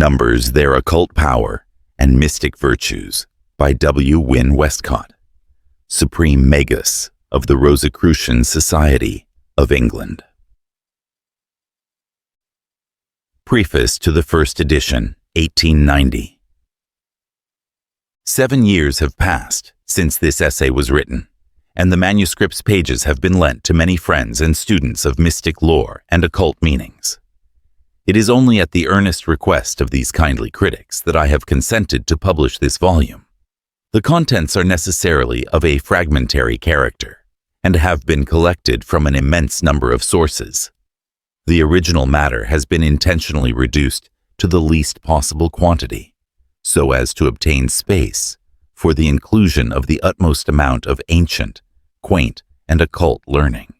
Numbers, Their Occult Power and Mystic Virtues by W. Wynne Westcott, Supreme Magus of the Rosicrucian Society of England. Preface to the first edition, 1890. 7 years have passed since this essay was written, and the manuscript's pages have been lent to many friends and students of mystic lore and occult meanings. It is only at the earnest request of these kindly critics that I have consented to publish this volume. The contents are necessarily of a fragmentary character, and have been collected from an immense number of sources. The original matter has been intentionally reduced to the least possible quantity, so as to obtain space for the inclusion of the utmost amount of ancient, quaint, and occult learning.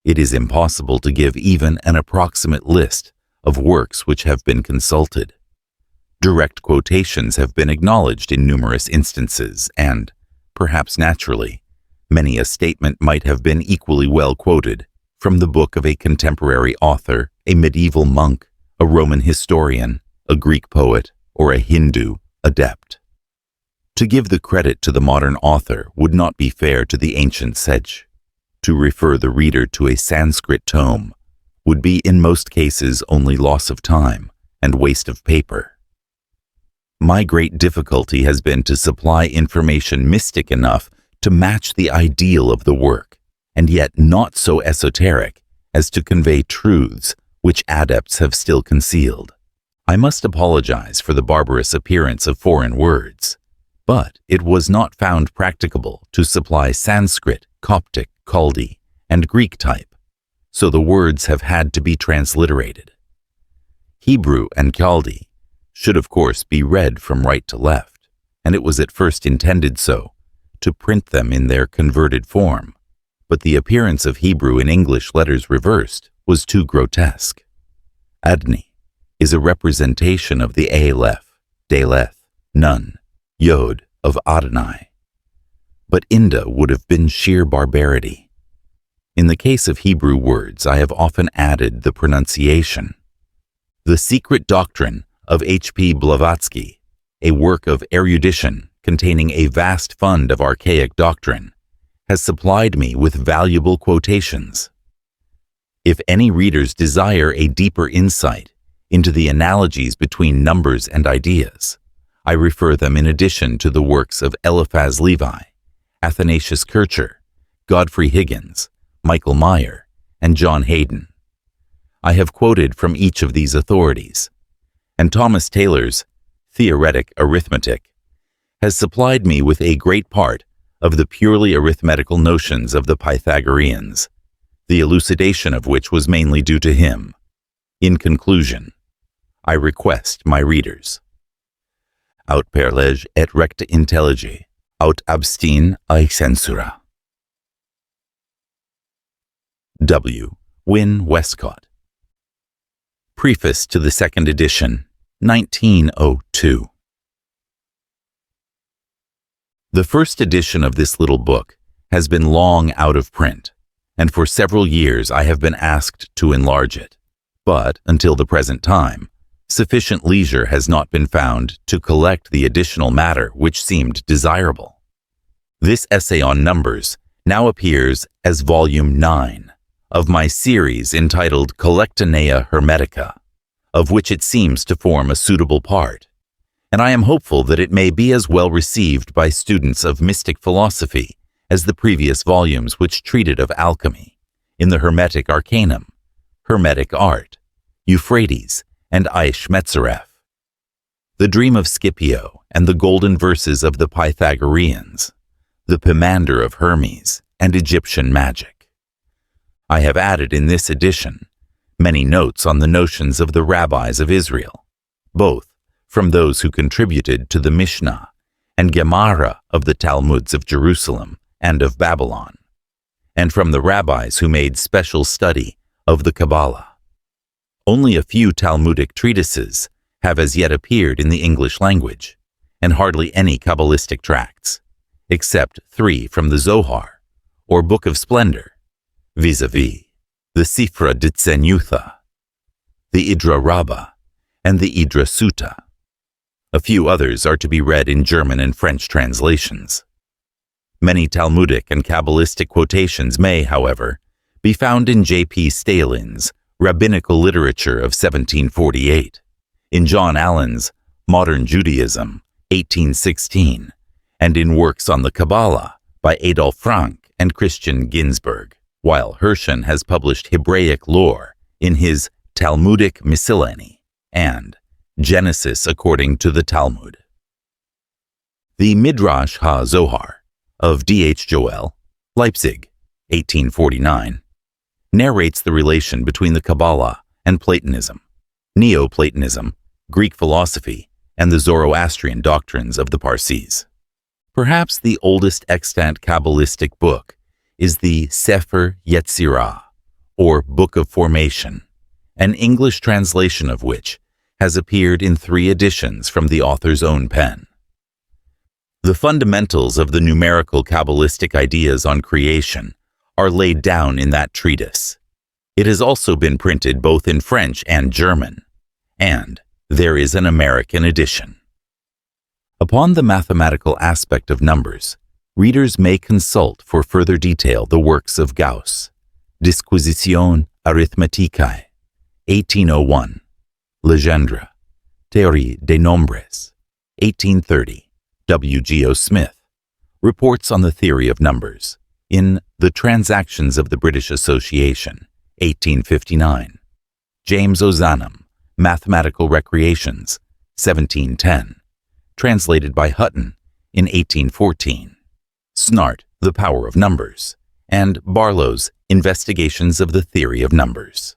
It is impossible to give even an approximate list of works which have been consulted. Direct quotations have been acknowledged in numerous instances, and, perhaps naturally, many a statement might have been equally well quoted from the book of a contemporary author, a medieval monk, a Roman historian, a Greek poet, or a Hindoo adept. To give the credit to the modern author would not be fair to the ancient sage. To refer the reader to a Sanskrit tome would be in most cases only loss of time and waste of paper. My great difficulty has been to supply information mystic enough to match the ideal of the work, and yet not so esoteric as to convey truths which adepts have still concealed. I must apologize for the barbarous appearance of foreign words, but it was not found practicable to supply Sanskrit, Coptic, Chaldee, and Greek type, so the words have had to be transliterated. Hebrew and Chaldee should of course be read from right to left, and it was at first intended so, to print them in their converted form, but the appearance of Hebrew in English letters reversed was too grotesque. Adni is a representation of the Aleph, Daleth, Nun, Yod of Adonai, but Inda would have been sheer barbarity. In the case of Hebrew words, I have often added the pronunciation. The Secret Doctrine of H.P. Blavatsky, a work of erudition containing a vast fund of archaic doctrine, has supplied me with valuable quotations. If any readers desire a deeper insight into the analogies between numbers and ideas, I refer them in addition to the works of Eliphaz Levi, Athanasius Kircher, Godfrey Higgins, Michael Meyer, and John Hayden. I have quoted from each of these authorities, and Thomas Taylor's Theoretic Arithmetic has supplied me with a great part of the purely arithmetical notions of the Pythagoreans, the elucidation of which was mainly due to him. In conclusion, I request my readers: aut per lege et recta intellige, aut abstine a censura. W. Wynne Westcott. Preface to the second edition, 1902. The first edition of this little book has been long out of print, and for several years I have been asked to enlarge it, but until the present time, sufficient leisure has not been found to collect the additional matter which seemed desirable. This essay on numbers now appears as Volume 9 of my series entitled Collectanea Hermetica, of which it seems to form a suitable part, and I am hopeful that it may be as well received by students of mystic philosophy as the previous volumes which treated of alchemy, in the Hermetic Arcanum, Hermetic Art, Euphrates, and Ishmetzareph, the Dream of Scipio and the Golden Verses of the Pythagoreans, the Pomander of Hermes, and Egyptian Magic. I have added in this edition many notes on the notions of the rabbis of Israel, both from those who contributed to the Mishnah and Gemara of the Talmuds of Jerusalem and of Babylon, and from the rabbis who made special study of the Kabalah. Only a few Talmudic treatises have as yet appeared in the English language, and hardly any Kabbalistic tracts, except 3 from the Zohar, or Book of Splendor, vis-a-vis the Sifra Ditzenyutha, the Idra Rabbah, and the Idra Sutta. A few others are to be read in German and French translations. Many Talmudic and Kabbalistic quotations may, however, be found in J.P. Stalin's Rabbinical Literature of 1748, in John Allen's Modern Judaism, 1816, and in works on the Kabalah by Adolf Frank and Christian Ginsburg, while Hirschen has published Hebraic lore in his Talmudic Miscellany and Genesis according to the Talmud. The Midrash HaZohar of D.H. Joel, Leipzig, 1849, narrates the relation between the Kabalah and Platonism, Neoplatonism, Greek philosophy, and the Zoroastrian doctrines of the Parsis. Perhaps the oldest extant Kabbalistic book is the Sefer Yetzirah, or Book of Formation, an English translation of which has appeared in 3 editions from the author's own pen. The fundamentals of the numerical Kabbalistic ideas on creation are laid down in that treatise. It has also been printed both in French and German, and there is an American edition. Upon the mathematical aspect of numbers, readers may consult for further detail the works of Gauss, Disquisition Arithmeticae, 1801, Legendre, Théorie des Nombres, 1830, W.G.O. Smith, Reports on the Theory of Numbers, in The Transactions of the British Association, 1859, James Ozanam, Mathematical Recreations, 1710, translated by Hutton in 1814, Snart, The Power of Numbers, and Barlow's Investigations of the Theory of Numbers.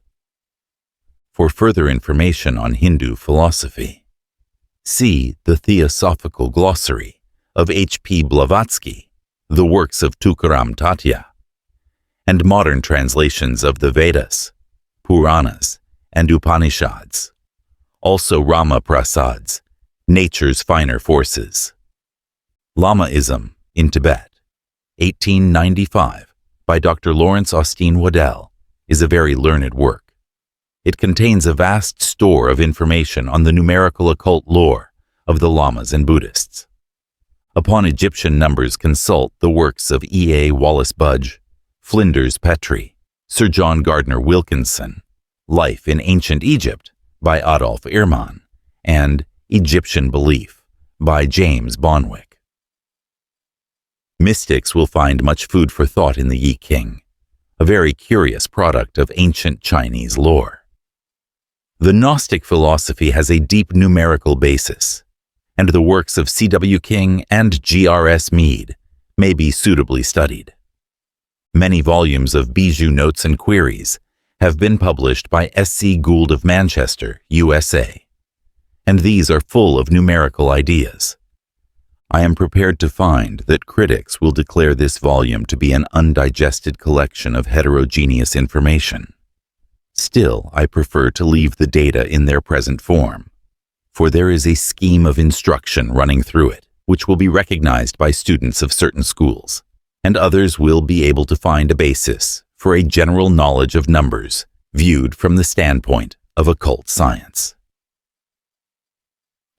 For further information on Hindu philosophy, see the Theosophical Glossary of H.P. Blavatsky, the works of Tukaram Tatya, and modern translations of the Vedas, Puranas, and Upanishads, also Rama Prasad's Nature's Finer Forces. Lamaism in Tibet, 1895, by Dr. Lawrence Austin Waddell, is a very learned work. It contains a vast store of information on the numerical occult lore of the Lamas and Buddhists. Upon Egyptian numbers, consult the works of E.A. Wallace Budge, Flinders Petrie, Sir John Gardner Wilkinson, Life in Ancient Egypt by Adolf Irman, and Egyptian Belief by James Bonwick. Mystics will find much food for thought in the Yi King, a very curious product of ancient Chinese lore. The Gnostic philosophy has a deep numerical basis, and the works of C.W. King and G.R.S. Mead may be suitably studied. Many volumes of Bijou Notes and Queries have been published by S.C. Gould of Manchester, USA, and these are full of numerical ideas. I am prepared to find that critics will declare this volume to be an undigested collection of heterogeneous information. Still, I prefer to leave the data in their present form, for there is a scheme of instruction running through it, which will be recognized by students of certain schools, and others will be able to find a basis for a general knowledge of numbers viewed from the standpoint of occult science.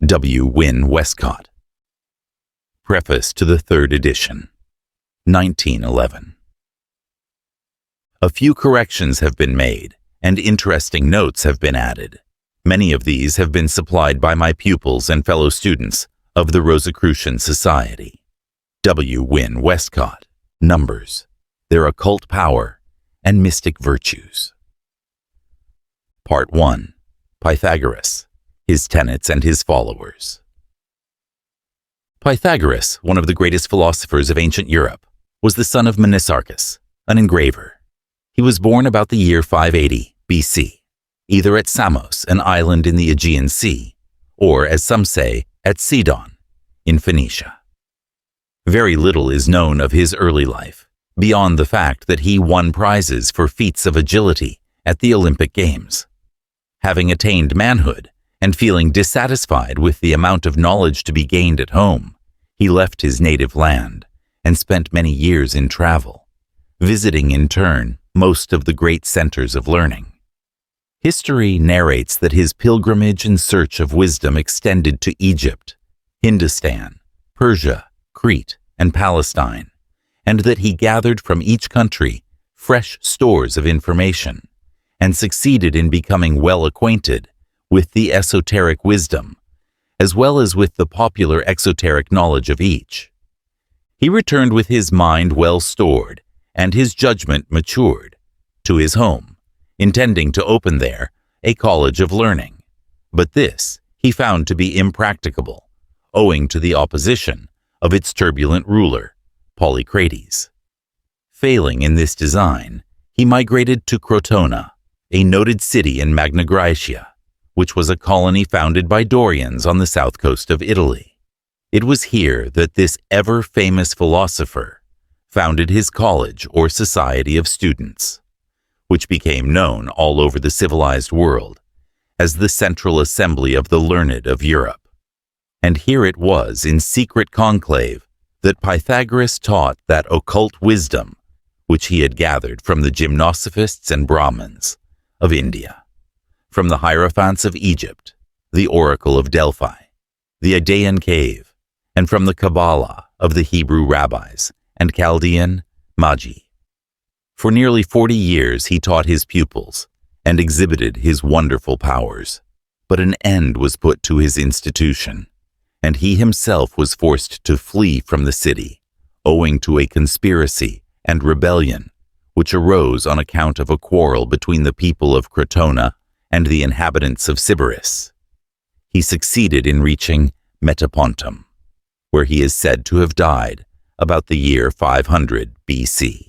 W. Wynne Westcott. Preface to the 3rd edition, 1911. A few corrections have been made, and interesting notes have been added. Many of these have been supplied by my pupils and fellow students of the Rosicrucian Society. W. Wynne Westcott, Numbers, Their Occult Power, and Mystic Virtues. Part 1. Pythagoras, His Tenets and His Followers. Pythagoras, one of the greatest philosophers of ancient Europe, was the son of Menisarchus, an engraver. He was born about the year 580 BC, either at Samos, an island in the Aegean Sea, or, as some say, at Sidon, in Phoenicia. Very little is known of his early life, beyond the fact that he won prizes for feats of agility at the Olympic Games. Having attained manhood, and feeling dissatisfied with the amount of knowledge to be gained at home, he left his native land and spent many years in travel, visiting in turn most of the great centers of learning. History narrates that his pilgrimage in search of wisdom extended to Egypt, Hindustan, Persia, Crete, and Palestine, and that he gathered from each country fresh stores of information and succeeded in becoming well acquainted with the esoteric wisdom, as well as with the popular exoteric knowledge of each. He returned with his mind well stored and his judgment matured to his home, intending to open there a college of learning. But this he found to be impracticable, owing to the opposition of its turbulent ruler, Polycrates. Failing in this design, he migrated to Crotona, a noted city in Magna Graecia, which was a colony founded by Dorians on the south coast of Italy. It was here that this ever-famous philosopher founded his college or society of students, which became known all over the civilized world as the Central Assembly of the Learned of Europe. And here it was in secret conclave that Pythagoras taught that occult wisdom which he had gathered from the gymnosophists and Brahmins of India, from the Hierophants of Egypt, the Oracle of Delphi, the Idaean Cave, and from the Kabalah of the Hebrew rabbis and Chaldean Magi. For nearly 40 years he taught his pupils and exhibited his wonderful powers, but an end was put to his institution, and he himself was forced to flee from the city, owing to a conspiracy and rebellion which arose on account of a quarrel between the people of Crotona and the inhabitants of Sybaris. He succeeded in reaching Metapontum, where he is said to have died about the year 500 BC.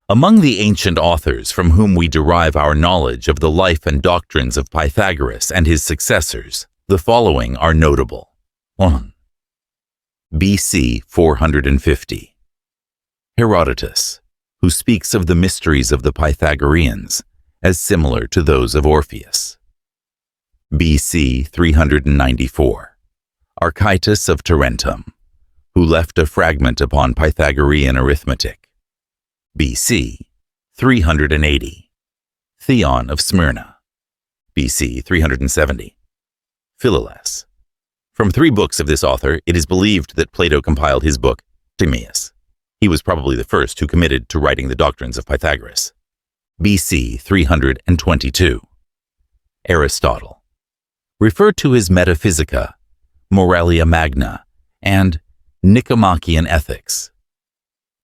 Among the ancient authors from whom we derive our knowledge of the life and doctrines of Pythagoras and his successors, the following are notable. 1. BC 450. Herodotus, who speaks of the mysteries of the Pythagoreans as similar to those of Orpheus. BC 394. Archytas of Tarentum, who left a fragment upon Pythagorean arithmetic. BC 380. Theon of Smyrna. BC 370. Philolaus. From 3 books of this author, it is believed that Plato compiled his book, Timaeus. He was probably the first who committed to writing the doctrines of Pythagoras. BC 322. Aristotle. Referred to his Metaphysica, Moralia Magna, and Nicomachean Ethics.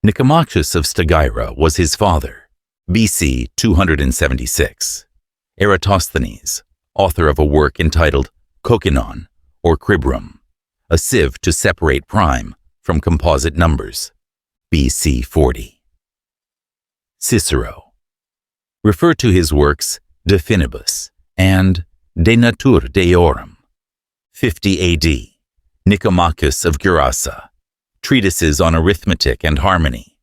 Nicomachus of Stagira was his father. BC 276. Eratosthenes, author of a work entitled Kokinon, or Cribrum, a sieve to separate prime from composite numbers. BC 40. Cicero. Refer to his works De Finibus and De Natura Deorum. 50 AD. Nicomachus of Gerasa. Treatises on Arithmetic and Harmony.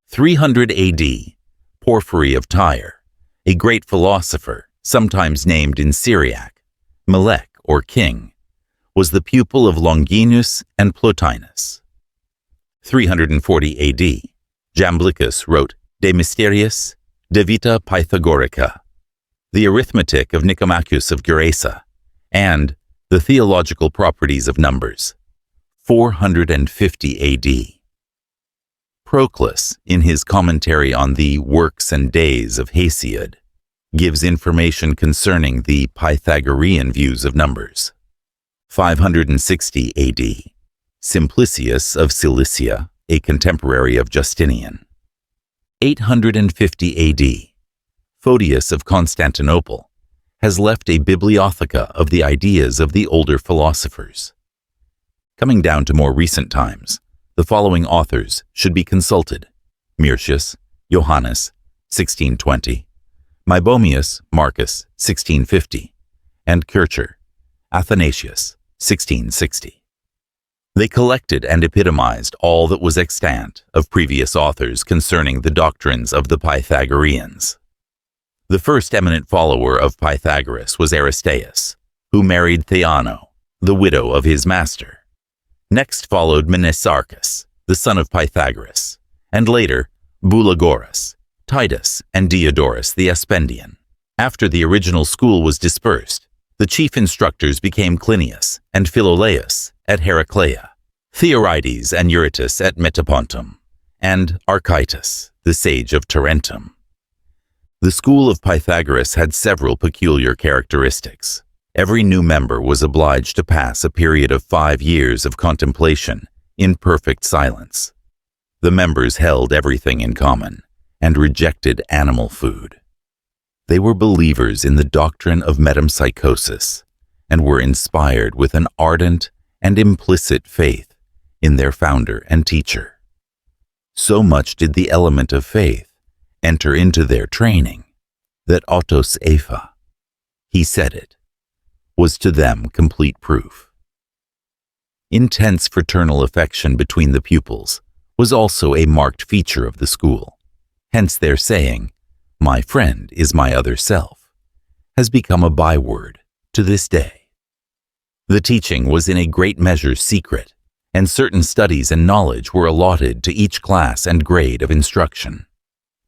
300 AD. Porphyry of Tyre, a great philosopher, sometimes named in Syriac, Melech or King, was the pupil of Longinus and Plotinus. 340 AD. Jamblichus wrote De Mysteriis, De Vita Pythagorica, the Arithmetic of Nicomachus of Gerasa, and the Theological Properties of Numbers. 450 AD. Proclus, in his commentary on the Works and Days of Hesiod, gives information concerning the Pythagorean views of numbers. 560 AD. Simplicius of Cilicia, a contemporary of Justinian. 850 AD. Photius of Constantinople has left a bibliotheca of the ideas of the older philosophers. Coming down to more recent times, the following authors should be consulted: Mircius, Johannes, 1620, Meibomius, Marcus, 1650, and Kircher, Athanasius, 1660. They collected and epitomized all that was extant of previous authors concerning the doctrines of the Pythagoreans. The first eminent follower of Pythagoras was Aristaeus, who married Theano, the widow of his master. Next followed Menesarchus, the son of Pythagoras, and later Bulogoras, Titus, and Diodorus the Aspendian. After the original school was dispersed, the chief instructors became Clinias and Philolaus at Heraclea, Theorides and Eurytus at Metapontum, and Archytas, the sage of Tarentum. The school of Pythagoras had several peculiar characteristics. Every new member was obliged to pass a period of 5 years of contemplation in perfect silence. The members held everything in common and rejected animal food. They were believers in the doctrine of metempsychosis and were inspired with an ardent and implicit faith in their founder and teacher. So much did the element of faith enter into their training that autos epha, he said it, was to them complete proof. Intense fraternal affection between the pupils was also a marked feature of the school. Hence their saying, "My friend is my other self," has become a byword to this day. The teaching was in a great measure secret, and certain studies and knowledge were allotted to each class and grade of instruction.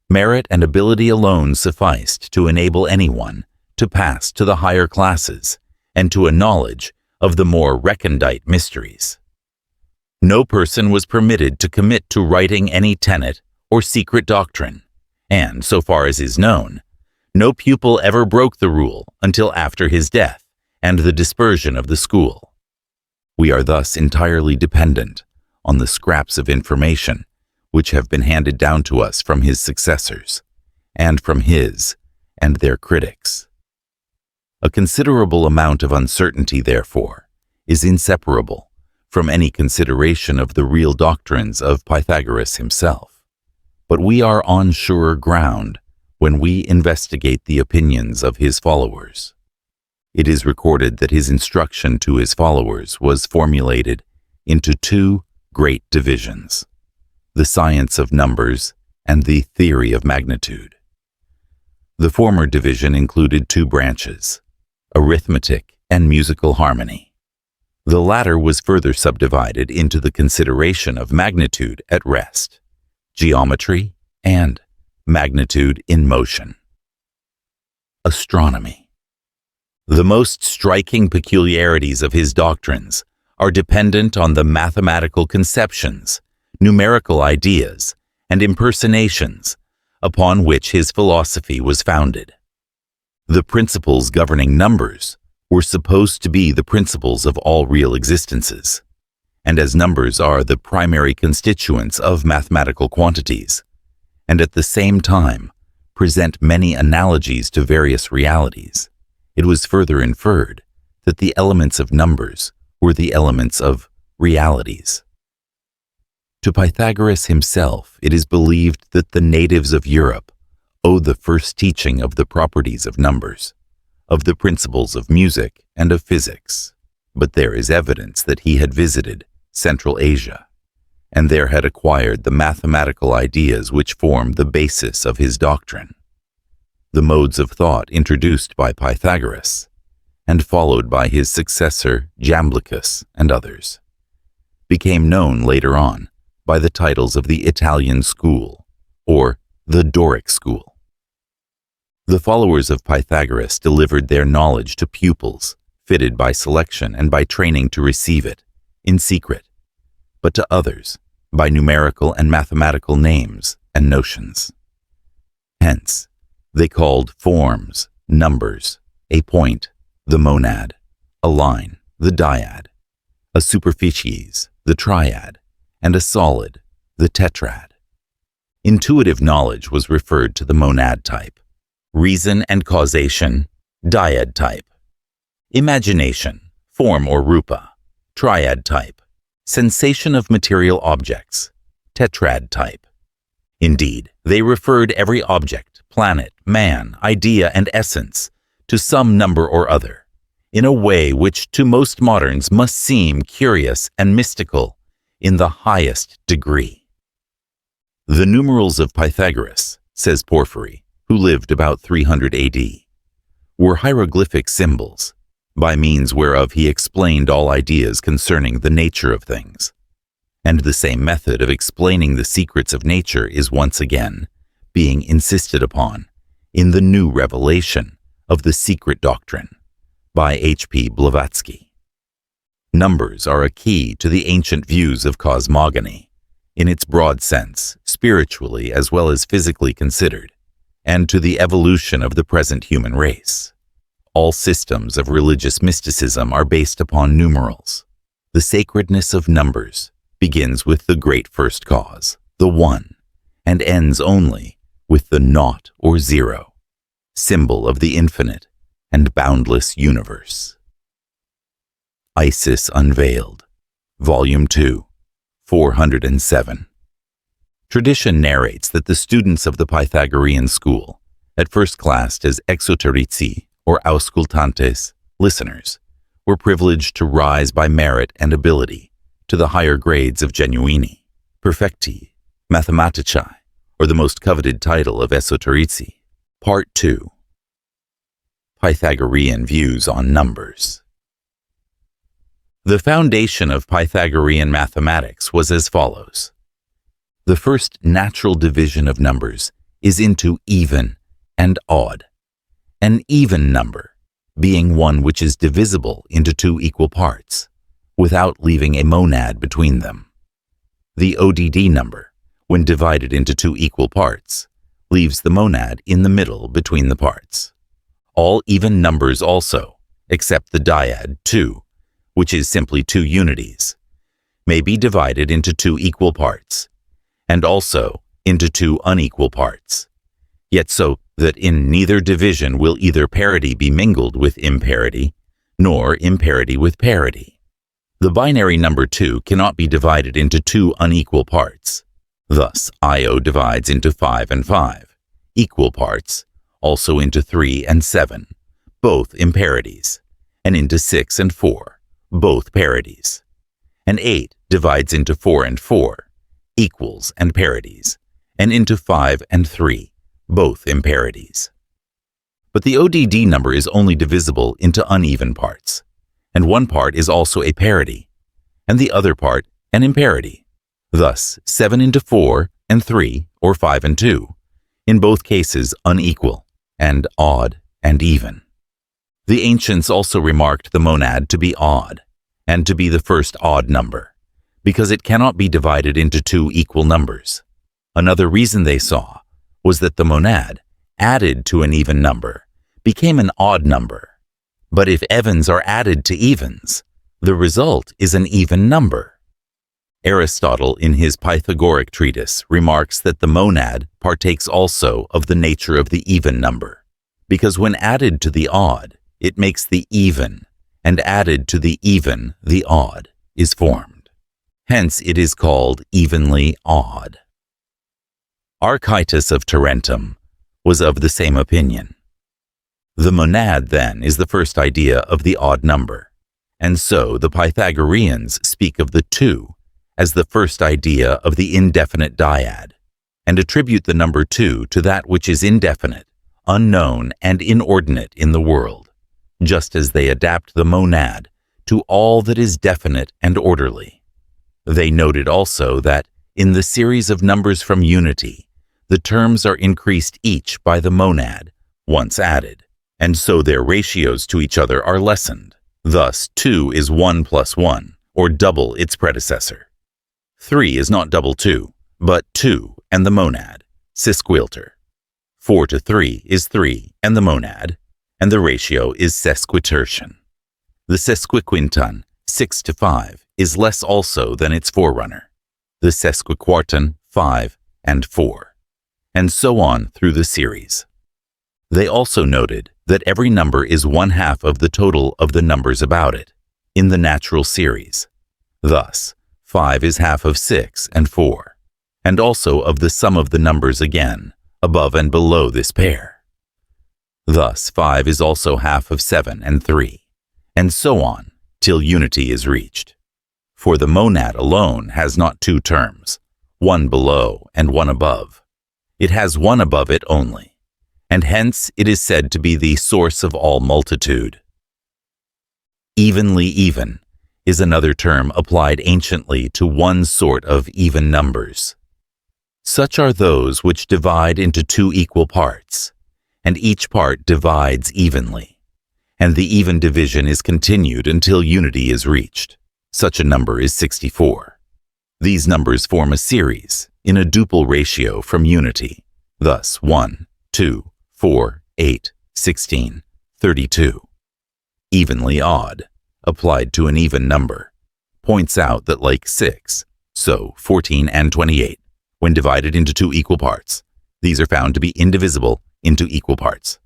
Merit and ability alone sufficed to enable anyone to pass to the higher classes and to a knowledge of the more recondite mysteries. No person was permitted to commit to writing any tenet or secret doctrine, and, so far as is known, no pupil ever broke the rule until after his death and the dispersion of the school. We are thus entirely dependent on the scraps of information which have been handed down to us from his successors, and from his and their critics. A considerable amount of uncertainty, therefore, is inseparable from any consideration of the real doctrines of Pythagoras himself. But we are on surer ground when we investigate the opinions of his followers. It is recorded that his instruction to his followers was formulated into 2 great divisions: the science of numbers and the theory of magnitude. The former division included 2 branches, arithmetic and musical harmony. The latter was further subdivided into the consideration of magnitude at rest, geometry, and magnitude in motion. Astronomy. The most striking peculiarities of his doctrines are dependent on the mathematical conceptions, numerical ideas, and impersonations upon which his philosophy was founded. The principles governing numbers were supposed to be the principles of all real existences, and as numbers are the primary constituents of mathematical quantities, and at the same time present many analogies to various realities, it was further inferred that the elements of numbers were the elements of realities. To Pythagoras himself, it is believed that the natives of Europe owe the first teaching of the properties of numbers, of the principles of music and of physics, but there is evidence that he had visited Central Asia, and there had acquired the mathematical ideas which form the basis of his doctrine. The modes of thought introduced by Pythagoras, and followed by his successor Jamblichus and others, became known later on by the titles of the Italian school, or the Doric school. The followers of Pythagoras delivered their knowledge to pupils, fitted by selection and by training to receive it, in secret, but to others, by numerical and mathematical names and notions. Hence, they called forms, numbers, a point, the monad, a line, the dyad, a superficies, the triad, and a solid, the tetrad. Intuitive knowledge was referred to the monad type, reason and causation, dyad type, imagination, form or rupa, triad type, sensation of material objects, tetrad type. Indeed, they referred every object, planet, man, idea, and essence to some number or other, in a way which to most moderns must seem curious and mystical in the highest degree. The numerals of Pythagoras, says Porphyry, who lived about 300 AD, were hieroglyphic symbols, by means whereof he explained all ideas concerning the nature of things. And the same method of explaining the secrets of nature is once again being insisted upon in the new revelation of the Secret Doctrine by H.P. Blavatsky. Numbers are a key to the ancient views of cosmogony, in its broad sense, spiritually as well as physically considered, and to the evolution of the present human race. All systems of religious mysticism are based upon numerals. The sacredness of numbers begins with the great first cause, the one, and ends only with the naught or zero, symbol of the infinite and boundless universe. Isis Unveiled, Volume 2, 407. Tradition narrates that the students of the Pythagorean school, at first classed as exoterici or auscultantes, listeners, were privileged to rise by merit and ability to the higher grades of genuini, perfecti, mathematici, or the most coveted title of esoterici. Part 2. Pythagorean Views on Numbers. The foundation of Pythagorean mathematics was as follows. The first natural division of numbers is into even and odd. An even number being one which is divisible into two equal parts, without leaving a monad between them. The ODD number, when divided into two equal parts, leaves the monad in the middle between the parts. All even numbers also, except the dyad 2, which is simply two unities, may be divided into two equal parts, and also into two unequal parts, yet so that in neither division will either parity be mingled with imparity, nor imparity with parity. The binary number 2 cannot be divided into two unequal parts. Thus, IO divides into 5 and 5, equal parts, also into 3 and 7, both imparities, and into 6 and 4, both parities. And 8 divides into 4 and 4, equals and parities, and into 5 and 3, both imparities. But the ODD number is only divisible into uneven parts, and one part is also a parity, and the other part an imparity. Thus, 7 into 4 and 3, or 5 and 2, in both cases unequal, and odd and even. The ancients also remarked the monad to be odd, and to be the first odd number, because it cannot be divided into two equal numbers. Another reason they saw was that the monad, added to an even number, became an odd number. But if evens are added to evens, the result is an even number. Aristotle, in his Pythagoric treatise, remarks that the monad partakes also of the nature of the even number, because when added to the odd, it makes the even, and added to the even, the odd, is formed. Hence it is called evenly odd. Archytas of Tarentum was of the same opinion. The monad, then, is the first idea of the odd number, and so the Pythagoreans speak of the 2 as the first idea of the indefinite dyad, and attribute the number 2 to that which is indefinite, unknown, and inordinate in the world, just as they adapt the monad to all that is definite and orderly. They noted also that, in the series of numbers from unity, the terms are increased each by the monad, once added, and so their ratios to each other are lessened. Thus, 2 is 1 plus 1, or double its predecessor. 3 is not double 2, but 2 and the monad, sesquilter. 4 to 3 is 3 and the monad, and the ratio is sesquitertian. The sesquiquinton, 6 to 5, is less also than its forerunner. The sesquiquarton, 5 and 4, and so on through the series. They also noted that every number is 1/2 of the total of the numbers about it, in the natural series. Thus, 5 is half of 6 and 4, and also of the sum of the numbers again, above and below this pair. Thus, 5 is also half of 7 and 3, and so on, till unity is reached. For the monad alone has not two terms, one below and one above. It has one above it only, and hence it is said to be the source of all multitude. Evenly even is another term applied anciently to one sort of even numbers. Such are those which divide into two equal parts, and each part divides evenly, and the even division is continued until unity is reached. Such a number is 64. These numbers form a series in a duple ratio from unity, thus 1, 2, 4, 8, 16, 32. Evenly odd, applied to an even number, points out that like 6, so 14 and 28, when divided into two equal parts, these are found to be indivisible into equal parts.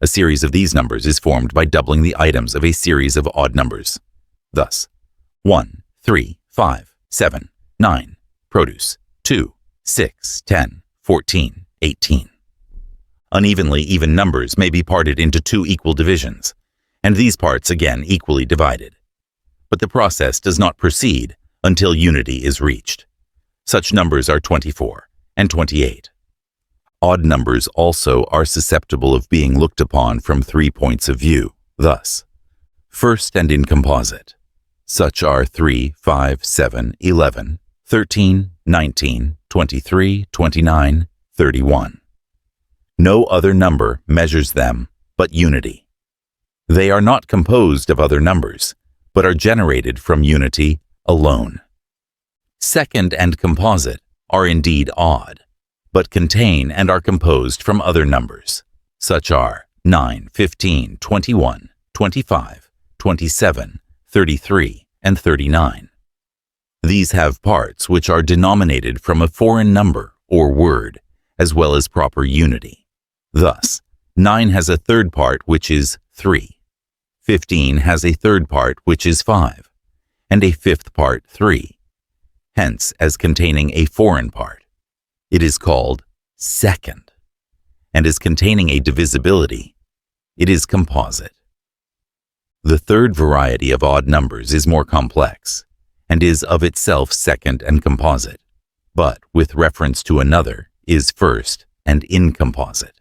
A series of these numbers is formed by doubling the items of a series of odd numbers. Thus, 1, 3, 5, 7, 9, produce 2, 6, 10, 14, 18. Unevenly even numbers may be parted into two equal divisions, and these parts again equally divided. But the process does not proceed until unity is reached. Such numbers are 24 and 28. Odd numbers also are susceptible of being looked upon from 3 points of view, thus, first and in composite. Such are 3, 5, 7, 11, 13, 19, 23, 29, 31. No other number measures them but unity. They are not composed of other numbers, but are generated from unity alone. Second and composite are indeed odd, but contain and are composed from other numbers. Such are 9, 15, 21, 25, 27, 33, and 39. These have parts which are denominated from a foreign number or word, as well as proper unity. Thus, 9 has a third part which is 3, 15 has a third part which is 5, and a fifth part 3. Hence, as containing a foreign part, it is called second, and as containing a divisibility, it is composite. The third variety of odd numbers is more complex, and is of itself second and composite, but with reference to another is first and incomposite.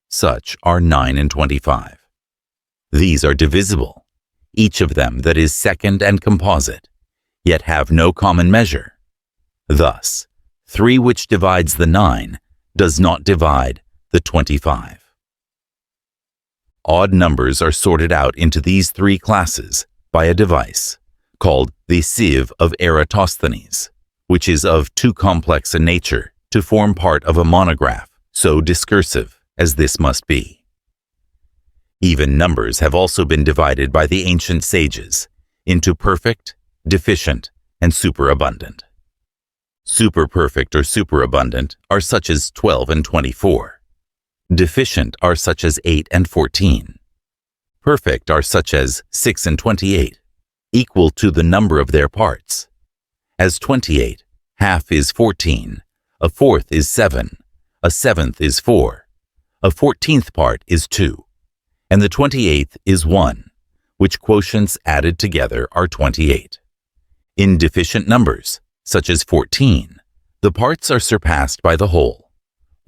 Such are 9 and 25. These are divisible, each of them that is second and composite, yet have no common measure. Thus, 3 which divides the 9 does not divide the 25. Odd numbers are sorted out into these 3 classes by a device called the sieve of Eratosthenes, which is of too complex a nature to form part of a monograph so discursive as this must be. Even numbers have also been divided by the ancient sages into perfect, deficient, and superabundant. Superperfect or superabundant are such as 12 and 24. Deficient are such as 8 and 14. Perfect are such as 6 and 28, equal to the number of their parts. As 28, half is 14, a fourth is 7, a seventh is 4, a 14th part is 2, and the 28th is 1, which quotients added together are 28. In deficient numbers, such as 14, the parts are surpassed by the whole.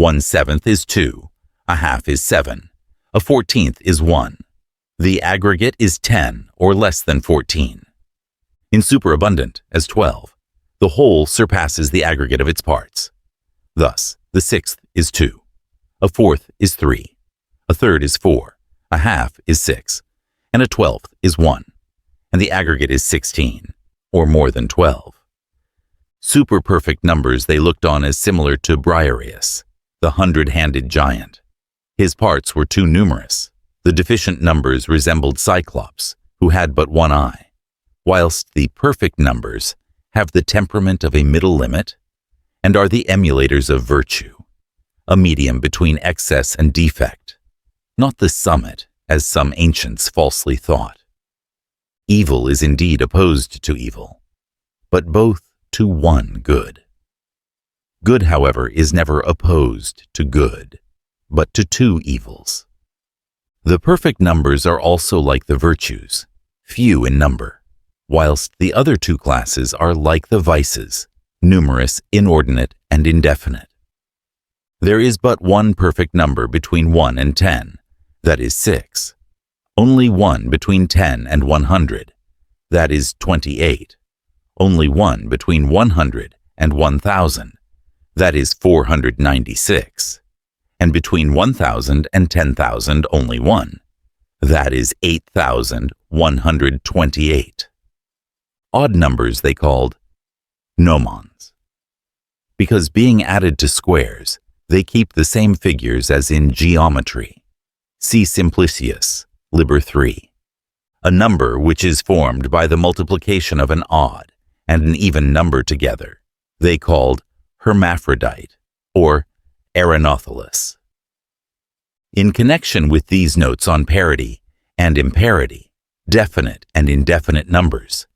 1/7 is 2, a half is 7, a 14th is 1. The aggregate is 10 or less than 14. In superabundant, as 12, the whole surpasses the aggregate of its parts. Thus, the 6th is 2, a 4th is 3, a 3rd is 4, a half is 6, and a 12th is 1, and the aggregate is 16, or more than 12. Superperfect numbers they looked on as similar to Briareus, the 100-handed giant. His parts were too numerous. The deficient numbers resembled Cyclops, who had but one eye, whilst the perfect numbers have the temperament of a middle limit and are the emulators of virtue, a medium between excess and defect, not the summit, as some ancients falsely thought. Evil is indeed opposed to evil, but both to one good. Good, however, is never opposed to good, but to two evils. The perfect numbers are also like the virtues, few in number, whilst the other two classes are like the vices, numerous, inordinate, and indefinite. There is but one perfect number between 1 and 10, that is 6. Only one between 10 and 100, that is 28. Only one between 100 and 1,000, that is 496. and between 1,000 and 10,000 only one. That is 8,128. Odd numbers they called gnomons. Because being added to squares, they keep the same figures as in geometry. See Simplicius, Liber 3. A number which is formed by the multiplication of an odd and an even number together, they called hermaphrodite, or Aranothelus. In connection with these notes on parity and imparity, definite and indefinite numbers,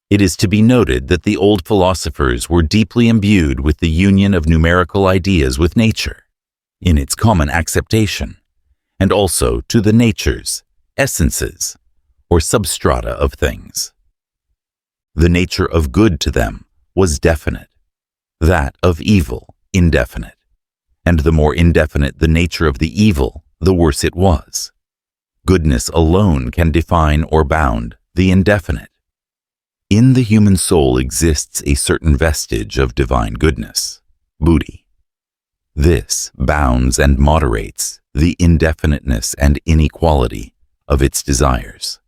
it is to be noted that the old philosophers were deeply imbued with the union of numerical ideas with nature, in its common acceptation, and also to the natures, essences, or substrata of things. The nature of good to them was definite, that of evil indefinite, and the more indefinite the nature of the evil, the worse it was. Goodness alone can define or bound the indefinite. In the human soul exists a certain vestige of divine goodness, buddhi. This bounds and moderates the indefiniteness and inequality of its desires.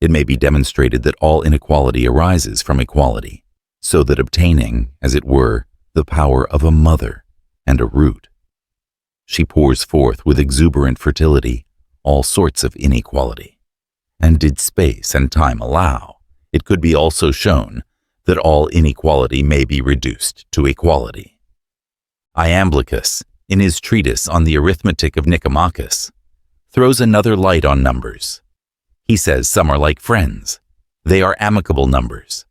It may be demonstrated that all inequality arises from equality, so that obtaining, as it were, the power of a mother and a root, she pours forth with exuberant fertility all sorts of inequality. And did space and time allow, it could be also shown that all inequality may be reduced to equality. Iamblichus, in his treatise on the arithmetic of Nicomachus, throws another light on numbers. He says some are like friends. They are amicable numbers,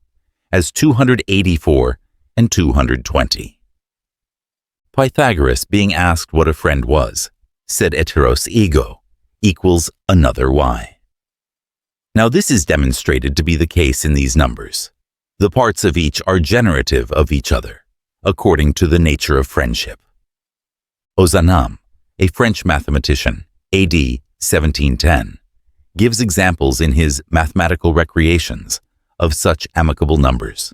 as 284 and 220. Pythagoras, being asked what a friend was, said heteros ego equals another y. Now this is demonstrated to be the case in these numbers. The parts of each are generative of each other, according to the nature of friendship. Ozanam, a French mathematician, AD 1710, gives examples in his Mathematical Recreations of such amicable numbers.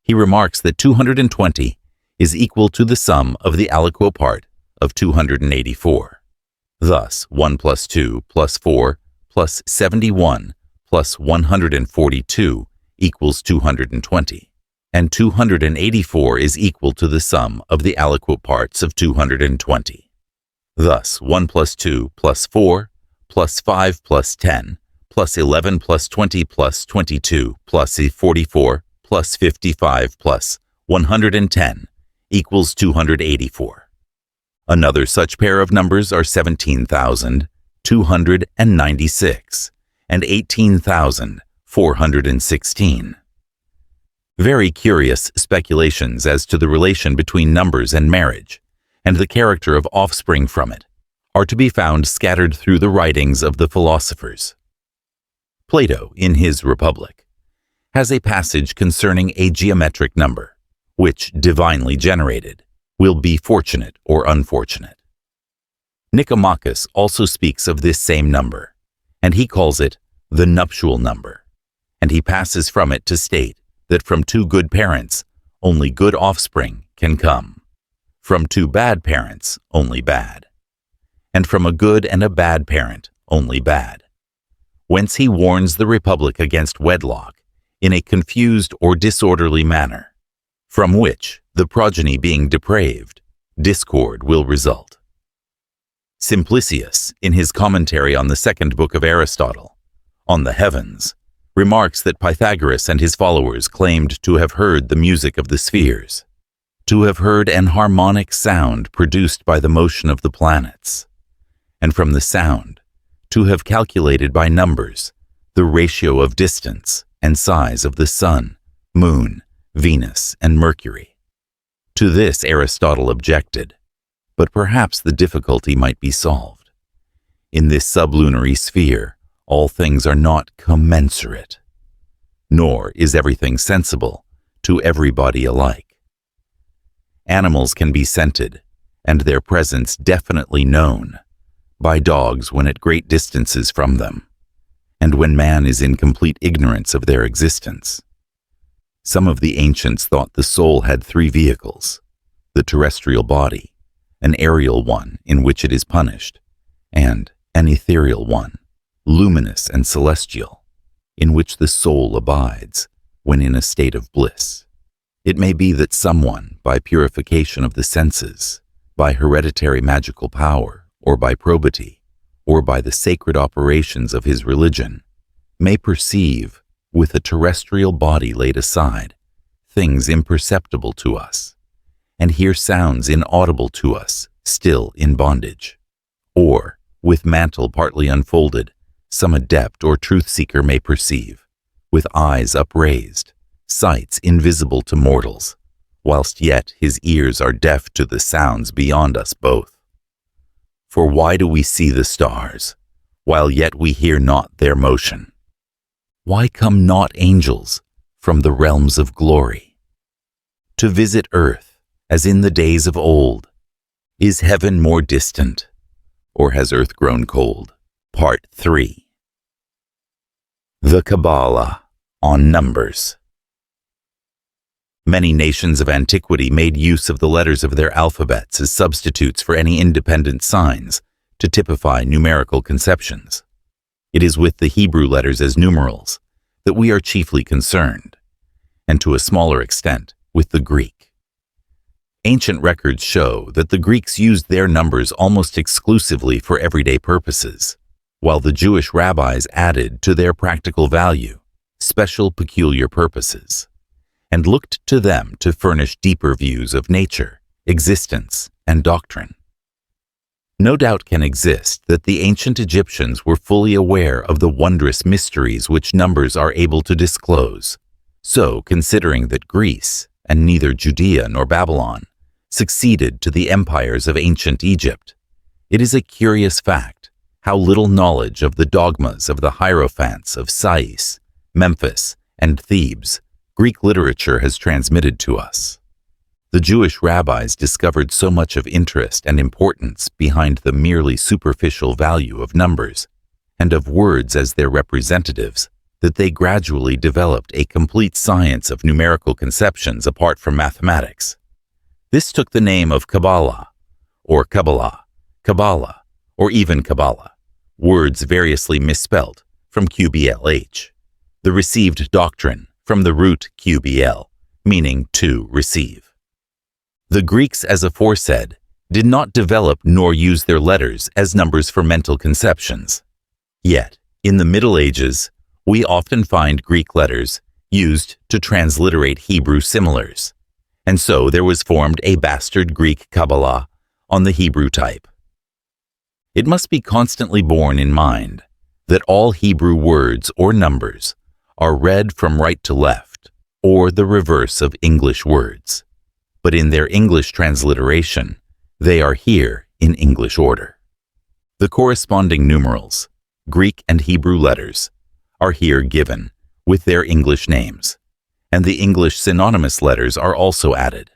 He remarks that 220 is equal to the sum of the aliquot part of 284. Thus, 1 plus 2 plus 4 plus 71 plus 142 equals 220, and 284 is equal to the sum of the aliquot parts of 220. Thus, 1 plus 2 plus 4 plus 5 plus 10 plus 11 plus 20 plus 22 plus 44 plus 55 plus 110 equals 284. Another such pair of numbers are 17,296 and 18,416. Very curious speculations as to the relation between numbers and marriage, and the character of offspring from it, are to be found scattered through the writings of the philosophers. Plato, in his Republic, has a passage concerning a geometric number, which, divinely generated, will be fortunate or unfortunate. Nicomachus also speaks of this same number, and he calls it the nuptial number, and he passes from it to state that from two good parents, only good offspring can come, from two bad parents, only bad, and from a good and a bad parent, only bad. Whence he warns the Republic against wedlock in a confused or disorderly manner, from which, the progeny being depraved, discord will result. Simplicius, in his commentary on the second book of Aristotle, on the heavens, remarks that Pythagoras and his followers claimed to have heard the music of the spheres, to have heard an harmonic sound produced by the motion of the planets, and from the sound, to have calculated by numbers the ratio of distance and size of the sun, moon, Venus, and Mercury. To this Aristotle objected, but perhaps the difficulty might be solved. In this sublunary sphere, all things are not commensurate, nor is everything sensible to everybody alike. Animals can be scented, and their presence definitely known, by dogs when at great distances from them, and when man is in complete ignorance of their existence. Some of the ancients thought the soul had three vehicles: the terrestrial body, an aerial one in which it is punished, and an ethereal one, luminous and celestial, in which the soul abides when in a state of bliss. It may be that someone, by purification of the senses, by hereditary magical power, or by probity, or by the sacred operations of his religion, may perceive, with a terrestrial body laid aside, things imperceptible to us, and hear sounds inaudible to us, still in bondage. Or, with mantle partly unfolded, some adept or truth-seeker may perceive, with eyes upraised, sights invisible to mortals, whilst yet his ears are deaf to the sounds beyond us both. For why do we see the stars, while yet we hear not their motion? Why come not angels from the realms of glory to visit earth as in the days of old? Is heaven more distant, or has earth grown cold? Part 3. The Kabalah on Numbers. Many nations of antiquity made use of the letters of their alphabets as substitutes for any independent signs to typify numerical conceptions. It is with the Hebrew letters as numerals that we are chiefly concerned, and to a smaller extent with the Greek. Ancient records show that the Greeks used their numbers almost exclusively for everyday purposes, while the Jewish rabbis added to their practical value special peculiar purposes, and looked to them to furnish deeper views of nature, existence, and doctrine. No doubt can exist that the ancient Egyptians were fully aware of the wondrous mysteries which numbers are able to disclose. So, considering that Greece, and neither Judea nor Babylon, succeeded to the empires of ancient Egypt, it is a curious fact how little knowledge of the dogmas of the hierophants of Sais, Memphis, and Thebes Greek literature has transmitted to us. The Jewish rabbis discovered so much of interest and importance behind the merely superficial value of numbers and of words as their representatives that they gradually developed a complete science of numerical conceptions apart from mathematics. This took the name of Kabbala, or Kabbalah, Kabalah, or even Kabalah, words variously misspelt from QBLH, the received doctrine from the root QBL, meaning to receive. The Greeks, as aforesaid, did not develop nor use their letters as numbers for mental conceptions. Yet, in the Middle Ages, we often find Greek letters used to transliterate Hebrew similars, and so there was formed a bastard Greek Kabalah on the Hebrew type. It must be constantly borne in mind that all Hebrew words or numbers are read from right to left, or the reverse of English words, but in their English transliteration, they are here in English order. The corresponding numerals, Greek and Hebrew letters, are here given with their English names, and the English synonymous letters are also added.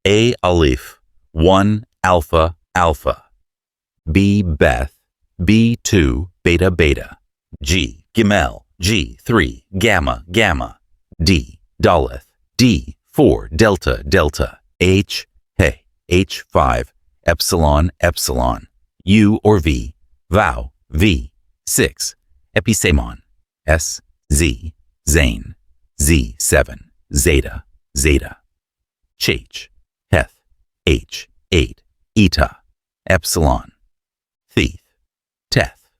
A Aleph, 1 Alpha Alpha, B Beth, B2 Beta Beta, G Gimel, G3 Gamma Gamma, D Daleth, D4 Delta Delta, H He, H5 Epsilon Epsilon, U or V, Vau, V6 Episemon, S Z Zane, Z7 Zeta Zeta, Chach, Heth, H8 Eta, Epsilon, Theth, Teth,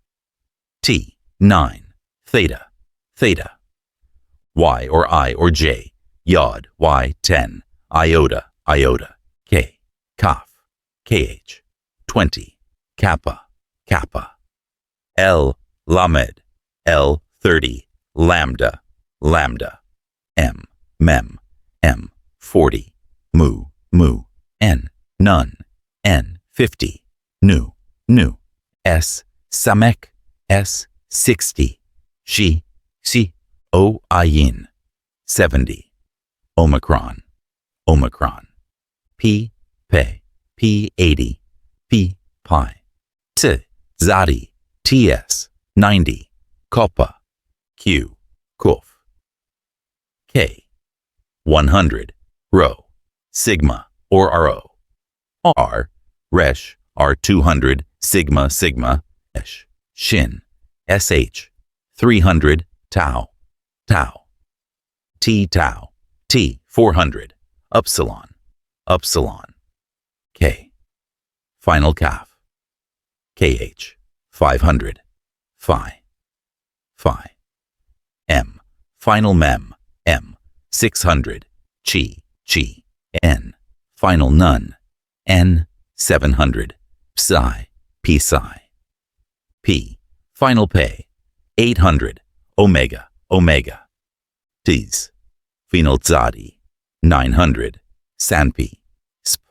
T9 Theta Theta, Y or I or J, Yod, Y10, Iota, Iota, K, Kaf, KH, 20, Kappa, Kappa, L, Lamed, L30, Lambda, Lambda, M, Mem, M40, Mu, Mu, N, Nun, N50, Nu, Nu, S, Samek, S60, She, Si, O, Ayin, 70, Omicron, Omicron, P, Pe, P80, P, Pi, T, Zadi, TS, 90, Koppa, Q, Kuf, K, 100, Rho, Sigma, or RO, R, Resh are 200, sigma, sigma, esh, shin, sh, 300, tau, tau, t, tau, t, 400, upsilon, upsilon, k, final kaf, kh, 500, phi, phi, m, final mem, m, 600, chi, chi, n, final nun, n, 700, psi, psi, p, final pay, 800, omega, omega, tis, final tzadi, 900, sanpi, sp,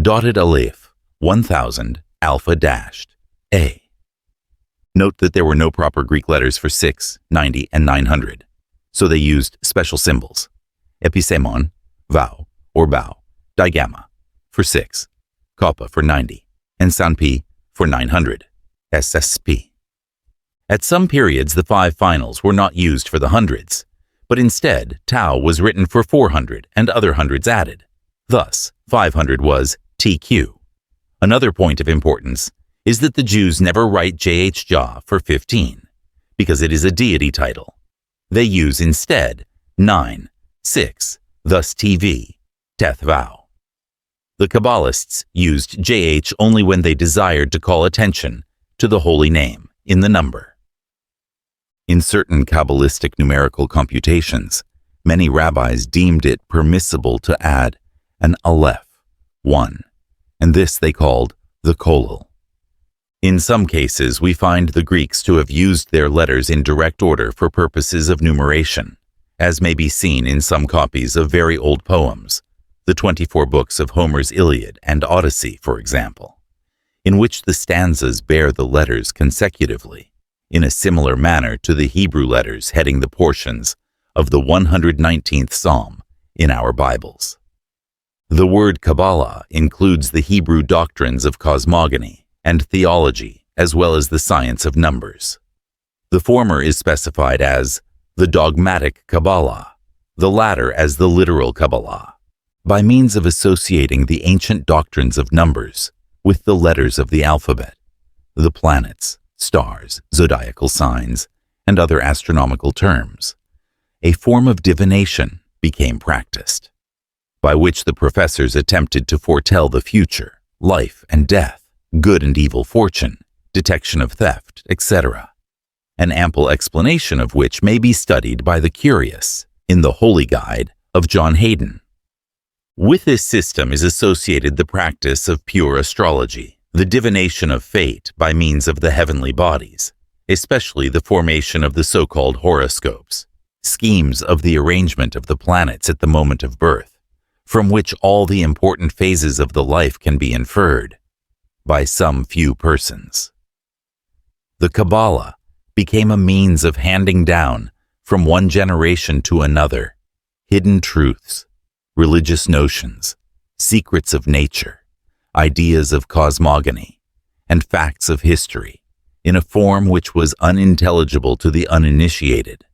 dotted aleph, 1000, alpha dashed, a. Note that there were no proper Greek letters for 6, 90, and 900, so they used special symbols, episemon, vau, or bao, digamma, for 6, kappa for 90, and sanpi for 900, ssp. At some periods, the 5 finals were not used for the hundreds, but instead, tau was written for 400 and other hundreds added. Thus, 500 was TQ. Another point of importance is that the Jews never write JH for 15, because it is a deity title. They use instead 9, 6, thus TV, Teth Vow. The Kabbalists used JH only when they desired to call attention to the holy name in the number. In certain Kabbalistic numerical computations, many rabbis deemed it permissible to add an aleph, 1, and this they called the kollel. In some cases, we find the Greeks to have used their letters in direct order for purposes of numeration, as may be seen in some copies of very old poems, the 24 books of Homer's Iliad and Odyssey, for example, in which the stanzas bear the letters consecutively, in a similar manner to the Hebrew letters heading the portions of the 119th Psalm in our Bibles. The word Kabalah includes the Hebrew doctrines of cosmogony and theology, as well as the science of numbers. The former is specified as the dogmatic Kabalah, the latter as the literal Kabalah, by means of associating the ancient doctrines of numbers with the letters of the alphabet, the planets, stars, zodiacal signs, and other astronomical terms. A form of divination became practiced, by which the professors attempted to foretell the future, life and death, good and evil fortune, detection of theft, etc., an ample explanation of which may be studied by the curious in the Holy Guide of John Hayden. With this system is associated the practice of pure astrology, the divination of fate by means of the heavenly bodies, especially the formation of the so-called horoscopes, schemes of the arrangement of the planets at the moment of birth, from which all the important phases of the life can be inferred by some few persons. The Kabalah became a means of handing down from one generation to another hidden truths, religious notions, secrets of nature, ideas of cosmogony, and facts of history in a form which was unintelligible to the uninitiated,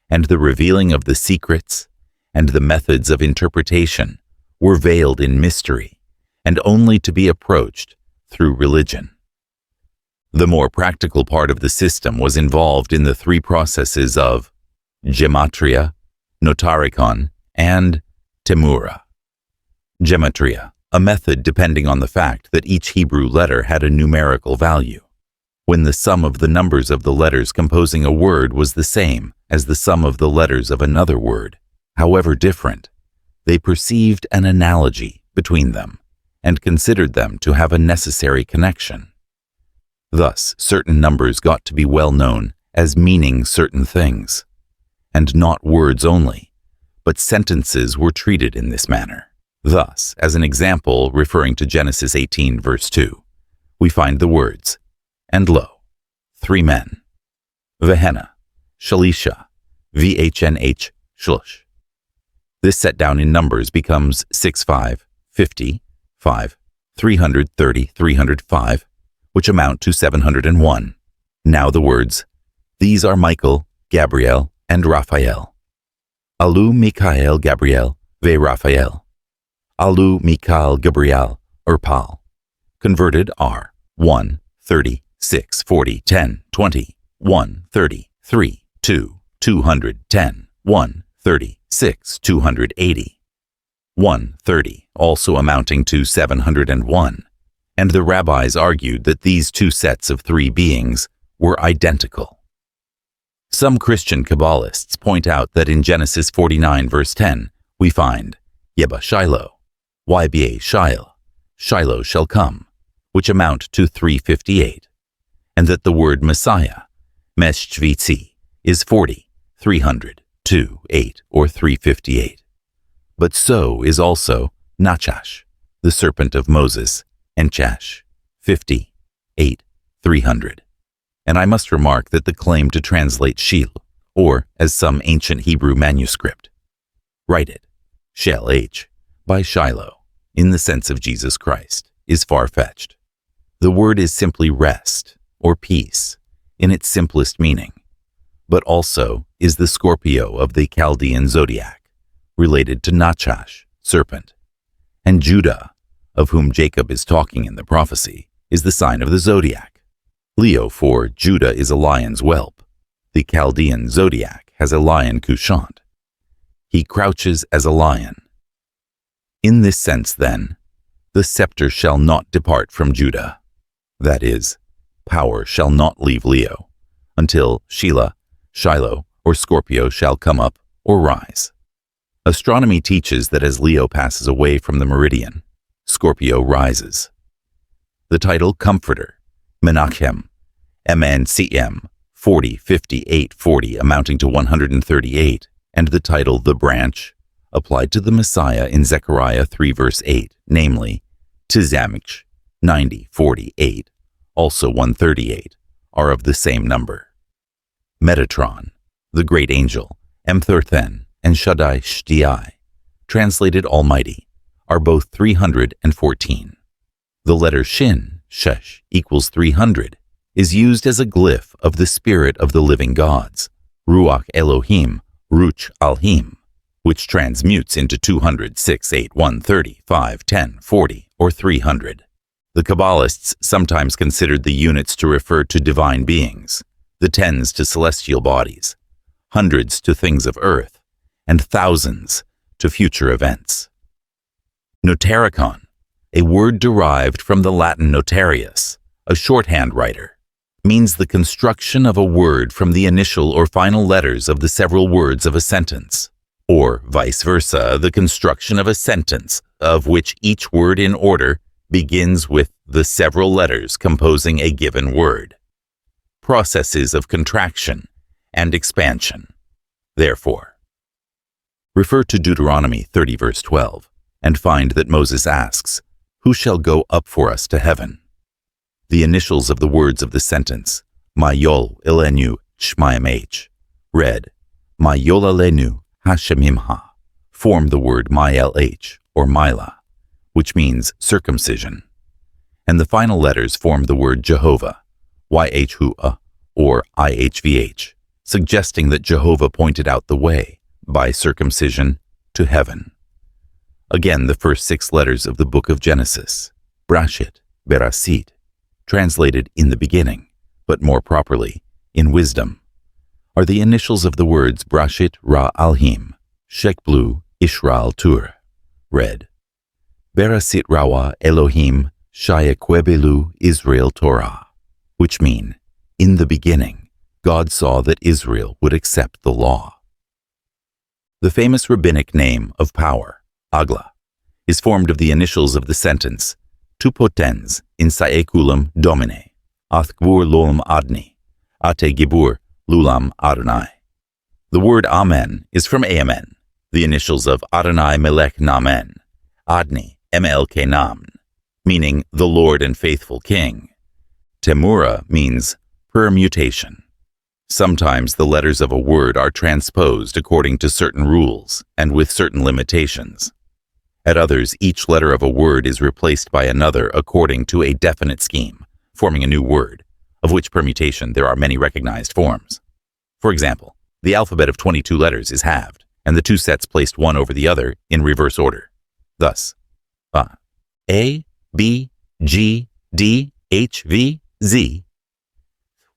and the revealing of the secrets and the methods of interpretation were veiled in mystery and only to be approached through religion. The more practical part of the system was involved in the 3 processes of gematria, notarikon, and temura. Gematria, a method depending on the fact that each Hebrew letter had a numerical value, when the sum of the numbers of the letters composing a word was the same as the sum of the letters of another word, however different. They perceived an analogy between them and considered them to have a necessary connection. Thus, certain numbers got to be well known as meaning certain things, and not words only, but sentences were treated in this manner. Thus, as an example referring to Genesis 18 verse 2, we find the words, "And lo, 3 men, Vehenna, Shalisha, VHNH, Shlush." This set down in numbers becomes 65, 50, 5, 330, 305, which amount to 701. Now the words, "These are Michael, Gabriel, and Raphael. Alu Mikael Gabriel ve Raphael. Alu Mikael Gabriel or pal. Converted are 1, 30, 6, 40, 10, 20, 1, 30, 3, 2, 210, 1, 30, 6, 280, 1, 30, also amounting to 701, and the rabbis argued that these two sets of three beings were identical. Some Christian Kabbalists point out that in Genesis 49 verse 10, we find Yeba Shiloh, YBA Shiloh, Shiloh shall come, which amount to 358, and that the word Messiah, Meshchvitzi, is 40, 300, 2, 8, or 358. But so is also Nachash, the serpent of Moses, Enchash, 50, 8, 300. And I must remark that the claim to translate Shil, or, as some ancient Hebrew manuscript, write it, Shel H, by Shiloh, in the sense of Jesus Christ, is far-fetched. The word is simply rest, or peace, in its simplest meaning, but also is the Scorpio of the Chaldean zodiac, related to Nachash, serpent, and Judah, of whom Jacob is talking in the prophecy, is the sign of the zodiac. Leo, for Judah is a lion's whelp. The Chaldean zodiac has a lion couchant. He crouches as a lion. In this sense, then, the scepter shall not depart from Judah. That is, power shall not leave Leo, until Shelah, Shiloh, or Scorpio shall come up or rise. Astronomy teaches that as Leo passes away from the meridian, Scorpio rises. The title Comforter, Menachem, MNCM, 40, 58, 40, amounting to 138, and the title The Branch, applied to the Messiah in Zechariah 3 verse 8, namely, Tzamich, 90, 48, also 138, are of the same number. Metatron, the great angel, Mthurthen, and Shaddai Shdi, translated Almighty, are both 314. The letter Shin, Shesh, equals 300, is used as a glyph of the spirit of the living gods, Ruach Elohim, Ruch Alhim, which transmutes into 200, 6, 8, 130, 5, 10, 40, or 300. The Kabbalists sometimes considered the units to refer to divine beings, the tens to celestial bodies, hundreds to things of earth, and thousands to future events. Notaricon, a word derived from the Latin notarius, a shorthand writer, means the construction of a word from the initial or final letters of the several words of a sentence, or vice versa, the construction of a sentence of which each word in order begins with the several letters composing a given word. Processes of contraction and expansion, therefore. Refer to Deuteronomy 30 verse 12 and find that Moses asks, "Who shall go up for us to heaven?" The initials of the words of the sentence, Mayol Elenu Shmayim H, read, Mayol Elenu Hashemimha, form the word Mayel H, or Mila, which means circumcision. And the final letters form the word Jehovah, YHUA, or IHVH, suggesting that Jehovah pointed out the way, by circumcision, to heaven. Again, the first 6 letters of the book of Genesis, Brashit, Berasit, translated in the beginning, but more properly, in wisdom, are the initials of the words Brashit Ra Alhim, Shekblu Ishral Tur, read, Berasit Rawa Elohim Shayekwebelu Israel Torah, which mean, in the beginning, God saw that Israel would accept the law. The famous rabbinic name of power, Agla, is formed of the initials of the sentence, Tu potens in saeculum domine, athgbur lolam adni, ate gibur lulam Adonai. The word Amen is from Amen, the initials of Adonai Melech Namen, Adni MLK Namn, meaning the Lord and faithful King. Temura means permutation. Sometimes the letters of a word are transposed according to certain rules and with certain limitations. At others, each letter of a word is replaced by another according to a definite scheme, forming a new word, of which permutation there are many recognized forms. For example, the alphabet of 22 letters is halved, and the two sets placed one over the other in reverse order. Thus, A, B, G, D, H, V, Z,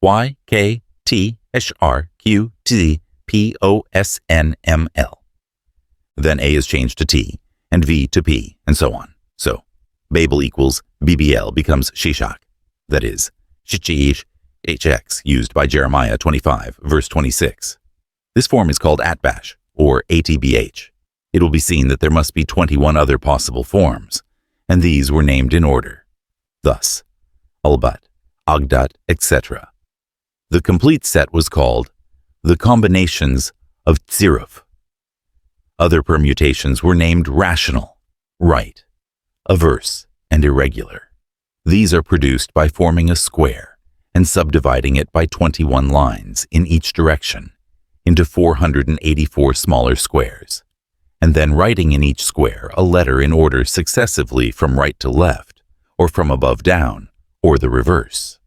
Y, K, T, S, R, Q, T, P, O, S, N, M, L. Then A is changed to T, and V to P, and so on. So, Babel equals BBL becomes Shishak, that is, Shichish, HX, used by Jeremiah 25, verse 26. This form is called Atbash, or ATBH. It will be seen that there must be 21 other possible forms, and these were named in order. Thus, Albat, Ogdoad, etc. The complete set was called the combinations of Tziruf. Other permutations were named rational, right, averse, and irregular. These are produced by forming a square and subdividing it by 21 lines in each direction into 484 smaller squares, and then writing in each square a letter in order successively from right to left, or from above down, or the reverse.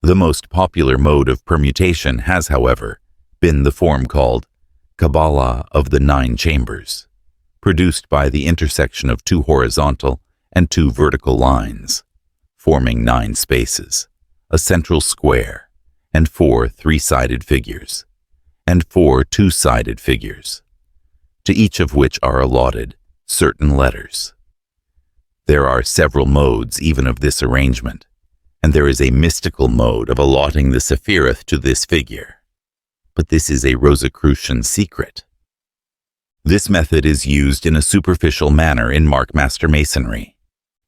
The most popular mode of permutation has, however, been the form called Kabalah of the 9 chambers, produced by the intersection of 2 horizontal and 2 vertical lines, forming 9 spaces, a central square, and 4 3-sided figures, and 4 2-sided figures, to each of which are allotted certain letters. There are several modes even of this arrangement, and there is a mystical mode of allotting the Sephirith to this figure. But this is a Rosicrucian secret. This method is used in a superficial manner in Mark-Master Masonry.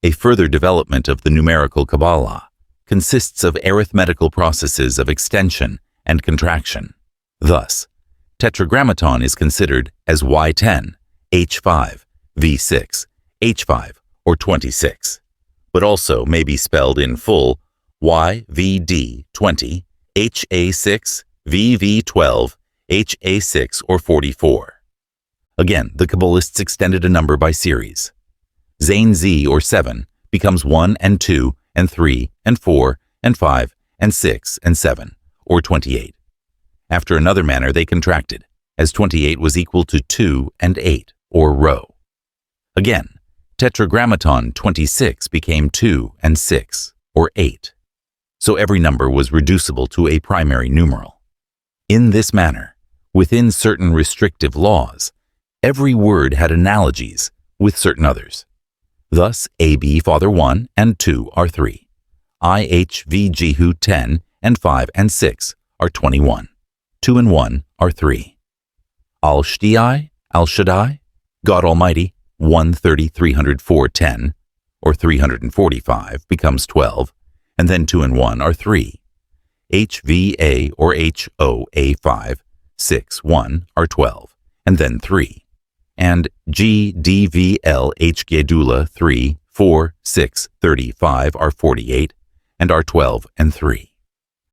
A further development of the numerical Kabalah consists of arithmetical processes of extension and contraction. Thus, Tetragrammaton is considered as Y10, H5, V6, H5, or 26, but also may be spelled in full YVD 20, HA6, VV12, HA6, or 44. Again, the Kabbalists extended a number by series. Zain Z, or 7, becomes 1 and 2 and 3 and 4 and 5 and 6 and 7, or 28. After another manner they contracted, as 28 was equal to 2 and 8, or rho. Again, Tetragrammaton 26 became 2 and 6, or 8. So every number was reducible to a primary numeral. In this manner, within certain restrictive laws, every word had analogies with certain others. Thus, AB Father 1 and 2 are 3. IHV Jehu 10 and 5 and 6 are 21. 2 and 1 are 3. Al-Shaddai, God Almighty, 130, 304, 10, or 345 becomes 12, and then 2 and 1 are 3. HVA or HOA 5, 6, 1 are 12, and then 3. And GDVL Hgedula 3, 4, 6, 35 are 48, and are 12 and 3.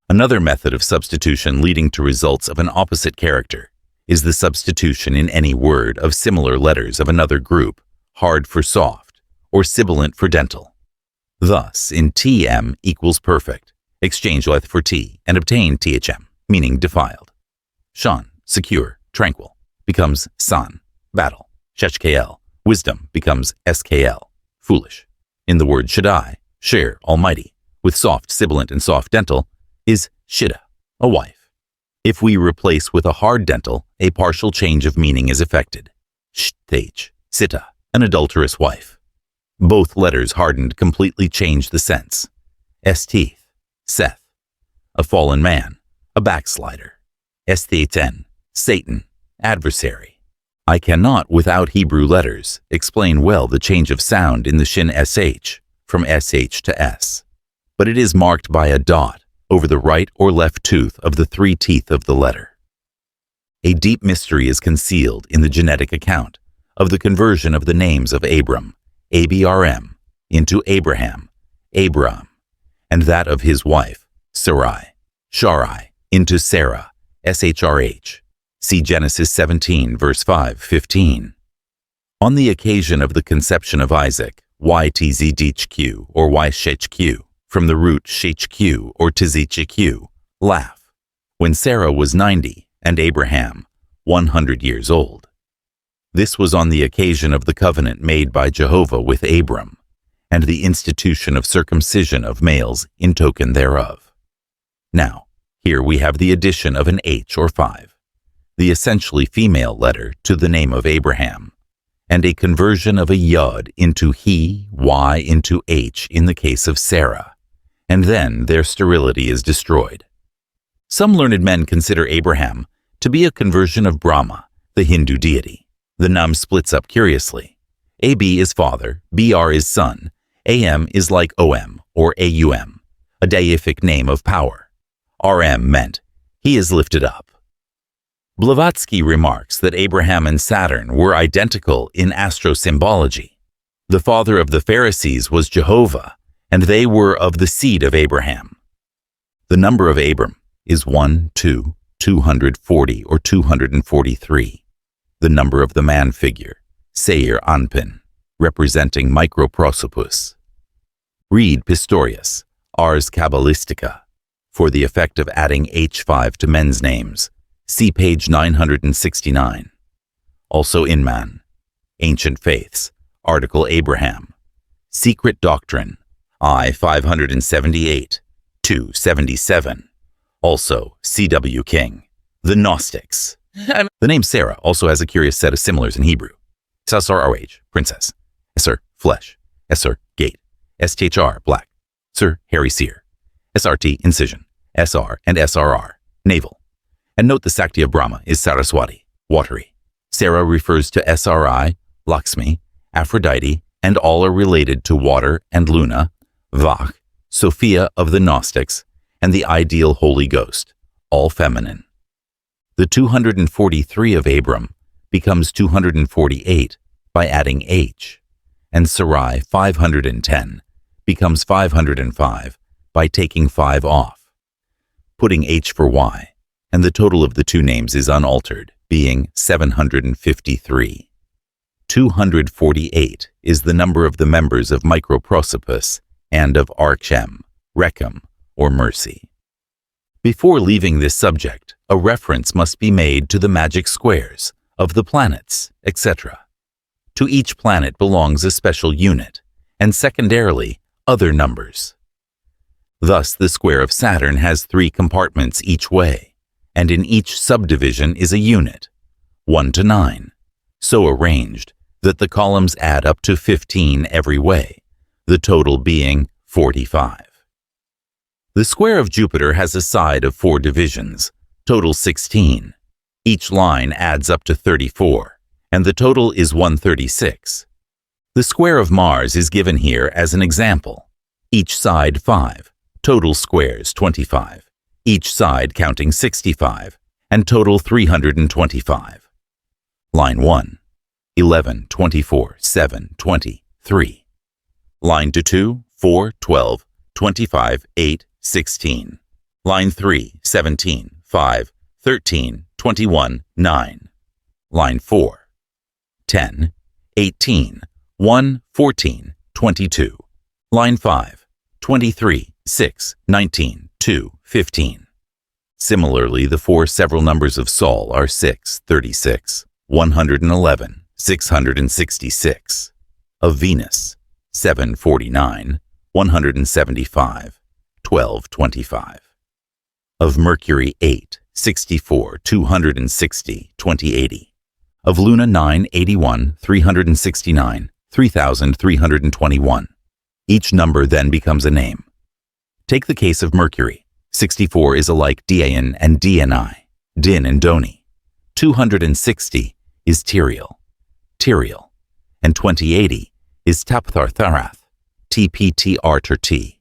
Another method of substitution leading to results of an opposite character is the substitution in any word of similar letters of another group, hard for soft, or sibilant for dental. Thus, in TM equals perfect, exchange leth for T and obtain THM, meaning defiled. Shan, secure, tranquil, becomes San, battle. Shechkl, wisdom, becomes SKL, foolish. In the word Shaddai, Sher, almighty, with soft sibilant and soft dental, is Shida, a wife. If we replace with a hard dental, a partial change of meaning is effected. Shthage, Sita, an adulterous wife. Both letters hardened completely change the sense. Esteeth, Seth, a fallen man, a backslider. Esthethen, Satan, adversary. I cannot, without Hebrew letters, explain well the change of sound in the shin sh from sh to s, but it is marked by a dot over the right or left tooth of the 3 teeth of the letter. A deep mystery is concealed in the genetic account of the conversion of the names of Abram, ABRM, into Abraham, Abram, and that of his wife, Sarai, Sharai, into Sarah, SHRH. See Genesis 17, verse 5-15. On the occasion of the conception of Isaac, YTZDHQ or YSHQ, from the root shq or tzhq, laugh, when Sarah was 90 and Abraham 100 years old. This was on the occasion of the covenant made by Jehovah with Abram, and the institution of circumcision of males in token thereof. Now, here we have the addition of an H or 5, the essentially female letter to the name of Abraham, and a conversion of a Yod into he, Y into H in the case of Sarah, and then their sterility is destroyed. Some learned men consider Abraham to be a conversion of Brahma, the Hindu deity. The Num splits up curiously. AB is father, BR is son, AM is like OM or AUM, a deific name of power. RM meant he is lifted up. Blavatsky remarks that Abraham and Saturn were identical in astrosymbology. The father of the Pharisees was Jehovah, and they were of the seed of Abraham. The number of Abram is 1, 2, 240 or 243. The number of the man figure, Seir Anpin, representing Microprosopus. Read Pistorius, Ars Kabbalistica, for the effect of adding H5 to men's names. See page 969. Also Inman, Ancient Faiths, Article Abraham, Secret Doctrine, I 578, 277. Also C.W. King, The Gnostics. The name Sarah also has a curious set of similars in Hebrew. Sasar-RH, princess. Esser, flesh. Esser, gate. STHR, black. Sir, hairy seer. SRT, incision. SR and SRR, navel. And note the Sakti of Brahma is Saraswati, watery. Sarah refers to SRI, Lakshmi, Aphrodite, and all are related to water and Luna, Vach, Sophia of the Gnostics, and the ideal Holy Ghost, all feminine. The 243 of Abram becomes 248 by adding H, and Sarai 510 becomes 505 by taking 5 off, putting H for Y, and the total of the two names is unaltered, being 753. 248 is the number of the members of Microprosopus and of Archem, Rechem, or mercy. Before leaving this subject, a reference must be made to the magic squares of the planets, etc. To each planet belongs a special unit, and secondarily, other numbers. Thus, the square of Saturn has 3 compartments each way, and in each subdivision is a unit, 1 to 9, so arranged that the columns add up to 15 every way, the total being 45. The square of Jupiter has a side of 4 divisions, total 16. Each line adds up to 34, and the total is 136. The square of Mars is given here as an example. Each side 5, total squares 25, each side counting 65, and total 325. Line 1, 11, 24, 7, 20, 3. Line to 2, 4, 12, 25, 8, 16. Line 3, 17, 5, 13, 21, 9. Line 4, 10, 18, 1, 14, 22. Line 5, 23, 6, 19, 2, 15. Similarly, the 4 several numbers of Sol are 6, 36, 111, 666. Of Venus, 749, 175, 1225. Of Mercury, 8, 64, 260, 2080. Of Luna, 9, 81, 369, 3321. Each number then becomes a name. Take the case of Mercury. 64 is alike Dian and Dni, Din and Doni. 260 is Tyriel, and 2080 is Tapthartharath, TPTR-T.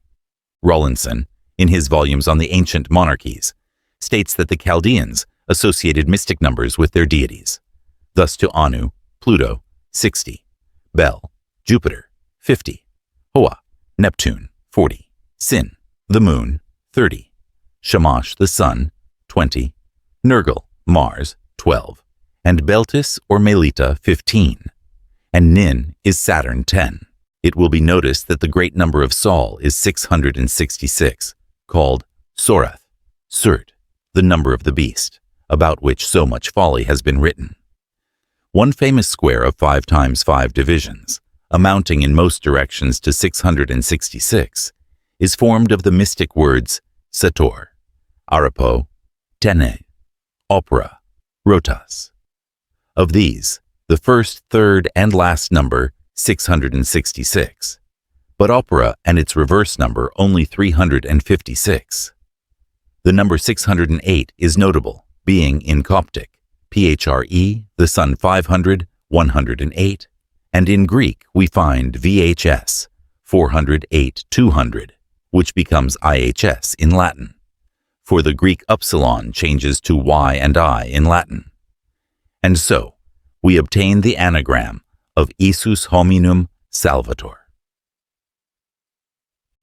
Rawlinson, in his volumes on the ancient monarchies, states that the Chaldeans associated mystic numbers with their deities. Thus to Anu, Pluto, 60, Bel, Jupiter, 50, Hoa, Neptune, 40, Sin, the moon, 30, Shamash, the sun, 20, Nergal, Mars, 12, and Beltis or Melita, 15, and Nin is Saturn, 10. It will be noticed that the great number of Sol is 666, called Sorath, Surt, the number of the beast, about which so much folly has been written. One famous square of 5 times 5 divisions, amounting in most directions to 666, is formed of the mystic words Sator, Arapo, Tene, Opera, Rotas. Of these, the first, third, and last number 666, but Opera and its reverse number only 356. The number 608 is notable, being in Coptic, PHRE, the Sun 500, 108, and in Greek we find VHS, 408, 200, which becomes IHS in Latin, for the Greek upsilon changes to Y and I in Latin. And so, we obtain the anagram of Isus hominum salvator.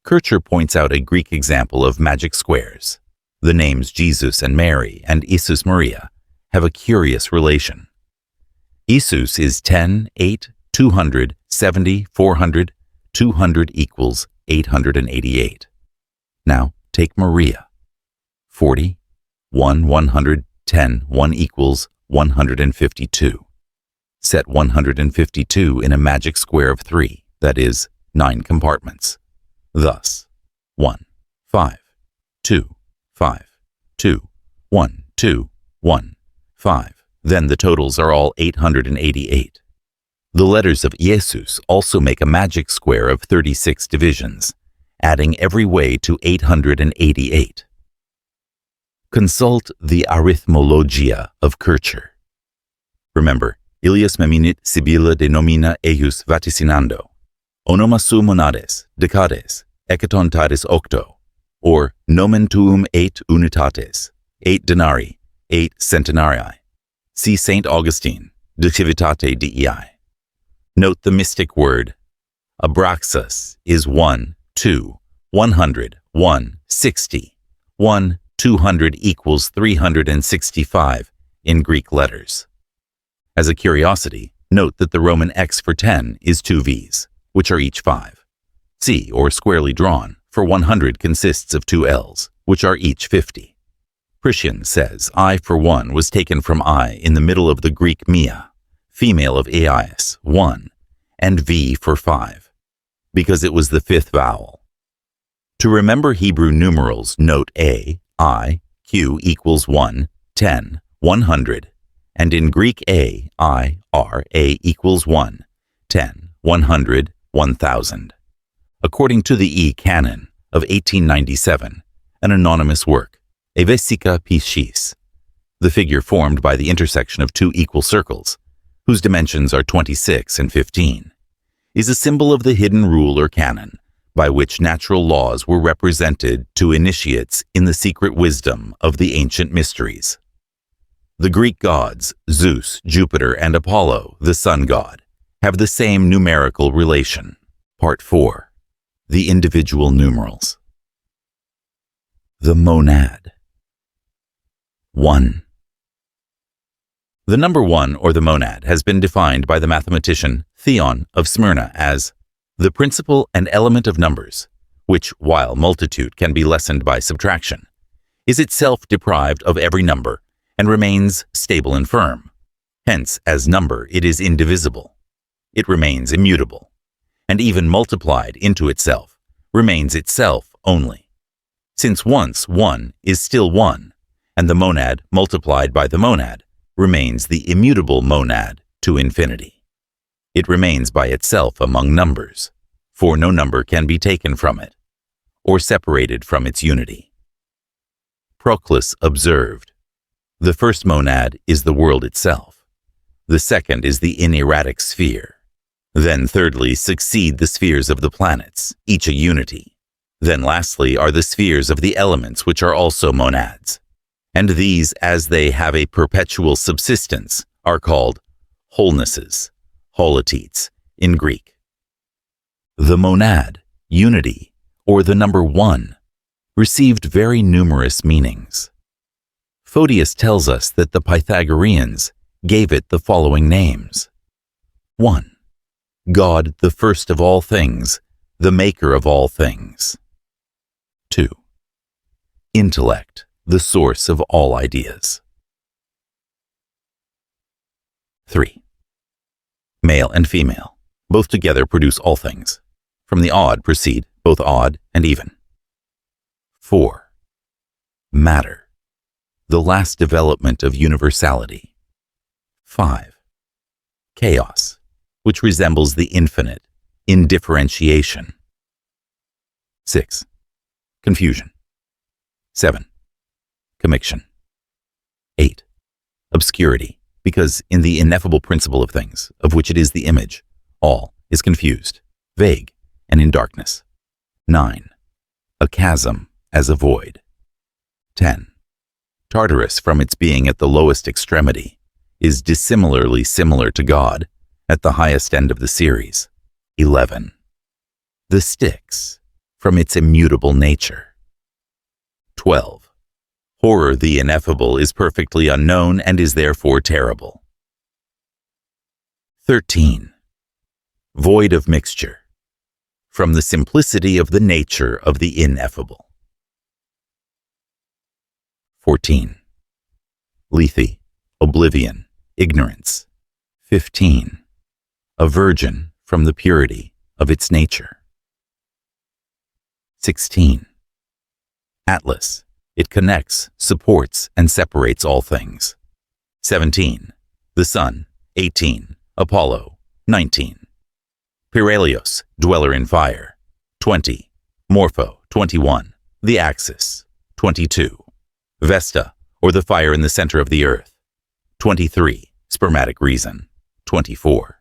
Kircher points out a Greek example of magic squares. The names Jesus and Mary and Isus Maria have a curious relation. Isus is 10, 8, 200, 70, 400, 200 equals 888. Now take Maria. 40, 1, 100, 10, 1 equals 152. Set 152 in a magic square of 3, that is, 9 compartments. Thus, 1, 5, 2, 5, 2, 1, 2, 1, 5. Then the totals are all 888. The letters of Jesus also make a magic square of 36 divisions, adding every way to 888. Consult the Arithmologia of Kircher. Remember, Ilias meminit Sibylla denomina eius vaticinando, onomasu monades, decades, hecaton tatis octo, or nomen tuum 8 unitates, 8 denarii, 8 centenarii. See St. Augustine, De Civitate Dei. Note the mystic word. Abraxas is 1, 2, 100, 1, 60, 1, 200 equals 365 in Greek letters. As a curiosity, note that the Roman X for 10 is 2 V's, which are each 5. C, or squarely drawn, for 100 consists of 2 L's, which are each 50. Priscian says I for 1 was taken from I in the middle of the Greek Mia, female of Aias, 1, and V for 5, because it was the 5th vowel. To remember Hebrew numerals, note A, I, Q equals 1, 10, 100, and in Greek A, I, R, A equals 1, 10, 100, 1000. According to the E Canon of 1897, an anonymous work, Evesica Piscis, the figure formed by the intersection of 2 equal circles, whose dimensions are 26 and 15, is a symbol of the hidden rule or canon by which natural laws were represented to initiates in the secret wisdom of the ancient mysteries. The Greek gods, Zeus, Jupiter, and Apollo, the sun god, have the same numerical relation. Part 4. The individual numerals. The monad. 1. The number 1, or the monad, has been defined by the mathematician Theon of Smyrna as the principle and element of numbers, which, while multitude can be lessened by subtraction, is itself deprived of every number and remains stable and firm. Hence, as number, it is indivisible. It remains immutable, and even multiplied into itself, remains itself only. Since once 1 is still 1, and the monad multiplied by the monad remains the immutable monad to infinity. It remains by itself among numbers, for no number can be taken from it, or separated from its unity. Proclus observed, the first monad is the world itself. The second is the inerratic sphere. Then thirdly succeed the spheres of the planets, each a unity. Then lastly are the spheres of the elements, which are also monads. And these, as they have a perpetual subsistence, are called wholenesses, holotetes, in Greek. The monad, unity, or the number 1, received very numerous meanings. Photius tells us that the Pythagoreans gave it the following names. 1. God, the first of all things, the maker of all things. 2. Intellect, the source of all ideas. 3. Male and female, Both together produce all things. From the odd proceed both odd and even. 4. Matter, the last development of universality. 5. Chaos, which resembles the infinite, indifferentiation. 6. Confusion. 7. Commixtion. 8. Obscurity, because in the ineffable principle of things, of which it is the image, all is confused, vague, and in darkness. 9. A chasm as a void. 10. Tartarus, from its being at the lowest extremity, is dissimilarly similar to God at the highest end of the series. 11. The Styx, from its immutable nature. 12. Horror the ineffable is perfectly unknown and is therefore terrible. 13. Void of mixture, from the simplicity of the nature of the ineffable. 14. Lethe, oblivion, ignorance. 15. A virgin from the purity of its nature. 16. Atlas, it connects, supports, and separates all things. 17. The sun. 18. Apollo. 19. Pyralios, dweller in fire. 20. Morpho. 21. The axis. 22. Vesta, or the fire in the center of the earth. 23. Spermatic reason. 24.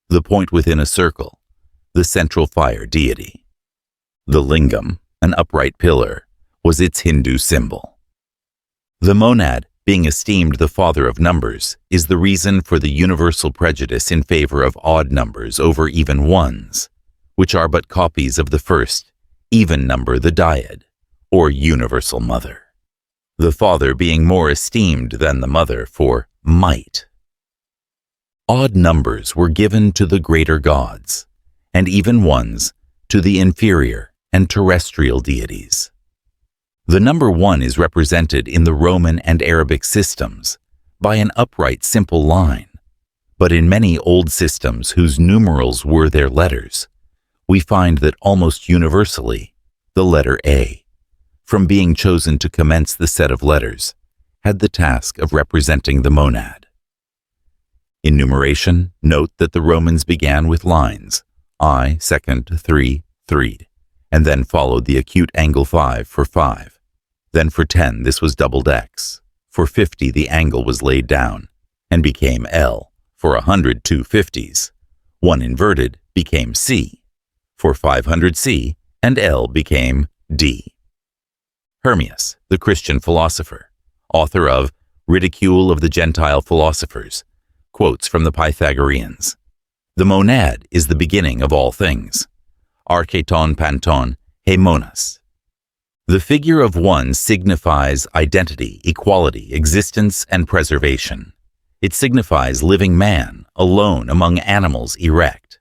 The point within a circle, the central fire deity. The lingam, an upright pillar, was its Hindu symbol. The monad, being esteemed the father of numbers, is the reason for the universal prejudice in favor of odd numbers over even ones, which are but copies of the first, even number, the Dyad, or universal mother. The father being more esteemed than the mother for might. Odd numbers were given to the greater gods, and even ones to the inferior and terrestrial deities. The number 1 is represented in the Roman and Arabic systems by an upright simple line, but in many old systems whose numerals were their letters, we find that almost universally the letter A, from being chosen to commence the set of letters, had the task of representing the monad. In numeration, note that the Romans began with lines, I, second, 3, 3, and then followed the acute angle 5 for 5. Then for 10, this was doubled X. For 50, the angle was laid down and became L. For 100, 2 50s. 1 inverted became C. For 500 C, and L became D. Hermias, the Christian philosopher, author of Ridicule of the Gentile Philosophers, quotes from the Pythagoreans. The monad is the beginning of all things. Archeton panton he monas. The figure of 1 signifies identity, equality, existence, and preservation. It signifies living man, alone among animals erect.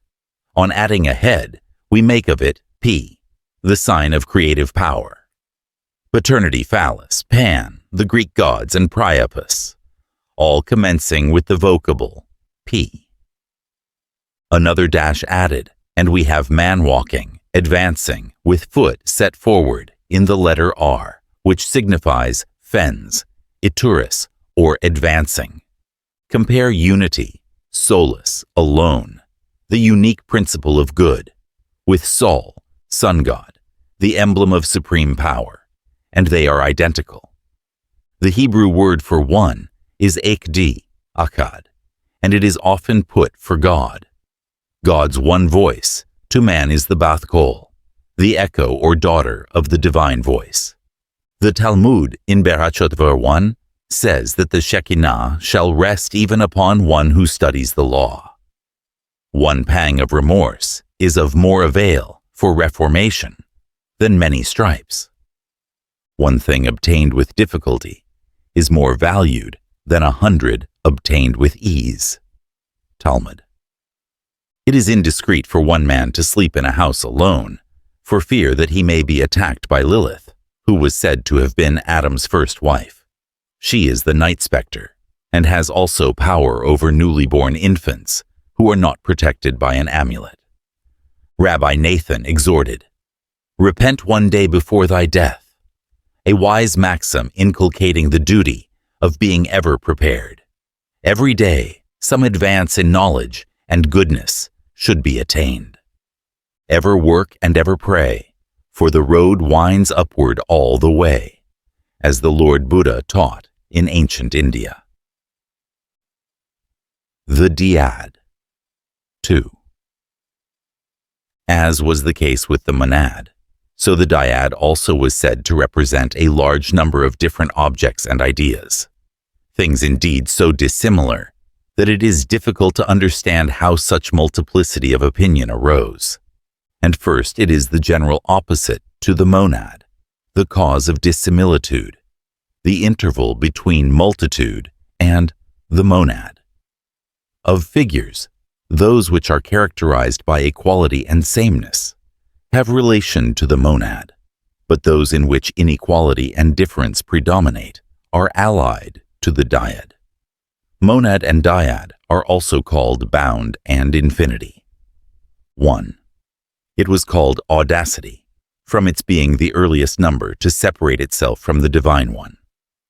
On adding a head, we make of it P, the sign of creative power. Paternity phallus, Pan, the Greek gods, and Priapus, all commencing with the vocable P. Another dash added, and we have man walking, advancing, with foot set forward, in the letter R, which signifies fens, ituris, or advancing. Compare unity, solus, alone, the unique principle of good, with Sol, sun god, the emblem of supreme power, and they are identical. The Hebrew word for 1 is ekd, Akkad, and it is often put for God. God's one voice to man is the Bath Kol, the echo or daughter of the divine voice. The Talmud in Berachot ver 1 says that the Shekinah shall rest even upon one who studies the law. One pang of remorse is of more avail for reformation than many stripes. One thing obtained with difficulty is more valued than 100 obtained with ease. Talmud. It is indiscreet for one man to sleep in a house alone, for fear that he may be attacked by Lilith, who was said to have been Adam's first wife. She is the night specter, and has also power over newly born infants, who are not protected by an amulet. Rabbi Nathan exhorted, "Repent one day before thy death," a wise maxim inculcating the duty of being ever prepared. Every day, some advance in knowledge and goodness should be attained. Ever work and ever pray, for the road winds upward all the way, as the Lord Buddha taught in ancient India. The Dyad. 2. As was the case with the monad, so the dyad also was said to represent a large number of different objects and ideas, things indeed so dissimilar that it is difficult to understand how such multiplicity of opinion arose. And first, it is the general opposite to the monad, the cause of dissimilitude, the interval between multitude and the monad. Of figures, those which are characterized by equality and sameness have relation to the monad, but those in which inequality and difference predominate are allied to the dyad. Monad and dyad are also called bound and infinity. 1. It was called audacity, from its being the earliest number to separate itself from the Divine One,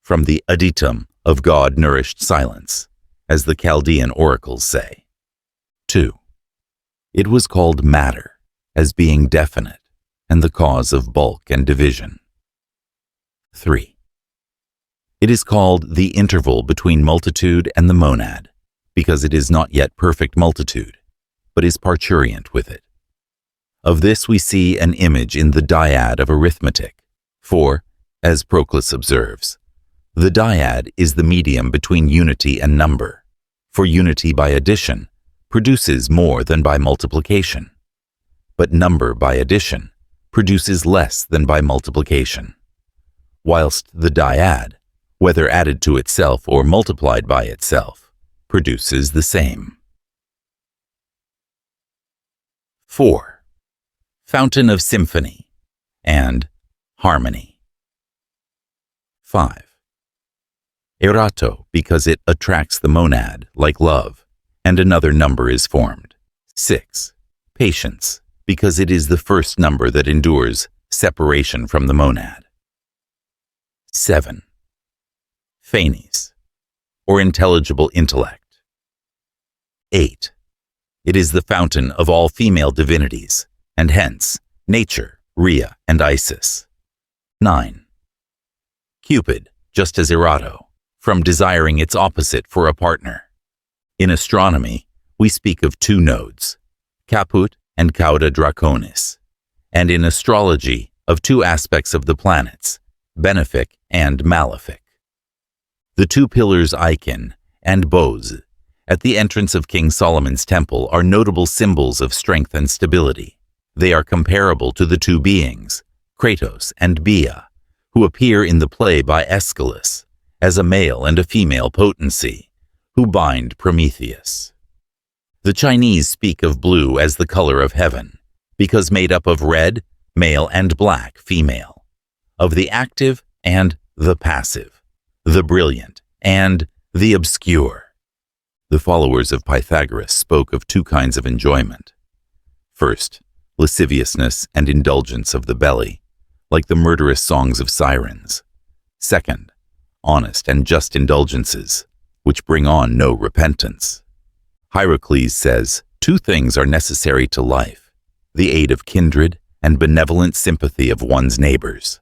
from the aditum of God-nourished silence, as the Chaldean oracles say. 2. It was called matter, as being definite and the cause of bulk and division. 3. It is called the interval between multitude and the monad, because it is not yet perfect multitude, but is parturient with it. Of this we see an image in the dyad of arithmetic, for, as Proclus observes, the dyad is the medium between unity and number, for unity by addition produces more than by multiplication, but number by addition produces less than by multiplication, whilst the dyad, whether added to itself or multiplied by itself, produces the same. 4. Fountain of symphony and harmony. 5. Erato, because it attracts the monad, like love, and another number is formed. 6. Patience, because it is the first number that endures separation from the monad. 7. Phanes, or intelligible intellect. 8. It is the fountain of all female divinities, and hence nature, Rhea, and Isis. 9. Cupid, just as Erato, from desiring its opposite for a partner. In astronomy, we speak of two nodes, Caput and Cauda Draconis, and in astrology of two aspects of the planets, benefic and malefic. The two pillars Icon and Boz at the entrance of King Solomon's temple are notable symbols of strength and stability. They are comparable to the two beings, Kratos and Bia, who appear in the play by Aeschylus as a male and a female potency, who bind Prometheus. The Chinese speak of blue as the color of heaven, because made up of red, male, and black, female, of the active and the passive, the brilliant and the obscure. The followers of Pythagoras spoke of two kinds of enjoyment. First, lasciviousness and indulgence of the belly, like the murderous songs of sirens. Second, honest and just indulgences, which bring on no repentance. Hierocles says, 2 things are necessary to life, the aid of kindred and benevolent sympathy of one's neighbors.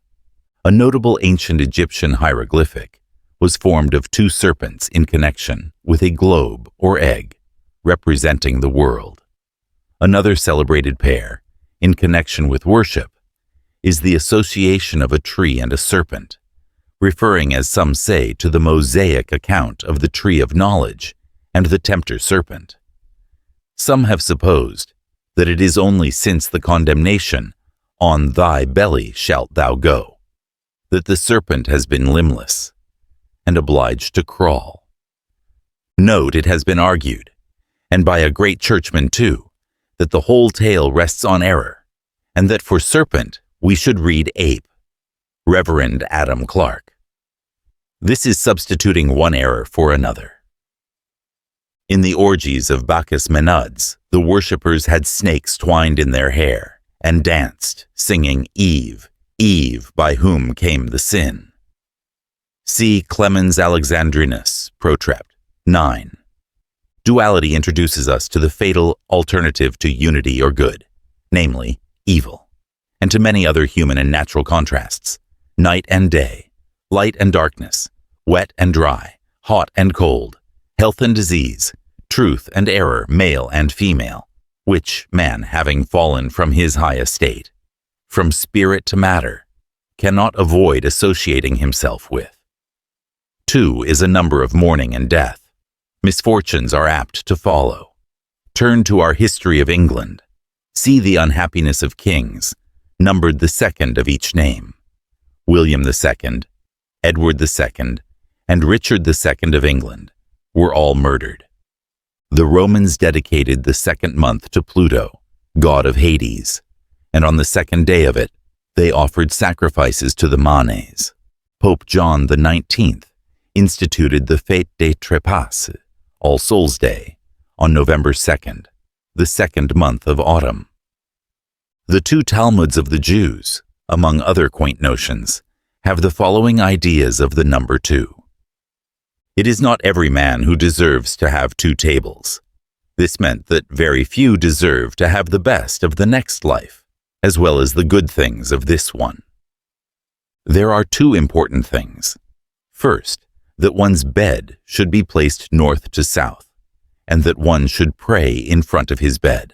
A notable ancient Egyptian hieroglyphic was formed of 2 serpents in connection with a globe or egg, representing the world. Another celebrated pair, in connection with worship, is the association of a tree and a serpent, referring, as some say, to the Mosaic account of the tree of knowledge and the tempter serpent. Some have supposed that it is only since the condemnation, "On thy belly shalt thou go," that the serpent has been limbless and obliged to crawl. Note, it has been argued, and by a great churchman too, that the whole tale rests on error, and that for serpent we should read ape. Reverend Adam Clark. This is substituting one error for another. In the orgies of Bacchus Menuds, the worshippers had snakes twined in their hair and danced, singing Eve, Eve, by whom came the sin. See Clemens Alexandrinus, Protrept, 9. Duality introduces us to the fatal alternative to unity or good, namely, evil, and to many other human and natural contrasts, night and day, light and darkness, wet and dry, hot and cold, health and disease, truth and error, male and female, which man, having fallen from his high estate, from spirit to matter, cannot avoid associating himself with. 2 is a number of mourning and death. Misfortunes are apt to follow. Turn to our history of England. See the unhappiness of kings, numbered the second of each name. William II, Edward II, and Richard II of England were all murdered. The Romans dedicated the second month to Pluto, god of Hades, and on the second day of it, they offered sacrifices to the Manes. Pope John XIX instituted the Fête des Trépas, All Souls' Day, on November 2nd, the second month of autumn. The 2 Talmuds of the Jews, among other quaint notions, have the following ideas of the number 2. It is not every man who deserves to have 2 tables. This meant that very few deserve to have the best of the next life, as well as the good things of this one. There are 2 important things. First, that one's bed should be placed north to south, and that one should pray in front of his bed.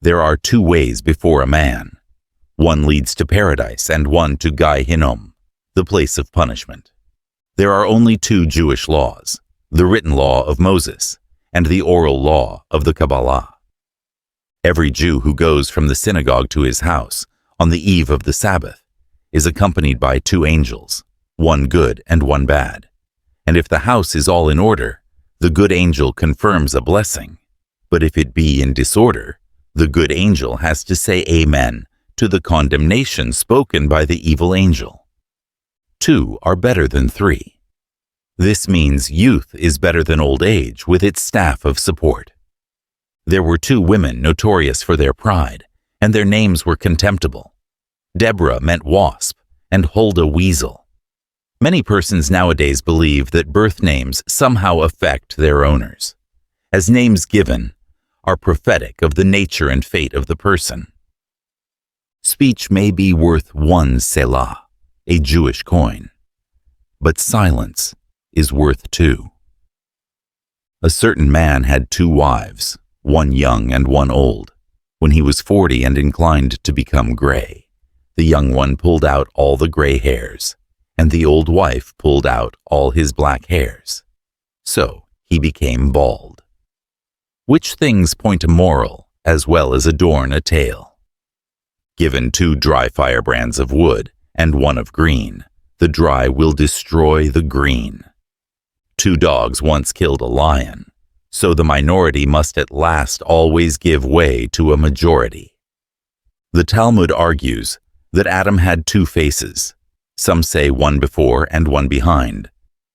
There are 2 ways before a man. One leads to paradise and one to Gai Hinnom, the place of punishment. There are only 2 Jewish laws, the written law of Moses and the oral law of the Kabalah. Every Jew who goes from the synagogue to his house on the eve of the Sabbath is accompanied by 2 angels, one good and one bad. And if the house is all in order, the good angel confirms a blessing. But if it be in disorder, the good angel has to say amen to the condemnation spoken by the evil angel. 2 are better than 3. This means youth is better than old age with its staff of support. There were 2 women notorious for their pride, and their names were contemptible. Deborah meant wasp, and Huldah weasel. Many persons nowadays believe that birth names somehow affect their owners, as names given are prophetic of the nature and fate of the person. Speech may be worth 1 selah, a Jewish coin, but silence is worth 2. A certain man had 2 wives, one young and one old. When he was 40 and inclined to become gray, the young one pulled out all the gray hairs, and the old wife pulled out all his black hairs. So he became bald. Which things point a moral as well as adorn a tale? Given 2 dry firebrands of wood and one of green, the dry will destroy the green. 2 dogs once killed a lion, so the minority must at last always give way to a majority. The Talmud argues that Adam had 2 faces. Some say one before and one behind,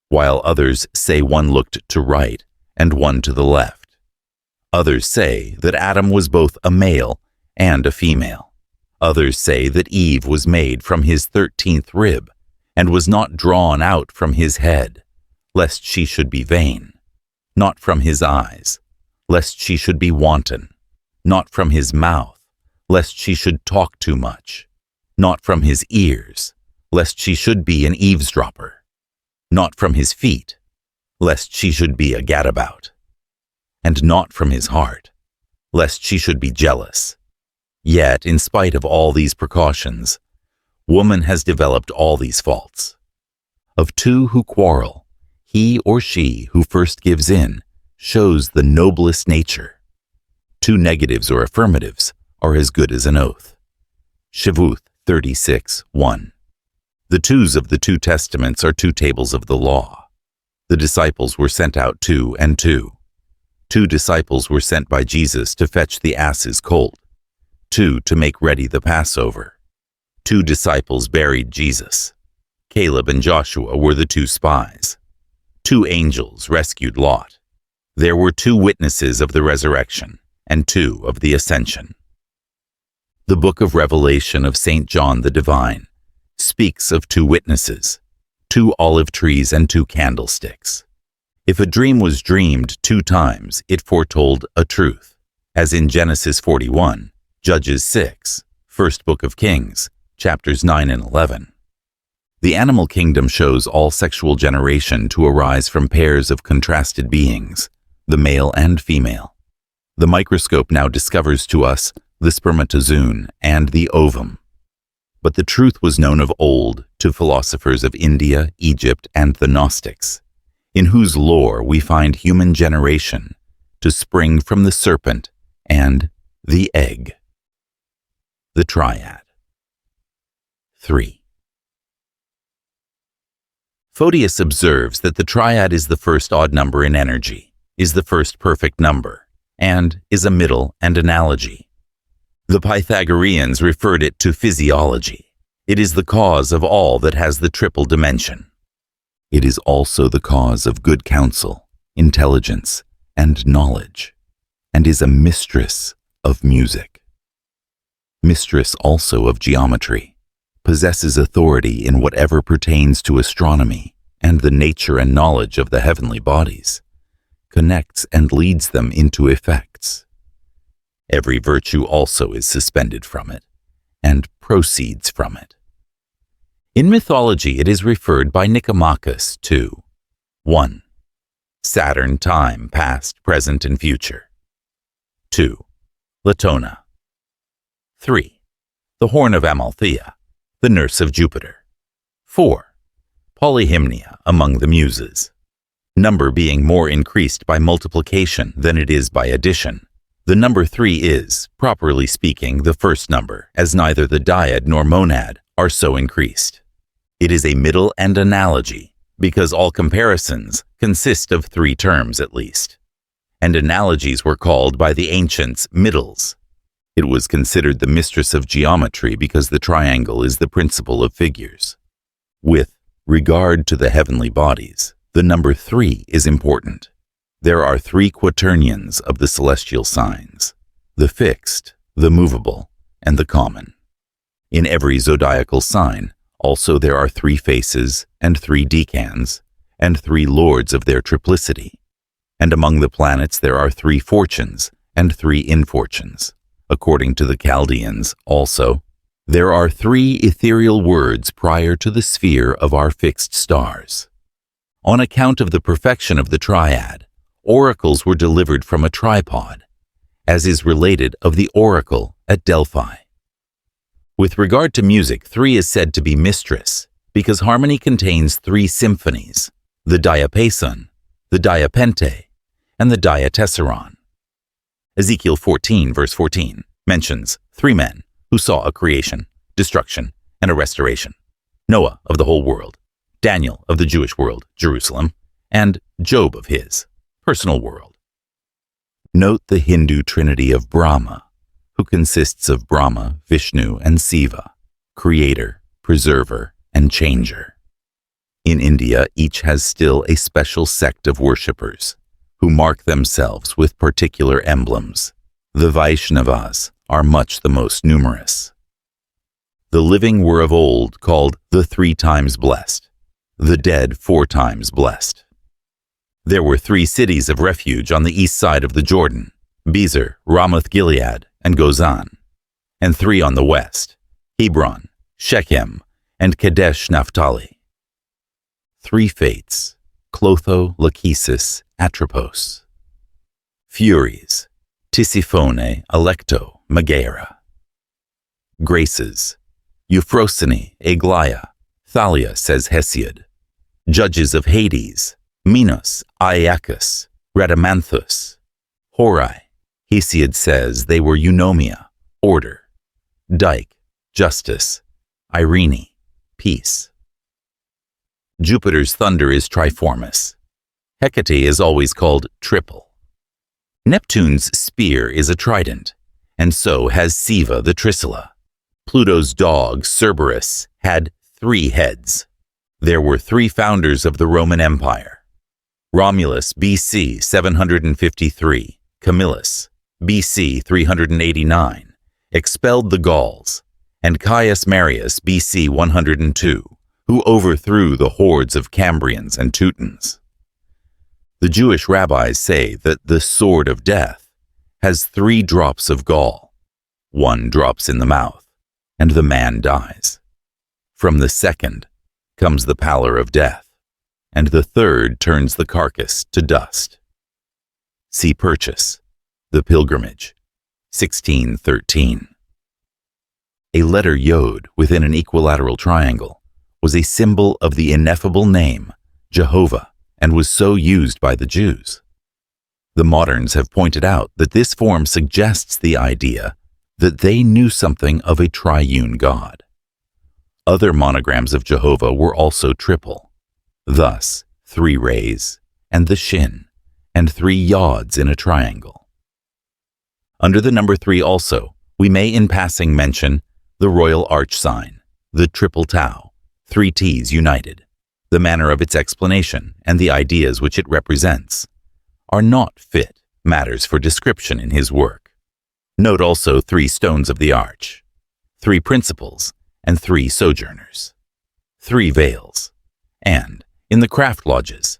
while others say one looked to right and one to the left. Others say that Adam was both a male and a female. Others say that Eve was made from his 13th rib and was not drawn out from his head, lest she should be vain, not from his eyes, lest she should be wanton, not from his mouth, lest she should talk too much, not from his ears, lest she should be an eavesdropper, not from his feet, lest she should be a gadabout, and not from his heart, lest she should be jealous. Yet, in spite of all these precautions, woman has developed all these faults. Of 2 who quarrel, he or she who first gives in shows the noblest nature. 2 negatives or affirmatives are as good as an oath. Shavuot 36:1. The 2s of the 2 testaments are 2 tables of the law. The disciples were sent out 2 and 2. 2 disciples were sent by Jesus to fetch the ass's colt, 2 to make ready the Passover. 2 disciples buried Jesus. Caleb and Joshua were the 2 spies. 2 angels rescued Lot. There were 2 witnesses of the resurrection and 2 of the ascension. The book of Revelation of St. John the Divine speaks of 2 witnesses, 2 olive trees and 2 candlesticks. If a dream was dreamed 2 times, it foretold a truth, as in Genesis 41, Judges 6, First Book of Kings, chapters 9 and 11. The animal kingdom shows all sexual generation to arise from pairs of contrasted beings, the male and female. The microscope now discovers to us the spermatozoon and the ovum. But the truth was known of old to philosophers of India, Egypt, and the Gnostics, in whose lore we find human generation to spring from the serpent and the egg. The Triad. 3. Photius observes that the triad is the first odd number in energy, is the first perfect number, and is a middle and analogy. The Pythagoreans referred it to physiology. It is the cause of all that has the triple dimension. It is also the cause of good counsel, intelligence, and knowledge, and is a mistress of music. Mistress also of geometry, possesses authority in whatever pertains to astronomy and the nature and knowledge of the heavenly bodies, connects and leads them into effects. Every virtue also is suspended from it, and proceeds from it. In mythology it is referred by Nicomachus to 1. Saturn, time, past, present, and future. 2. Latona. 3. The horn of Amalthea, the nurse of Jupiter. 4. Polyhymnia among the Muses. Number being more increased by multiplication than it is by addition. The number 3 is, properly speaking, the first number, as neither the dyad nor monad are so increased. It is a middle and analogy, because all comparisons consist of 3 terms at least. And analogies were called by the ancients middles. It was considered the mistress of geometry because the triangle is the principle of figures. With regard to the heavenly bodies, the number 3 is important. There are 3 quaternions of the celestial signs, the fixed, the movable, and the common. In every zodiacal sign, also there are 3 faces and 3 decans, and 3 lords of their triplicity. And among the planets there are 3 fortunes and 3 infortunes. According to the Chaldeans, also, there are 3 ethereal words prior to the sphere of our fixed stars. On account of the perfection of the triad, oracles were delivered from a tripod, as is related of the oracle at Delphi. With regard to music, 3 is said to be mistress, because harmony contains 3 symphonies, the diapason, the diapente, and the diatessaron. Ezekiel 14, verse 14, mentions 3 men who saw a creation, destruction, and a restoration. Noah of the whole world, Daniel of the Jewish world, Jerusalem, and Job of his personal world. Note the Hindu trinity of Brahma, who consists of Brahma, Vishnu, and Siva, creator, preserver, and changer. In India, each has still a special sect of worshippers, who mark themselves with particular emblems. The Vaishnavas are much the most numerous. The living were of old called the 3 times blessed, the dead 4 times blessed. There were 3 cities of refuge on the east side of the Jordan, Bezer, Ramoth-Gilead, and Gozan, and 3 on the west, Hebron, Shechem, and Kadesh Naphtali. 3 fates, Clotho, Lachesis, Atropos. Furies, Tisiphone, Alecto, Megaera. Graces, Euphrosyne, Aglaia, Thalia, says Hesiod. Judges of Hades, Minos, Iacchus, Rhadamanthus. Horai, Hesiod says they were Eunomia, order. Dike, justice. Irene, peace. Jupiter's thunder is triformous. Hecate is always called triple. Neptune's spear is a trident, and so has Siva the Trisula. Pluto's dog, Cerberus, had 3 heads. There were 3 founders of the Roman Empire. Romulus BC 753, Camillus BC 389, expelled the Gauls, and Caius Marius BC 102, who overthrew the hordes of Cambrians and Teutons. The Jewish rabbis say that the sword of death has 3 drops of gall. 1 drops in the mouth, and the man dies. From the second comes the pallor of death, and the third turns the carcass to dust. See Purchas, The Pilgrimage, 1613. A letter Yod within an equilateral triangle was a symbol of the ineffable name Jehovah and was so used by the Jews. The moderns have pointed out that this form suggests the idea that they knew something of a triune God. Other monograms of Jehovah were also triple, thus 3 rays and the shin and 3 yods in a triangle. Under the number 3 also, we may in passing mention the royal arch sign, the triple tau, 3 T's united. The manner of its explanation and the ideas which it represents are not fit matters for description in his work. Note also 3 stones of the arch, 3 principals, and 3 sojourners, 3 veils, and, in the craft lodges,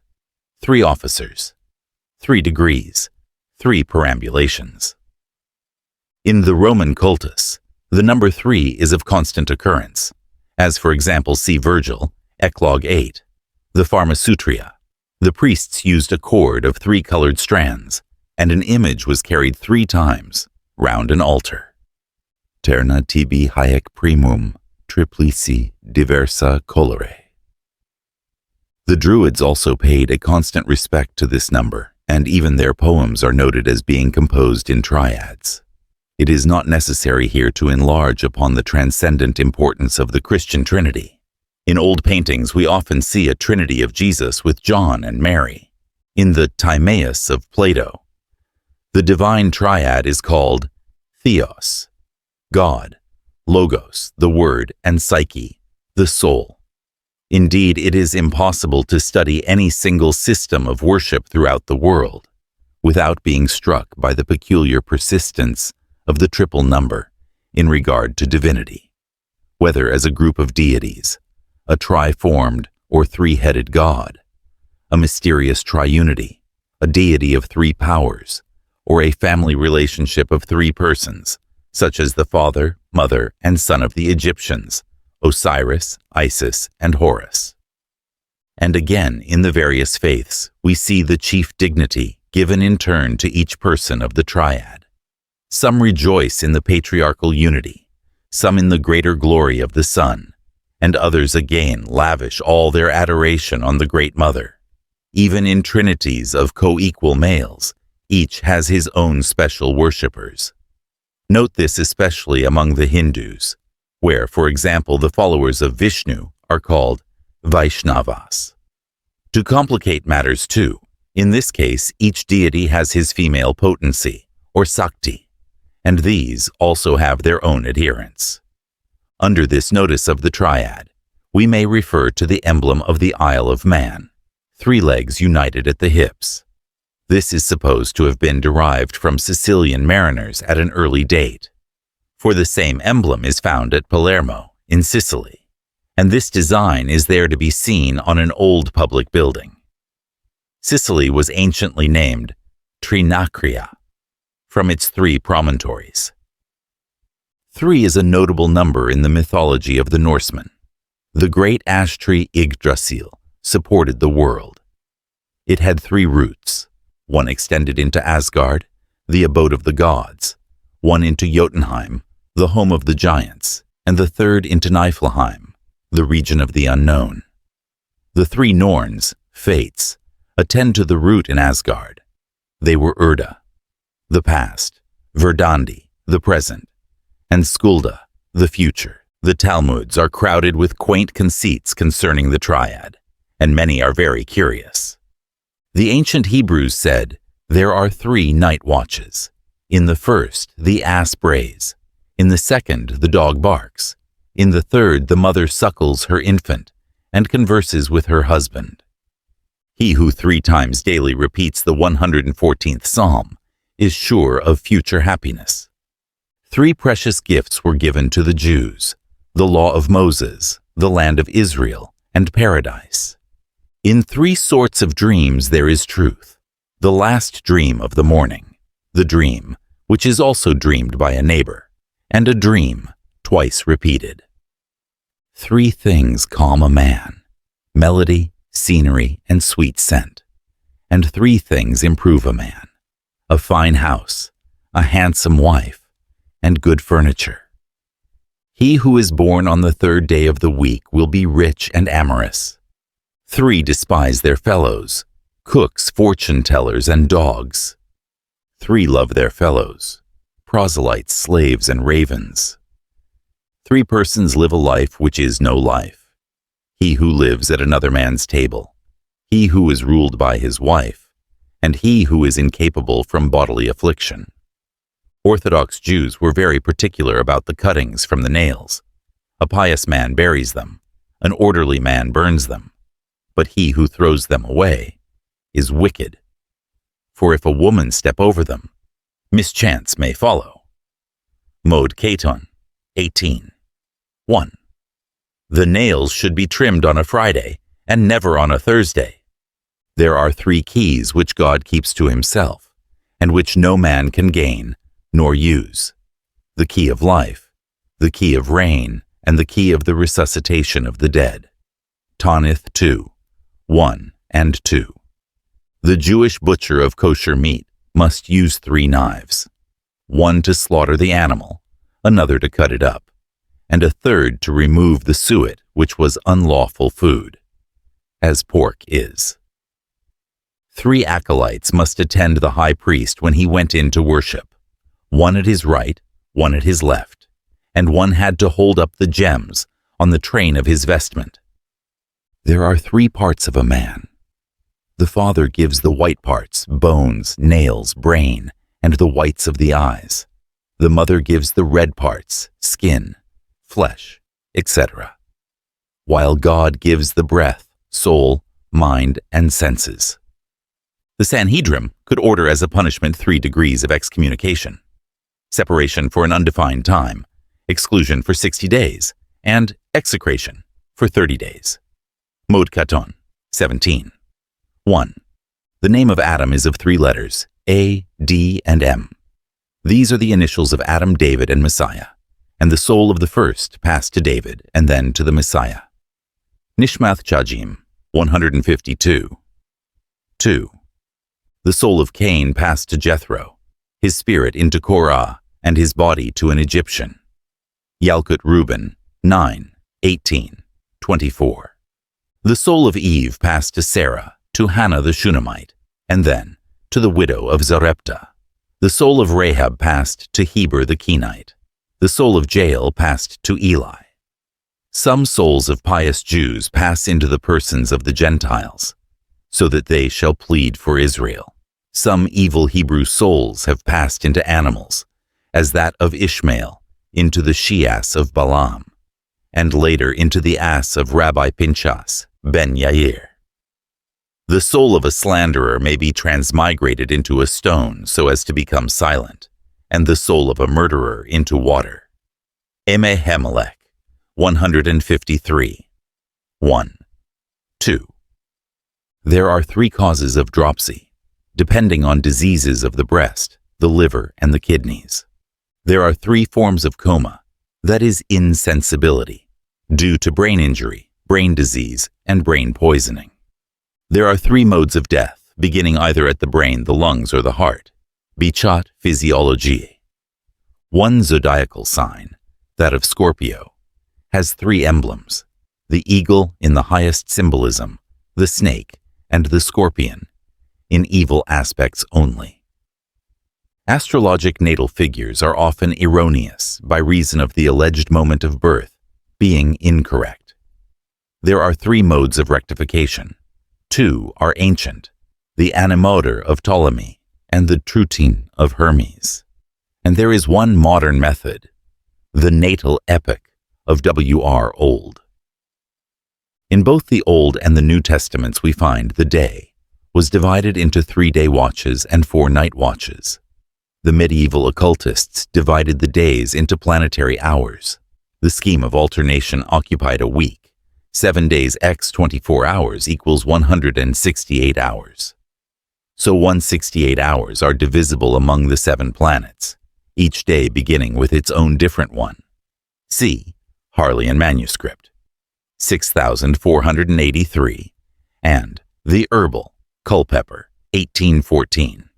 3 officers, 3 degrees, 3 perambulations. In the Roman cultus, the number 3 is of constant occurrence, as for example see Virgil, Eclogue 8, the Pharmasutria. The priests used a cord of 3 colored strands, and an image was carried 3 times round an altar. Terna tibi haec primum, triplici diversa colore. The Druids also paid a constant respect to this number, and even their poems are noted as being composed in triads. It is not necessary here to enlarge upon the transcendent importance of the Christian Trinity. In old paintings, we often see a Trinity of Jesus with John and Mary. In the Timaeus of Plato, the divine triad is called Theos, God, Logos, the Word, and Psyche, the soul. Indeed, it is impossible to study any single system of worship throughout the world without being struck by the peculiar persistence of the triple number in regard to divinity, whether as a group of deities, a triformed or 3-headed God, a mysterious triunity, a deity of 3 powers, or a family relationship of 3 persons, such as the Father, Mother, and Son of the Egyptians, Osiris, Isis, and Horus. And again, in the various faiths, we see the chief dignity given in turn to each person of the triad. Some rejoice in the patriarchal unity, some in the greater glory of the Son, and others again lavish all their adoration on the Great Mother. Even in trinities of co-equal males, each has his own special worshippers. Note this especially among the Hindus, where, for example, the followers of Vishnu are called Vaishnavas. To complicate matters too, in this case, each deity has his female potency, or Sakti, and these also have their own adherents. Under this notice of the triad, we may refer to the emblem of the Isle of Man, 3 legs united at the hips. This is supposed to have been derived from Sicilian mariners at an early date, for the same emblem is found at Palermo, in Sicily, and this design is there to be seen on an old public building. Sicily was anciently named Trinacria, from its 3 promontories. 3 is a notable number in the mythology of the Norsemen. The great ash tree Yggdrasil supported the world. It had 3 roots. 1 extended into Asgard, the abode of the gods, 1 into Jotunheim, the home of the giants, and the 3rd into Niflheim, the region of the unknown. The 3 Norns, fates, attend to the root in Asgard. They were Urda, the past, Verdandi, the present, and Skulda, the future. The Talmuds are crowded with quaint conceits concerning the triad, and many are very curious. The ancient Hebrews said, there are 3 night watches. In the first, the ass brays. In the second, the dog barks. In the third, the mother suckles her infant and converses with her husband. He who 3 times daily repeats the 114th Psalm is sure of future happiness. 3 precious gifts were given to the Jews: the law of Moses, the land of Israel, and paradise. In 3 sorts of dreams there is truth: the last dream of the morning, the dream which is also dreamed by a neighbor, and a dream twice repeated. 3 things calm a man: melody, scenery, and sweet scent. And 3 things improve a man: a fine house, a handsome wife, and good furniture. He who is born on the 3rd day of the week will be rich and amorous. 3 despise their fellows: cooks, fortune-tellers, and dogs. 3 love their fellows: proselytes, slaves, and ravens. 3 persons live a life which is no life: he who lives at another man's table, he who is ruled by his wife, and he who is incapable from bodily affliction. Orthodox Jews were very particular about the cuttings from the nails. A pious man buries them, an orderly man burns them, but he who throws them away is wicked. For if a woman step over them, mischance may follow. Mode Caton, 18. 1. The nails should be trimmed on a Friday and never on a Thursday. There are 3 keys which God keeps to himself, and which no man can gain nor use: the key of life, the key of rain, and the key of the resuscitation of the dead. Tanith 2, 1 and 2. The Jewish butcher of kosher meat must use 3 knives: 1 to slaughter the animal, another to cut it up, and a 3rd to remove the suet, which was unlawful food, as pork is. 3 acolytes must attend the high priest when he went in to worship: 1 at his right, 1 at his left, and 1 had to hold up the gems on the train of his vestment. There are 3 parts of a man. The father gives the white parts, bones, nails, brain, and the whites of the eyes. The mother gives the red parts, skin, flesh, etc., while God gives the breath, soul, mind, and senses. The Sanhedrin could order as a punishment 3 degrees of excommunication: separation for an undefined time, exclusion for 60 days, and execration for 30 days. Mode Caton, 17. 1. The name of Adam is of 3 letters: A, D, and M. These are the initials of Adam, David, and Messiah, and the soul of the first passed to David and then to the Messiah. Nishmath Chajim, 152. 2. The soul of Cain passed to Jethro, his spirit into Korah, and his body to an Egyptian. Yalkut Reuben, 9, 18, 24. The soul of Eve passed to Sarah, to Hannah the Shunammite, and then to the widow of Zarepta. The soul of Rahab passed to Heber the Kenite. The soul of Jael passed to Eli. Some souls of pious Jews pass into the persons of the Gentiles, so that they shall plead for Israel. Some evil Hebrew souls have passed into animals, as that of Ishmael into the she-ass of Balaam, and later into the ass of Rabbi Pinchas ben Yair. The soul of a slanderer may be transmigrated into a stone so as to become silent, and the soul of a murderer into water. Emehemelech, 153. 1. 2. There are 3 causes of dropsy, depending on diseases of the breast, the liver, and the kidneys. There are 3 forms of coma, that is insensibility, due to brain injury, brain disease, and brain poisoning. There are 3 modes of death, beginning either at the brain, the lungs, or the heart. Bichat physiology. 1 zodiacal sign, that of Scorpio, has 3 emblems: the eagle in the highest symbolism, the snake, and the scorpion, in evil aspects only. Astrologic natal figures are often erroneous by reason of the alleged moment of birth being incorrect. There are 3 modes of rectification. 2 are ancient: the Anemoter of Ptolemy and the Trutine of Hermes. And there is 1 modern method, the natal epic of W.R. Old. In both the Old and the New Testaments we find the day, was divided into 3-day watches and 4 night watches. The medieval occultists divided the days into planetary hours. The scheme of alternation occupied a week. 7 days x 24 hours equals 168 hours. So 168 hours are divisible among the 7 planets, each day beginning with its own different one. See Harleian manuscript, 6483, and The Herbal, Culpeper, 1814.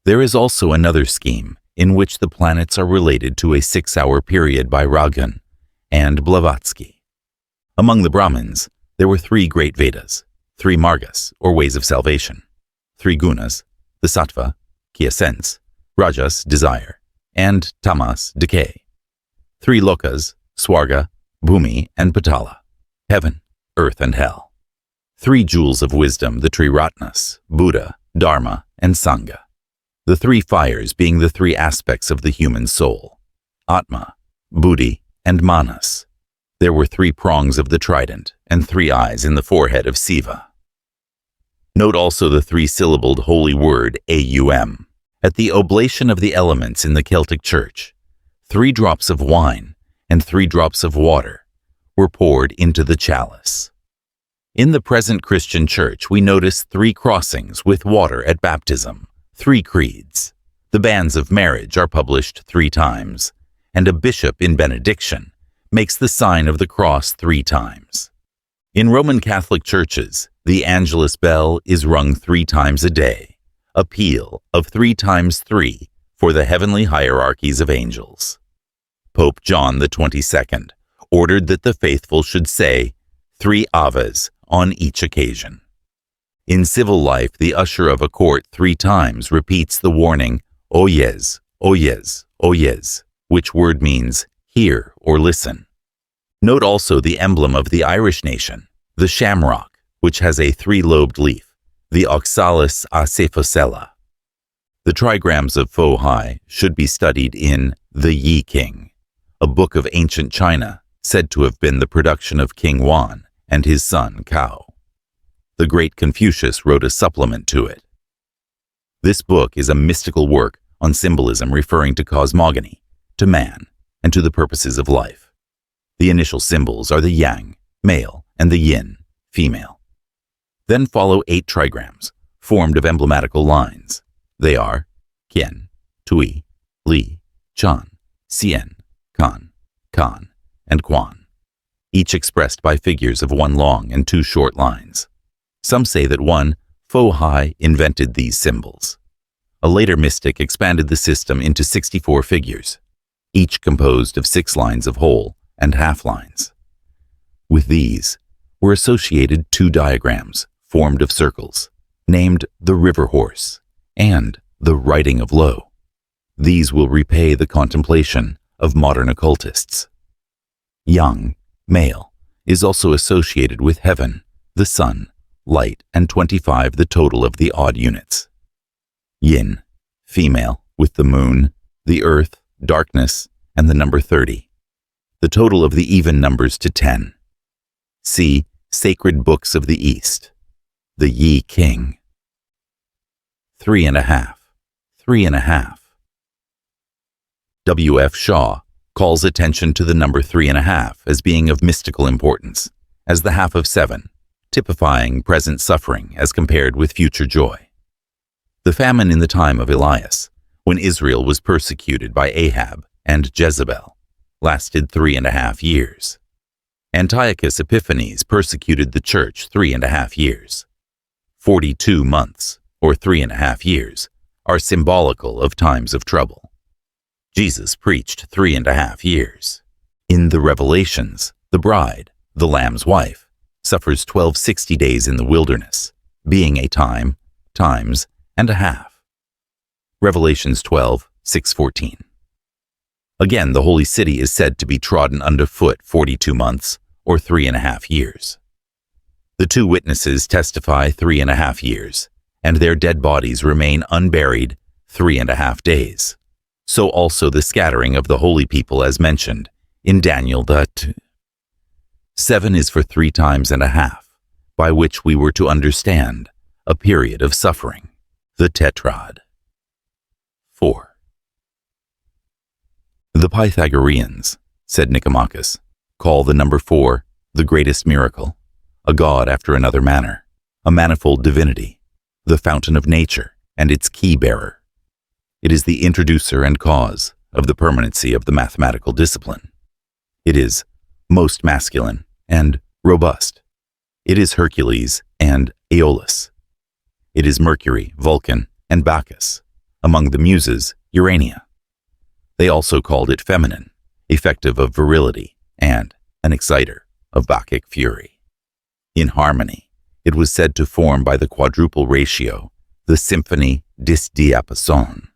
There is also another scheme in which the planets are related to a 6-hour period by Ragan and Blavatsky. Among the Brahmins, there were 3 great Vedas, 3 Margas, or ways of salvation, 3 Gunas, the Sattva, quiescence, Rajas, desire, and Tamas, decay, 3 Lokas, Swarga, Bhumi, and Patala, heaven, earth, and hell, 3 jewels of wisdom, the Triratnas, Buddha, Dharma, and Sangha, the 3 fires being the 3 aspects of the human soul, Atma, Buddhi, and Manas. There were 3 prongs of the trident and 3 eyes in the forehead of Siva. Note also the 3-syllabled holy word Aum. At the oblation of the elements in the Celtic Church, 3 drops of wine and 3 drops of water were poured into the chalice. In the present Christian Church, we notice 3 crossings with water at baptism, 3 creeds. The banns of marriage are published 3 times, and a bishop in benediction makes the sign of the cross 3 times. In Roman Catholic churches, the Angelus bell is rung 3 times a day, a peal of 3 times 3 for the heavenly hierarchies of angels. Pope John XXII ordered that the faithful should say 3 Aves on each occasion. In civil life, the usher of a court 3 times repeats the warning, oyez, oyez, oyez, which word means hear or listen. Note also the emblem of the Irish nation, the shamrock, which has a 3-lobed leaf, the Oxalis acephocella. The trigrams of Fo Hai should be studied in The Yi King, a book of ancient China said to have been the production of King Wan and his son Cao. The great Confucius wrote a supplement to it. This book is a mystical work on symbolism referring to cosmogony, to man, and to the purposes of life. The initial symbols are the yang, male, and the yin, female. Then follow 8 trigrams, formed of emblematical lines. They are Qian, Tui, Li, Chan, Xian, Kan, Kan, and Quan, each expressed by figures of 1 long and 2 short lines. Some say that one, Fo Hai, invented these symbols. A later mystic expanded the system into 64 figures, each composed of 6 lines of whole and half lines. With these were associated 2 diagrams formed of circles, named the river horse and the writing of Lo. These will repay the contemplation of modern occultists. Yang, male, is also associated with heaven, the sun, light, and 25, the total of the odd units. Yin, female, with the moon, the earth, darkness, and the number 30, the total of the even numbers to 10. See Sacred Books of the East, The Yi King. 3.5, 3.5. W. F. Shaw calls attention to the number 3.5 as being of mystical importance, as the half of 7, typifying present suffering as compared with future joy. The famine in the time of Elias, when Israel was persecuted by Ahab and Jezebel, lasted 3.5 years. Antiochus Epiphanes persecuted the church 3.5 years. 42 months, or 3.5 years, are symbolical of times of trouble. Jesus preached 3.5 years. In the Revelations, the bride, the Lamb's wife, suffers 1260 days in the wilderness, being a time, times, and a half. Revelations 12:6-14. Again, the holy city is said to be trodden underfoot 42 months, or 3.5 years. The 2 witnesses testify 3.5 years, and their dead bodies remain unburied 3.5 days. So also the scattering of the holy people as mentioned in Daniel 7 is for 3 times and a half, by which we were to understand a period of suffering, the Tetrad. 4. The Pythagoreans, said Nicomachus, call the number 4 the greatest miracle, a god after another manner, a manifold divinity, the fountain of nature and its key-bearer. It is the introducer and cause of the permanency of the mathematical discipline. It is most masculine and robust. It is Hercules and Aeolus. It is Mercury, Vulcan, and Bacchus. Among the muses, Urania. They also called it feminine, effective of virility, and an exciter of Bacchic fury. In harmony, it was said to form by the quadruple ratio the symphony dis diapason.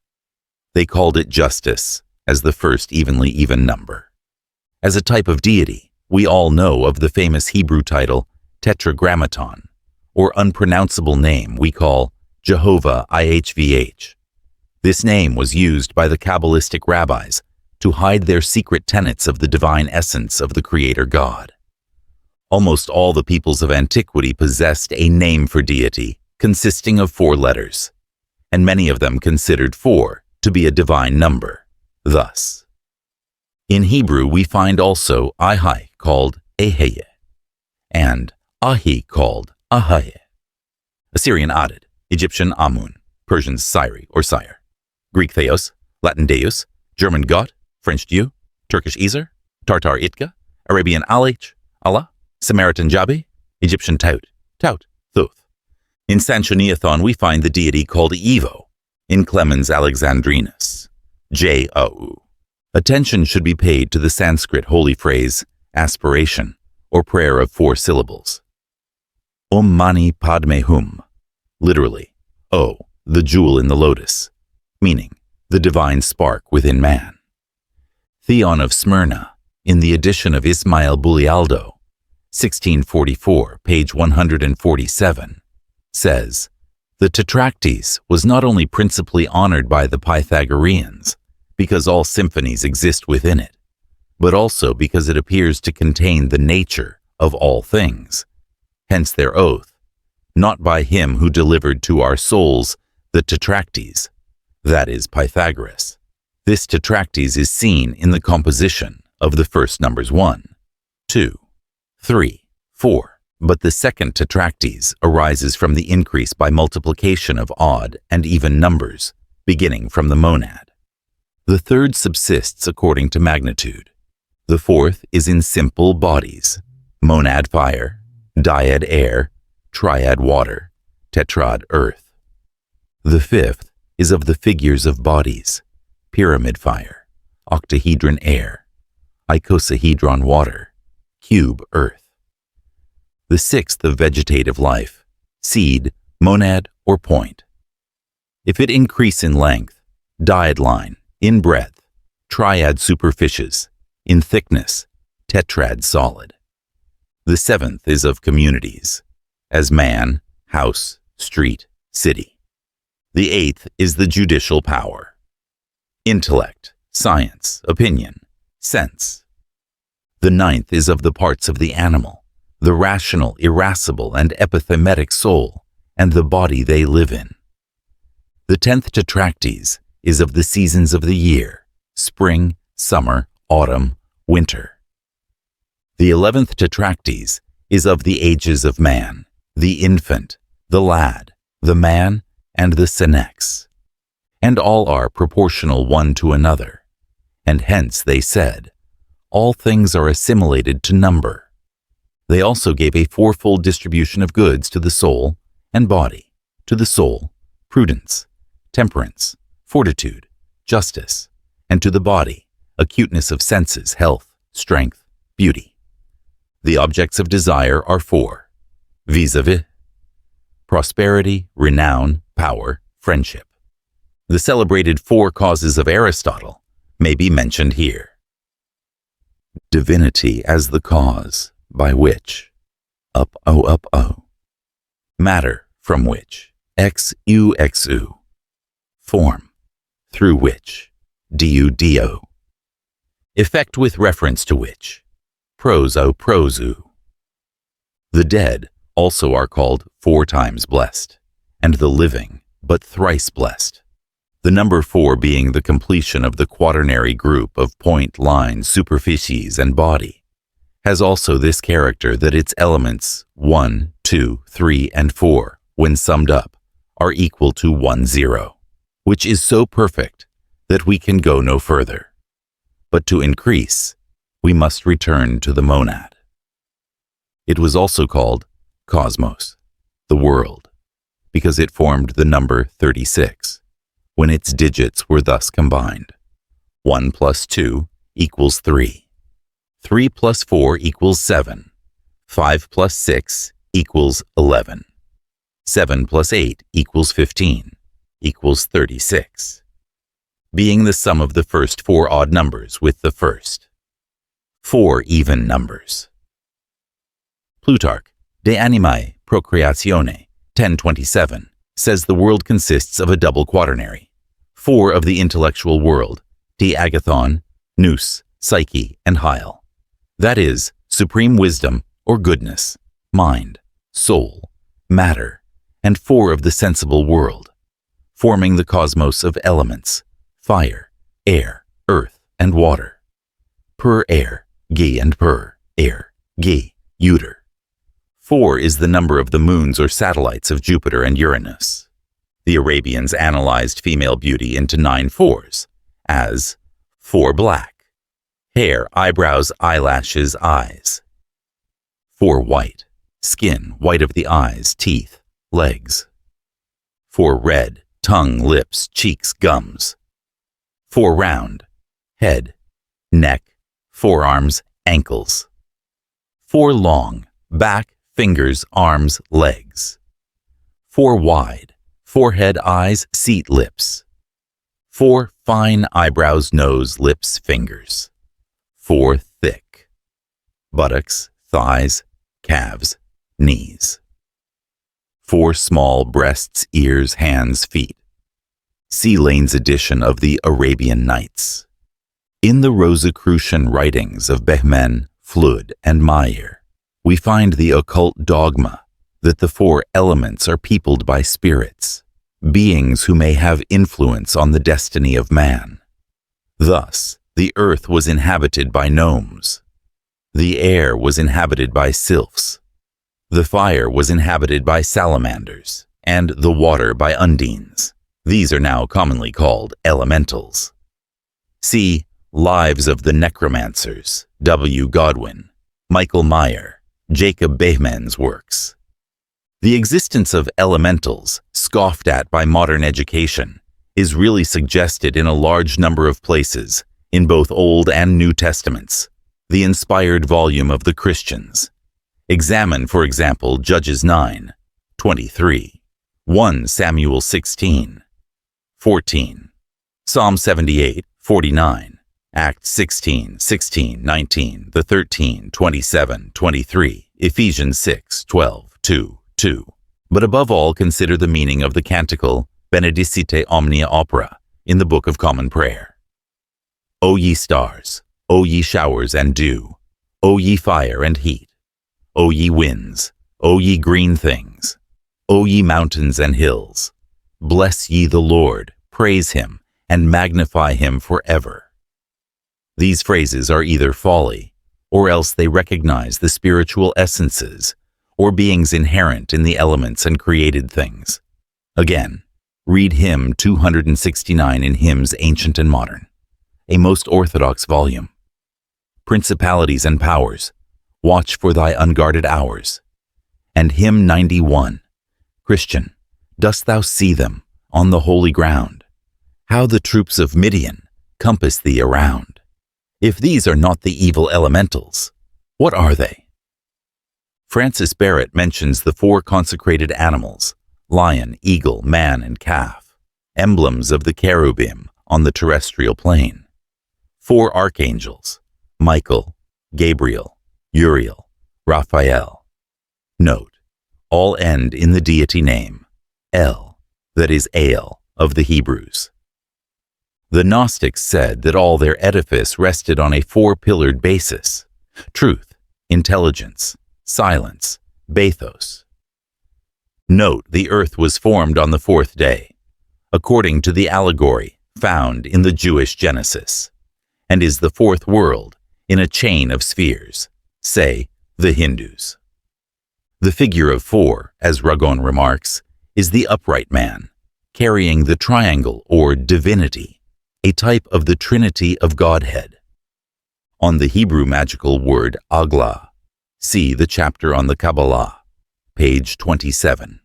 They called it justice as the first evenly even number. As a type of deity, we all know of the famous Hebrew title Tetragrammaton, or unpronounceable name we call Jehovah IHVH. This name was used by the Kabbalistic rabbis to hide their secret tenets of the divine essence of the Creator God. Almost all the peoples of antiquity possessed a name for deity consisting of 4 letters, and many of them considered 4 to be a divine number. Thus, in Hebrew we find also Ahai called Eheye, and Ahi called Ahaye. Assyrian Adad, Egyptian Amun, Persian Siri or Sire, Greek Theos, Latin Deus, German Gott, French Dieu, Turkish Ezer, Tartar Itka, Arabian Alach, Allah, Samaritan Jabi, Egyptian Taut, Thoth. In Sanchoniathon we find the deity called Evo, in Clemens Alexandrinus, Jau. Attention should be paid to the Sanskrit holy phrase, aspiration, or prayer of 4 syllables. Om Mani Padme Hum, literally, O, the jewel in the lotus, meaning the divine spark within man. Theon of Smyrna, in the edition of Ismail Bulialdo, 1644, page 147, says, the Tetractes was not only principally honored by the Pythagoreans, because all symphonies exist within it, but also because it appears to contain the nature of all things, hence their oath, not by him who delivered to our souls the Tetractes, that is Pythagoras. This Tetractes is seen in the composition of the first numbers 1, 2, 3, 4, but the second Tetractes arises from the increase by multiplication of odd and even numbers, beginning from the monad. The third subsists according to magnitude. The fourth is in simple bodies, monad fire, dyad air, triad water, tetrad earth. The fifth is of the figures of bodies, pyramid fire, octahedron air, icosahedron water, cube earth. The sixth of vegetative life, seed, monad, or point. If it increase in length, dyad line, in breadth, triad superficies, in thickness, tetrad solid. The seventh is of communities, as man, house, street, city. The eighth is the judicial power, intellect, science, opinion, sense. The ninth is of the parts of the animal, the rational, irascible, and epithemetic soul, and the body they live in. The 10th Tetractes is of the seasons of the year, spring, summer, autumn, winter. The 11th Tetractes is of the ages of man, the infant, the lad, the man, and the senex. And all are proportional one to another, and hence they said, all things are assimilated to number. They also gave a fourfold distribution of goods to the soul and body, to the soul, prudence, temperance, fortitude, justice, and to the body, acuteness of senses, health, strength, beauty. The objects of desire are 4, vis-a-vis, prosperity, renown, power, friendship. The celebrated 4 causes of Aristotle may be mentioned here. Divinity as the cause by which, matter from which, xu, form, through which, du, effect with reference to which, prosu. The dead also are called 4 times blessed, and the living, but thrice blessed. The number 4 being the completion of the quaternary group of point, line, superficies, and body, has also this character that its elements 1, 2, 3, and 4, when summed up, are equal to 1, 0, which is so perfect that we can go no further. But to increase, we must return to the monad. It was also called cosmos, the world, because it formed the number 36, when its digits were thus combined. 1 plus 2 equals 3. 3 plus 4 equals 7. 5 plus 6 equals 11. 7 plus 8 equals 15, equals 36, being the sum of the first 4 odd numbers with the first 4 even numbers. Plutarch, De Animae Procreatione, 1027, says the world consists of a double quaternary, 4 of the intellectual world, De Agathon, Nous, Psyche, and Hyle. That is, supreme wisdom or goodness, mind, soul, matter, and 4 of the sensible world, forming the cosmos of elements, fire, air, earth, and water. Per air, gi and per, air, gi, uter. 4 is the number of the moons or satellites of Jupiter and Uranus. The Arabians analyzed female beauty into 9 fours, as 4 black, hair, eyebrows, eyelashes, eyes. 4 white, skin, white of the eyes, teeth, legs. 4 red, tongue, lips, cheeks, gums. 4 round, head, neck, forearms, ankles. 4 long, back, fingers, arms, legs. 4 wide, forehead, eyes, seat, lips. 4 fine, eyebrows, nose, lips, fingers. 4 thick, buttocks, thighs, calves, knees. 4 small, breasts, ears, hands, feet. See Lane's edition of the Arabian Nights. In the Rosicrucian writings of Behmen, Flood, and Meyer, we find the occult dogma that the 4 elements are peopled by spirits, beings who may have influence on the destiny of man. Thus, the earth was inhabited by gnomes. The air was inhabited by sylphs. The fire was inhabited by salamanders, and the water by undines. These are now commonly called elementals. See Lives of the Necromancers, W. Godwin, Michael Meyer, Jacob Behmen's works. The existence of elementals, scoffed at by modern education, is really suggested in a large number of places, in both Old and New Testaments, the inspired volume of the Christians. Examine, for example, Judges 9, 23, 1 Samuel 16, 14, Psalm 78, 49, Acts 16, 16, 19, the 13, 27, 23, Ephesians 6, 12, 2, 2. But above all, consider the meaning of the canticle Benedicite Omnia Opera in the Book of Common Prayer. O ye stars, O ye showers and dew, O ye fire and heat, O ye winds, O ye green things, O ye mountains and hills, bless ye the Lord, praise him, and magnify him forever. These phrases are either folly, or else they recognize the spiritual essences or beings inherent in the elements and created things. Again, read hymn 269 in Hymns Ancient and Modern, a most orthodox volume. Principalities and powers, watch for thy unguarded hours. And hymn 91, Christian, dost thou see them on the holy ground? How the troops of Midian compass thee around. If these are not the evil elementals, what are they? Francis Barrett mentions the 4 consecrated animals, lion, eagle, man, and calf, emblems of the cherubim on the terrestrial plane. 4 archangels, Michael, Gabriel, Uriel, Raphael. Note, all end in the deity name, El, that is Ale, of the Hebrews. The Gnostics said that all their edifice rested on a 4-pillared basis: truth, intelligence, silence, bathos. Note the earth was formed on the fourth day, according to the allegory found in the Jewish Genesis, and is the fourth world in a chain of spheres, say the Hindus. The figure of 4, as Ragon remarks, is the upright man, carrying the triangle or divinity, a type of the Trinity of Godhead. On the Hebrew magical word agla, see the chapter on the Kabalah, page 27.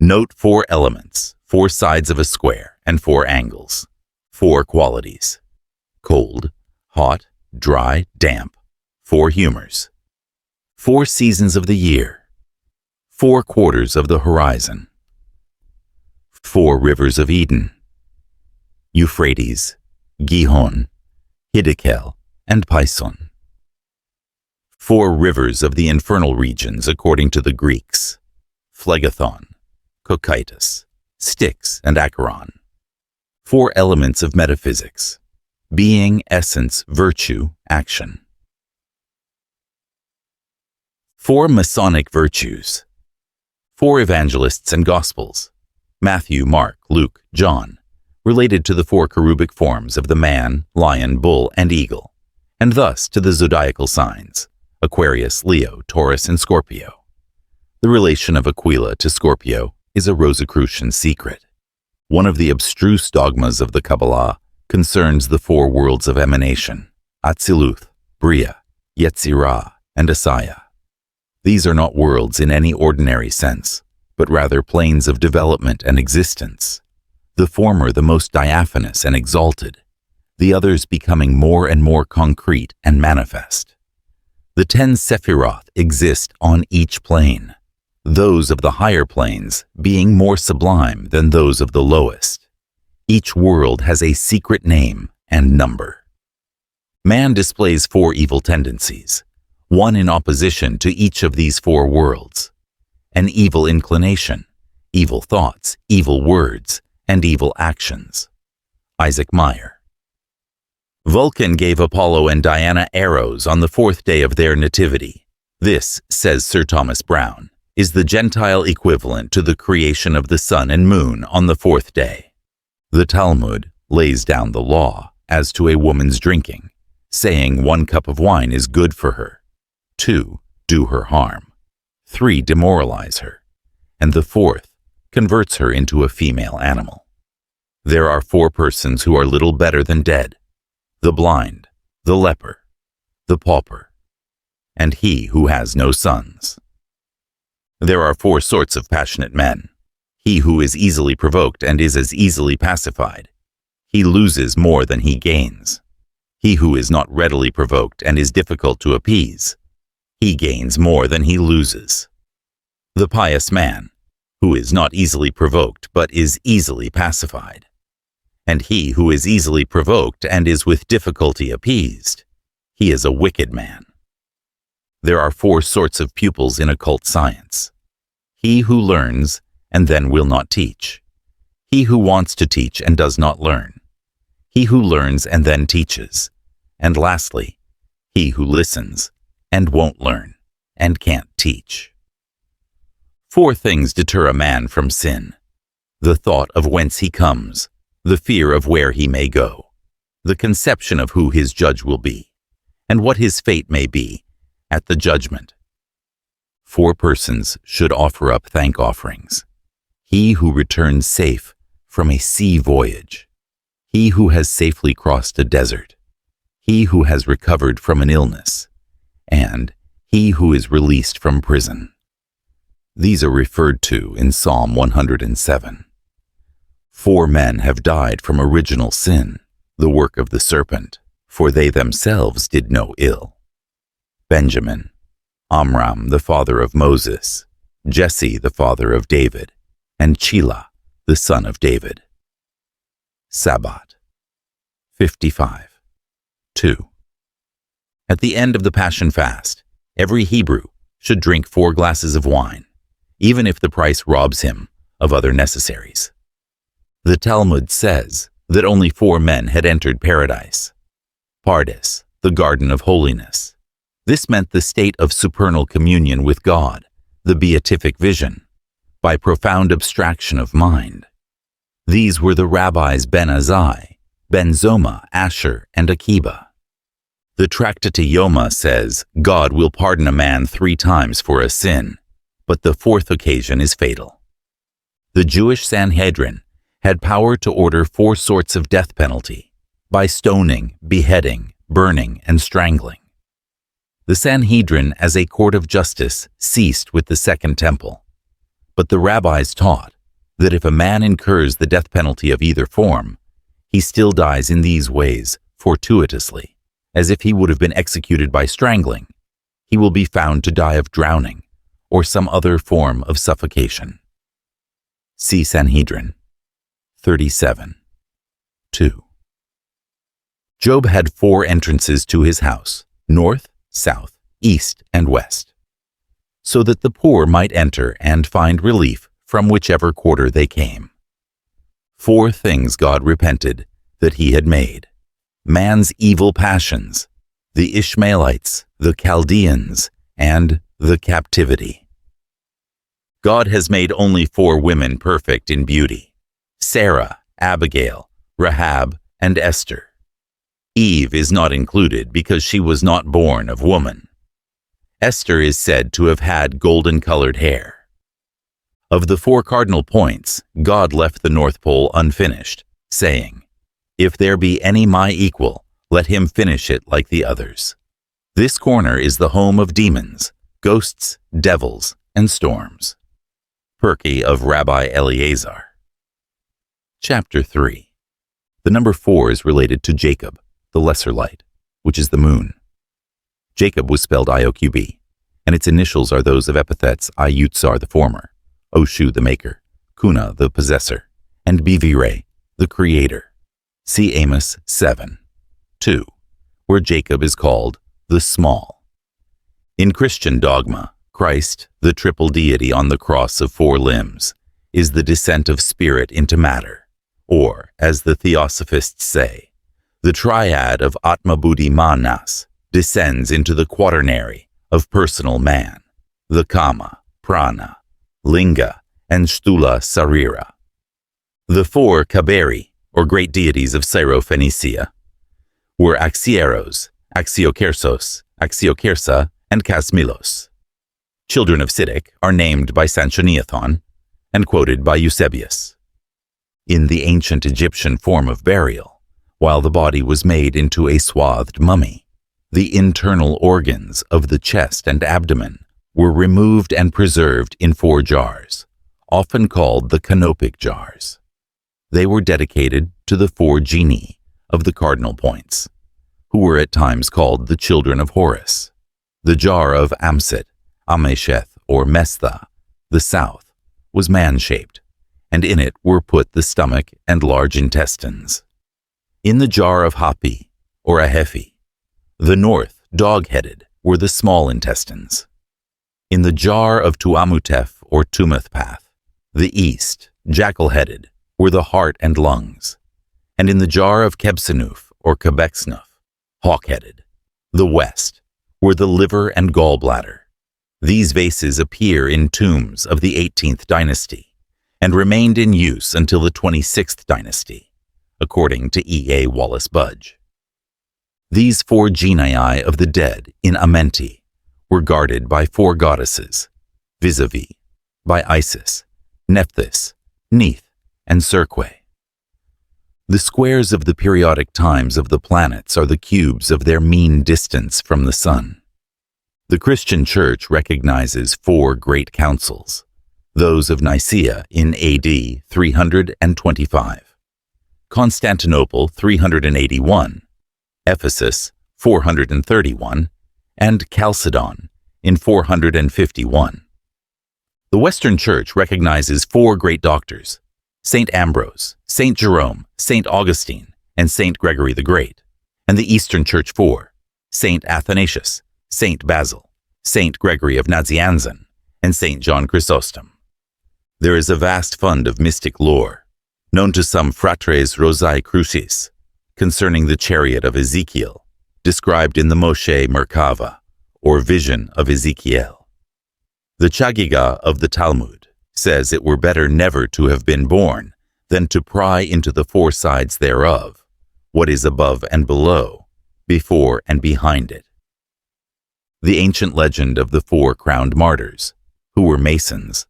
Note 4 elements, 4 sides of a square, and 4 angles, 4 qualities: cold, hot, dry, damp, 4 humors, 4 seasons of the year, 4 quarters of the horizon, 4 rivers of Eden: Euphrates, Gihon, Hiddekel, and Pison. 4 rivers of the infernal regions according to the Greeks: Phlegethon, Cocytus, Styx, and Acheron. 4 elements of metaphysics: being, essence, virtue, action. 4 Masonic virtues: 4 evangelists and gospels: Matthew, Mark, Luke, John, related to the 4 cherubic forms of the man, lion, bull, and eagle, and thus to the zodiacal signs: Aquarius, Leo, Taurus, and Scorpio. The relation of Aquila to Scorpio is a Rosicrucian secret. One of the abstruse dogmas of the Kabalah concerns the 4 worlds of emanation: Atziluth, Bria, Yetzirah, and Asaya. These are not worlds in any ordinary sense, but rather planes of development and existence, the former the most diaphanous and exalted, the others becoming more and more concrete and manifest. The 10 Sephiroth exist on each plane, those of the higher planes being more sublime than those of the lowest. Each world has a secret name and number. Man displays 4 evil tendencies, one in opposition to each of these 4 worlds: an evil inclination, evil thoughts, evil words, and evil actions. Isaac Meyer. Vulcan gave Apollo and Diana arrows on the 4th day of their nativity. This, says Sir Thomas Browne, is the Gentile equivalent to the creation of the sun and moon on the 4th day. The Talmud lays down the law as to a woman's drinking, saying 1 cup of wine is good for her, 2, do her harm, 3, demoralize her, and the 4th, converts her into a female animal. There are 4 persons who are little better than dead: the blind, the leper, the pauper, and he who has no sons. There are 4 sorts of passionate men: he who is easily provoked and is as easily pacified. He loses more than he gains. He who is not readily provoked and is difficult to appease. He gains more than he loses. The pious man, who is not easily provoked but is easily pacified. And he who is easily provoked and is with difficulty appeased. He is a wicked man. There are 4 sorts of pupils in occult science: he who learns and then will not teach, he who wants to teach and does not learn, he who learns and then teaches, and lastly, he who listens and won't learn and can't teach. 4 things deter a man from sin: the thought of whence he comes, the fear of where he may go, the conception of who his judge will be, and what his fate may be at the judgment. 4 persons should offer up thank offerings: he who returns safe from a sea voyage, he who has safely crossed a desert, he who has recovered from an illness, and he who is released from prison. These are referred to in Psalm 107. 4 men have died from original sin, the work of the serpent, for they themselves did no ill: Benjamin, Amram the father of Moses, Jesse the father of David, and Chelah the son of David. Sabbat 55. 2. At the end of the Passion Fast, every Hebrew should drink 4 glasses of wine, even if the price robs him of other necessaries. The Talmud says that only 4 men had entered paradise: Paradis, the garden of holiness. This meant the state of supernal communion with God, the beatific vision, by profound abstraction of mind. These were the rabbis Ben Azai, Ben Zoma, Asher, and Akiba. The Tractate Yoma says God will pardon a man 3 times for a sin, but the 4th occasion is fatal. The Jewish Sanhedrin had power to order 4 sorts of death penalty, by stoning, beheading, burning, and strangling. The Sanhedrin as a court of justice ceased with the Second Temple, but the rabbis taught that if a man incurs the death penalty of either form, he still dies in these ways fortuitously, as if he would have been executed by strangling. He will be found to die of drowning or some other form of suffocation. See Sanhedrin 37. 2. Job had 4 entrances to his house, north, south, east, and west, so that the poor might enter and find relief from whichever quarter they came. 4 things God repented that he had made: man's evil passions, the Ishmaelites, the Chaldeans, and the captivity. God has made only 4 women perfect in beauty: Sarah, Abigail, Rahab, and Esther. Eve is not included because she was not born of woman. Esther is said to have had golden-colored hair. Of the 4 cardinal points, God left the North Pole unfinished, saying, "If there be any my equal, let him finish it like the others." This corner is the home of demons, ghosts, devils, and storms. Perky of Rabbi Eleazar. Chapter 3. The number 4 is related to Jacob, the lesser light, which is the moon. Jacob was spelled Ioqb, and its initials are those of epithets Ayutsar the former, Oshu the maker, Kuna the possessor, and Bivire the creator. See Amos 7. 2, where Jacob is called the small. In Christian dogma, Christ, the triple deity on the cross of 4 limbs, is the descent of spirit into matter, or, as the Theosophists say, the Triad of Atma Buddhi Manas descends into the quaternary of personal man, the Kama, Prana, Linga, and Sthula Sarira. The 4 Kaberi, or great deities of Syro-Phoenicia, were Axieros, Axiokersos, Axiokersa, and Kasmilos. Children of Siddiq are named by Sanchoniathon and quoted by Eusebius. In the ancient Egyptian form of burial, while the body was made into a swathed mummy, the internal organs of the chest and abdomen were removed and preserved in 4 jars, often called the canopic jars. They were dedicated to the 4 genii of the cardinal points, who were at times called the children of Horus. The jar of Amset, Amesheth, or Mestha, the south, was man-shaped, and in it were put the stomach and large intestines. In the jar of Hapi, or Ahefi, the north, dog-headed, were the small intestines. In the jar of Tuamutef, or Tumethpath, the east, jackal-headed, were the heart and lungs. And in the jar of Kebsenuf, or Kebexnuf, hawk-headed, the west, were the liver and gallbladder. These vases appear in tombs of the 18th dynasty and remained in use until the 26th dynasty, according to E.A. Wallace Budge. These 4 genii of the dead in Amenti were guarded by 4 goddesses, vis-a-vis, by Isis, Nephthys, Neith, and Circe. The squares of the periodic times of the planets are the cubes of their mean distance from the sun. The Christian Church recognizes 4 great councils, those of Nicaea in AD 325, Constantinople 381, Ephesus 431, and Chalcedon in 451. The Western Church recognizes 4 great doctors: St. Ambrose, St. Jerome, St. Augustine, and St. Gregory the Great, and the Eastern Church 4, St. Athanasius, St. Basil, St. Gregory of Nazianzen, and St. John Chrysostom. There is a vast fund of mystic lore, known to some fratres Rosicrucis, concerning the chariot of Ezekiel, described in the Moshe Merkava, or Vision of Ezekiel. The Chagiga of the Talmud, says it were better never to have been born than to pry into the four sides thereof, what is above and below, before and behind it. The ancient legend of the 4 crowned martyrs, who were Masons,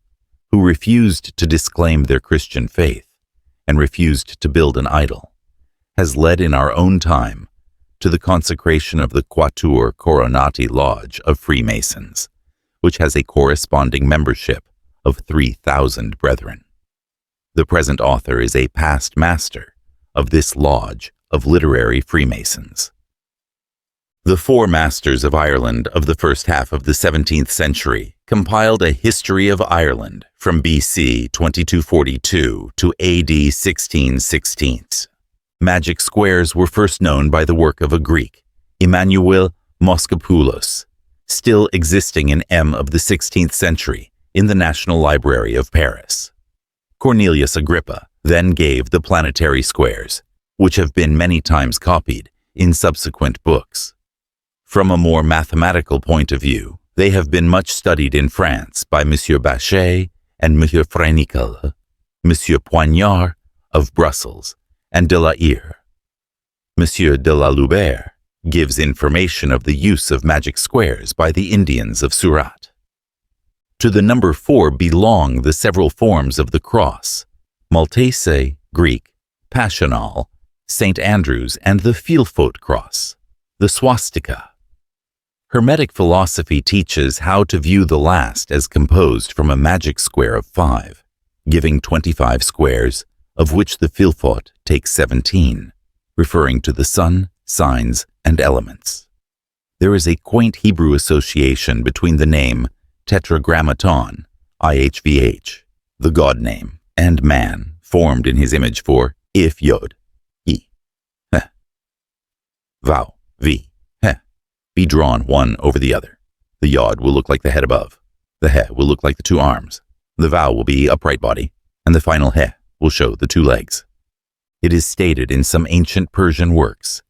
who refused to disclaim their Christian faith and refused to build an idol, has led in our own time to the consecration of the Quatuor Coronati Lodge of Freemasons, which has a corresponding membership of 3,000 brethren. The present author is a past master of this lodge of literary Freemasons. The 4 masters of Ireland of the first half of the 17th century compiled a history of Ireland from BC 2242 to AD 1616. Magic squares were first known by the work of a Greek, Emmanuel Moschopoulos, still existing in M of the 16th century in the National Library of Paris. Cornelius Agrippa then gave the planetary squares, which have been many times copied in subsequent books. From a more mathematical point of view, they have been much studied in France by M. Bachet and M. Frenicle, M. Poignard of Brussels, and de la Hire. M. de la Loubert gives information of the use of magic squares by the Indians of Surat. To the number 4 belong the several forms of the cross, Maltese, Greek, Passional, St. Andrew's, and the Filfote cross, the swastika. Hermetic philosophy teaches how to view the last as composed from a magic square of 5, giving 25 squares, of which the Filfote takes 17, referring to the sun, signs, and elements. There is a quaint Hebrew association between the name Tetragrammaton, IHVH, the god name, and man, formed in his image for if yod, e, he. Vau, v, he, be drawn one over the other. The yod will look like the head above. The he will look like the 2 arms. The vau will be upright body, and the final he will show the 2 legs. It is stated in some ancient Persian works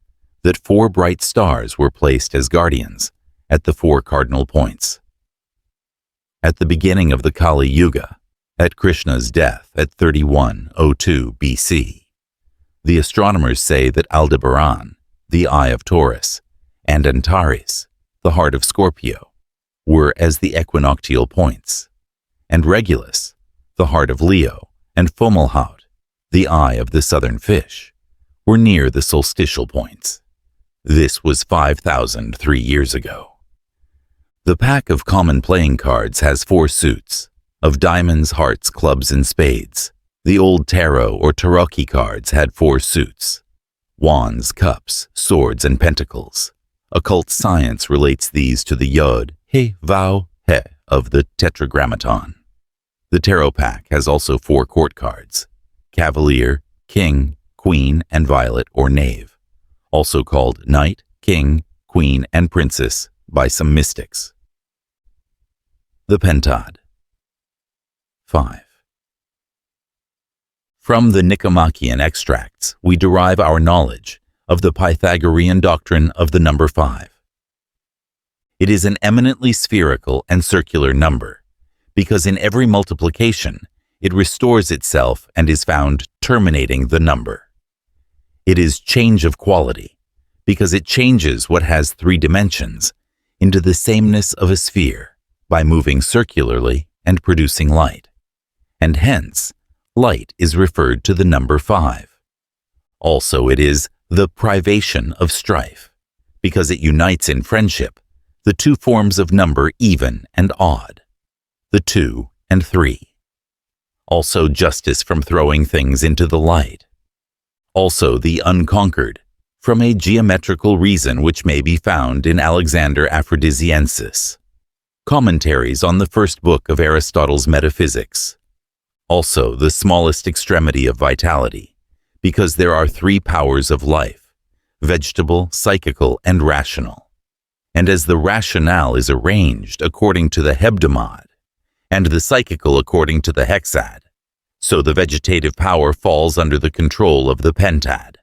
that 4 bright stars were placed as guardians at the 4 cardinal points. At the beginning of the Kali Yuga, at Krishna's death at 3102 BC, the astronomers say that Aldebaran, the eye of Taurus, and Antares, the heart of Scorpio, were as the equinoctial points, and Regulus, the heart of Leo, and Fomalhaut, the eye of the southern fish, were near the solstitial points. This was 5,003 years ago. The pack of common playing cards has 4 suits, of diamonds, hearts, clubs, and spades. The old tarot or tarocchi cards had 4 suits, wands, cups, swords, and pentacles. Occult science relates these to the yod, he, vau, he of the tetragrammaton. The tarot pack has also 4 court cards, Cavalier, King, Queen, and Violet or Knave, also called Knight, King, Queen, and Princess by some mystics. The Pentad. 5. From the Nicomachean extracts, we derive our knowledge of the Pythagorean doctrine of the number 5. It is an eminently spherical and circular number, because in every multiplication it restores itself and is found terminating the number. It is change of quality, because it changes what has 3 dimensions into the sameness of a sphere by moving circularly and producing light, and hence light is referred to the number 5. Also it is the privation of strife, because it unites in friendship the 2 forms of number even and odd, the 2 and 3. Also justice from throwing things into the light. Also the unconquered, from a geometrical reason which may be found in Alexander Aphrodisiensis. Commentaries on the first book of Aristotle's Metaphysics. Also the smallest extremity of vitality, because there are 3 powers of life, vegetable, psychical, and rational. And as the rationale is arranged according to the hebdomad, and the psychical according to the hexad, so the vegetative power falls under the control of the pentad.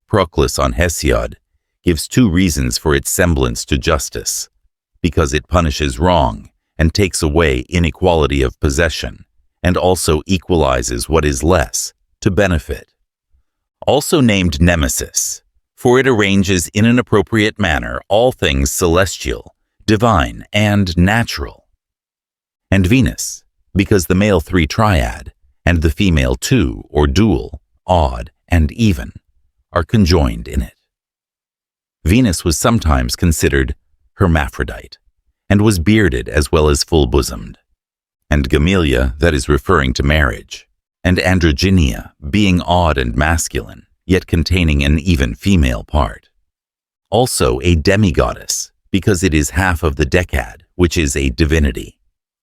Proclus on Hesiod gives 2 reasons for its semblance to justice, because it punishes wrong and takes away inequality of possession, and also equalizes what is less to benefit. Also named Nemesis, for it arranges in an appropriate manner all things celestial, divine, and natural. And Venus, because the male 3 triad and the female 2 or dual, odd, and even, are conjoined in it. Venus was sometimes considered hermaphrodite, and was bearded as well as full-bosomed, and Gamelia, that is referring to marriage, and androgynia, being odd and masculine, yet containing an even female part. Also a demigoddess, because it is half of the Decad, which is a divinity,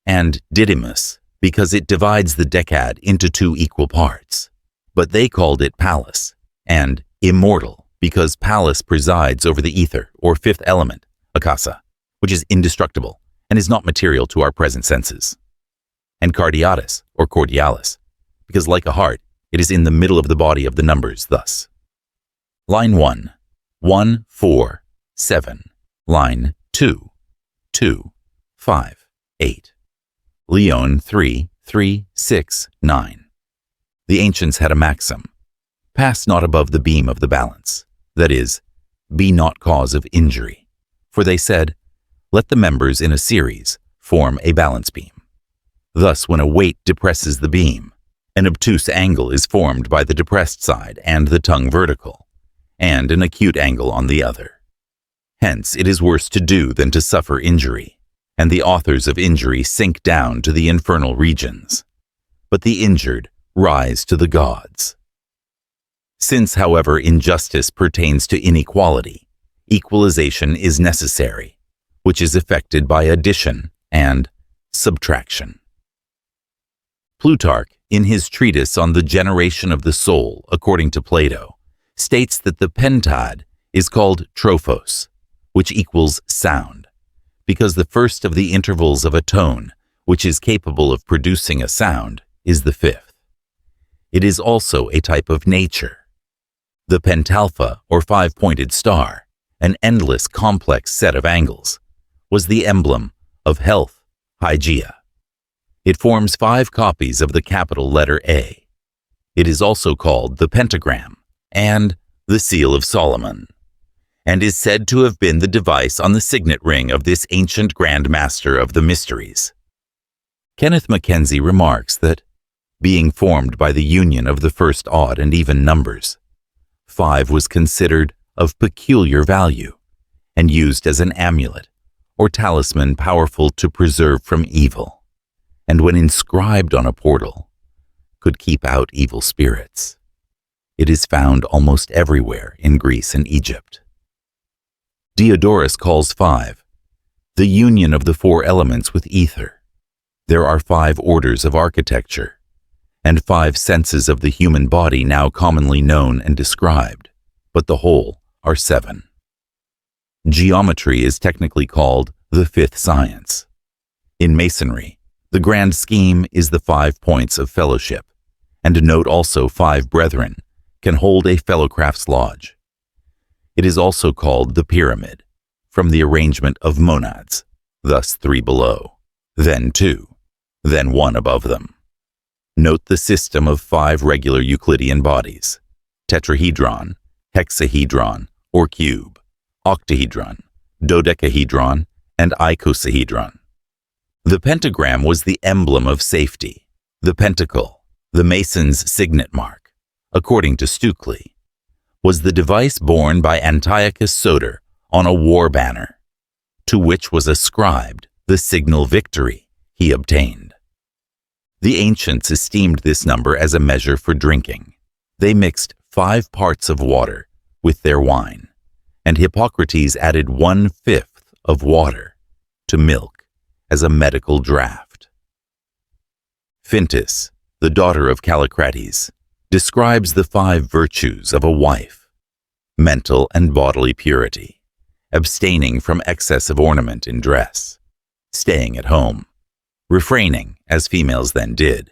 and Didymus, because it divides the Decad into 2 equal parts, but they called it Pallas, and immortal, because Pallas presides over the ether, or 5th element, akasa, which is indestructible and is not material to our present senses. And Cardiatus, or Cordialis, because like a heart, it is in the middle of the body of the numbers thus. Line 1, 1, 4, 7. Line 2, 2, 5, 8. Leon 3, 3, 6, 9. The ancients had a maxim, pass not above the beam of the balance, that is, be not cause of injury. For they said, let the members in a series form a balance beam. Thus, when a weight depresses the beam, an obtuse angle is formed by the depressed side and the tongue vertical, and an acute angle on the other. Hence, it is worse to do than to suffer injury, and the authors of injury sink down to the infernal regions, but the injured rise to the gods. Since, however, injustice pertains to inequality, equalization is necessary, which is effected by addition and subtraction. Plutarch, in his treatise on the generation of the soul, according to Plato, states that the Pentad is called trophos, which equals sound, because the first of the intervals of a tone, which is capable of producing a sound, is the 5th. It is also a type of nature. The pentalpha, or 5-pointed star, an endless complex set of angles, was the emblem of health, Hygeia. It forms 5 copies of the capital letter A. It is also called the pentagram and the seal of Solomon, and is said to have been the device on the signet ring of this ancient Grand Master of the Mysteries. Kenneth Mackenzie remarks that, being formed by the union of the first odd and even numbers, 5 was considered of peculiar value and used as an amulet or talisman powerful to preserve from evil, and when inscribed on a portal, could keep out evil spirits. It is found almost everywhere in Greece and Egypt. Diodorus calls 5 the union of the 4 elements with ether. There are 5 orders of architecture, and 5 senses of the human body now commonly known and described, but the whole are 7. Geometry is technically called the 5th science. In Masonry, the grand scheme is the 5 points of fellowship, and note also 5 brethren can hold a fellowcraft's lodge. It is also called the pyramid, from the arrangement of monads, thus 3 below, then 2, then 1 above them. Note the system of 5 regular Euclidean bodies, tetrahedron, hexahedron, or cube, octahedron, dodecahedron, and icosahedron. The pentagram was the emblem of safety, the pentacle, the mason's signet mark, according to Stukely, was the device borne by Antiochus Soter on a war banner, to which was ascribed the signal victory he obtained. The ancients esteemed this number as a measure for drinking. They mixed 5 parts of water with their wine, and Hippocrates added 1/5 of water to milk as a medical draught. Fintis, the daughter of Callicrates, describes the 5 virtues of a wife: mental and bodily purity, abstaining from excess of ornament in dress, staying at home, refraining, as females then did,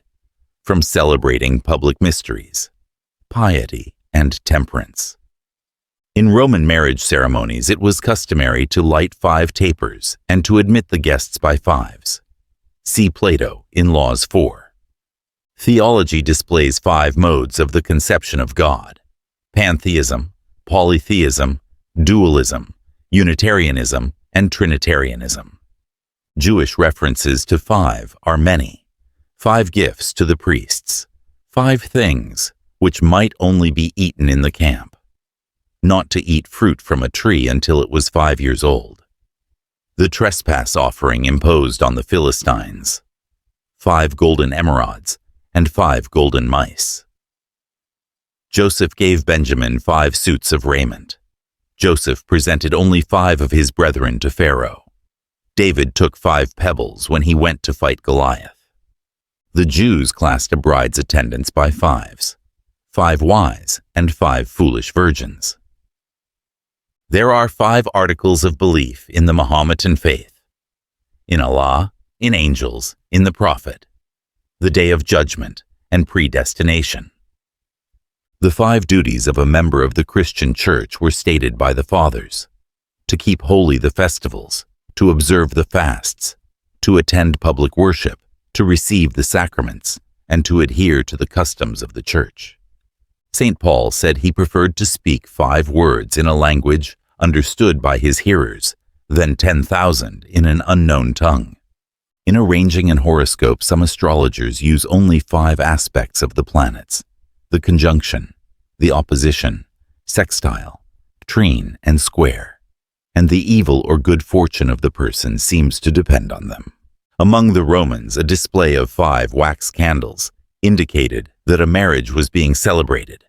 from celebrating public mysteries, piety, and temperance. In Roman marriage ceremonies, it was customary to light 5 tapers and to admit the guests by 5s. See Plato in Laws 4. Theology displays 5 modes of the conception of God: pantheism, polytheism, dualism, Unitarianism, and Trinitarianism. Jewish references to 5 are many: 5 gifts to the priests, 5 things which might only be eaten in the camp, not to eat fruit from a tree until it was 5 years old, the trespass offering imposed on the Philistines, 5 golden emerods, and 5 golden mice. Joseph gave Benjamin 5 suits of raiment. Joseph presented only 5 of his brethren to Pharaoh. David took 5 pebbles when he went to fight Goliath. The Jews classed a bride's attendants by 5s, 5 wise and 5 foolish virgins. There are 5 articles of belief in the Mahometan faith: in Allah, in angels, in the Prophet, the Day of Judgment, and predestination. The 5 duties of a member of the Christian Church were stated by the Fathers: to keep holy the festivals, to observe the fasts, to attend public worship, to receive the sacraments, and to adhere to the customs of the Church. St. Paul said he preferred to speak 5 words in a language understood by his hearers than 10,000 in an unknown tongue. In arranging an horoscope, some astrologers use only 5 aspects of the planets: the conjunction, the opposition, sextile, trine, and square, and the evil or good fortune of the person seems to depend on them. Among the Romans, a display of 5 wax candles indicated that a marriage was being celebrated,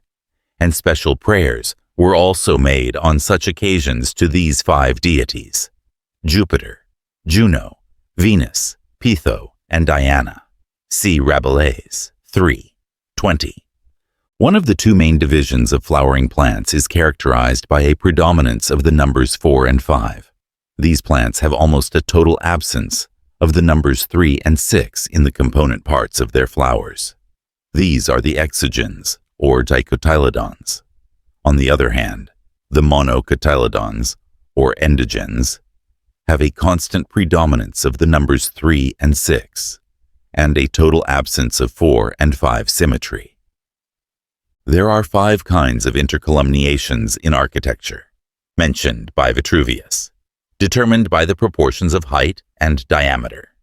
and special prayers were also made on such occasions to these 5 deities: Jupiter, Juno, Venus, Pytho, and Diana. See Rabelais 3:20. One of the 2 main divisions of flowering plants is characterized by a predominance of the numbers 4 and 5. These plants have almost a total absence of the numbers 3 and 6 in the component parts of their flowers. These are the exogens, or dicotyledons. On the other hand, the monocotyledons, or endogens, have a constant predominance of the numbers 3 and 6, and a total absence of 4 and 5 symmetry. There are 5 kinds of intercolumniations in architecture, mentioned by Vitruvius, determined by the proportions of height and diameter: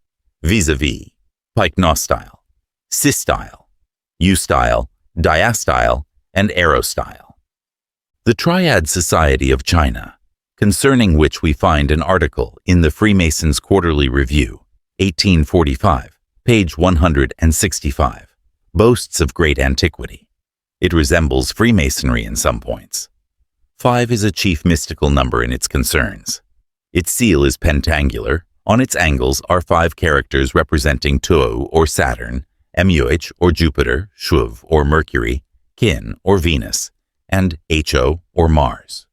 vis-a-vis, pycnostyle, systyle, eustyle, diastyle, and aerostyle. The Triad Society of China, concerning which we find an article in the Freemasons' Quarterly Review, 1845, page 165, boasts of great antiquity. It resembles Freemasonry in some points. 5 is a chief mystical number in its concerns. Its seal is pentangular. On its angles are 5 characters representing Tuo or Saturn, Muh or Jupiter, Shuv or Mercury, Kin or Venus, and Ho or Mars.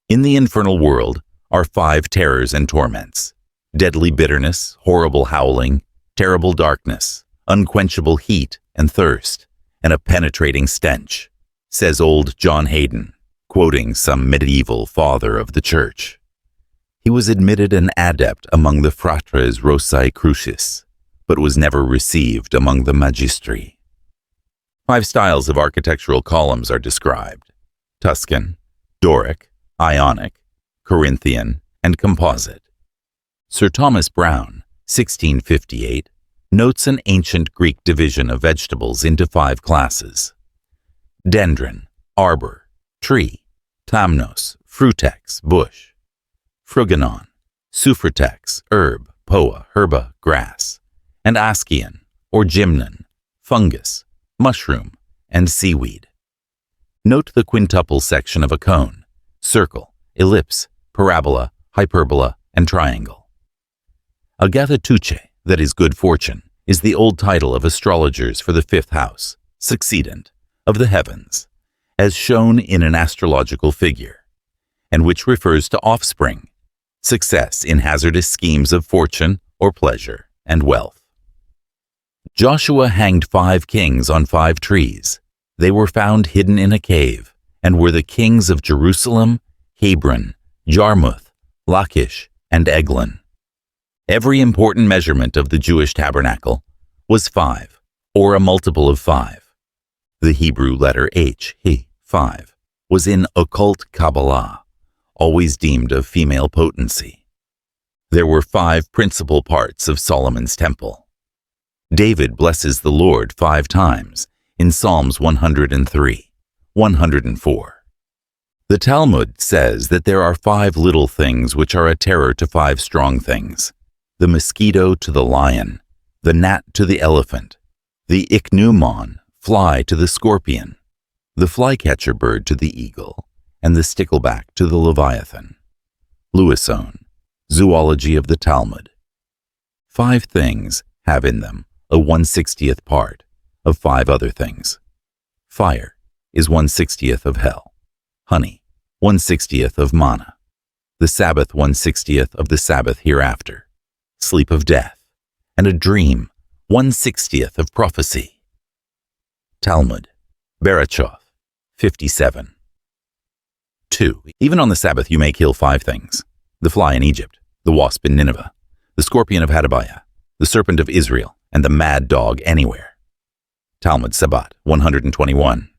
In the infernal world are 5 terrors and torments: deadly bitterness, horrible howling, terrible darkness, unquenchable heat and thirst, and a penetrating stench, says old John Hayden, quoting some medieval father of the Church. He was admitted an adept among the fratres Rosicrucis, but was never received among the magistri. 5 styles of architectural columns are described: Tuscan, Doric, Ionic, Corinthian, and Composite. Sir Thomas Browne, 1658, notes an ancient Greek division of vegetables into 5 classes: dendron, arbor, tree, tamnos, frutex, bush, fruganon, suffratex, herb, poa, herba, grass, and ascian, or gymnon, fungus, mushroom, and seaweed. Note the quintuple section of a cone: circle, ellipse, parabola, hyperbola, and triangle. Agathatuche, that is good fortune, is the old title of astrologers for the 5th house, succeedent, of the heavens, as shown in an astrological figure, and which refers to offspring, success in hazardous schemes of fortune or pleasure, and wealth. Joshua hanged 5 kings on 5 trees. They were found hidden in a cave, and were the kings of Jerusalem, Hebron, Jarmuth, Lachish, and Eglon. Every important measurement of the Jewish tabernacle was 5, or a multiple of 5. The Hebrew letter H, 5, was in occult Kabalah, always deemed of female potency. There were 5 principal parts of Solomon's temple. David blesses the Lord 5 times in Psalms 103, 104. The Talmud says that there are 5 little things which are a terror to 5 strong things: the mosquito to the lion, the gnat to the elephant, the ichneumon, fly to the scorpion, the flycatcher bird to the eagle, and the stickleback to the leviathan. Lewisone, Zoology of the Talmud. 5 things have in them a 1/60th part of 5 other things. Fire is 1/60th of hell. Honey, 1/60th of manna. The Sabbath 1/60th of the Sabbath hereafter. Sleep of death, and a dream 1/60th of prophecy. Talmud, Barachoth, 57. 2. Even on the Sabbath you may kill 5 things: the fly in Egypt, the wasp in Nineveh, the scorpion of Hadabiah, the serpent of Israel, and the mad dog anywhere. Talmud Sabbat, 121.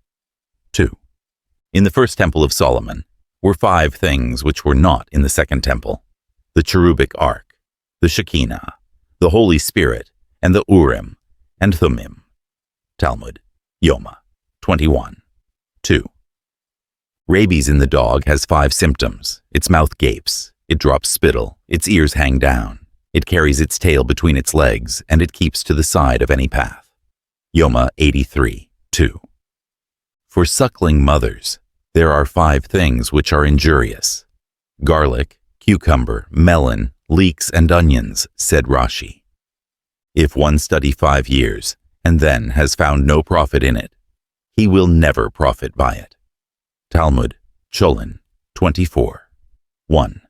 2. In the first temple of Solomon were 5 things which were not in the second temple: the cherubic ark, the Shekinah, the Holy Spirit, and the Urim and Thummim. Talmud, Yoma, 21. 2. Rabies in the dog has 5 symptoms. Its mouth gapes, it drops spittle, its ears hang down, it carries its tail between its legs, and it keeps to the side of any path. Yoma, 83, 2. For suckling mothers, there are 5 things which are injurious: garlic, cucumber, melon, leeks, and onions, said Rashi. If one study 5 years, and then has found no profit in it, he will never profit by it. Talmud, Cholin, 24. 1.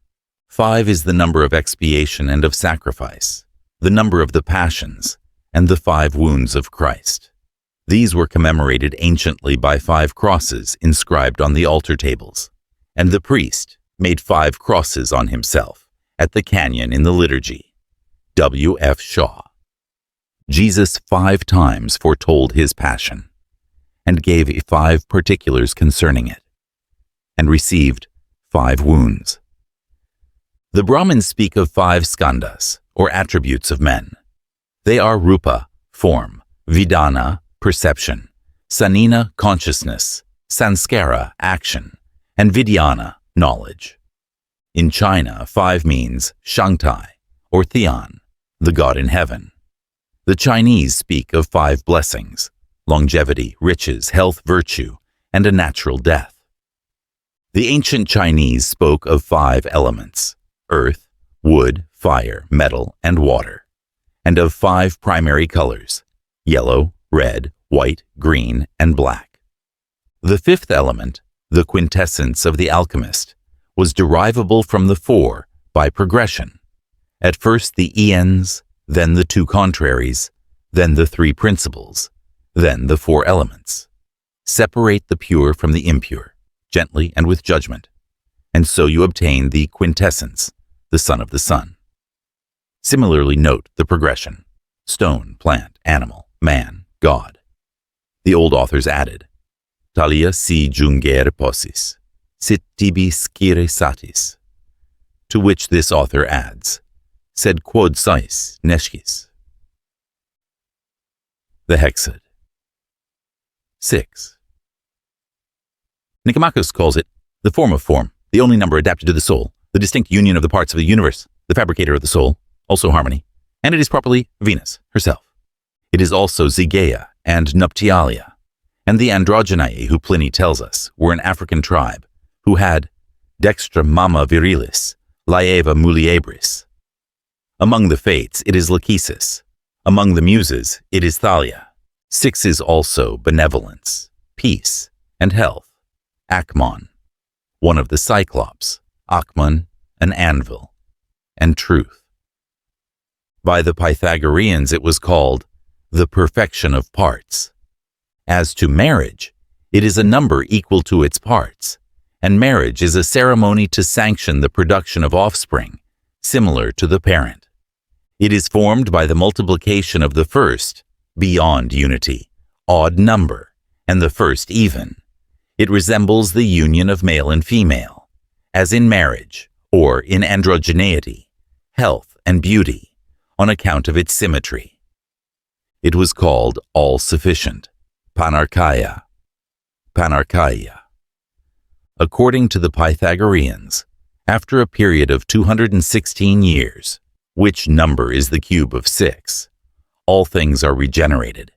5 is the number of expiation and of sacrifice, the number of the passions, and the 5 wounds of Christ. These were commemorated anciently by 5 crosses inscribed on the altar tables, and the priest made 5 crosses on himself at the canyon in the liturgy. W. F. Shaw. Jesus 5 times foretold his passion, and gave 5 particulars concerning it, and received 5 wounds. The Brahmins speak of 5 skandhas, or attributes of men. They are rupa, form, vidana, perception, sanina, consciousness, sanskara, action, and vidyana, knowledge. In China, 5 means Shangtai, or Theon, the god in heaven. The Chinese speak of 5 blessings: longevity, riches, health, virtue, and a natural death. The ancient Chinese spoke of 5 elements: earth, wood, fire, metal, and water, and of 5 primary colors: yellow, red, white, green, and black. The 5th element, the quintessence of the alchemist, was derivable from the 4 by progression. At first the iens, then the 2 contraries, then the 3 principles, then the 4 elements. Separate the pure from the impure, gently and with judgment, and so you obtain the quintessence, the son of the sun. Similarly note the progression: stone, plant, animal, man, God. The old authors added, Talia si jungere possis, sit tibi scire satis, to which this author adds, sed quod sais nescis. The Hexad. 6. Nicomachus calls it the form of form, the only number adapted to the soul, the distinct union of the parts of the universe, the fabricator of the soul, also harmony, and it is properly Venus herself. It is also Zygaea and Nuptialia, and the Androgynae, who Pliny tells us were an African tribe who had dextra mamma virilis, laeva muliebris. Among the Fates, it is Lachesis. Among the Muses, it is Thalia. 6 is also benevolence, peace, and health, Akmon. One of the Cyclops, Akmon, an anvil, and truth. By the Pythagoreans it was called the perfection of parts. As to marriage, it is a number equal to its parts, and marriage is a ceremony to sanction the production of offspring, similar to the parent. It is formed by the multiplication of the first beyond unity, odd number, and the first even. It resembles the union of male and female, as in marriage, or in androgeneity, health and beauty, on account of its symmetry. It was called all-sufficient, panarchaia. According to the Pythagoreans, after a period of 216 years, which number is the cube of 6, all things are regenerated,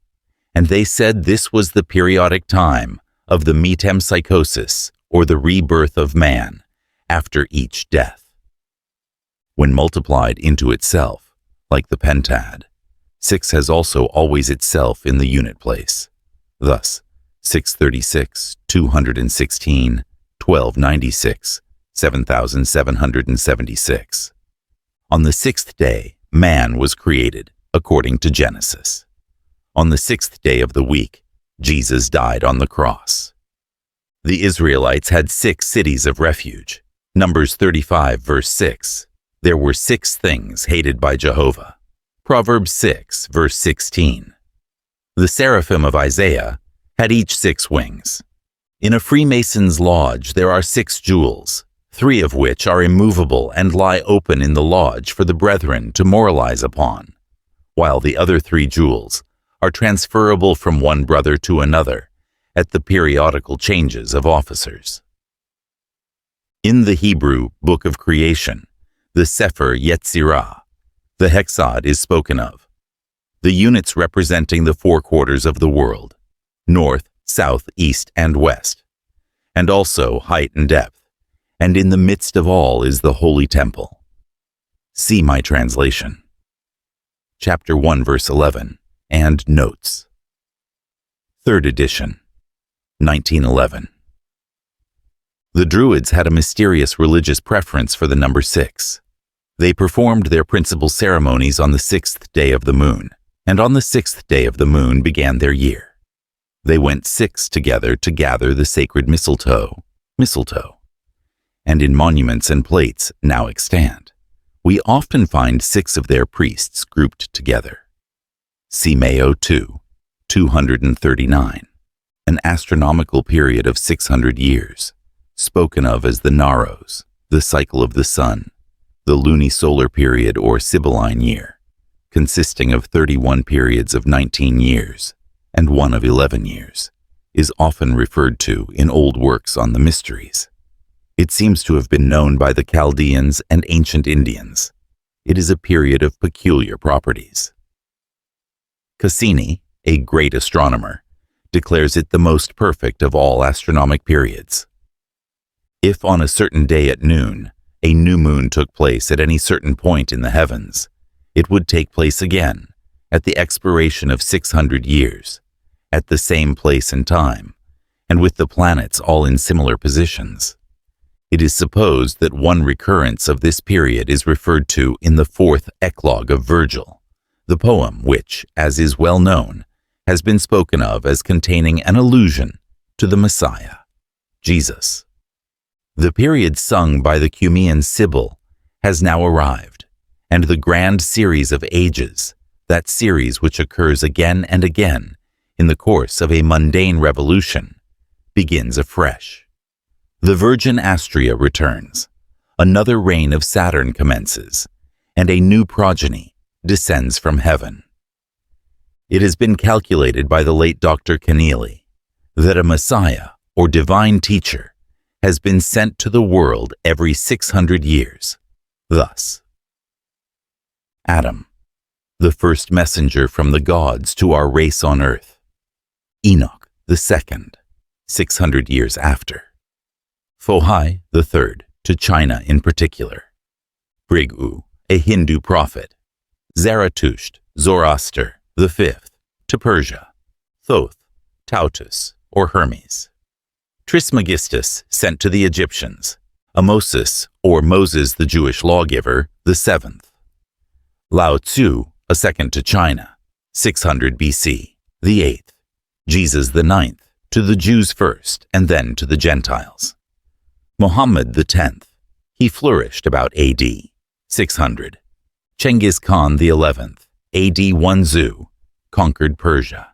and they said this was the periodic time of the metempsychosis, or the rebirth of man, after each death. When multiplied into itself, like the Pentad, 6 has also always itself in the unit place. Thus, 636, 216, 1296, 7776. On the 6th day, man was created, according to Genesis. On the 6th day of the week, Jesus died on the cross. The Israelites had 6 cities of refuge. Numbers 35, verse 6. There were 6 things hated by Jehovah. Proverbs 6, verse 16. The seraphim of Isaiah had each 6 wings. In a Freemason's lodge there are 6 jewels, 3 of which are immovable and lie open in the lodge for the brethren to moralize upon, while the other 3 jewels are transferable from one brother to another at the periodical changes of officers. In the Hebrew Book of Creation, the Sefer Yetzirah, the Hexad is spoken of, the units representing the 4 quarters of the world, north, south, east, and west, and also height and depth, and in the midst of all is the Holy Temple. See my translation. Chapter 1, verse 11, and notes. 3rd edition, 1911. The Druids had a mysterious religious preference for the number 6. They performed their principal ceremonies on the 6th day of the moon, and on the 6th day of the moon began their year. They went 6 together to gather the sacred mistletoe, and in monuments and plates now extant, we often find 6 of their priests grouped together. See Mayo 2, 239, an astronomical period of 600 years, spoken of as the Naros, the cycle of the sun, the lunisolar period or Sibylline year, consisting of 31 periods of 19 years, and one of 11 years, is often referred to in old works on the mysteries. It seems to have been known by the Chaldeans and ancient Indians. It is a period of peculiar properties. Cassini, a great astronomer, declares it the most perfect of all astronomic periods. If on a certain day at noon, a new moon took place at any certain point in the heavens, it would take place again, at the expiration of 600 years, at the same place and time, and with the planets all in similar positions. It is supposed that one recurrence of this period is referred to in the 4th Eclogue of Virgil, the poem which, as is well known, has been spoken of as containing an allusion to the Messiah, Jesus. The period sung by the Cumean Sibyl has now arrived, and the grand series of ages, that series which occurs again and again in the course of a mundane revolution, begins afresh. The Virgin Astrea returns, another reign of Saturn commences, and a new progeny descends from heaven. It has been calculated by the late Dr. Keneally that a Messiah, or divine teacher, has been sent to the world every 600 years. Thus, Adam, the first messenger from the gods to our race on earth. Enoch, the second, 600 years after. Fohai, the third, to China in particular. Brigu, a Hindu prophet. Zarathustra, Zoroaster, the fifth, to Persia. Thoth, Tautus, or Hermes. Trismegistus, sent to the Egyptians. Amosis, or Moses the Jewish lawgiver, the seventh. Lao Tzu, a second to China, 600 BC, the eighth. Jesus the ninth, to the Jews first, and then to the Gentiles. Muhammad the 10th, he flourished about A.D. 600. Chengiz Khan the 11th, A.D. 1 Zu, conquered Persia.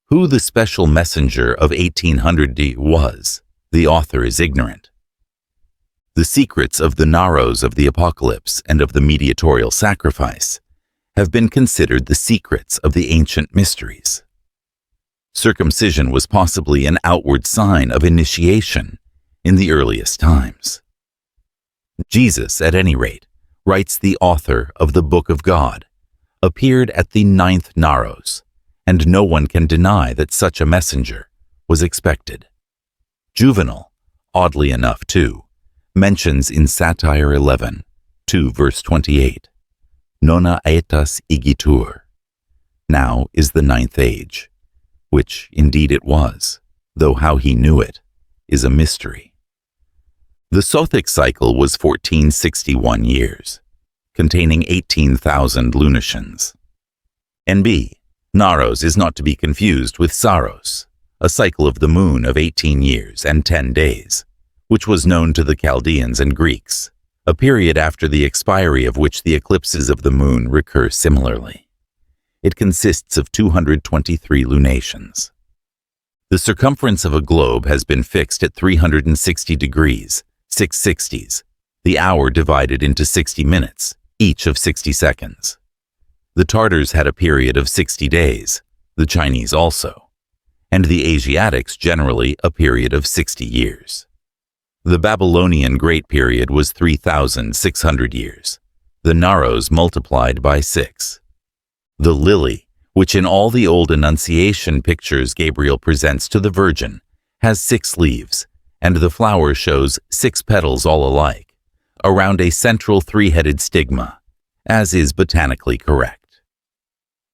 Who the special messenger of 1800 was, the author is ignorant. The secrets of the Naros of the Apocalypse and of the mediatorial sacrifice have been considered the secrets of the ancient mysteries. Circumcision was possibly an outward sign of initiation in the earliest times. Jesus, at any rate, writes the author of the Book of God, appeared at the 9th Naros, and no one can deny that such a messenger was expected. Juvenal, oddly enough too, mentions in Satire 11, 2 verse 28, Nona aetas igitur, now is the 9th age, which indeed it was, though how he knew it is a mystery. The Sothic cycle was 1461 years, containing 18,000 lunations. NB, Naros is not to be confused with Saros, a cycle of the moon of 18 years and 10 days, which was known to the Chaldeans and Greeks, a period after the expiry of which the eclipses of the moon recur similarly. It consists of 223 lunations. The circumference of a globe has been fixed at 360 degrees, 6/60s, the hour divided into 60 minutes, each of 60 seconds. The Tartars had a period of 60 days, the Chinese also, and the Asiatics generally a period of 60 years. The Babylonian Great Period was 3,600 years, the Naros multiplied by 6. The lily, which in all the old Annunciation pictures Gabriel presents to the Virgin, has 6 leaves, and the flower shows 6 petals all alike, around a central 3-headed stigma, as is botanically correct.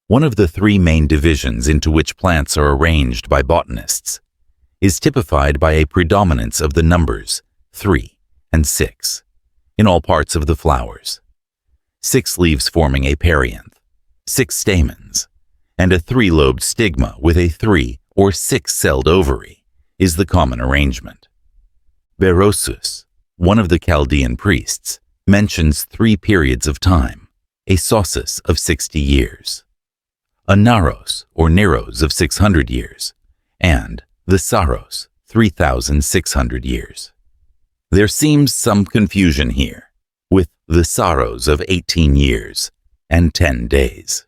One of the 3 main divisions into which plants are arranged by botanists is typified by a predominance of the numbers 3 and 6 in all parts of the flowers, 6 leaves forming a perianth, 6 stamens, and a 3-lobed stigma with a 3 or 6-celled ovary is the common arrangement. Berosus, one of the Chaldean priests, mentions 3 periods of time, a sosis of 60 years, a Naros or Neros of 600 years, and the Saros, 3,600 years. There seems some confusion here, with the Saros of 18 years and 10 days.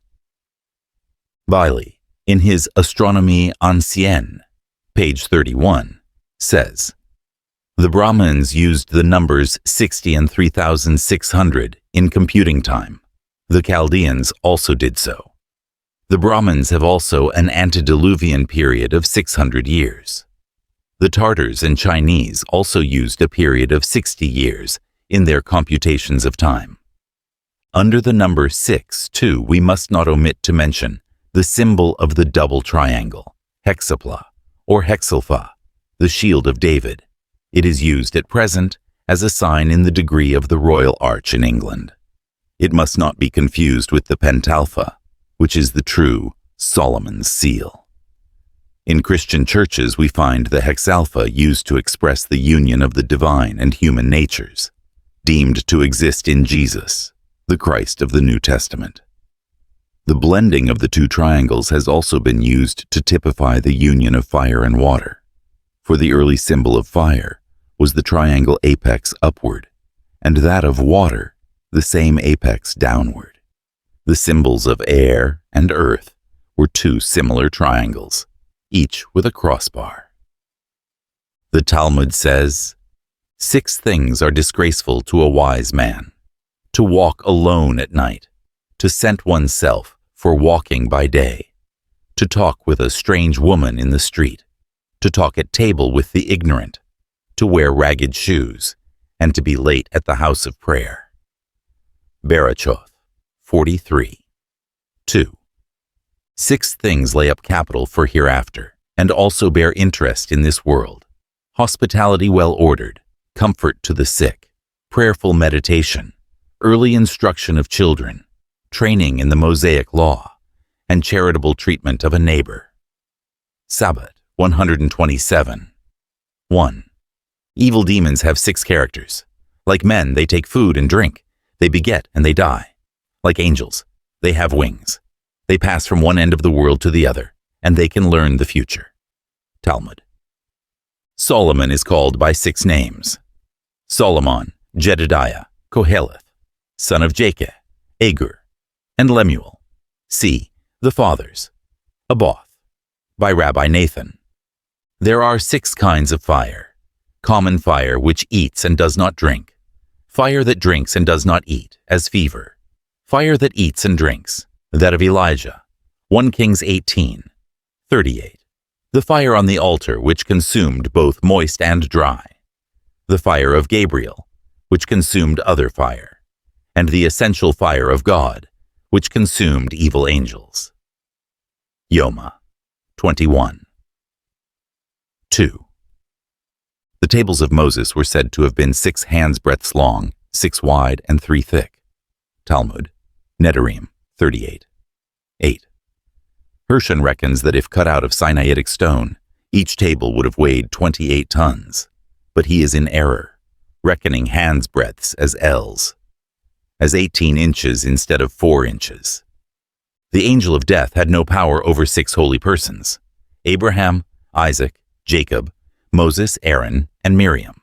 Bailey, in his Astronomie Ancienne, page 31, says, the Brahmins used the numbers 60 and 3,600 in computing time. The Chaldeans also did so. The Brahmins have also an antediluvian period of 600 years. The Tartars and Chinese also used a period of 60 years in their computations of time. Under the number 6, too, we must not omit to mention the symbol of the double triangle, hexapla, or hexalpha, the shield of David. It is used at present as a sign in the degree of the Royal Arch in England. It must not be confused with the pentalpha, which is the true Solomon's seal. In Christian churches we find the hexalpha used to express the union of the divine and human natures, deemed to exist in Jesus, the Christ of the New Testament. The blending of the 2 triangles has also been used to typify the union of fire and water, for the early symbol of fire was the triangle apex upward, and that of water the same apex downward. The symbols of air and earth were 2 similar triangles, each with a crossbar. The Talmud says, 6 things are disgraceful to a wise man: to walk alone at night, to scent oneself for walking by day, to talk with a strange woman in the street, to talk at table with the ignorant, to wear ragged shoes, and to be late at the house of prayer. Barachoth 43. 2. 6 things lay up capital for hereafter, and also bear interest in this world: hospitality well ordered, comfort to the sick, prayerful meditation, early instruction of children, training in the Mosaic law, and charitable treatment of a neighbor. Sabbath 127. 1. Evil demons have 6 characters. Like men, they take food and drink. They beget and they die. Like angels, they have wings. They pass from one end of the world to the other, and they can learn the future. Talmud. Solomon is called by 6 names. Solomon, Jedediah, Koheleth, son of Jacob, Agur, and Lemuel. C. The fathers. Aboth, by Rabbi Nathan. There are 6 kinds of fire. Common fire which eats and does not drink. Fire that drinks and does not eat, as fever. Fire that eats and drinks, that of Elijah. 1 Kings 18:38. The fire on the altar which consumed both moist and dry. The fire of Gabriel, which consumed other fire. And the essential fire of God, which consumed evil angels. Yoma 21. 2. The tables of Moses were said to have been 6 hands' long, 6 wide, and 3 thick. Talmud, Nedarim 38. 8. Hirschon reckons that if cut out of Sinaitic stone, each table would have weighed 28 tons, but he is in error, reckoning hands' breadths as ells, as 18 inches instead of 4 inches. The angel of death had no power over 6 holy persons: Abraham, Isaac, Jacob, Moses, Aaron, and Miriam.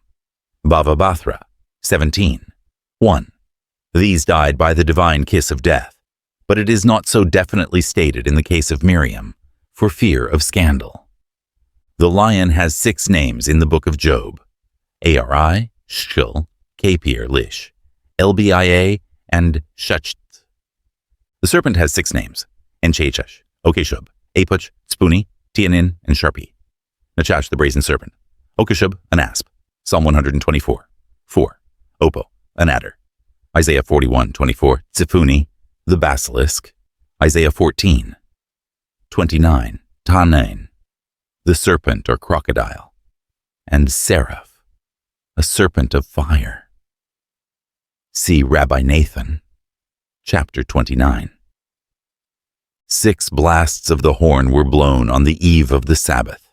Bava Bathra 17:1. These died by the divine kiss of death, but it is not so definitely stated in the case of Miriam, for fear of scandal. The lion has 6 names in the book of Job: Ari, Shul, Kapir, Lish, Lbia, and Shucht. The serpent has 6 names: Enchechash, Okeshub, Apuch, Spoonie, Tianin, and Sharpie. Nachash, the brazen serpent. Okeshub, an asp. Psalm 124. 4. Opo, an adder. Isaiah 41:24. Tzifuni, the basilisk. Isaiah 14:29. Tanain, the serpent or crocodile. And Seraph, a serpent of fire. See Rabbi Nathan, chapter 29. 6 blasts of the horn were blown on the eve of the Sabbath,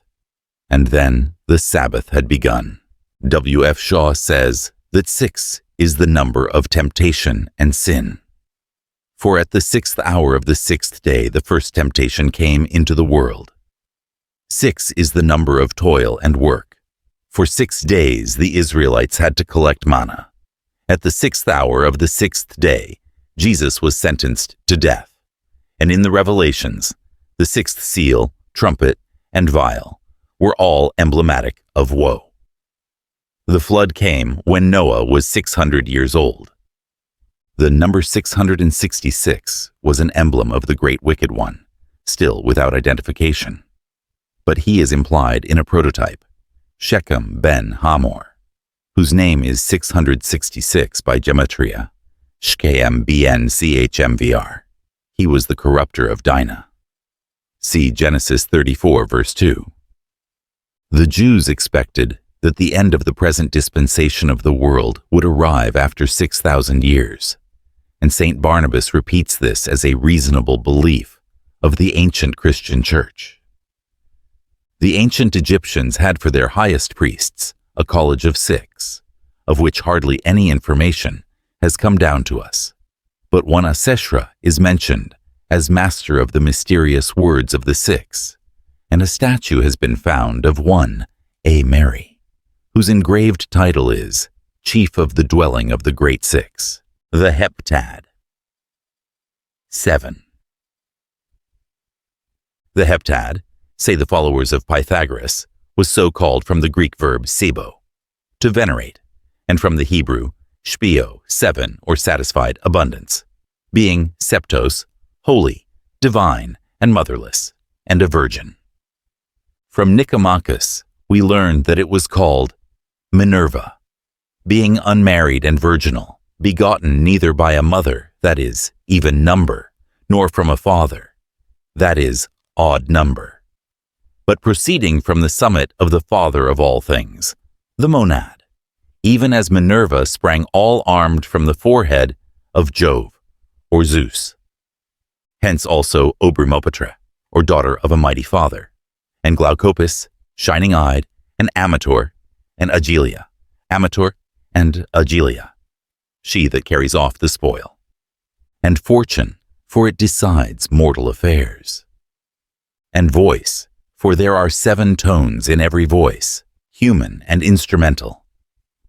and then the Sabbath had begun. W. F. Shaw says that 6 is the number of temptation and sin. For at the 6th hour of the 6th day the first temptation came into the world. 6 is the number of toil and work. For 6 days the Israelites had to collect manna. At the 6th hour of the 6th day, Jesus was sentenced to death. And in the Revelations, the 6th seal, trumpet, and vial were all emblematic of woe. The flood came when Noah was 600 years old. The number 666 was an emblem of the great wicked one, still without identification. But he is implied in a prototype, Shechem ben Hamor, whose name is 666 by gematria, Shkem ben Chmvr. He was the corrupter of Dinah. See Genesis 34, verse 2. The Jews expected that the end of the present dispensation of the world would arrive after 6,000 years, and St. Barnabas repeats this as a reasonable belief of the ancient Christian church. The ancient Egyptians had for their highest priests a college of 6, of which hardly any information has come down to us. But one Aseshra is mentioned as master of the mysterious words of the 6, and a statue has been found of one A. Mary, whose engraved title is Chief of the Dwelling of the Great 6, the Heptad. 7. The Heptad, say the followers of Pythagoras, was so called from the Greek verb sebo, to venerate, and from the Hebrew shpio, 7, or satisfied abundance, being septos, holy, divine, and motherless, and a virgin. From Nicomachus, we learned that it was called Minerva, being unmarried and virginal, begotten neither by a mother, that is, even number, nor from a father, that is, odd number, but proceeding from the summit of the Father of all things, the monad, even as Minerva sprang all armed from the forehead of Jove, or Zeus. Hence also Obrumopatra, or daughter of a mighty father, and Glaucopis, shining-eyed, and Amator, and Agilia, Amator, and Agilia, she that carries off the spoil. And Fortune, for it decides mortal affairs. And voice, for there are 7 tones in every voice, human and instrumental,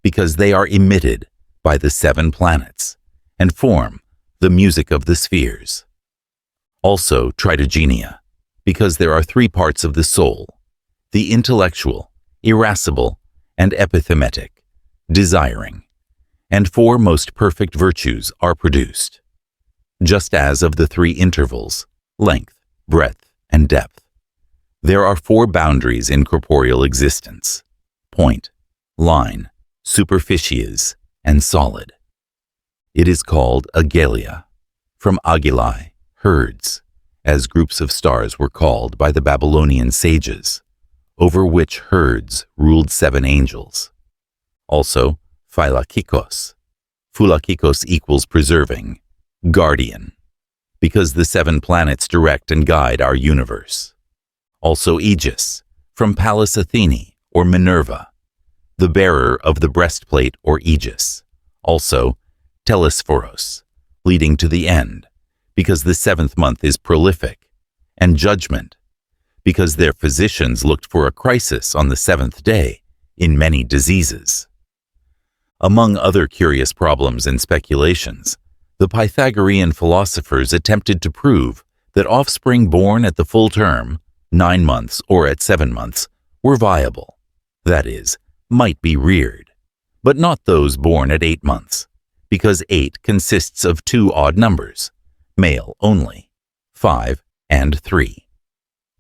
because they are emitted by the 7 planets and form the music of the spheres. Also tritogenia, because there are 3 parts of the soul, the intellectual, irascible, and epithymetic, desiring, and 4 most perfect virtues are produced, just as of the 3 intervals, length, breadth, and depth. There are 4 boundaries in corporeal existence: point, line, superficies, and solid. It is called Agelia, from Agilai, herds, as groups of stars were called by the Babylonian sages, over which herds ruled 7 angels. Also, phylakikos. Phylakikos equals preserving, guardian, because the 7 planets direct and guide our universe. Also Aegis, from Pallas Athene or Minerva, the bearer of the breastplate or aegis. Also Telesphoros, leading to the end, because the 7th month is prolific, and Judgment, because their physicians looked for a crisis on the 7th day in many diseases. Among other curious problems and speculations, the Pythagorean philosophers attempted to prove that offspring born at the full term, 9 months or at 7 months, were viable, that is, might be reared, but not those born at 8 months, because 8 consists of 2 odd numbers, male only, 5 and 3.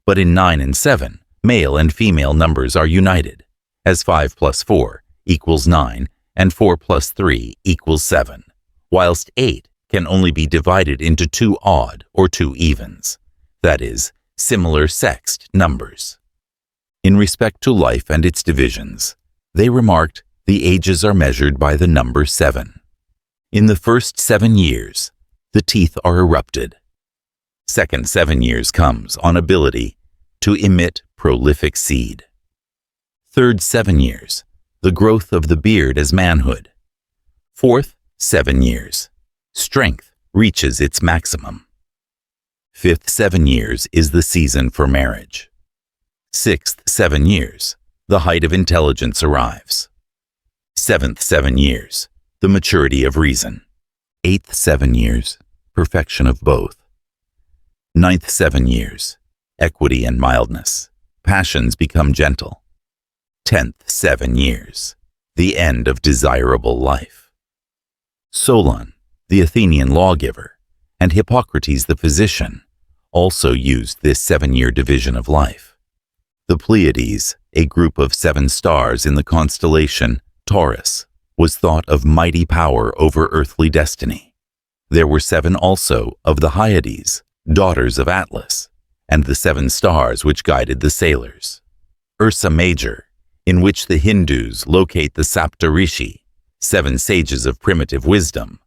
But in 9 and 7, male and female numbers are united, as 5 plus 4 equals 9 and 4 plus 3 equals 7, whilst 8 can only be divided into 2 odd or 2 evens, that is, similar sexed numbers. In respect to life and its divisions, they remarked the ages are measured by the number 7. In the first 7 years, the teeth are erupted. Second 7 years comes on ability to emit prolific seed. Third 7 years, the growth of the beard as manhood. Fourth 7 years, strength reaches its maximum. Fifth 7 years is the season for marriage. Sixth 7 years, the height of intelligence arrives. Seventh 7 years, the maturity of reason. Eighth 7 years, perfection of both. Ninth 7 years, equity and mildness. Passions become gentle. 10th 7 years, the end of desirable life. Solon, the Athenian lawgiver, and Hippocrates the physician, also used this 7-year division of life. The Pleiades, a group of 7 stars in the constellation Taurus, was thought of mighty power over earthly destiny. There were 7 also of the Hyades, daughters of Atlas, and the 7 stars which guided the sailors. Ursa Major, in which the Hindus locate the Saptarishi, 7 sages of primitive wisdom,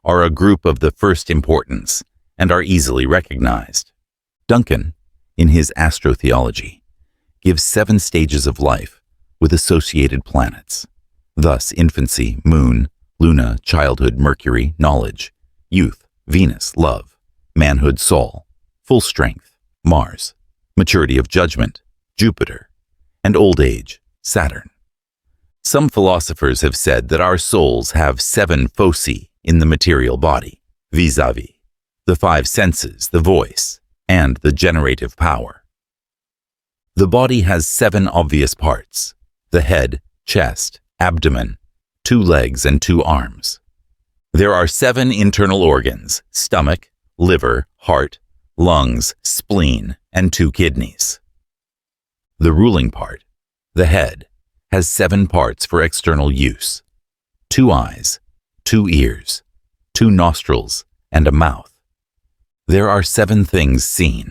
are a group of the first importance and are easily recognized. Duncan, in his astrotheology, gives 7 stages of life with associated planets. Thus infancy, moon, Luna, childhood, Mercury, knowledge, youth, Venus, love, manhood, Sol, full strength, Mars, maturity of judgment, Jupiter, and old age, Saturn. Some philosophers have said that our souls have 7 foci in the material body, vis-a-vis the 5 senses, the voice, and the generative power. The body has 7 obvious parts: the head, chest, abdomen, 2 legs, and 2 arms. There are 7 internal organs: stomach, liver, heart, lungs, spleen, and 2 kidneys. The ruling part, the head, has 7 parts for external use: 2 eyes, 2 ears, 2 nostrils, and a mouth. There are 7 things seen: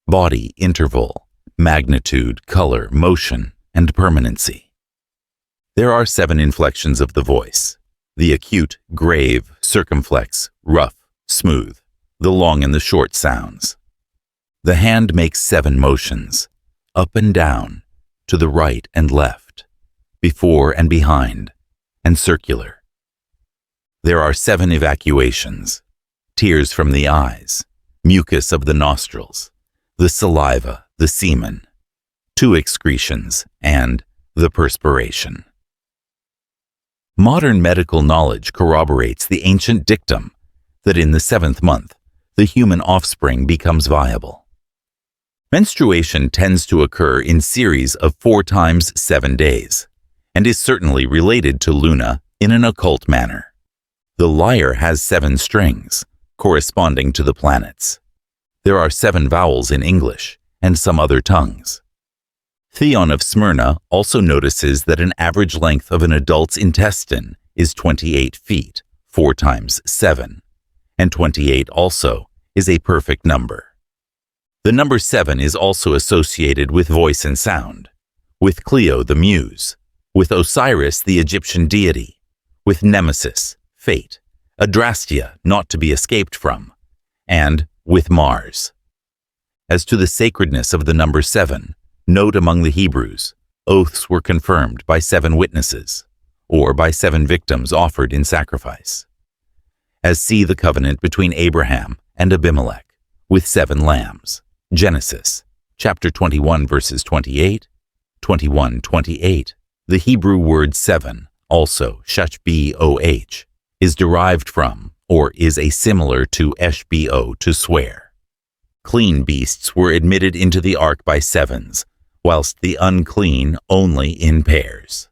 body, interval, magnitude, color, motion, and permanency. There are 7 inflections of the voice: the acute, grave, circumflex, rough, smooth, the long and the short sounds. The hand makes 7 motions: up and down, to the right and left, before and behind, and circular. There are 7 evacuations: tears from the eyes, mucus of the nostrils, the saliva, the semen, 2 excretions, and the perspiration. Modern medical knowledge corroborates the ancient dictum that in the 7th month, the human offspring becomes viable. Menstruation tends to occur in series of 4 times 7 days, and is certainly related to Luna in an occult manner. The lyre has 7 strings, corresponding to the planets. There are 7 vowels in English and some other tongues. Theon of Smyrna also notices that an average length of an adult's intestine is 28 feet, 4 times 7, and 28 also is a perfect number. The number 7 is also associated with voice and sound, with Clio the muse, with Osiris the Egyptian deity, with Nemesis, fate, Adrastia not to be escaped from, and with Mars. As to the sacredness of the number 7, note among the Hebrews, oaths were confirmed by 7 witnesses, or by 7 victims offered in sacrifice. As see the covenant between Abraham and Abimelech, with 7 lambs. Genesis, chapter 21, verses 28, 21-28. The Hebrew word 7, also shachboh, is derived from, or is a similar to shbo, to swear. Clean beasts were admitted into the ark by 7s, whilst the unclean only in pairs.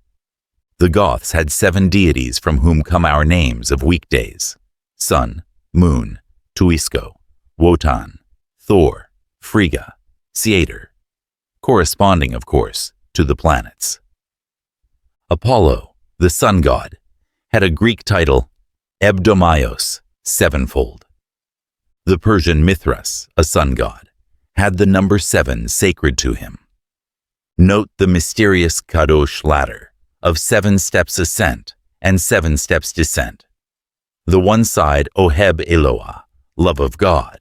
The Goths had 7 deities from whom come our names of weekdays: Sun, Moon, Tuisko, Wotan, Thor, Frigga, Seator, corresponding, of course, to the planets. Apollo, the sun god, had a Greek title, Ebdomaios, 7-fold. The Persian Mithras, a sun god, had the number 7 sacred to him. Note the mysterious Kadosh ladder of 7 steps ascent and 7 steps descent. The one side Oheb Eloah, love of God.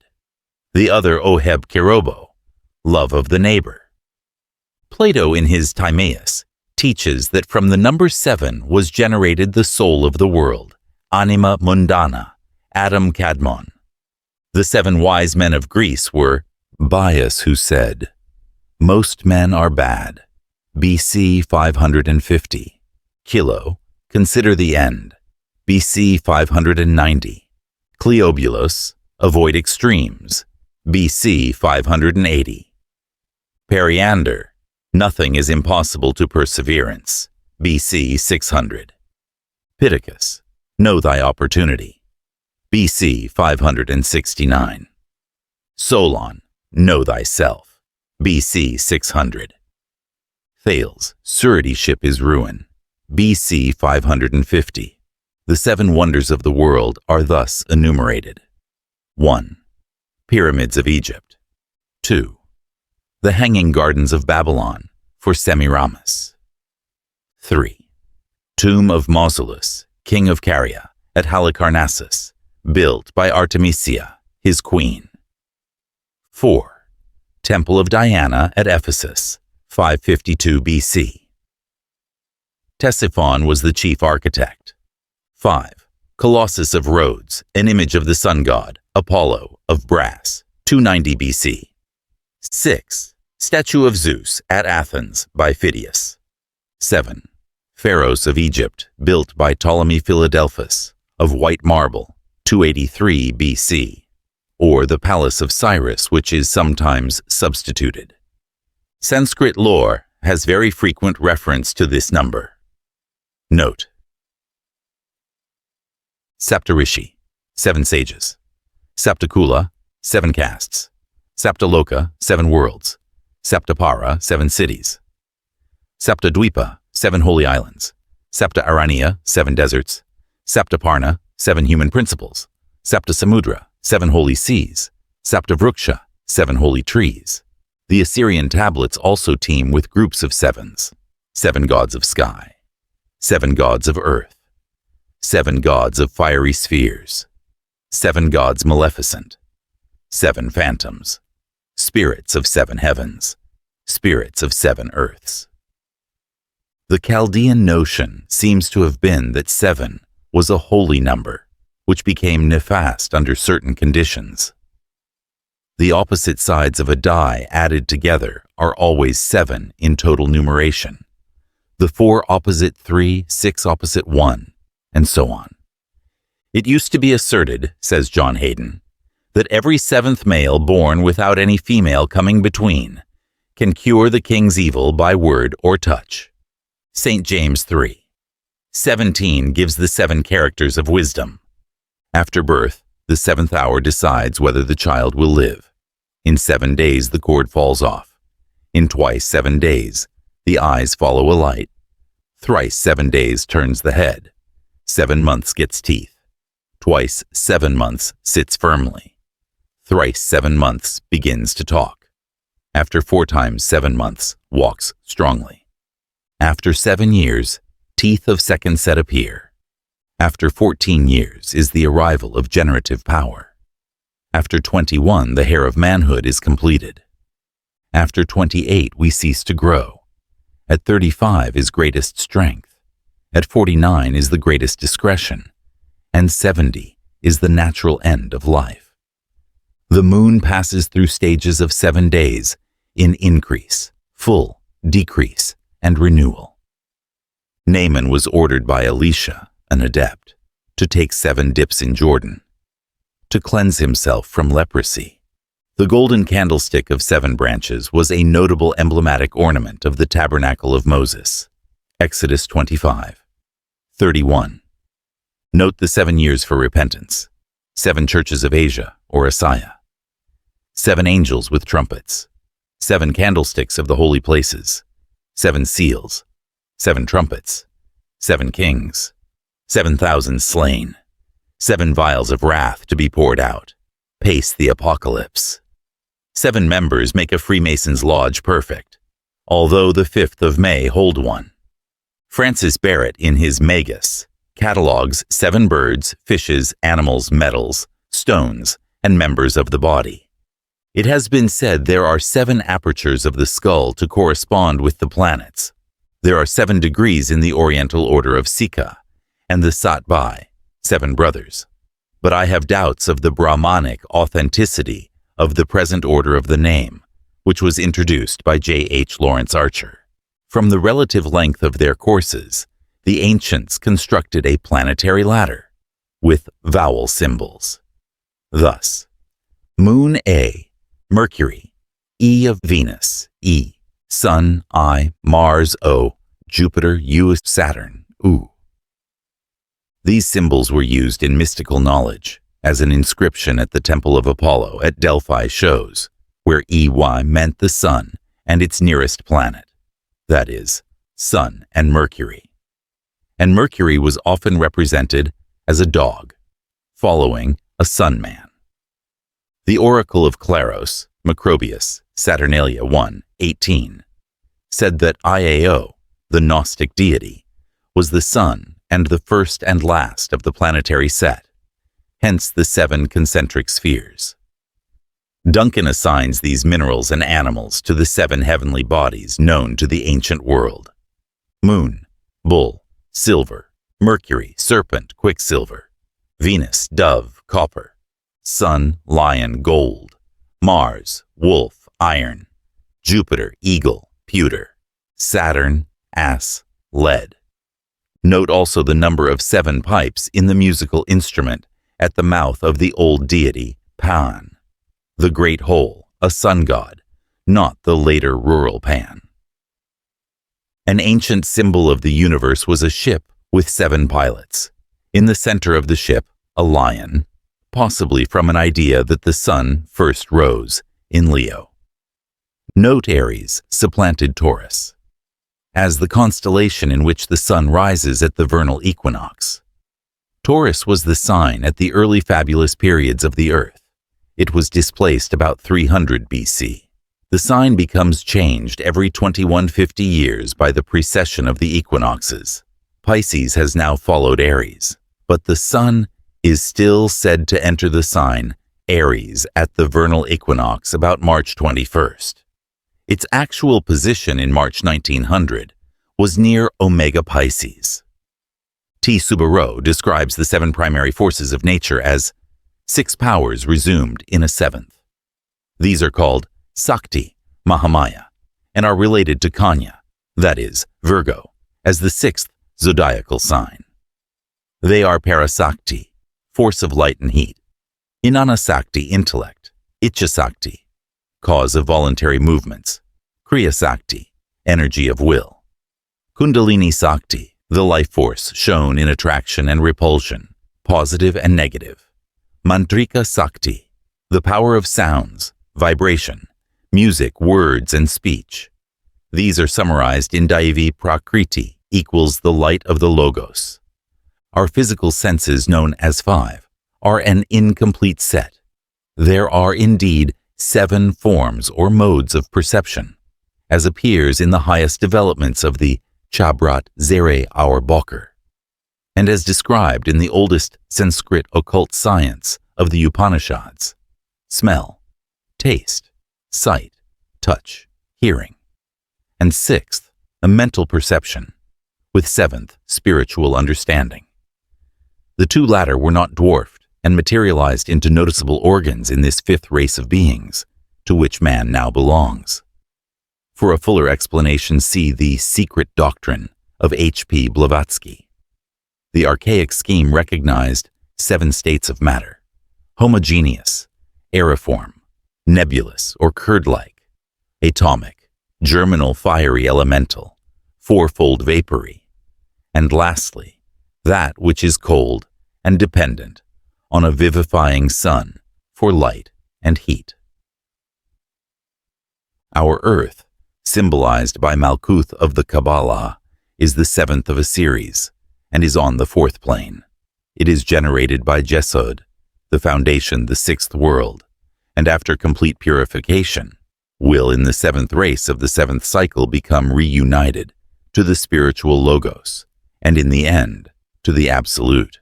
The other Oheb Kerobo, love of the neighbor. Plato in his Timaeus teaches that from the number 7 was generated the soul of the world, anima mundana, Adam Kadmon. The 7 wise men of Greece were Bias, who said, "Most men are bad." BC 550. Kilo, consider the end. BC 590. Cleobulus, avoid extremes. BC 580. Periander, nothing is impossible to perseverance. BC 600. Pittacus, know thy opportunity. BC 569. Solon, know thyself. BC 600. Thales, suretyship is ruin. BC 550. The 7 wonders of the world are thus enumerated. 1. Pyramids of Egypt. 2. The Hanging Gardens of Babylon for Semiramis. 3. Tomb of Mausolus, king of Caria, at Halicarnassus, built by Artemisia, his queen. 4. Temple of Diana at Ephesus, 552 BC. Ctesiphon was the chief architect. 5. Colossus of Rhodes, an image of the sun god, Apollo, of brass, 290 BC. 6. Statue of Zeus at Athens by Phidias. 7. Pharos of Egypt, built by Ptolemy Philadelphus, of white marble, 283 BC, or the Palace of Cyrus, which is sometimes substituted. Sanskrit lore has very frequent reference to this number. Note: Saptarishi, 7 sages. Saptakula, 7 castes. Saptaloka, 7 worlds. Saptapara, 7 cities. Saptadvipa, 7 holy islands. Sapta-Arania, 7 deserts. Saptaparna, 7 human principles. Saptasamudra, 7 holy seas. Saptavruksha, 7 holy trees. The Assyrian tablets also teem with groups of 7s. 7 gods of sky. 7 gods of earth. 7 gods of fiery spheres. 7 gods maleficent. 7 phantoms. Spirits of 7 heavens. Spirits of 7 earths. The Chaldean notion seems to have been that 7 was a holy number, which became nefast under certain conditions. The opposite sides of a die added together are always 7 in total numeration. The 4 opposite 3, 6 opposite 1, and so on. It used to be asserted, says John Hayden, that every 7th male born without any female coming between can cure the king's evil by word or touch. St. James 3. 17 gives the 7 characters of wisdom. After birth, the 7th hour decides whether the child will live. In 7 days the cord falls off. In twice 7 days, the eyes follow a light. Thrice 7 days turns the head. 7 months gets teeth. Twice 7 months sits firmly. Thrice 7 months begins to talk. After 4 times 7 months walks strongly. After 7 years, teeth of second set appear. After 14 years is the arrival of generative power. After 21, the hair of manhood is completed. After 28, we cease to grow. At 35 is greatest strength. At 49 is the greatest discretion. And 70 is the natural end of life. The moon passes through stages of 7 days in increase, full, decrease, and renewal. Naaman was ordered by Elisha, an adept, to take 7 dips in Jordan, to cleanse himself from leprosy. The golden candlestick of 7 branches was a notable emblematic ornament of the tabernacle of Moses. Exodus 25. 31. Note the 7 years for repentance. 7 churches of Asia, or Asaya. 7 angels with trumpets. 7 candlesticks of the holy places. 7 seals. 7 trumpets. 7 kings. 7,000 slain. 7 vials of wrath to be poured out. Pace the apocalypse. 7 members make a Freemason's lodge perfect, although the 5th of May hold one. Francis Barrett, in his Magus, catalogues 7 birds, fishes, animals, metals, stones, and members of the body. It has been said there are 7 apertures of the skull to correspond with the planets. There are 7 degrees in the Oriental order of Sika, and the Satbai, 7 brothers. But I have doubts of the Brahmanic authenticity of the present order of the name, which was introduced by J.H. Lawrence Archer. From the relative length of their courses, the ancients constructed a planetary ladder with vowel symbols. Thus, Moon A, Mercury, E of Venus, E, Sun, I, Mars, O, Jupiter, U, Saturn, U. These symbols were used in mystical knowledge, as an inscription at the Temple of Apollo at Delphi shows, where EY meant the Sun and its nearest planet, that is, Sun and Mercury. And Mercury was often represented as a dog, following a sun man. The Oracle of Claros, Macrobius, Saturnalia 1:18, said that Iao, the Gnostic deity, was the sun and the first and last of the planetary set, hence the 7 concentric spheres. Duncan assigns these minerals and animals to the 7 heavenly bodies known to the ancient world: Moon, Bull, Silver; Mercury, Serpent, Quicksilver; Venus, Dove, Copper; Sun, Lion, Gold; Mars, Wolf, Iron; Jupiter, Eagle, Pewter; Saturn, Ass, Lead. Note also the number of 7 pipes in the musical instrument at the mouth of the old deity Pan, the Great Hole, a sun god, not the later rural Pan. An ancient symbol of the universe was a ship with 7 pilots. In the center of the ship, a lion, possibly from an idea that the sun first rose in Leo. Note Aries supplanted Taurus as the constellation in which the sun rises at the vernal equinox. Taurus was the sign at the early fabulous periods of the earth. It was displaced about 300 BC. The sign becomes changed every 2150 years by the precession of the equinoxes. Pisces has now followed Aries, but the sun is still said to enter the sign Aries at the vernal equinox about March 21st. Its actual position in March 1900 was near Omega Pisces. T. Subaru describes the 7 primary forces of nature as 6 powers resumed in a 7th. These are called Sakti, Mahamaya, and are related to Kanya, that is, Virgo, as the 6th zodiacal sign. They are Parasakti, force of light and heat, Inanasakti, intellect, Ichasakti, cause of voluntary movements, Kriyasakti, energy of will, Kundalini Sakti, the life force shown in attraction and repulsion, positive and negative, Mantrika Sakti, the power of sounds, vibration, music, words, and speech. These are summarized in Daivi Prakriti equals the light of the Logos. Our physical senses, known as 5, are an incomplete set. There are indeed 7 forms or modes of perception, as appears in the highest developments of the Chabrat Zere Aur Bokar, and as described in the oldest Sanskrit occult science of the Upanishads: smell, taste, sight, touch, hearing, and 6th, a mental perception, with 7th, spiritual understanding. The 2 latter were not dwarfed and materialized into noticeable organs in this 5th race of beings, to which man now belongs. For a fuller explanation, see The Secret Doctrine of H.P. Blavatsky. The archaic scheme recognized 7 states of matter: homogeneous, aeriform, nebulous or curd-like, atomic, germinal fiery elemental, fourfold vapory, and lastly, that which is cold and dependent on a vivifying sun for light and heat. Our earth, symbolized by Malkuth of the Kabalah, is the 7th of a series and is on the 4th plane. It is generated by Jesod, the foundation, the 6th world, and after complete purification, will in the 7th race of the 7th cycle become reunited to the spiritual Logos, and in the end, to the Absolute.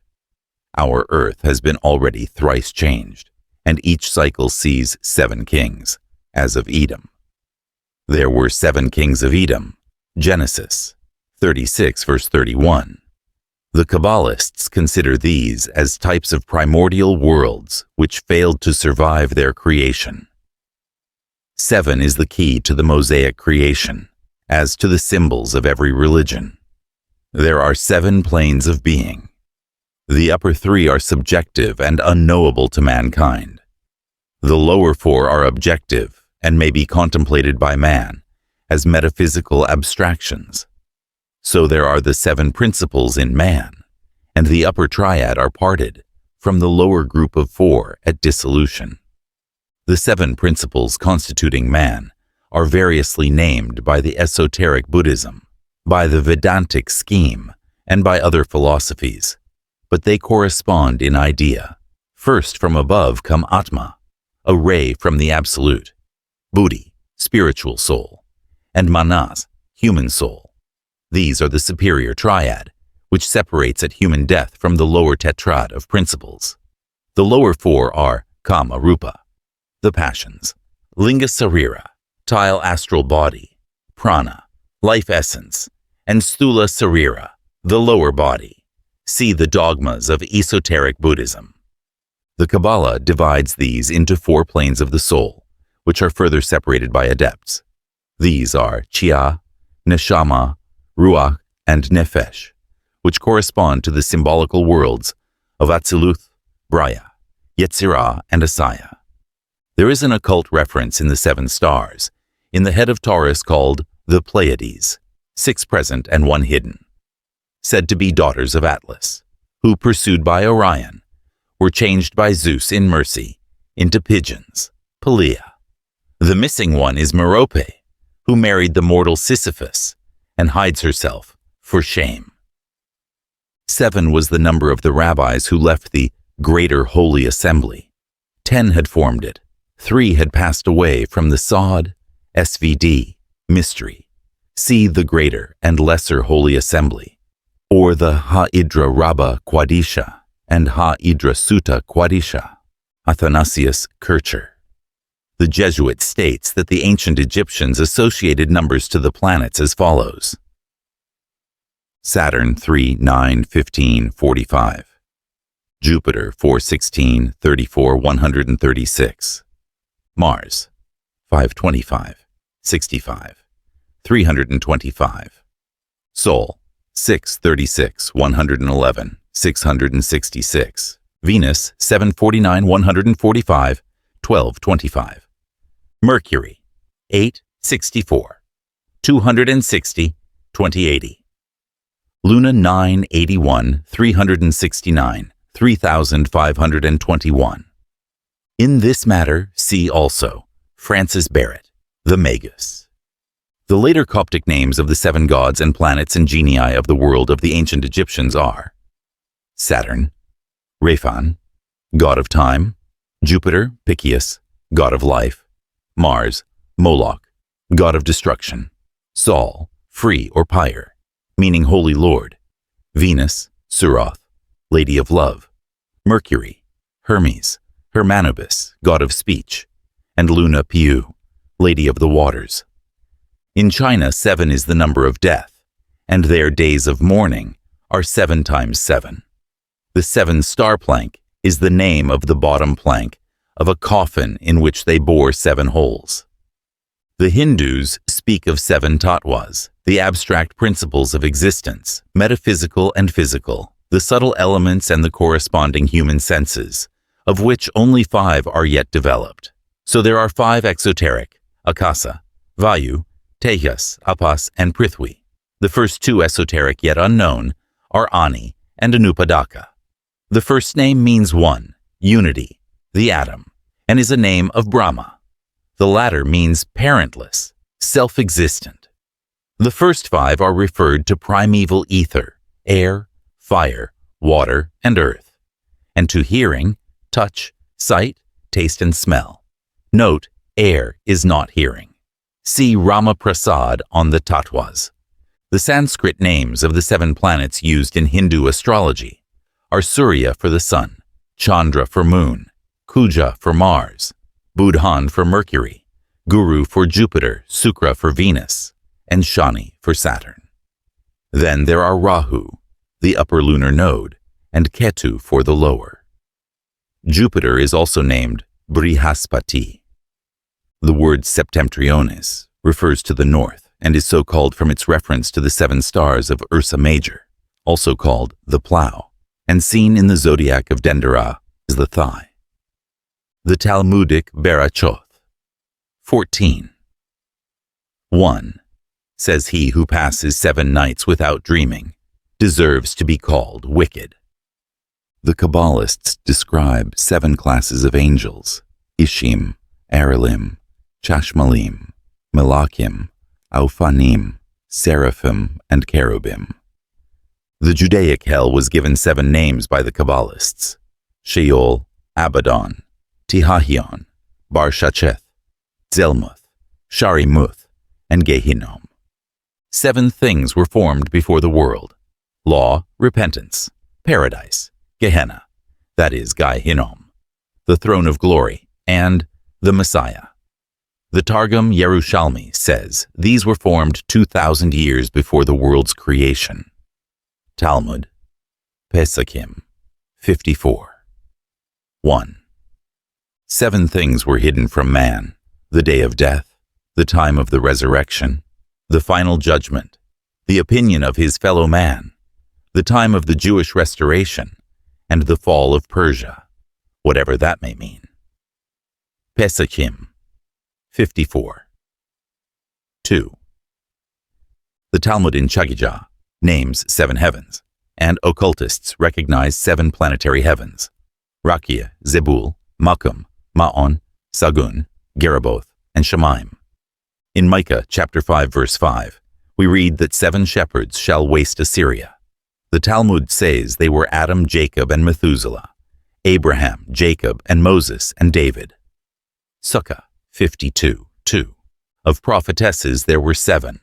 Our earth has been already thrice changed, and each cycle sees 7 kings, as of Edom. There were 7 kings of Edom, Genesis 36 verse 31. The Kabbalists consider these as types of primordial worlds which failed to survive their creation. 7 is the key to the Mosaic creation, as to the symbols of every religion. There are 7 planes of being. The upper 3 are subjective and unknowable to mankind. The lower 4 are objective and may be contemplated by man as metaphysical abstractions. So there are the 7 principles in man, and the upper triad are parted from the lower group of 4 at dissolution. The 7 principles constituting man are variously named by the esoteric Buddhism, by the Vedantic scheme, and by other philosophies, but they correspond in idea. First from above come Atma, a ray from the Absolute, Buddhi, spiritual soul, and Manas, human soul. These are the superior triad, which separates at human death from the lower tetrad of principles. The lower 4 are Kama Rupa, the passions, Linga Sarira, tile astral body, Prana, life essence, and Sthula Sarira, the lower body. See the dogmas of esoteric Buddhism. The Kabalah divides these into 4 planes of the soul, which are further separated by adepts. These are Chia, Neshama, Ruach, and Nefesh, which correspond to the symbolical worlds of Atziluth, Braya, Yetzirah, and Asaya. There is an occult reference in the 7 stars, in the head of Taurus called the Pleiades, 6 present and 1 hidden, said to be daughters of Atlas, who, pursued by Orion, were changed by Zeus in mercy into pigeons, Pelea. The missing one is Merope, who married the mortal Sisyphus and hides herself for shame. 7 was the number of the rabbis who left the Greater Holy Assembly. 10 had formed it. 3 had passed away from the Sod, SVD, mystery. See the Greater and Lesser Holy Assembly, or the Ha'idra Rabba Quadisha and Ha'idra Sutta Quadisha, Athanasius Kircher. The Jesuit states that the ancient Egyptians associated numbers to the planets as follows: Saturn 3, 9, 15, 45. Jupiter 4, 16, 34, 136. Mars 5, 25, 65, 325. Sol 6, 36, 111, 666. Venus 7, 49, 145, 12, 25. Mercury 8, 64, 260, 2080. Luna 9, 81, 369, 3521. In this matter, see also Francis Barrett, the Magus. The later Coptic names of the 7 gods and planets and genii of the world of the ancient Egyptians are Saturn, Rephan, god of time; Jupiter, Picius, god of life; Mars, Moloch, god of destruction; Sol, free or pyre, meaning holy lord; Venus, Suroth, lady of love; Mercury, Hermes, Hermanubis, god of speech; and Luna Piu, lady of the waters. In China, 7 is the number of death, and their days of mourning are 7 times 7. The 7-star plank is the name of the bottom plank of a coffin in which they bore 7 holes. The Hindus speak of 7 tattvas, the abstract principles of existence, metaphysical and physical, the subtle elements and the corresponding human senses, of which only 5 are yet developed. So there are 5 exoteric, Akasa, Vayu, Tejas, Apas, and Prithvi. The first 2 esoteric yet unknown are Ani and Anupadaka. The first name means one, unity, the atom, and is a name of Brahma. The latter means parentless, self-existent. The first 5 are referred to primeval ether, air, fire, water, and earth, and to hearing, touch, sight, taste, and smell. Note, air is not hearing. See Rama Prasad on the tattvas. The Sanskrit names of the 7 planets used in Hindu astrology are Surya for the sun, Chandra for moon, Kuja for Mars, Budhan for Mercury, Guru for Jupiter, Sukra for Venus, and Shani for Saturn. Then there are Rahu, the upper lunar node, and Ketu for the lower. Jupiter is also named Brihaspati. The word Septentrionis refers to the north and is so called from its reference to the 7 stars of Ursa Major, also called the plow, and seen in the zodiac of Dendera as the thigh. The Talmudic Berachoth. 14. 1. Says he who passes 7 nights without dreaming deserves to be called wicked. The Kabbalists describe 7 classes of angels: Ishim, Aralim, Chashmalim, Malakim, Aufanim, Seraphim, and Cherubim. The Judaic hell was given 7 names by the Kabbalists: Sheol, Abaddon, Tihahion, Barshacheth, Zelmuth, Sharimuth, and Gehinnom. 7 things were formed before the world: law, repentance, paradise, Gehenna, that is Gehinnom, the throne of glory, and the Messiah. The Targum Yerushalmi says these were formed 2,000 years before the world's creation. Talmud, Pesachim, 54. 1. 7 things were hidden from man: the day of death, the time of the resurrection, the final judgment, the opinion of his fellow man, the time of the Jewish restoration, and the fall of Persia, whatever that may mean. Pesachim, 54. 2. The Talmud in Chagijah names 7 heavens, and occultists recognize 7 planetary heavens: Rakia, Zebul, Malkum, Ma'on, Sagun, Geraboth, and Shemaim. In Micah chapter 5 verse 5, we read that 7 shepherds shall waste Assyria. The Talmud says they were Adam, Jacob, and Methuselah, Abraham, Jacob, and Moses, and David. Sukkah 52:2. Of prophetesses there were 7: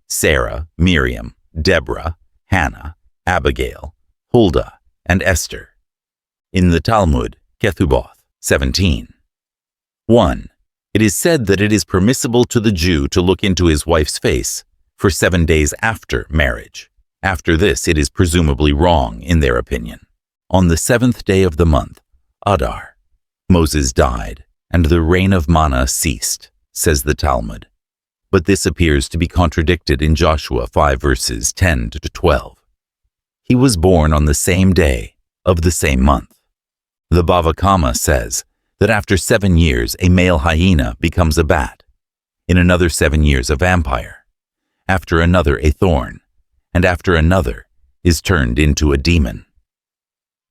Sarah, Miriam, Deborah, Hannah, Abigail, Huldah, and Esther. In the Talmud, Kethuboth 17. 1. It is said that it is permissible to the Jew to look into his wife's face for 7 days after marriage, After this, it is presumably wrong, in their opinion. On the 7th day of the month, Adar, Moses died, and the rain of manna ceased, says the Talmud. But this appears to be contradicted in Joshua 5 verses 10 to 12. He was born on the same day of the same month. The Bava Kama says that after 7 years a male hyena becomes a bat, in another 7 years a vampire, after another a thorn, and after another is turned into a demon.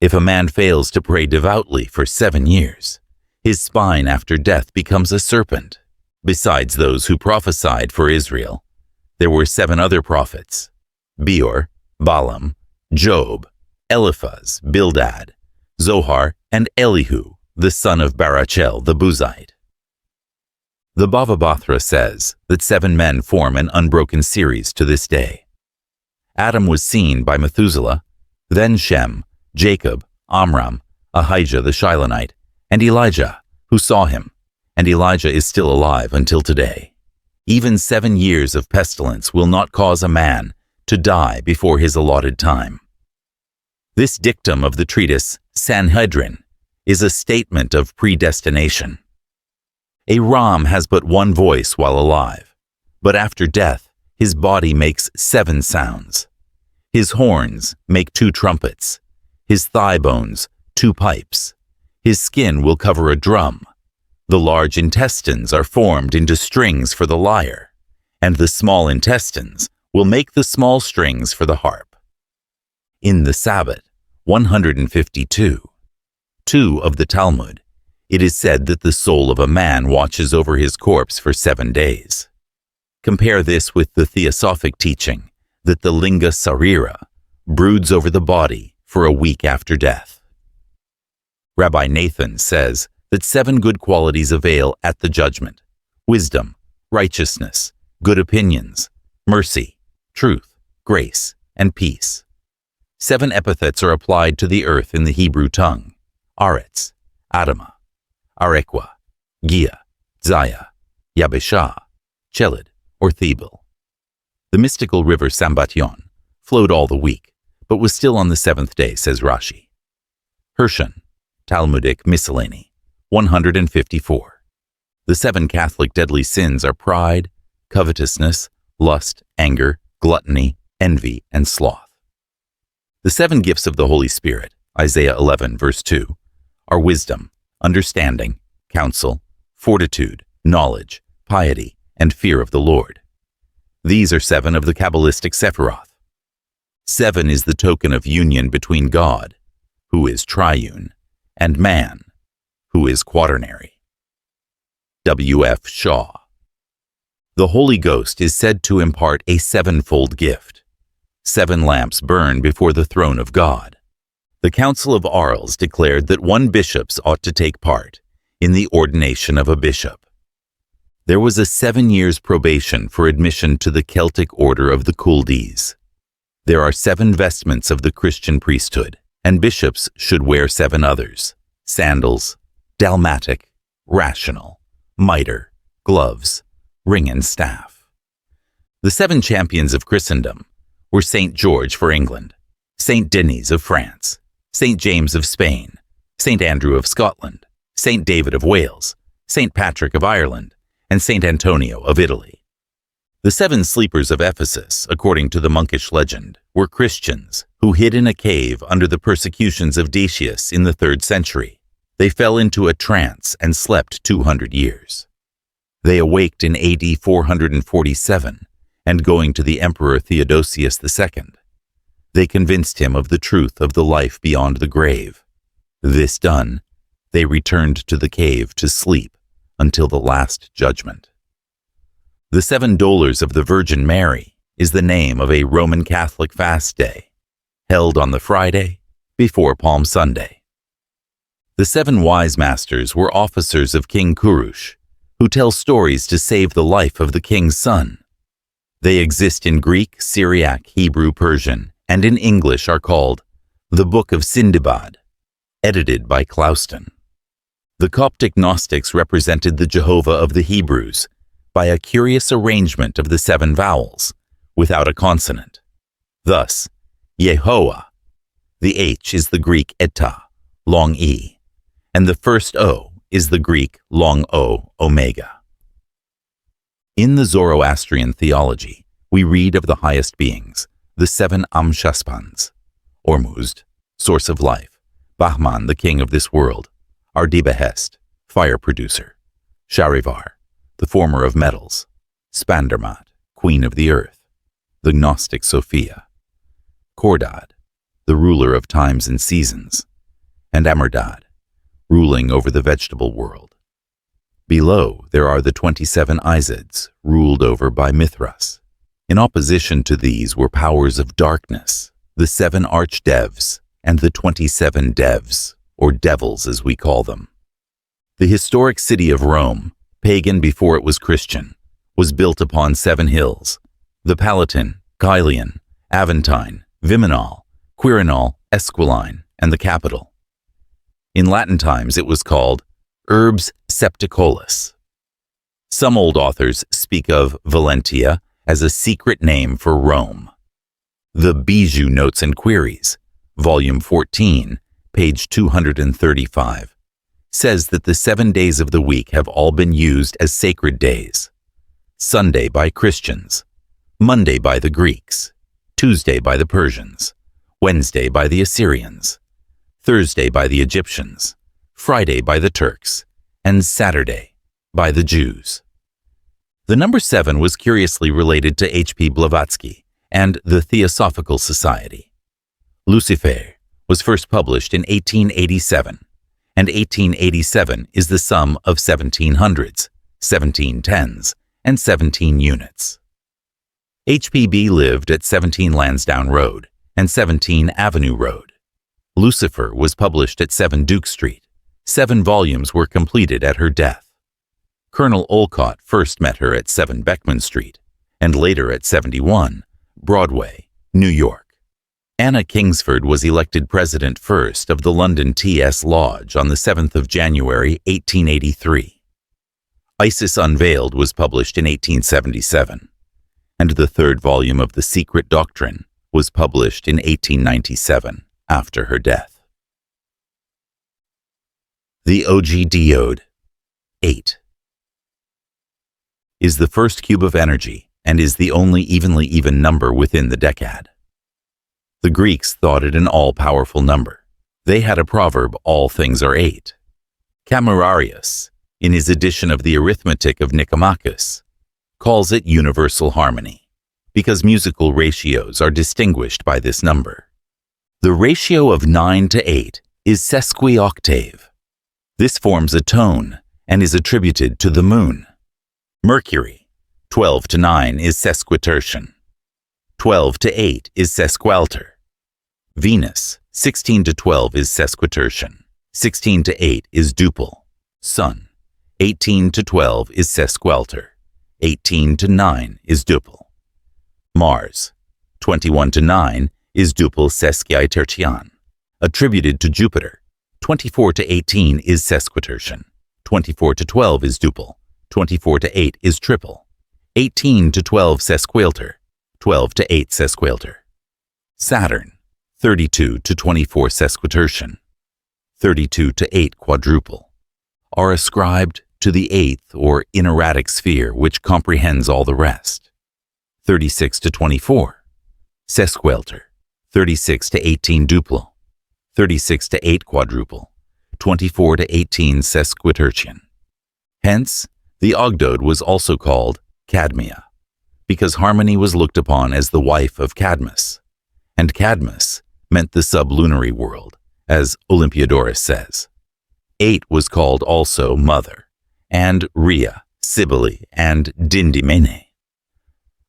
If a man fails to pray devoutly for 7 years, his spine after death becomes a serpent. Besides those who prophesied for Israel, there were 7 other prophets: Beor, Balaam, Job, Eliphaz, Bildad, Zohar, and Elihu, the son of Barachel the Buzite. The Bava Batra says that 7 men form an unbroken series to this day. Adam was seen by Methuselah, then Shem, Jacob, Amram, Ahijah the Shilonite, and Elijah, who saw him, and Elijah is still alive until today. Even 7 years of pestilence will not cause a man to die before his allotted time. This dictum of the treatise Sanhedrin is a statement of predestination. A ram has but one voice while alive, but after death his body makes 7 sounds. His horns make 2 trumpets, his thigh bones 2 pipes. His skin will cover a drum. The large intestines are formed into strings for the lyre, and the small intestines will make the small strings for the harp. In the Sabbath 152, 2 of the Talmud, it is said that the soul of a man watches over his corpse for 7 days. Compare this with the Theosophic teaching that the Linga Sarira broods over the body for a week after death. Rabbi Nathan says that 7 good qualities avail at the judgment: wisdom, righteousness, good opinions, mercy, truth, grace, and peace. 7 epithets are applied to the earth in the Hebrew tongue: Aretz, Adama, Arequa, Gia, Zaya, Yabeshah, Chelid, or Thebel. The mystical river Sambatyon flowed all the week, but was still on the 7th day, says Rashi. Hirschon, Talmudic Miscellany, 154. The 7 Catholic deadly sins are pride, covetousness, lust, anger, gluttony, envy, and sloth. The 7 gifts of the Holy Spirit, Isaiah 11 verse 2, are wisdom, understanding, counsel, fortitude, knowledge, piety, and fear of the Lord. These are 7 of the Kabbalistic Sephiroth. 7 is the token of union between God, who is triune, and man, who is quaternary. W.F. Shaw. The Holy Ghost is said to impart a 7-fold gift. 7 lamps burn before the throne of God. The Council of Arles declared that 1 bishop ought to take part in the ordination of a bishop. There was a 7 years probation for admission to the Celtic order of the Culdees. There are 7 vestments of the Christian priesthood, and bishops should wear 7 others: sandals, dalmatic, rational, mitre, gloves, ring and staff. The 7 champions of Christendom were St. George for England, St. Denis of France, St. James of Spain, St. Andrew of Scotland, St. David of Wales, St. Patrick of Ireland, and St. Antonio of Italy. The 7 sleepers of Ephesus, according to the monkish legend, were Christians who hid in a cave under the persecutions of Decius in the 3rd century. They fell into a trance and slept 200 years. They awaked in AD 447, and going to the Emperor Theodosius II, they convinced him of the truth of the life beyond the grave. This done, they returned to the cave to sleep until the last judgment. The 7 Dolors of the Virgin Mary is the name of a Roman Catholic fast day, held on the Friday before Palm Sunday. The 7 Wise Masters were officers of King Kurush, who tell stories to save the life of the king's son. They exist in Greek, Syriac, Hebrew, Persian, and in English are called the Book of Sindibad, edited by Clouston. The Coptic Gnostics represented the Jehovah of the Hebrews by a curious arrangement of the 7 vowels, without a consonant. Thus, Yehovah. The H is the Greek eta, long E, and the first O is the Greek long O, omega. In the Zoroastrian theology, we read of the highest beings, the seven Amshaspans, Ormuzd, source of life, Bahman, the king of this world, Ardibehest, fire producer, Sharivar, the former of metals, Spandermat, queen of the earth, the Gnostic Sophia, Khordad, the ruler of times and seasons, and Amerdad, ruling over the vegetable world. Below, there are the 27 Izids, ruled over by Mithras. In opposition to these were powers of darkness, the 7 archdevs, and the 27 devs, or devils as we call them. The historic city of Rome, pagan before it was Christian, was built upon 7 hills, the Palatine, Caelian, Aventine, Viminal, Quirinal, Esquiline, and the Capitol. In Latin times it was called Urbs Septicolis. Some old authors speak of Valentia as a secret name for Rome. The Bijou Notes and Queries, Volume 14, page 235, says that the 7 days of the week have all been used as sacred days. Sunday by Christians, Monday by the Greeks, Tuesday by the Persians, Wednesday by the Assyrians, Thursday by the Egyptians, Friday by the Turks, and Saturday by the Jews. The number 7 was curiously related to H.P. Blavatsky and the Theosophical Society. Lucifer was first published in 1887, and 1887 is the sum of 1700s, 1710s, and 17 units. HPB lived at 17 Lansdowne Road and 17 Avenue Road. Lucifer was published at 7 Duke Street. 7 volumes were completed at her death. Colonel Olcott first met her at 7 Beckman Street, and later at 71 Broadway, New York. Anna Kingsford was elected president first of the London T.S. Lodge on the 7th of January, 1883. Isis Unveiled was published in 1877, and the 3rd volume of The Secret Doctrine was published in 1897, after her death. The Ogdoad, 8, is the first cube of energy and is the only evenly even number within the Decad. The Greeks thought it an all-powerful number. They had a proverb, all things are 8. Camerarius, in his edition of the Arithmetic of Nicomachus, calls it universal harmony, because musical ratios are distinguished by this number. The ratio of 9 to 8 is sesquioctave. This forms a tone and is attributed to the moon. Mercury, 12 to 9 is sesquitertian. 12 to 8 is sesqualter. Venus, 16 to 12 is sesquitertian. 16 to 8 is duple. Sun, 18 to 12 is sesqualter. 18 to 9 is duple. Mars, 21 to 9 is duple sesquitertian. Attributed to Jupiter, 24 to 18 is sesquitertian. 24 to 12 is duple. 24 to 8 is triple. 18 to 12 sesqualter. 12 to 8 sesqualter. Saturn, 32 to 24 sesquitertian. 32 to 8 quadruple, are ascribed to the 8th or inerratic sphere which comprehends all the rest. 36 to 24, sesqualter. 36 to 18 duple. 36 to 8 quadruple. 24 to 18 sesquitertian. Hence, the Ogdoad was also called Cadmia, because harmony was looked upon as the wife of Cadmus, and Cadmus meant the sublunary world, as Olympiodorus says. 8 was called also Mother, and Rhea, Cybele, and Dindymene,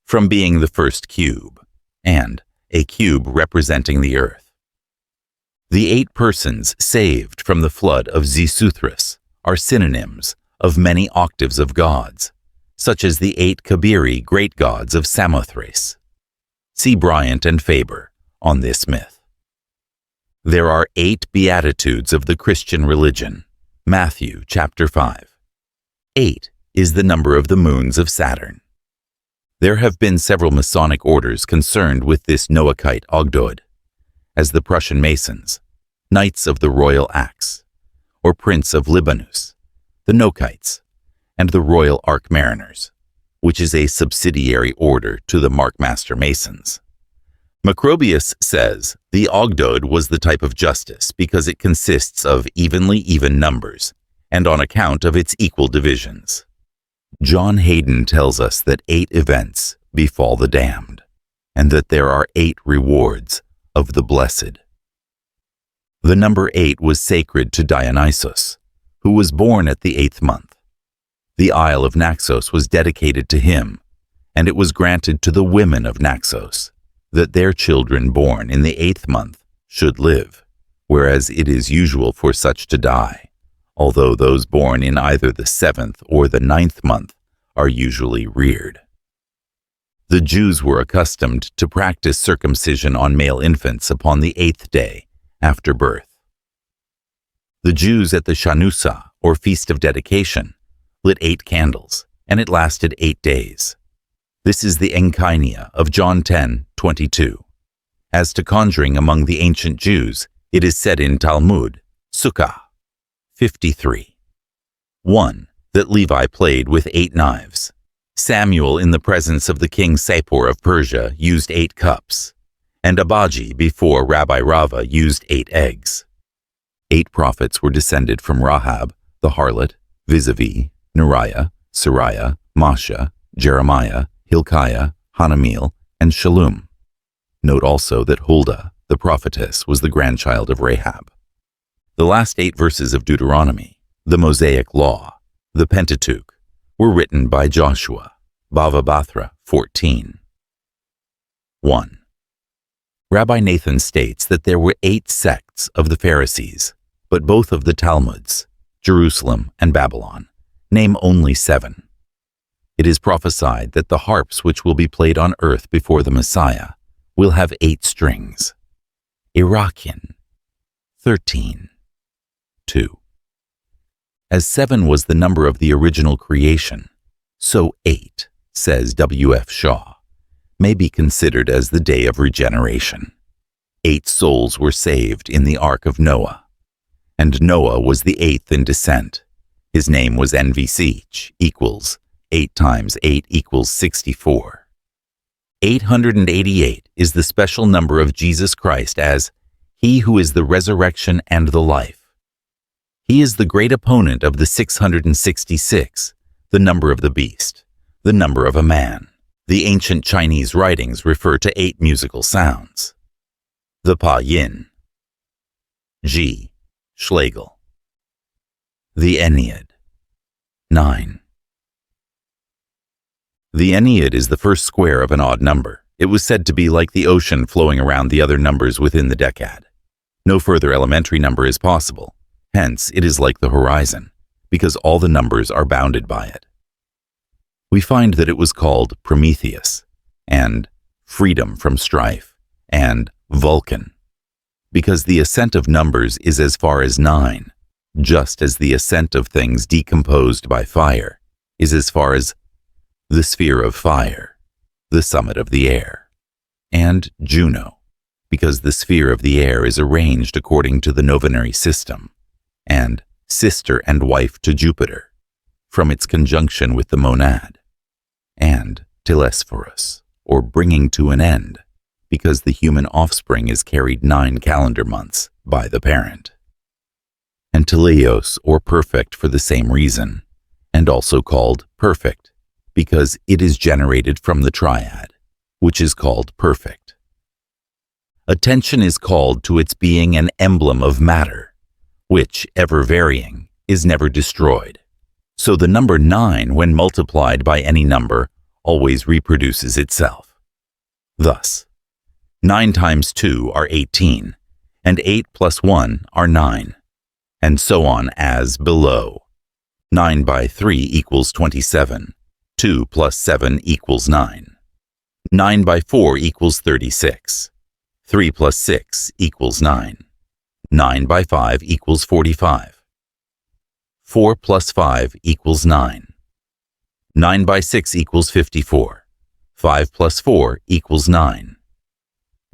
from being the first cube, and a cube representing the earth. The 8 persons saved from the flood of Xisuthros are synonyms of many octaves of gods, such as the 8 Kabiri great gods of Samothrace. See Bryant and Faber on this myth. There are 8 beatitudes of the Christian religion. Matthew chapter 5. 8 is the number of the moons of Saturn. There have been several Masonic orders concerned with this Noachite Ogdoad, as the Prussian Masons, Knights of the Royal Axe, or Prince of Libanus, the Noachites, and the Royal Ark Mariners, which is a subsidiary order to the Markmaster Masons. Macrobius says the Ogdoad was the type of justice because it consists of evenly even numbers, and on account of its equal divisions. John Hayden tells us that 8 events befall the damned, and that there are 8 rewards of the blessed. The number 8 was sacred to Dionysus, who was born at the 8th month. The Isle of Naxos was dedicated to him, and it was granted to the women of Naxos that their children born in the 8th month should live, whereas it is usual for such to die, although those born in either the 7th or the 9th month are usually reared. The Jews were accustomed to practice circumcision on male infants upon the 8th day after birth. The Jews at the Shanusa, or Feast of Dedication, lit 8 candles, and it lasted 8 days. This is the Enkinia of John 10:22. As to conjuring among the ancient Jews, it is said in Talmud, Sukkah 53. 1. That Levi played with 8 knives. Samuel in the presence of the king Sapor of Persia used 8 cups, and Abaji before Rabbi Rava used 8 eggs. 8 prophets were descended from Rahab, the harlot, vis-a-vis, Neriah, Sariah, Masha, Jeremiah, Hilkiah, Hanamiel, and Shallum. Note also that Huldah, the prophetess, was the grandchild of Rahab. The last 8 verses of Deuteronomy, the Mosaic Law, the Pentateuch, were written by Joshua, Bava Bathra 14. 1. Rabbi Nathan states that there were 8 sects of the Pharisees, but both of the Talmuds, Jerusalem and Babylon, name only 7. It is prophesied that the harps which will be played on earth before the Messiah will have 8 strings. Irakian 13. 2. As 7 was the number of the original creation, so 8, says W.F. Shaw, may be considered as the day of regeneration. 8 souls were saved in the Ark of Noah, and Noah was the 8th in descent. His name was NVC, equals 8 times 8 equals 64. 888 is the special number of Jesus Christ as He who is the resurrection and the life. He is the great opponent of the 666, the number of the beast, the number of a man. The ancient Chinese writings refer to 8 musical sounds. The Pa Yin. G. Schlegel. The Ennead. 9. The Ennead is the first square of an odd number. It was said to be like the ocean flowing around the other numbers within the Decad. No further elementary number is possible. Hence, it is like the horizon, because all the numbers are bounded by it. We find that it was called Prometheus, and freedom from strife, and Vulcan, because the ascent of numbers is as far as 9, just as the ascent of things decomposed by fire is as far as the sphere of fire, the summit of the air, and Juno, because the sphere of the air is arranged according to the novenary system, and sister and wife to Jupiter, from its conjunction with the monad, and Telesphorus, or bringing to an end, because the human offspring is carried 9 calendar months by the parent, and Teleios, or perfect, for the same reason, and also called perfect, because it is generated from the Triad, which is called perfect. Attention is called to its being an emblem of matter, which, ever varying, is never destroyed. So the number 9, when multiplied by any number, always reproduces itself. Thus, 9 times 2 are 18, and 8 plus 1 are 9, and so on as below. 9 by 3 equals 27. 2 plus 7 equals 9. 9 by 4 equals 36. 3 plus 6 equals 9. 9 by 5 equals 45. 4 plus 5 equals 9. 9 by 6 equals 54. 5 plus 4 equals 9.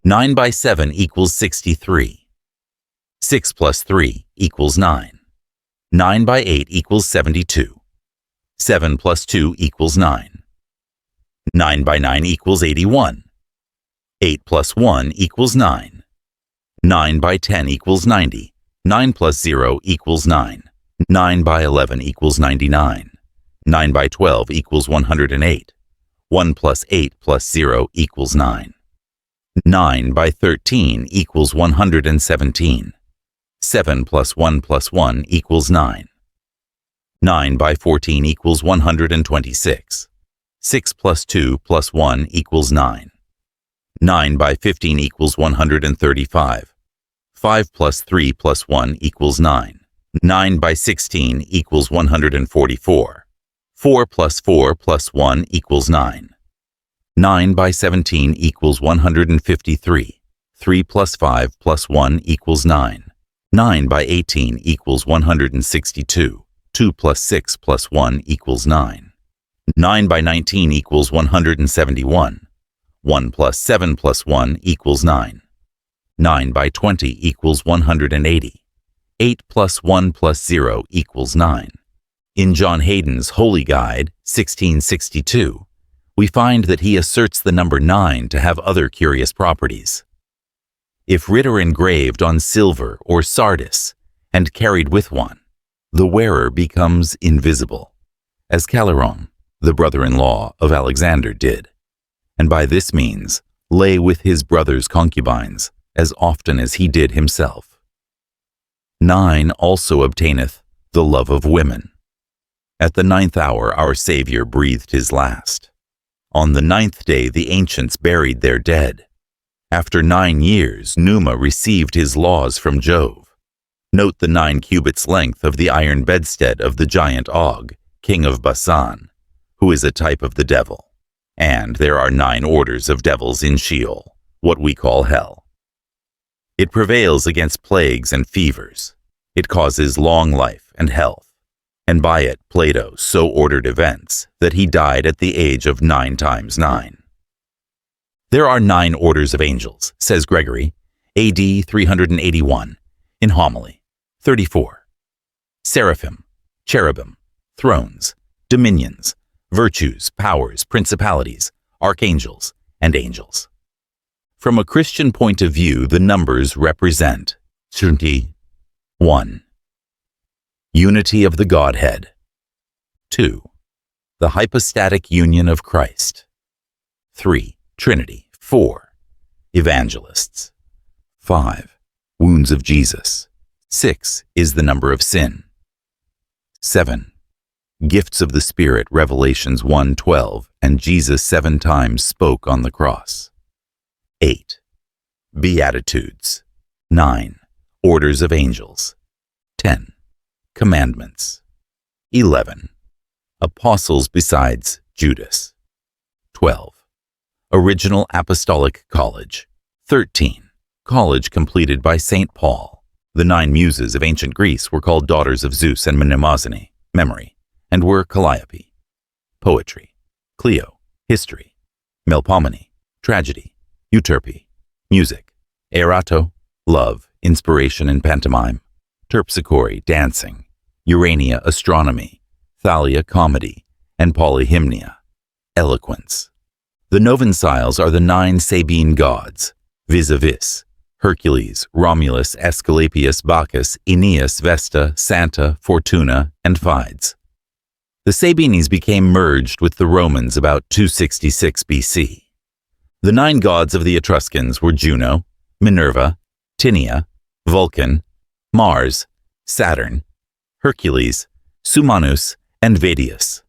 9 by 7 equals 63. 6 plus 3 equals 9. 9 by 8 equals 72. 7 plus 2 equals 9. 9 by 9 equals 81. 8 plus 1 equals 9. 9 by 10 equals 90. 9 plus 0 equals 9. 9 by 11 equals 99. 9 by 12 equals 108. 1 plus 8 plus 0 equals 9. 9 by 13 equals 117. 7 plus 1 plus 1 equals 9. 9 by 14 equals 126. 6 plus 2 plus 1 equals 9. 9 by 15 equals 135. 5 plus 3 plus 1 equals 9. 9 by 16 equals 144. 4 plus 4 plus 1 equals 9. 9 by 17 equals 153. 3 plus 5 plus 1 equals 9. 9 by 18 equals 162. 2 plus 6 plus 1 equals 9. 9 by 19 equals 171. 1 plus 7 plus 1 equals 9. 9 by 20 equals 180. 8 plus 1 plus 0 equals 9. In John Hayden's Holy Guide, 1662, we find that he asserts the number 9 to have other curious properties. If writ or engraved on silver or sardis and carried with one, the wearer becomes invisible, as Caleron, the brother-in-law of Alexander, did, and by this means lay with his brother's concubines as often as he did himself. 9 also obtaineth the love of women. At the 9th hour our Savior breathed his last. On the 9th day the ancients buried their dead. After 9 years Numa received his laws from Jove. Note the 9 cubits length of the iron bedstead of the giant Og, king of Basan, who is a type of the devil. And there are 9 orders of devils in Sheol, what we call hell. It prevails against plagues and fevers. It causes long life and health. And by it Plato so ordered events that he died at the age of 9 times 9. There are 9 orders of angels, says Gregory, AD 381, in Homily 34. Seraphim, cherubim, thrones, dominions, virtues, powers, principalities, archangels, and angels. From a Christian point of view, the numbers represent 1. Unity of the Godhead. 2. The hypostatic union of Christ. 3. Trinity. 4. Evangelists. 5. Wounds of Jesus. 6 is the number of sin. 7. Gifts of the Spirit, Revelations 1:12, and Jesus 7 times spoke on the cross. 8. Beatitudes. 9. Orders of angels. 10. Commandments. 11. Apostles besides Judas. 12. Original Apostolic College. 13. College completed by St. Paul. The 9 muses of ancient Greece were called daughters of Zeus and Mnemosyne, memory, and were Calliope. Poetry. Clio, history. Melpomene, tragedy. Euterpe, music. Erato, love, inspiration and pantomime. Terpsichore, dancing. Urania, astronomy. Thalia, comedy. And polyhymnia, eloquence. The Novenciles are the 9 Sabine gods, vis-a-vis, Hercules, Romulus, Aesculapius, Bacchus, Aeneas, Vesta, Santa, Fortuna, and Fides. The Sabines became merged with the Romans about 266 BC. The 9 gods of the Etruscans were Juno, Minerva, Tinia, Vulcan, Mars, Saturn, Hercules, Sumanus, and Vedius.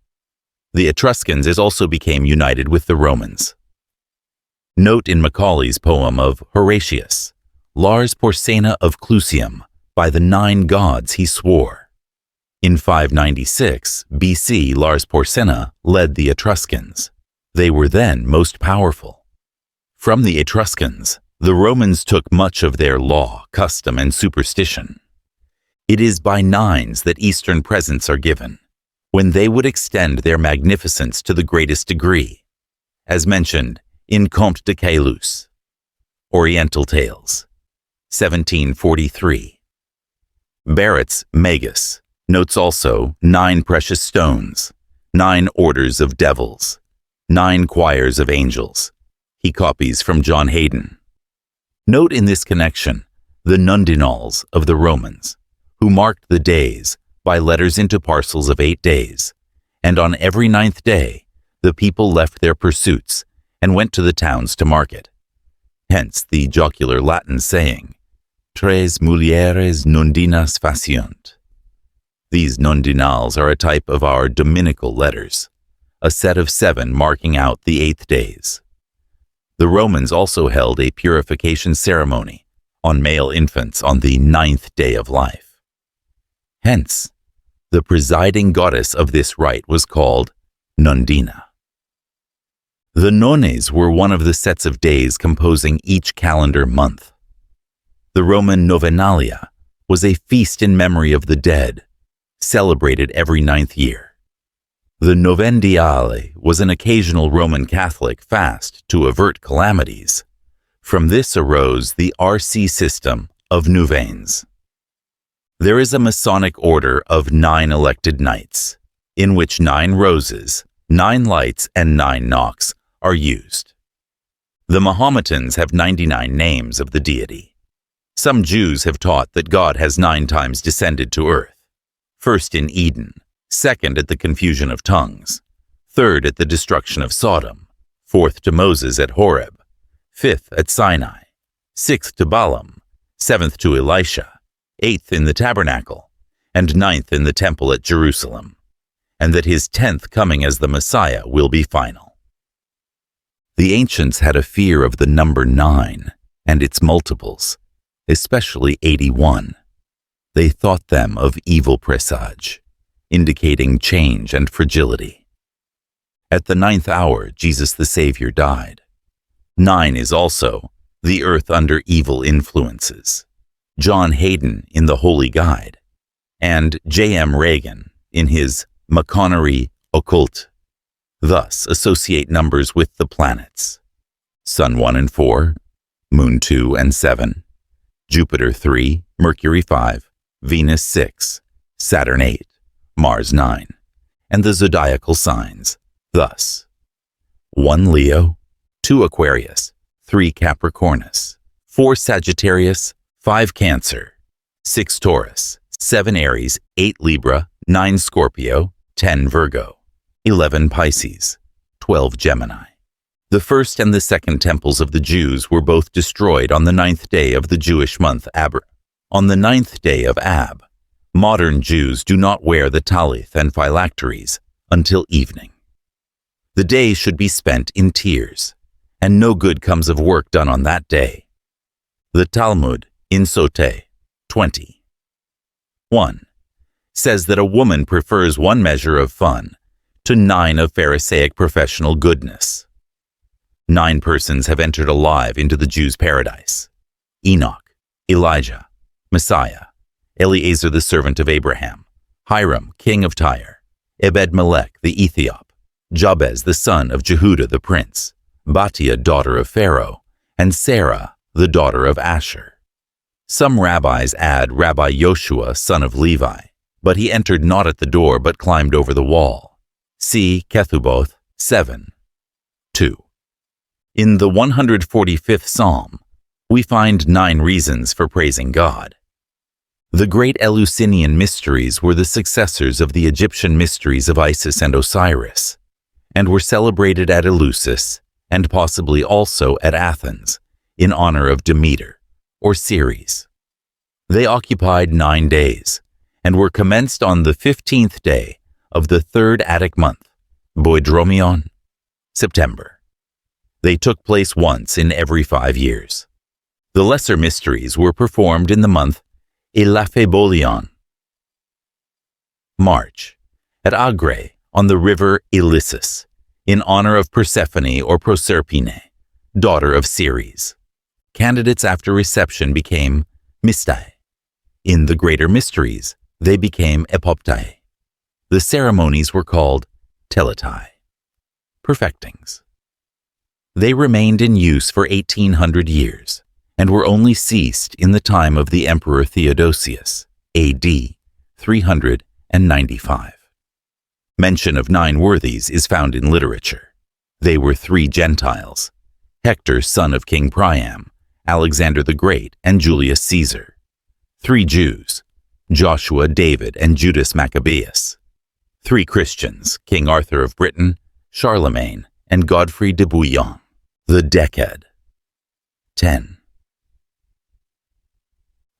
The Etruscans also became united with the Romans. Note in Macaulay's poem of Horatius, Lars Porsena of Clusium, by the 9 gods he swore. In 596 BC, Lars Porsena led the Etruscans. They were then most powerful. From the Etruscans, the Romans took much of their law, custom, and superstition. It is by 9s that Eastern presents are given, when they would extend their magnificence to the greatest degree, as mentioned in Comte de Caylus. Oriental Tales, 1743. Barrett's Magus notes also 9 precious stones, 9 orders of devils, 9 choirs of angels. He copies from John Hayden. Note in this connection the nundinals of the Romans, who marked the days by letters into parcels of 8 days, and on every 9th day the people left their pursuits and went to the towns to market. Hence the jocular Latin saying, Tres mulieres nundinas faciunt. These nundinals are a type of our dominical letters, a set of 7 marking out the 8th days. The Romans also held a purification ceremony on male infants on the 9th day of life. Hence, the presiding goddess of this rite was called Nundina. The nones were one of the sets of days composing each calendar month. The Roman Novenalia was a feast in memory of the dead, celebrated every 9th year. The Novendiale was an occasional Roman Catholic fast to avert calamities. From this arose the RC system of Nuvenes. There is a Masonic order of 9 elected knights, in which 9 roses, 9 lights, and 9 knocks are used. The Mahometans have 99 names of the deity. Some Jews have taught that God has 9 times descended to earth. First in Eden, second at the confusion of tongues, third at the destruction of Sodom, fourth to Moses at Horeb, fifth at Sinai, sixth to Balaam, seventh to Elisha, eighth in the tabernacle, and 9th in the temple at Jerusalem, and that his 10th coming as the Messiah will be final. The ancients had a fear of the number 9 and its multiples, especially 81. They thought them of evil presage, indicating change and fragility. At the 9th hour, Jesus the Savior died. 9 is also the earth under evil influences. John Hayden in the Holy Guide, and J.M. Reagan in his McConnery Occult, thus associate numbers with the planets. Sun 1 and 4, Moon 2 and 7, Jupiter 3, Mercury 5, Venus 6, Saturn 8, Mars 9, and the zodiacal signs, thus 1 Leo, 2 Aquarius, 3 Capricornus, 4 Sagittarius, 5 Cancer, 6 Taurus, 7 Aries, 8 Libra, 9 Scorpio, 10 Virgo, 11 Pisces, 12 Gemini. The first and the second temples of the Jews were both destroyed on the 9th day of the Jewish month Ab. On the 9th day of Ab, modern Jews do not wear the talith and phylacteries until evening. The day should be spent in tears, and no good comes of work done on that day. The Talmud, in Sote 20. 1. says that a woman prefers 1 measure of fun to 9 of Pharisaic professional goodness. 9 persons have entered alive into the Jews' paradise: Enoch, Elijah, Messiah, Eliezer the servant of Abraham, Hiram, king of Tyre, Ebed-Melech the Ethiop, Jabez the son of Jehudah the prince, Batia daughter of Pharaoh, and Sarah the daughter of Asher. Some rabbis add Rabbi Yoshua son of Levi, but he entered not at the door but climbed over the wall. See Kethuboth 7. 2. In the 145th Psalm, we find 9 reasons for praising God. The great Eleusinian mysteries were the successors of the Egyptian mysteries of Isis and Osiris, and were celebrated at Eleusis and possibly also at Athens in honor of Demeter, or Ceres. They occupied 9 days, and were commenced on the 15th day of the 3rd Attic month, Boedromion, September. They took place once in every 5 years. The lesser mysteries were performed in the month Elaphebolion, March, at Agre on the river Ilissus, in honor of Persephone or Proserpine, daughter of Ceres. Candidates after reception became Mystae. In the greater mysteries, they became Epoptae. The ceremonies were called Teletai. Perfectings. They remained in use for 1800 years and were only ceased in the time of the Emperor Theodosius, AD 395. Mention of 9 worthies is found in literature. They were 3 Gentiles: Hector, son of King Priam, Alexander the Great, and Julius Caesar; 3 Jews: Joshua, David, and Judas Maccabeus; 3 Christians: King Arthur of Britain, Charlemagne, and Godfrey de Bouillon. The Decad. 10.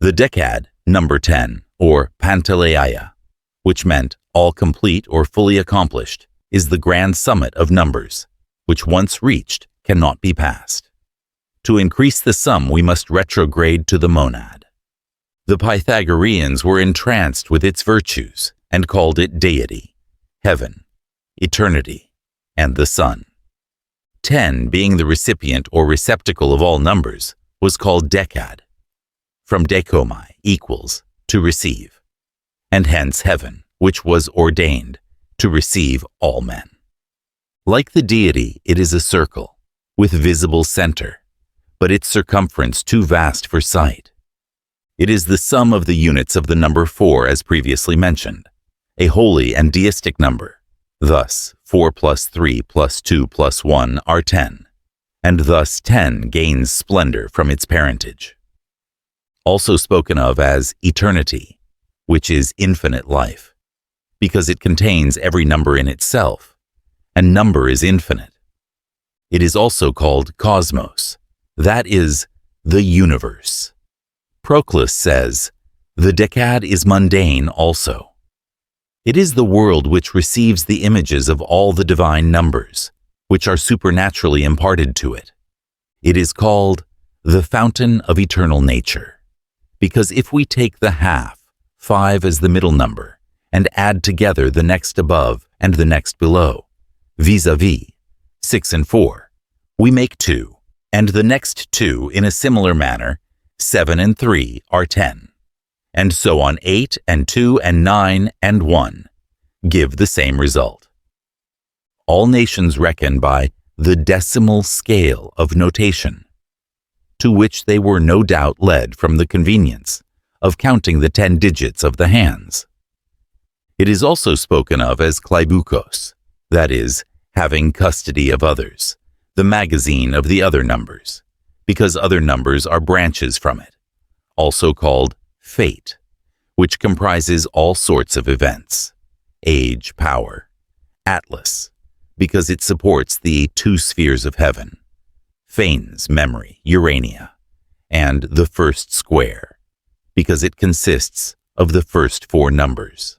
The Decad, number 10, or Pantaleia, which meant all complete or fully accomplished, is the grand summit of numbers, which once reached cannot be passed. To increase the sum, we must retrograde to the monad. The Pythagoreans were entranced with its virtues and called it deity, heaven, eternity, and the sun. 10, being the recipient or receptacle of all numbers, was called decad, from dekomai, equals, to receive, and hence heaven, which was ordained to receive all men. Like the deity, it is a circle, with visible center, but its circumference too vast for sight. It is the sum of the units of the number 4, as previously mentioned, a holy and deistic number. Thus, 4 plus 3 plus 2 plus 1 are 10, and thus 10 gains splendor from its parentage. Also spoken of as eternity, which is infinite life, because it contains every number in itself, and number is infinite. It is also called cosmos, that is, the universe. Proclus says, the decad is mundane also. It is the world which receives the images of all the divine numbers, which are supernaturally imparted to it. It is called the fountain of eternal nature, because if we take the half, 5 as the middle number, and add together the next above and the next below, vis-a-vis, 6 and 4, we make 2, and the next 2 in a similar manner, 7 and 3 are 10, and so on 8 and 2 and 9 and 1 give the same result. All nations reckon by the decimal scale of notation, to which they were no doubt led from the convenience of counting the 10 digits of the hands. It is also spoken of as kleibukos, that is, having custody of others, the magazine of the other numbers, because other numbers are branches from it, also called fate, which comprises all sorts of events, age, power, atlas, because it supports the 2 spheres of heaven, Phanes, memory, Urania, and the first square, because it consists of the first 4 numbers.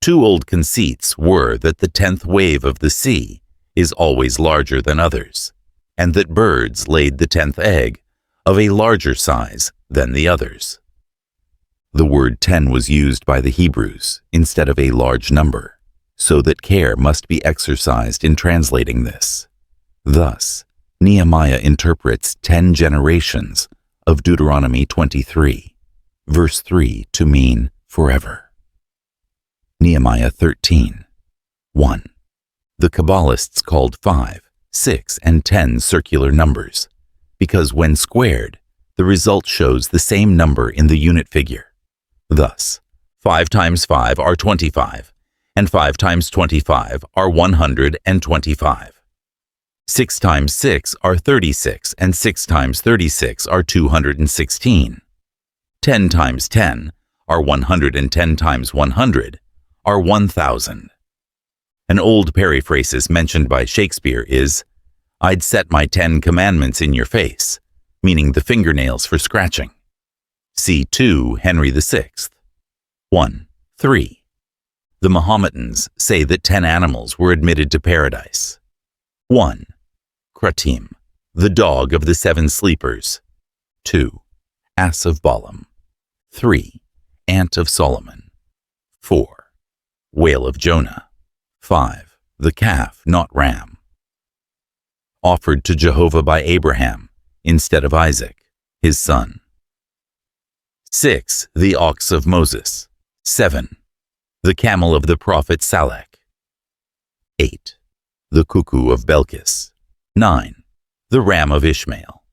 2 old conceits were that the 10th wave of the sea is always larger than others, and that birds laid the 10th egg of a larger size than the others. The word 10 was used by the Hebrews instead of a large number, so that care must be exercised in translating this. Thus, Nehemiah interprets 10 generations of Deuteronomy 23, verse 3 to mean forever. Nehemiah 13, 1. The Kabbalists called 5, 6, and 10 circular numbers, because when squared, the result shows the same number in the unit figure. Thus, 5 times 5 are 25, and 5 times 25 are 125. 6 times 6 are 36, and 6 times 36 are 216. 10 times 10 are 110 times 100 are 1,000. An old periphrasis mentioned by Shakespeare is, "I'd set my 10 commandments in your face," meaning the fingernails for scratching. See 2 Henry VI. 1, 3. The Mohammedans say that 10 animals were admitted to paradise. 1. Kratim, the dog of the 7 sleepers. 2. Ass of Balaam. 3. Ant of Solomon. 4. Whale of Jonah. 5. The calf, not ram, offered to Jehovah by Abraham instead of Isaac, his son. 6. The ox of Moses. 7. The camel of the prophet Salek. 8. The cuckoo of Belkis. 9. the ram of Ishmael.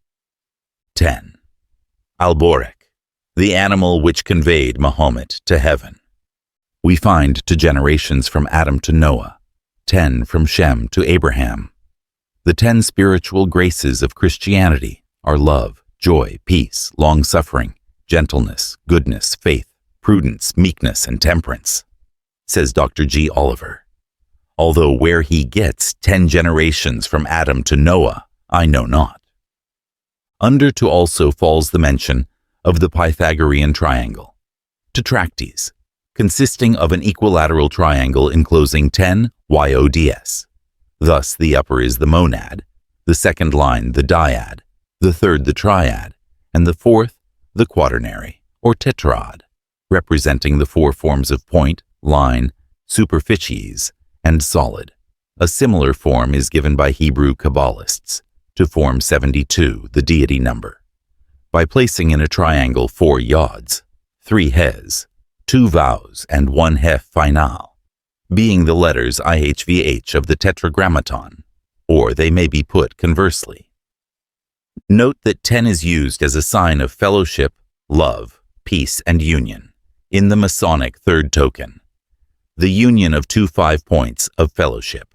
10. Alborek, the animal which conveyed Mahomet to heaven. We find 2 generations from Adam to Noah, 10 from Shem to Abraham. The 10 spiritual graces of Christianity are love, joy, peace, long-suffering, gentleness, goodness, faith, prudence, meekness, and temperance, says Dr. G. Oliver. Although where he gets 10 generations from Adam to Noah, I know not. Under to also falls the mention of the Pythagorean triangle, Tetractes, consisting of an equilateral triangle enclosing 10 YODs. Thus the upper is the monad, the second line the dyad, the third the triad, and the fourth the quaternary, or tetrad, representing the 4 forms of point, line, superficies, and solid. A similar form is given by Hebrew Kabbalists to form 72, the deity number, by placing in a triangle 4 yods, 3 hes, 2 vaus, and 1 hef final, being the letters IHVH of the tetragrammaton, or they may be put conversely. Note that 10 is used as a sign of fellowship, love, peace, and union in the Masonic third token, the union of 2 5 points of fellowship.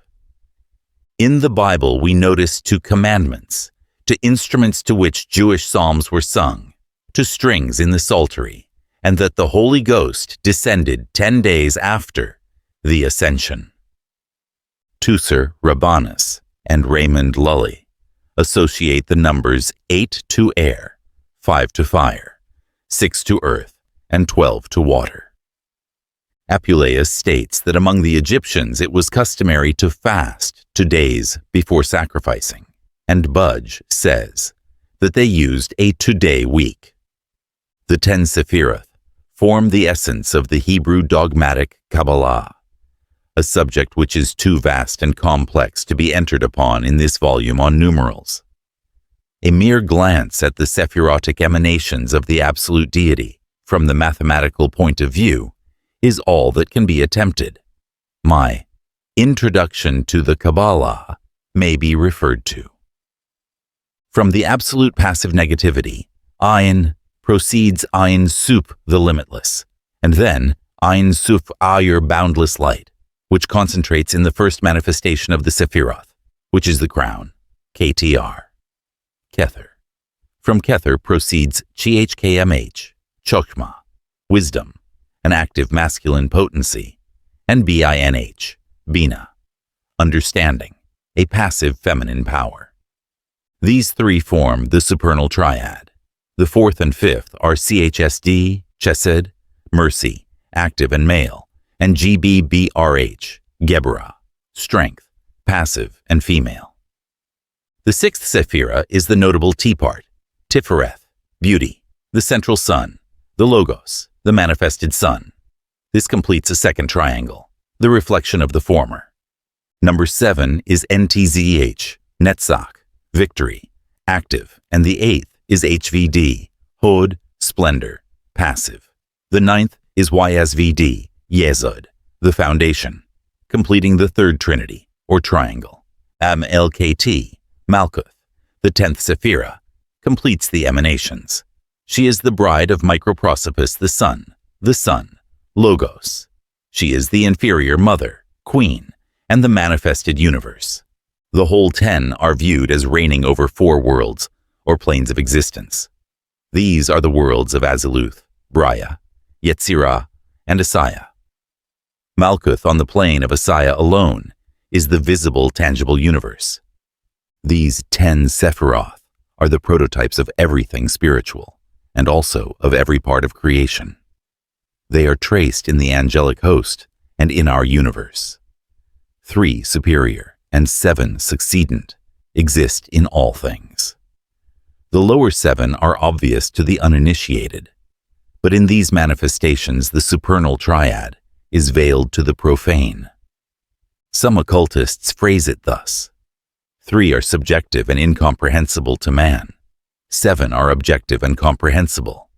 In the Bible, we notice 2 commandments, to instruments to which Jewish psalms were sung, to strings in the Psaltery, and that the Holy Ghost descended 10 days after the Ascension. Tusser Rabanus and Raymond Lully associate the numbers 8 to air, 5 to fire, 6 to earth, and 12 to water. Apuleius states that among the Egyptians it was customary to fast 2 days before sacrificing, and Budge says that they used a 2-day week. The 10 Sephiroth form the essence of the Hebrew dogmatic Kabalah, a subject which is too vast and complex to be entered upon in this volume on numerals. A mere glance at the Sephirotic emanations of the absolute deity from the mathematical point of view is all that can be attempted. My Introduction to the Kabalah may be referred to. From the absolute passive negativity, Ayin proceeds Ayin Sup the limitless, and then Ayin Sup Ayur boundless light, which concentrates in the first manifestation of the Sephiroth, which is the crown, KTR. Kether. From Kether proceeds Chkmh, Chokhmah, wisdom, an active masculine potency, and Binh, Bina, understanding, a passive feminine power. These 3 form the supernal triad. The 4th and 5th are CHSD, Chesed, mercy, active and male, and GBBRH, Geburah, strength, passive and female. The 6th Sephira is the notable T part, Tifereth, beauty, the central sun, the Logos, the manifested sun. This completes a second triangle, the reflection of the former. Number 7 is NTZH, Netzach, victory, active, and the 8th is HVD, Hod, splendor, passive. The 9th is YSVD, Yesod, the foundation, completing the third trinity, or triangle. Am-LKT, Malkuth, the 10th Sephira, completes the emanations. She is the bride of Microprosopus the sun, Logos. She is the inferior mother, queen, and the manifested universe. The whole 10 are viewed as reigning over 4 worlds, or planes of existence. These are the worlds of Aziluth, Braya, Yetzirah, and Asaya. Malkuth on the plane of Asaya alone is the visible, tangible universe. These 10 Sephiroth are the prototypes of everything spiritual, and also of every part of creation. They are traced in the angelic host and in our universe. 3 superior and 7 succeedent exist in all things. The lower 7 are obvious to the uninitiated, but in these manifestations the supernal triad is veiled to the profane. Some occultists phrase it thus: 3 are subjective and incomprehensible to man. 7 are objective and comprehensible.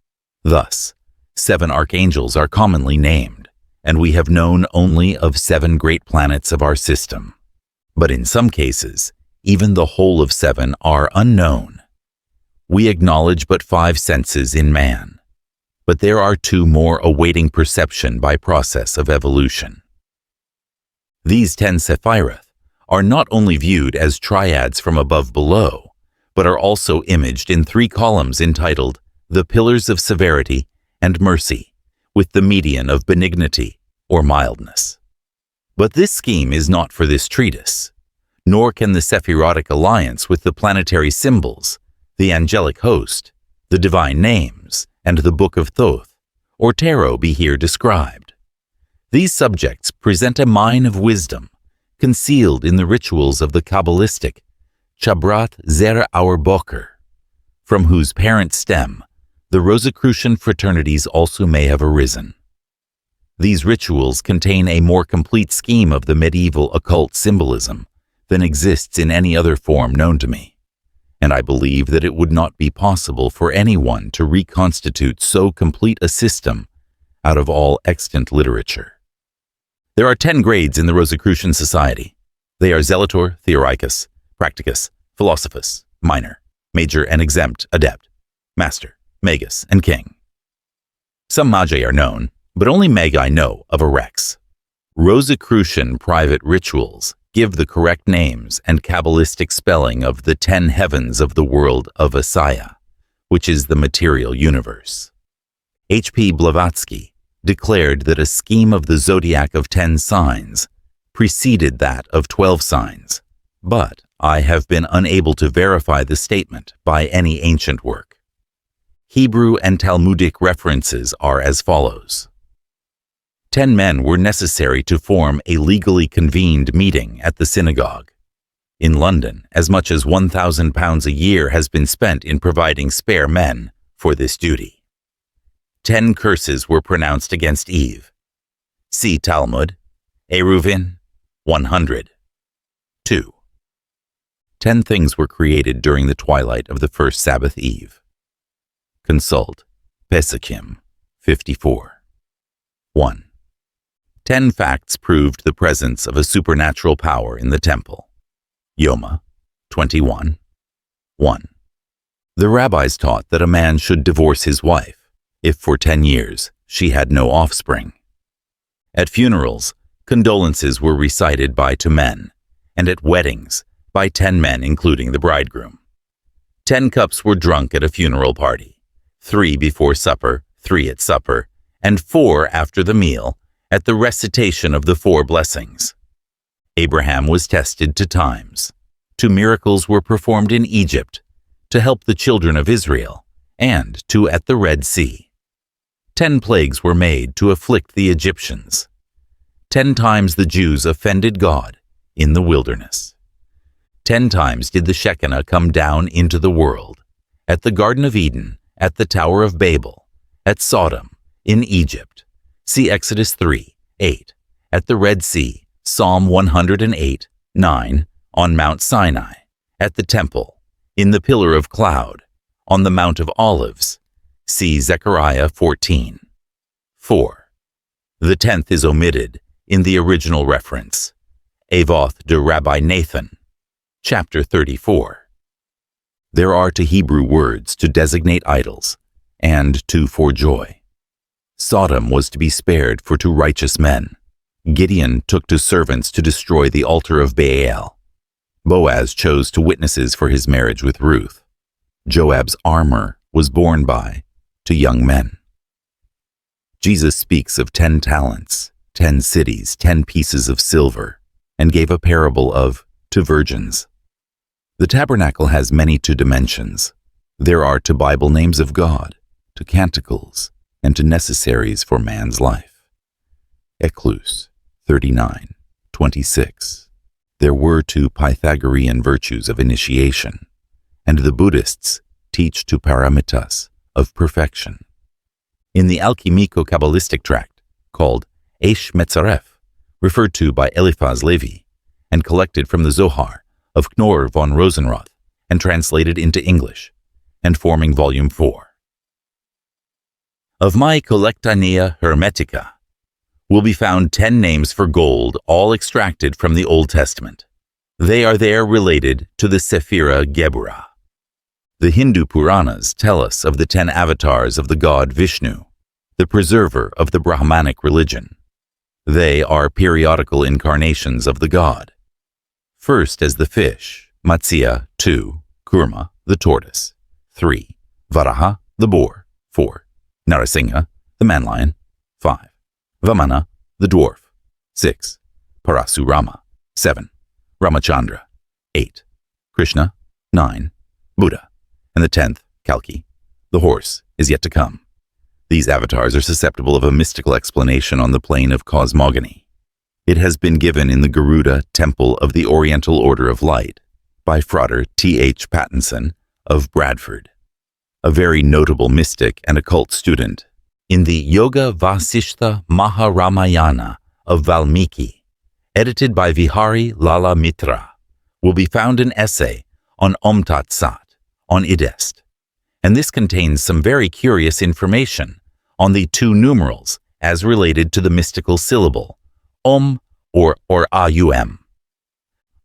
Thus, 7 archangels are commonly named, and we have known only of 7 great planets of our system. But in some cases, even the whole of 7, are unknown. We acknowledge but 5 senses in man, but there are 2 more awaiting perception by process of evolution. These 10 Sephiroth are not only viewed as triads from above below, but are also imaged in 3 columns entitled The Pillars of Severity and Mercy, with the median of benignity or mildness. But this scheme is not for this treatise, nor can the Sephirotic alliance with the planetary symbols, the angelic host, the divine names, and the Book of Thoth, or Tarot be here described. These subjects present a mine of wisdom, concealed in the rituals of the Kabbalistic Chabrat Zer Our Boker, from whose parent stem the Rosicrucian fraternities also may have arisen. These rituals contain a more complete scheme of the medieval occult symbolism than exists in any other form known to me, and I believe that it would not be possible for anyone to reconstitute so complete a system out of all extant literature. There are 10 grades in the Rosicrucian Society. They are Zelator, Theoricus, Practicus, Philosophus, Minor, Major and Exempt, Adept, Master, Magus, and King. Some Magi are known, but only Magi know of a Rex. Rosicrucian private rituals give the correct names and Kabbalistic spelling of the 10 heavens of the world of Asaya, which is the material universe. H.P. Blavatsky declared that a scheme of the zodiac of 10 signs preceded that of 12 signs, but I have been unable to verify the statement by any ancient work. Hebrew and Talmudic references are as follows. 10 men were necessary to form a legally convened meeting at the synagogue. In London, as much as £1,000 a year has been spent in providing spare men for this duty. 10 curses were pronounced against Eve. See Talmud, Eruvin, 100. 2. 10 things were created during the twilight of the first Sabbath eve. Consult Pesachim 54. 1. 10 facts proved the presence of a supernatural power in the temple. Yoma 21. 1. The rabbis taught that a man should divorce his wife if for 10 years she had no offspring. At funerals, condolences were recited by 2 men, and at weddings by 10 men including the bridegroom. 10 cups were drunk at a funeral party, 3 before supper, 3 at supper, and 4 after the meal at the recitation of the 4 blessings. Abraham was tested 2 times. 2 miracles were performed in Egypt to help the children of Israel, and 2 at the Red Sea. 10 plagues were made to afflict the Egyptians. 10 times the Jews offended God in the wilderness. 10 times did the Shekinah come down into the world, at the Garden of Eden, at the Tower of Babel, at Sodom, in Egypt. See Exodus 3, 8, at the Red Sea, Psalm 108, 9, on Mount Sinai, at the temple, in the pillar of cloud, on the Mount of Olives. See Zechariah 14. 4. The 10th is omitted in the original reference, Avoth de Rabbi Nathan, chapter 34. There are 2 Hebrew words to designate idols, and 2 for joy. Sodom was to be spared for 2 righteous men. Gideon took 2 servants to destroy the altar of Baal. Boaz chose 2 witnesses for his marriage with Ruth. Joab's armor was borne by 2 young men. Jesus speaks of 10 talents, 10 cities, 10 pieces of silver, and gave a parable of 2 virgins. The tabernacle has many 2 dimensions. There are 2 Bible names of God, 2 canticles, and 2 necessaries for man's life. Ecluse 39, 26. There were 2 Pythagorean virtues of initiation, and the Buddhists teach 2 paramitas of perfection. In the alchemico-Kabbalistic tract, called Eish Metzaref, referred to by Eliphaz Levi, and collected from the Zohar of Knorr von Rosenroth, and translated into English, and forming Volume 4. Of my Collectanea Hermetica will be found 10 names for gold, all extracted from the Old Testament. They are there related to the Sephira Gebura. The Hindu Puranas tell us of the 10 avatars of the god Vishnu, the preserver of the Brahmanic religion. They are periodical incarnations of the god. First as the fish, Matsya; 2, Kurma, the tortoise; 3, Varaha, the boar; 4, Narasingha, the man-lion; 5, Vamana, the dwarf; 6, Parasurama; 7, Ramachandra; 8, Krishna; 9, Buddha; and the 10th, Kalki. The horse is yet to come. These avatars are susceptible of a mystical explanation on the plane of cosmogony. It has been given in the Garuda Temple of the Oriental Order of Light by Frater T.H. Pattinson of Bradford, a very notable mystic and occult student. In the Yoga Vasishtha Maharamayana of Valmiki, edited by Vihari Lala Mitra, will be found an essay on Om Tat Sat, on Idest, and this contains some very curious information on the 2 numerals as related to the mystical syllable Om or Aum.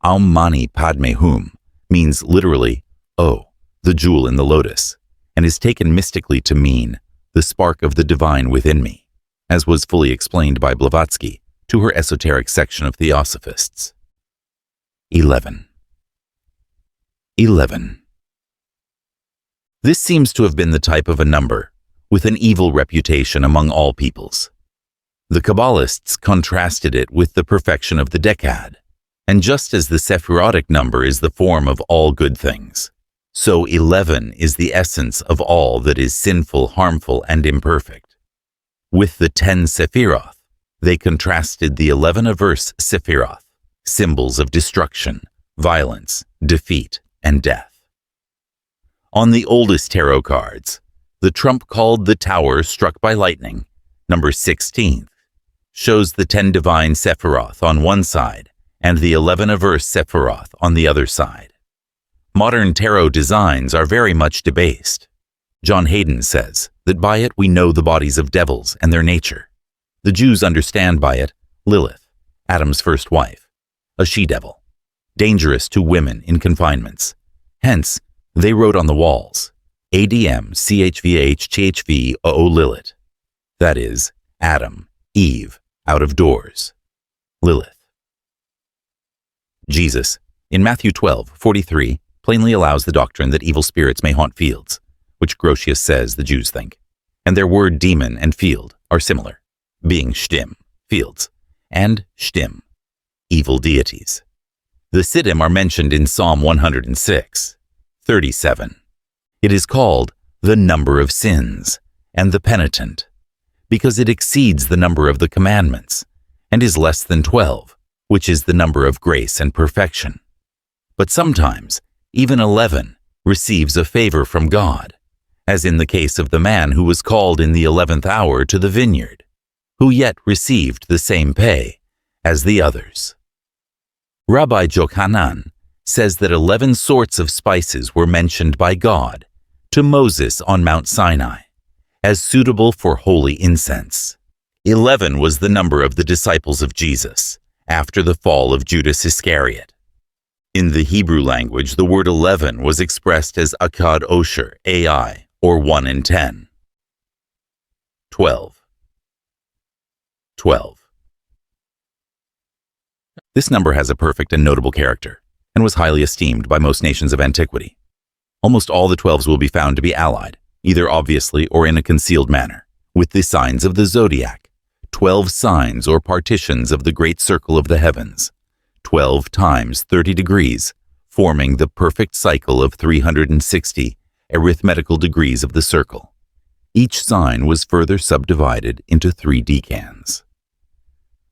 Aum Mani Padme Hum means literally O, the jewel in the lotus, and is taken mystically to mean the spark of the divine within me, as was fully explained by Blavatsky to her esoteric section of Theosophists. 11. This seems to have been the type of a number with an evil reputation among all peoples. The Kabbalists contrasted it with the perfection of the Decad, and just as the Sephirotic number is the form of all good things, so 11 is the essence of all that is sinful, harmful, and imperfect. With the 10 Sephiroth, they contrasted the 11 averse Sephiroth, symbols of destruction, violence, defeat, and death. On the oldest tarot cards, the trump called the Tower struck by lightning, number 16th, shows the 10 divine Sephiroth on one side and the 11 averse Sephiroth on the other side. Modern tarot designs are very much debased. John Hayden says that by it we know the bodies of devils and their nature. The Jews understand by it Lilith, Adam's first wife, a she-devil, dangerous to women in confinements. Hence, they wrote on the walls, ADM CHVH THV O Lilith. That is, Adam, Eve, out of doors. Lilith. Jesus, in Matthew 12:43, plainly allows the doctrine that evil spirits may haunt fields, which Grotius says the Jews think, and their word demon and field are similar, being shtim, fields, and shtim, evil deities. The Siddim are mentioned in Psalm 106:37. It is called the number of sins and the penitent, because it exceeds the number of the commandments, and is less than 12, which is the number of grace and perfection. But sometimes, even 11 receives a favor from God, as in the case of the man who was called in the 11th hour to the vineyard, who yet received the same pay as the others. Rabbi Jochanan says that 11 sorts of spices were mentioned by God to Moses on Mount Sinai as suitable for holy incense. 11 was the number of the disciples of Jesus after the fall of Judas Iscariot. In the Hebrew language, the word 11 was expressed as Akkad Osher, AI, or 1 in 10. 12. This number has a perfect and notable character, and was highly esteemed by most nations of antiquity. Almost all the 12s will be found to be allied, either obviously or in a concealed manner, with the signs of the zodiac, 12 signs or partitions of the great circle of the heavens, 12 times 30 degrees, forming the perfect cycle of 360 arithmetical degrees of the circle. Each sign was further subdivided into 3 decans.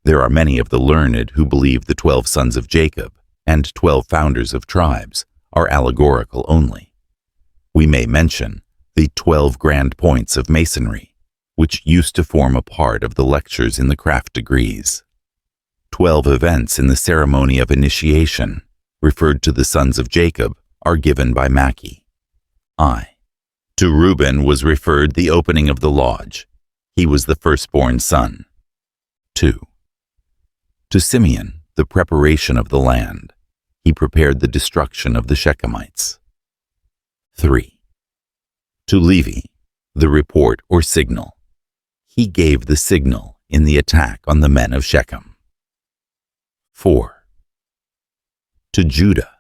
There are many of the learned who believe the 12 sons of Jacob and 12 founders of tribes are allegorical only. We may mention the 12 grand points of masonry, which used to form a part of the lectures in the craft degrees. 12 events in the ceremony of initiation, referred to the sons of Jacob, are given by Mackey. To Reuben was referred the opening of the lodge. He was the firstborn son. 2. To Simeon, the preparation of the land. He prepared the destruction of the Shechemites. 3. To Levi, the report or signal. He gave the signal in the attack on the men of Shechem. 4. To Judah,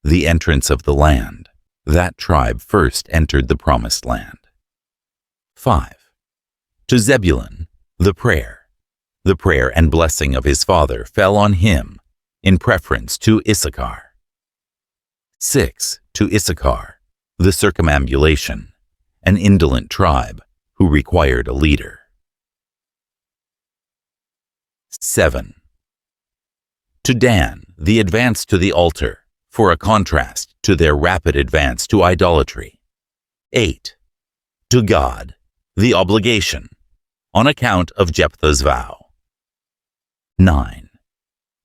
the entrance of the land. That tribe first entered the promised land. 5. To Zebulun, the prayer. The prayer and blessing of his father fell on him in preference to Issachar. 6. To Issachar, the circumambulation, an indolent tribe who required a leader. 7. To Dan, the advance to the altar, for a contrast to their rapid advance to idolatry. 8. To God, the obligation, on account of Jephthah's vow. 9.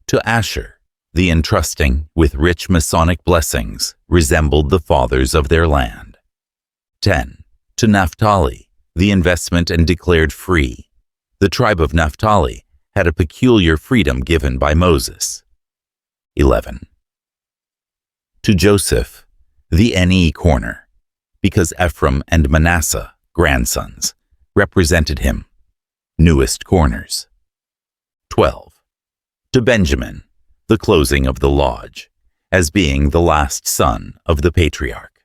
To Asher, the entrusting with rich Masonic blessings resembled the fathers of their land. 10. To Naphtali, the investment and declared free. The tribe of Naphtali had a peculiar freedom given by Moses. 11. To Joseph, the Ne corner, because Ephraim and Manasseh, grandsons, represented him, newest corners. 12. To Benjamin, the closing of the lodge, as being the last son of the patriarch.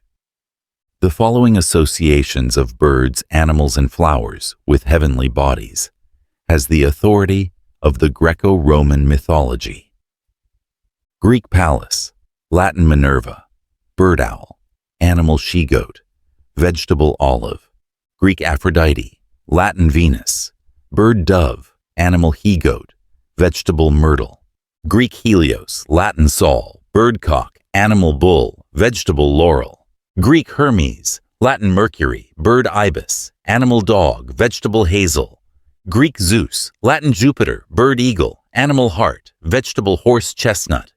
The following associations of birds, animals, and flowers with heavenly bodies has the authority of the Greco-Roman mythology. Greek Pallas, Latin Minerva, bird owl, animal she-goat, vegetable olive. Greek Aphrodite, Latin Venus, bird dove, animal he-goat, vegetable myrtle. Greek Helios, Latin Sol, bird cock, animal bull, vegetable laurel. Greek Hermes, Latin Mercury, bird ibis, animal dog, vegetable hazel. Greek Zeus, Latin Jupiter, bird eagle, animal hart, vegetable horse chestnut.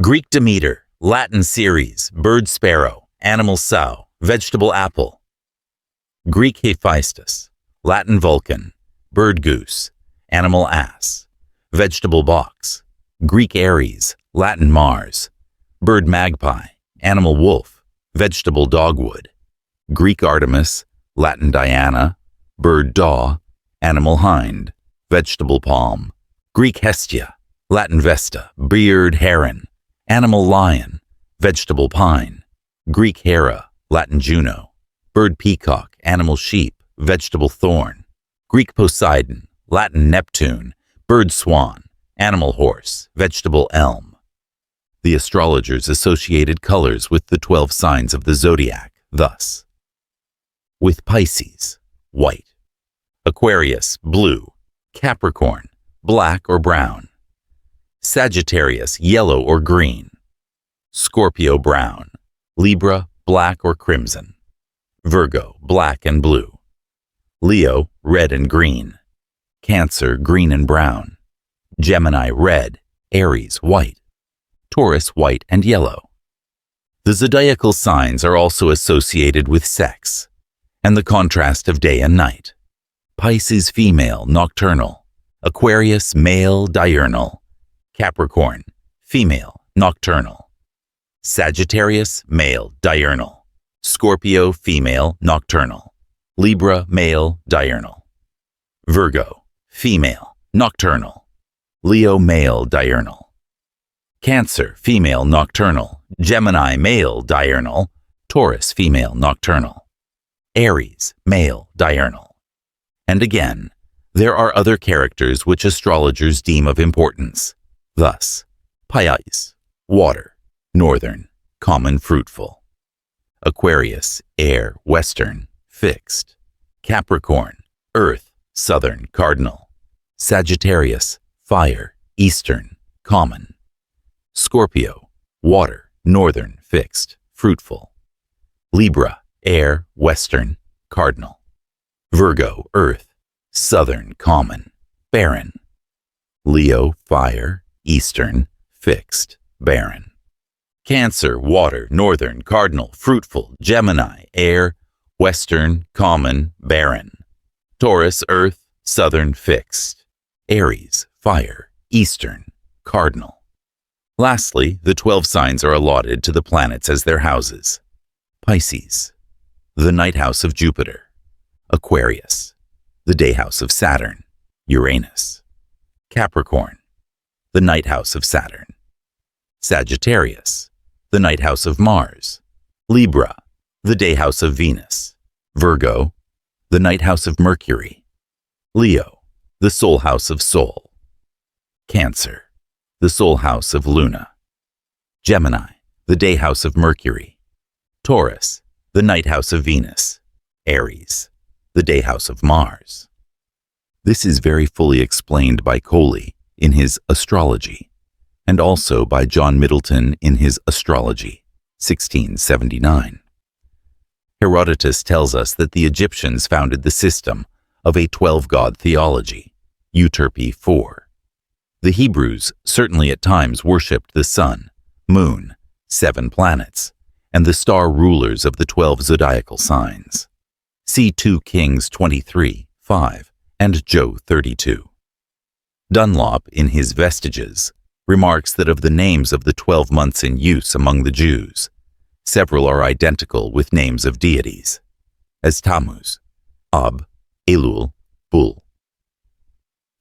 Greek Demeter, Latin Ceres, bird sparrow, animal sow, vegetable apple. Greek Hephaestus, Latin Vulcan, bird goose, animal ass, vegetable box. Greek Ares, Latin Mars, bird magpie, animal wolf, vegetable dogwood. Greek Artemis, Latin Diana, bird daw, animal hind, vegetable palm. Greek Hestia, Latin Vesta, beard heron, animal lion, vegetable pine. Greek Hera, Latin Juno, bird peacock, animal sheep, vegetable thorn. Greek Poseidon, Latin Neptune, bird swan, animal horse, vegetable elm. The astrologers associated colors with the 12 signs of the zodiac, thus: with Pisces, white; Aquarius, blue; Capricorn, black or brown; Sagittarius, yellow or green; Scorpio, brown; Libra, black or crimson; Virgo, black and blue; Leo, red and green; Cancer, green and brown; Gemini, red; Aries, white; Taurus, white and yellow. The zodiacal signs are also associated with sex and the contrast of day and night. Pisces, female, nocturnal; Aquarius, male, diurnal; Capricorn, female, nocturnal; Sagittarius, male, diurnal; Scorpio, female, nocturnal; Libra, male, diurnal; Virgo, female, nocturnal; Leo, male, diurnal; Cancer, female, nocturnal; Gemini, male, diurnal; Taurus, female, nocturnal; Aries, male, diurnal. And again, there are other characters which astrologers deem of importance. Thus, Pisces, water, northern, common, fruitful; Aquarius, air, western, fixed; Capricorn, earth, southern, cardinal; Sagittarius, fire, eastern, common; Scorpio, water, northern, fixed, fruitful; Libra, air, western, cardinal; Virgo, earth, southern, common, barren; Leo, fire, eastern, fixed, barren; Cancer, water, northern, cardinal, fruitful; Gemini, air, western, common, barren; Taurus, earth, southern, fixed; Aries, fire, eastern, cardinal; Lastly, the 12 signs are allotted to the planets as their houses. Pisces, the night house of Jupiter. Aquarius, the day house of Saturn. Uranus. Capricorn, the night house of Saturn. Sagittarius, the night house of Mars. Libra, the day house of Venus. Virgo, the night house of Mercury. Leo, the soul house of Sol. Cancer, the soul house of Luna. Gemini, the day house of Mercury. Taurus, the night house of Venus. Aries, the day house of Mars. This is very fully explained by Coley in his Astrology, and also by John Middleton in his Astrology, 1679. Herodotus tells us that the Egyptians founded the system of a 12-god theology, Euterpe 4. The Hebrews certainly at times worshipped the sun, moon, 7 planets, and the star rulers of the 12 zodiacal signs. See 2 Kings 23:5 and Job 32. Dunlop, in his Vestiges, remarks that of the names of the 12 months in use among the Jews, several are identical with names of deities, as Tammuz, Ab, Elul, Bul.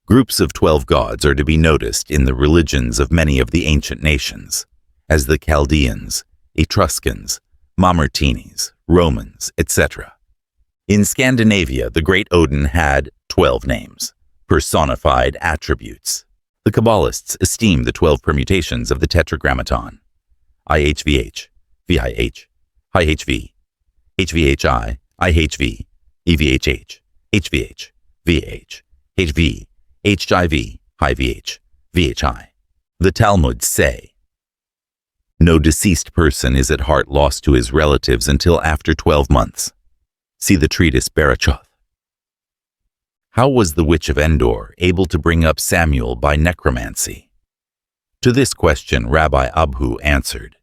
Groups of 12 gods are to be noticed in the religions of many of the ancient nations, as the Chaldeans, Etruscans, Mamertines, Romans, etc. In Scandinavia, the great Odin had 12 names, personified attributes. The Kabbalists esteem the 12 permutations of the Tetragrammaton: IHVH, VIH, IHV, HVHI, IHV, EVHH, HVH, VH, HV, HIV, IVH, VHI. The Talmud say, no deceased person is at heart lost to his relatives until after 12 months. See the treatise Barachoth. How was the witch of Endor able to bring up Samuel by necromancy? To this question Rabbi Abhu answered,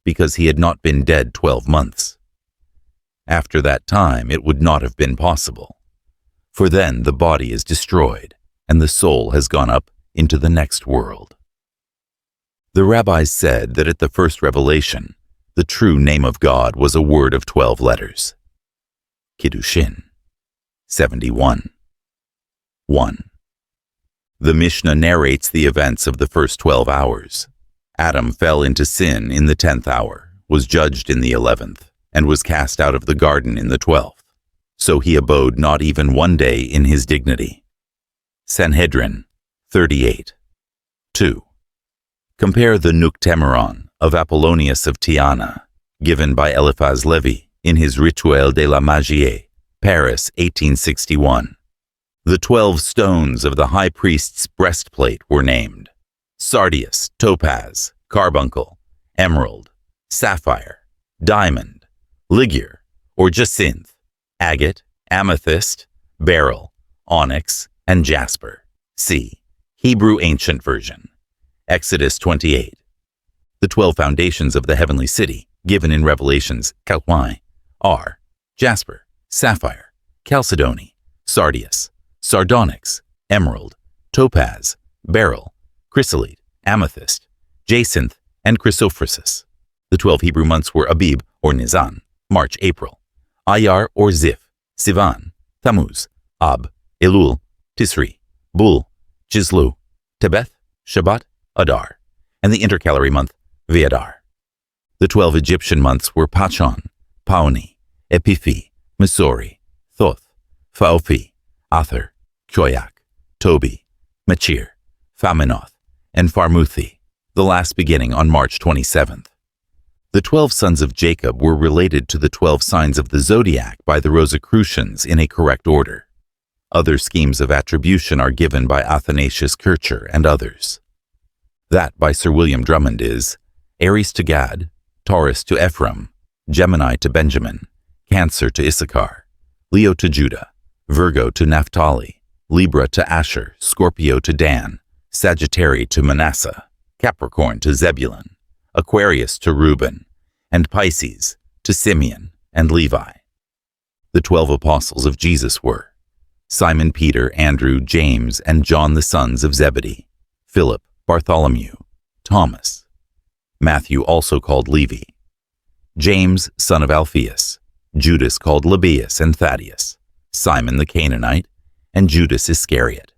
because he had not been dead 12 months. After that time it would not have been possible, for then the body is destroyed and the soul has gone up into the next world. The rabbis said that at the first revelation, the true name of God was a word of 12 letters. Kiddushin, 71. 1. The Mishnah narrates the events of the first 12 hours. Adam fell into sin in the 10th hour, was judged in the 11th, and was cast out of the garden in the 12th. So he abode not even 1 day in his dignity. Sanhedrin, 38. 2. Compare the Nuktemeron of Apollonius of Tyana, given by Eliphaz Levi in his Rituel de la Magie, Paris, 1861. The 12 stones of the high priest's breastplate were named: sardius, topaz, carbuncle, emerald, sapphire, diamond, ligure or jacinth, agate, amethyst, beryl, onyx, and jasper. See Hebrew Ancient Version, Exodus 28. The 12 foundations of the heavenly city, given in Revelations Kalwai, are jasper, sapphire, chalcedony, sardius, sardonyx, emerald, topaz, beryl, chrysolite, amethyst, jacinth, and chrysoprasus. The 12 Hebrew months were Abib or Nisan, March, April, Ayar or Zif, Sivan, Tammuz, Ab, Elul, Tisri, Bul, Chislu, Tebeth, Shabbat, Adar, and the intercalary month Viadar. The 12 Egyptian months were Pachon, Paoni, Epiphi, Misori, Thoth, Phaophi, Ather, Choyak, Tobi, Machir, Faminoth, and Farmuthi, the last beginning on March 27th. The 12 sons of Jacob were related to the 12 signs of the zodiac by the Rosicrucians in a correct order. Other schemes of attribution are given by Athanasius Kircher and others. That by Sir William Drummond is Aries to Gad, Taurus to Ephraim, Gemini to Benjamin, Cancer to Issachar, Leo to Judah, Virgo to Naphtali, Libra to Asher, Scorpio to Dan, Sagittarius to Manasseh, Capricorn to Zebulun, Aquarius to Reuben, and Pisces to Simeon and Levi. The 12 apostles of Jesus were Simon Peter, Andrew, James, and John the sons of Zebedee, Philip, Bartholomew, Thomas, Matthew also called Levi, James, son of Alphaeus, Judas called Lebbaeus and Thaddeus, Simon the Canaanite, and Judas Iscariot.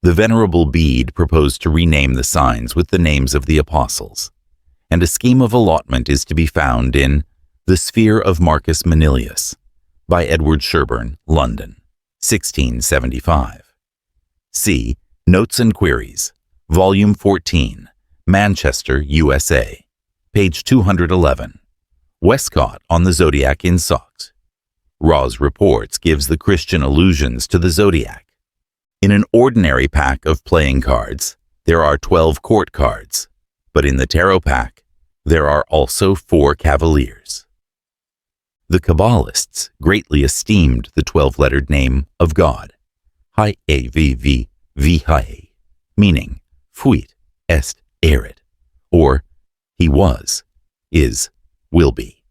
The Venerable Bede proposed to rename the signs with the names of the apostles, and a scheme of allotment is to be found in The Sphere of Marcus Manilius by Edward Sherburne, London, 1675. See Notes and Queries, Volume 14, Manchester, USA, page 211. Westcott on the Zodiac in Socks. Raw's Reports gives the Christian allusions to the zodiac. In an ordinary pack of playing cards, there are 12 court cards, but in the tarot pack, there are also 4 cavaliers. The Kabbalists greatly esteemed the 12-lettered name of God, Hi-A-V-V-V-Hi, meaning Fuit est erit, or He was, is, will be.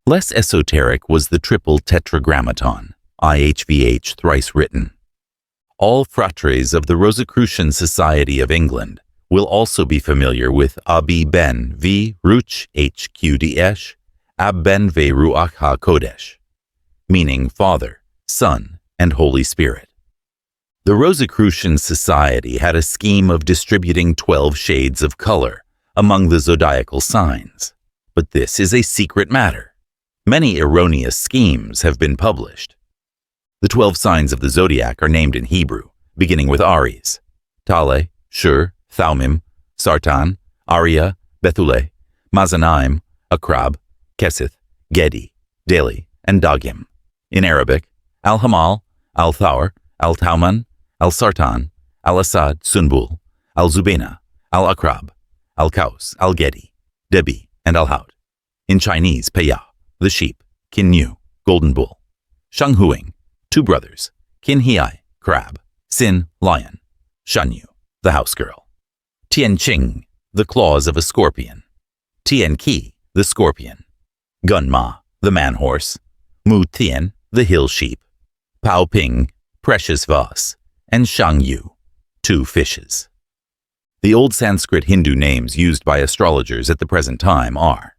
Less esoteric was the triple tetragrammaton, IHVH thrice written. All fratres of the Rosicrucian Society of England will also be familiar with Abi Ben V Ruch HQDesh, Ab Ben Ve Ruach HaKodesh, meaning Father, Son, and Holy Spirit. The Rosicrucian Society had a scheme of distributing 12 shades of color among the zodiacal signs, but this is a secret matter. Many erroneous schemes have been published. The 12 signs of the zodiac are named in Hebrew, beginning with Aries, Tale, Shur, Thumim, Sartan, Aria, Bethule, Mazanaim, Akrab, Keseth, Gedi, Deli, and Dagim. In Arabic, Al-Hamal, Al-Thawr, Al-Tauman, Al-Sartan, Al-Asad, Sunbul, Al-Zubena, Al-Akrab, Al-Kaus, Al-Gedi, Debi, and Al-Haud. In Chinese, Peya, the sheep, Qin Yu, golden bull. Shanghuing, 2 brothers, Qin Hiai, crab, Sin, lion, Shanyu, the house girl. Tianqing, the claws of a scorpion. Tianqi, the scorpion. Gunma, the man horse. Mu Tian, the hill sheep. Pao Ping, precious vase, and Shangyu, 2 fishes. The old Sanskrit Hindu names used by astrologers at the present time are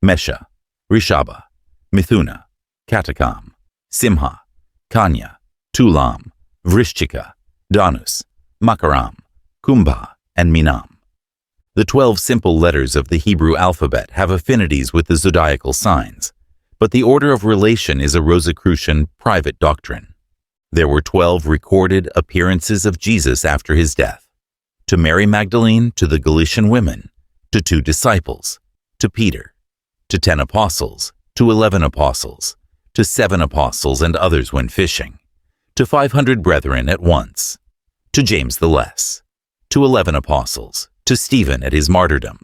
Mesha, Rishabha, Mithuna, Katakam, Simha, Kanya, Tulam, Vrishchika, Dhanus, Makaram, Kumbha, and Minam. The 12 simple letters of the Hebrew alphabet have affinities with the zodiacal signs, but the order of relation is a Rosicrucian private doctrine. There were 12 recorded appearances of Jesus after his death, to Mary Magdalene, to the Galatian women, to 2 disciples, to Peter, to 10 apostles, to 11 apostles, to 7 apostles and others when fishing, to 500 brethren at once, to James the Less, to 11 apostles, to Stephen at his martyrdom,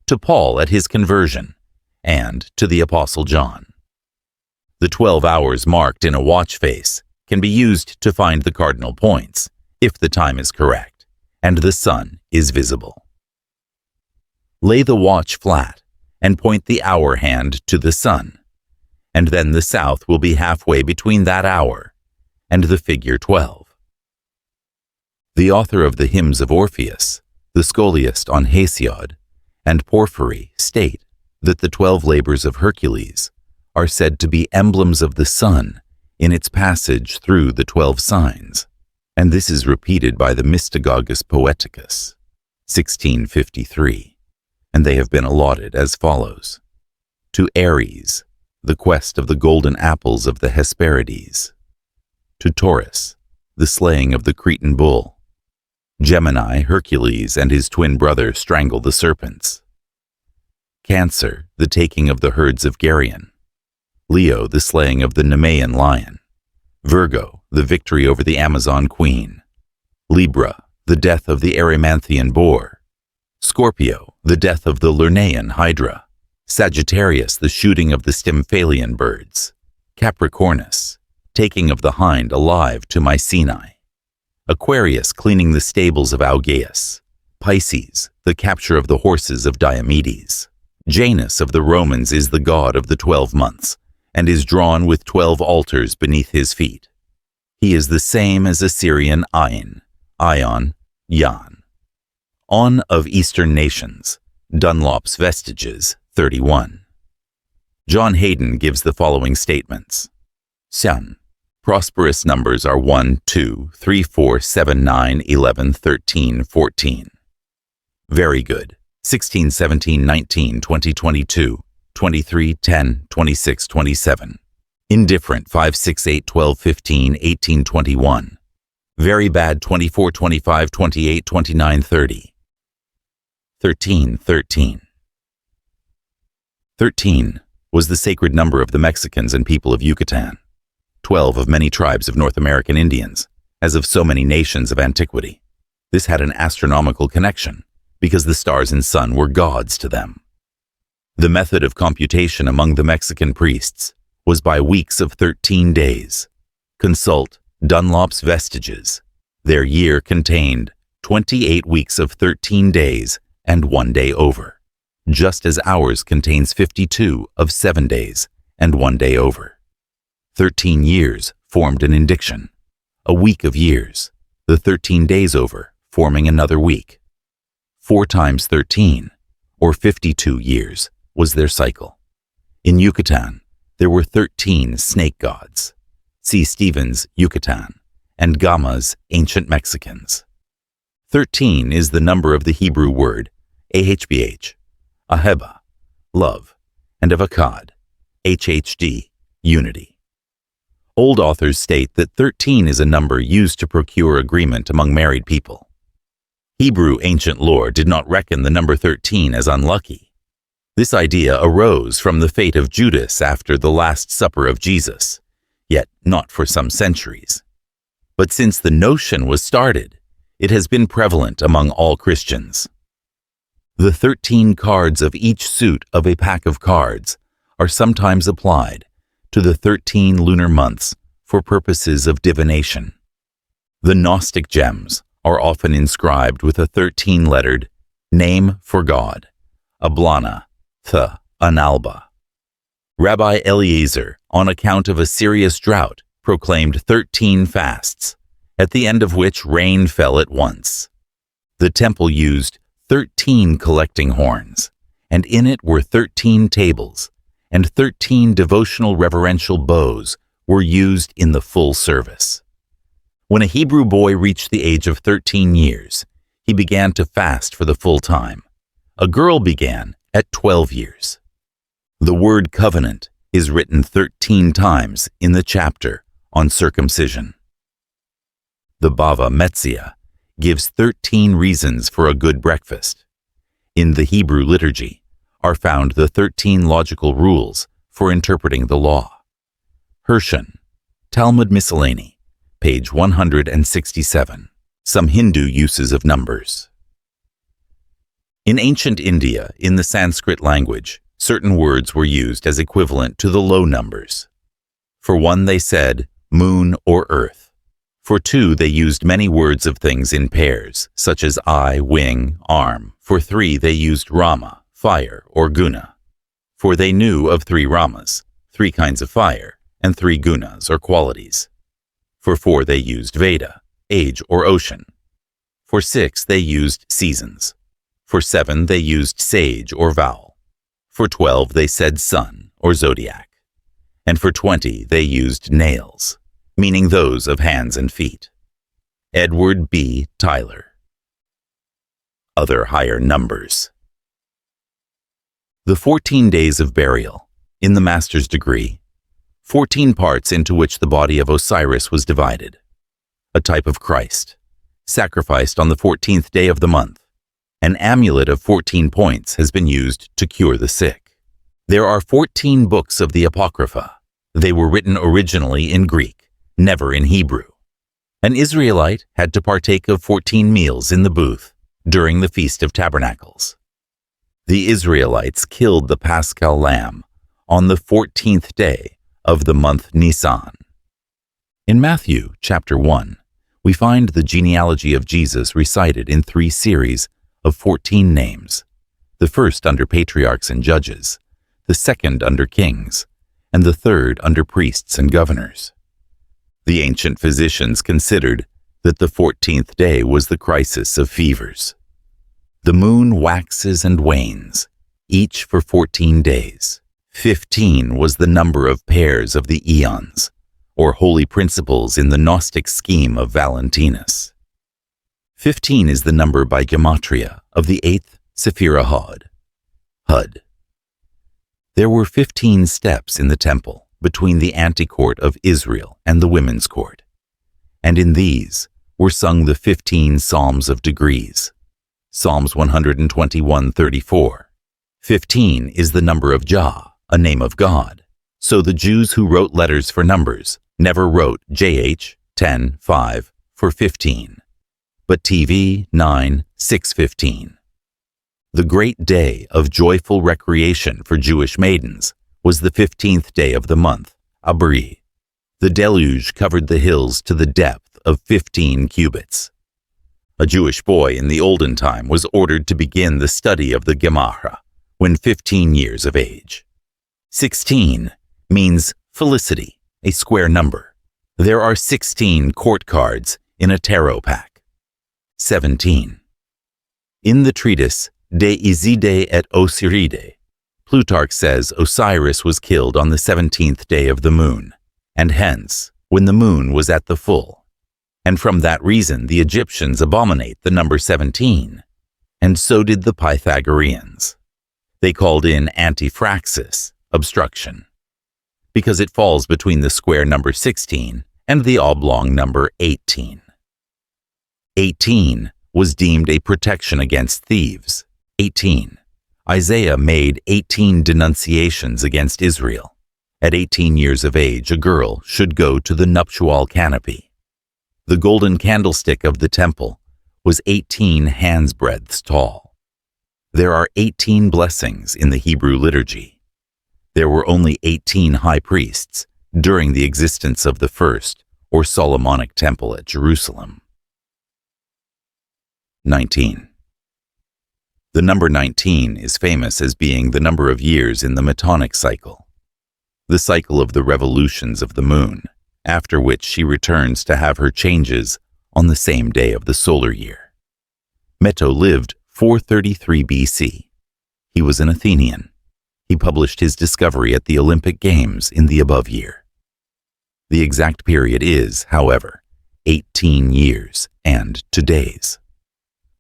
to Paul at his conversion, and to the Apostle John. The 12 hours marked in a watch face can be used to find the cardinal points, if the time is correct, and the sun is visible. Lay the watch flat and point the hour hand to the sun, and then the south will be halfway between that hour and the figure 12. The author of the Hymns of Orpheus, the scholiast on Hesiod, and Porphyry state that the 12 labors of Hercules are said to be emblems of the sun in its passage through the 12 signs, and this is repeated by the Mystagogus Poeticus, 1653, and they have been allotted as follows. To Aries, the quest of the golden apples of the Hesperides. To Taurus, the slaying of the Cretan bull. Gemini, Hercules and his twin brother strangle the serpents. Cancer, the taking of the herds of Geryon. Leo, the slaying of the Nemean lion. Virgo, the victory over the Amazon queen. Libra, the death of the Erymanthian boar. Scorpio, the death of the Lernaean hydra. Sagittarius, the shooting of the Stymphalian birds. Capricornus, taking of the hind alive to Mycenae. Aquarius, cleaning the stables of Augeas. Pisces, the capture of the horses of Diomedes. Janus of the Romans is the god of the 12 months, and is drawn with 12 altars beneath his feet. He is the same as Assyrian Ain, Ion, Yan. On of Eastern nations, Dunlop's Vestiges, 31. John Hayden gives the following statements. Sun. Prosperous numbers are 1, 2, 3, 4, 7, 9, 11, 13, 14. Very good. 16, 17, 19, 20, 22, 23, 10, 26, 27. Indifferent 5, 6, 8, 12, 15, 18, 21. Very bad 24, 25, 28, 29, 30. 13, 13. 13 was the sacred number of the Mexicans and people of Yucatan, 12 of many tribes of North American Indians, as of so many nations of antiquity. This had an astronomical connection, because the stars and sun were gods to them. The method of computation among the Mexican priests was by weeks of 13 days. Consult Dunlop's Vestiges. Their year contained 28 weeks of 13 days and 1 day over, just as ours contains 52 of 7 days and 1 day over. 13 years formed an indiction, a week of years, the 13 days over forming another week. 4 times 13, or 52 years, was their cycle. In Yucatan, there were 13 snake gods. See Stevens' Yucatan, and Gama's Ancient Mexicans. 13 is the number of the Hebrew word ahbh, aheba, love, and of Akkad, hhd, unity. Old authors state that 13 is a number used to procure agreement among married people. Hebrew ancient lore did not reckon the number 13 as unlucky. This idea arose from the fate of Judas after the Last Supper of Jesus, yet not for some centuries. But since the notion was started, it has been prevalent among all Christians. The 13 cards of each suit of a pack of cards are sometimes applied to the 13 lunar months for purposes of divination. The Gnostic gems are often inscribed with a 13-lettered name for God, Ablana, Th, Analba. Rabbi Eliezer, on account of a serious drought, proclaimed 13 fasts, at the end of which rain fell at once. The temple used 13 collecting horns, and in it were 13 tables, and 13 devotional reverential bows were used in the full service. When a Hebrew boy reached the age of 13 years, he began to fast for the full time. A girl began at 12 years. The word covenant is written 13 times in the chapter on circumcision. The Bava Metzia gives 13 reasons for a good breakfast. In the Hebrew liturgy are found the 13 logical rules for interpreting the law. Hirschon, Talmud Miscellany, page 167. Some Hindu uses of numbers. In ancient India, in the Sanskrit language, certain words were used as equivalent to the low numbers. For one, they said moon or earth. For two, they used many words of things in pairs, such as eye, wing, arm. For three, they used Rama, fire, or guna. For they knew of 3 Ramas, 3 kinds of fire, and 3 gunas, or qualities. For 4, they used Veda, age or ocean. For 6, they used seasons. For 7, they used sage or vowel. For 12, they said sun or zodiac. And for 20, they used nails, meaning those of hands and feet. Edward B. Tyler. Other higher numbers. The 14 days of burial, in the master's degree, 14 parts into which the body of Osiris was divided. A type of Christ, sacrificed on the 14th day of the month. An amulet of 14 points has been used to cure the sick. There are 14 books of the Apocrypha. They were written originally in Greek, never in Hebrew. An Israelite had to partake of 14 meals in the booth during the Feast of Tabernacles. The Israelites killed the Paschal lamb on the 14th day of the month Nisan. In Matthew chapter 1, we find the genealogy of Jesus recited in 3 series of 14 names, the first under patriarchs and judges, the second under kings, and the third under priests and governors. The ancient physicians considered that the 14th day was the crisis of fevers. The moon waxes and wanes, each for 14 days. 15 was the number of pairs of the eons, or holy principles in the Gnostic scheme of Valentinus. 15 is the number by gematria of the 8th Sephira Hud. There were 15 steps in the temple between the antecourt of Israel and the women's court, and in these were sung the 15 Psalms of degrees. Psalms 121:34. 15 is the number of Jah, a name of God. So the Jews who wrote letters for numbers never wrote JH 10:5 for 15, but TV 9:615. The great day of joyful recreation for Jewish maidens was the 15th day of the month, Abri. The deluge covered the hills to the depth of 15 cubits. A Jewish boy in the olden time was ordered to begin the study of the Gemara when 15 years of age. 16 means felicity, a square number. There are 16 court cards in a tarot pack. 17. In the treatise De Iside et Osiride, Plutarch says Osiris was killed on the 17th day of the moon, and hence when the moon was at the full. And from that reason the Egyptians abominate the number 17, and so did the Pythagoreans. They called in antiphraxis, obstruction, because it falls between the square number 16 and the oblong number 18. 18 was deemed a protection against thieves. 18. Isaiah made 18 denunciations against Israel. At 18 years of age, a girl should go to the nuptial canopy. The golden candlestick of the temple was 18 hands-breadths tall. There are 18 blessings in the Hebrew liturgy. There were only 18 high priests during the existence of the first or Solomonic temple at Jerusalem. 19. The number 19 is famous as being the number of years in the Metonic cycle, the cycle of the revolutions of the moon, after which she returns to have her changes on the same day of the solar year. Meto lived 433 BC. He was an Athenian. He published his discovery at the Olympic Games in the above year. The exact period is, however, 18 years and 2 days.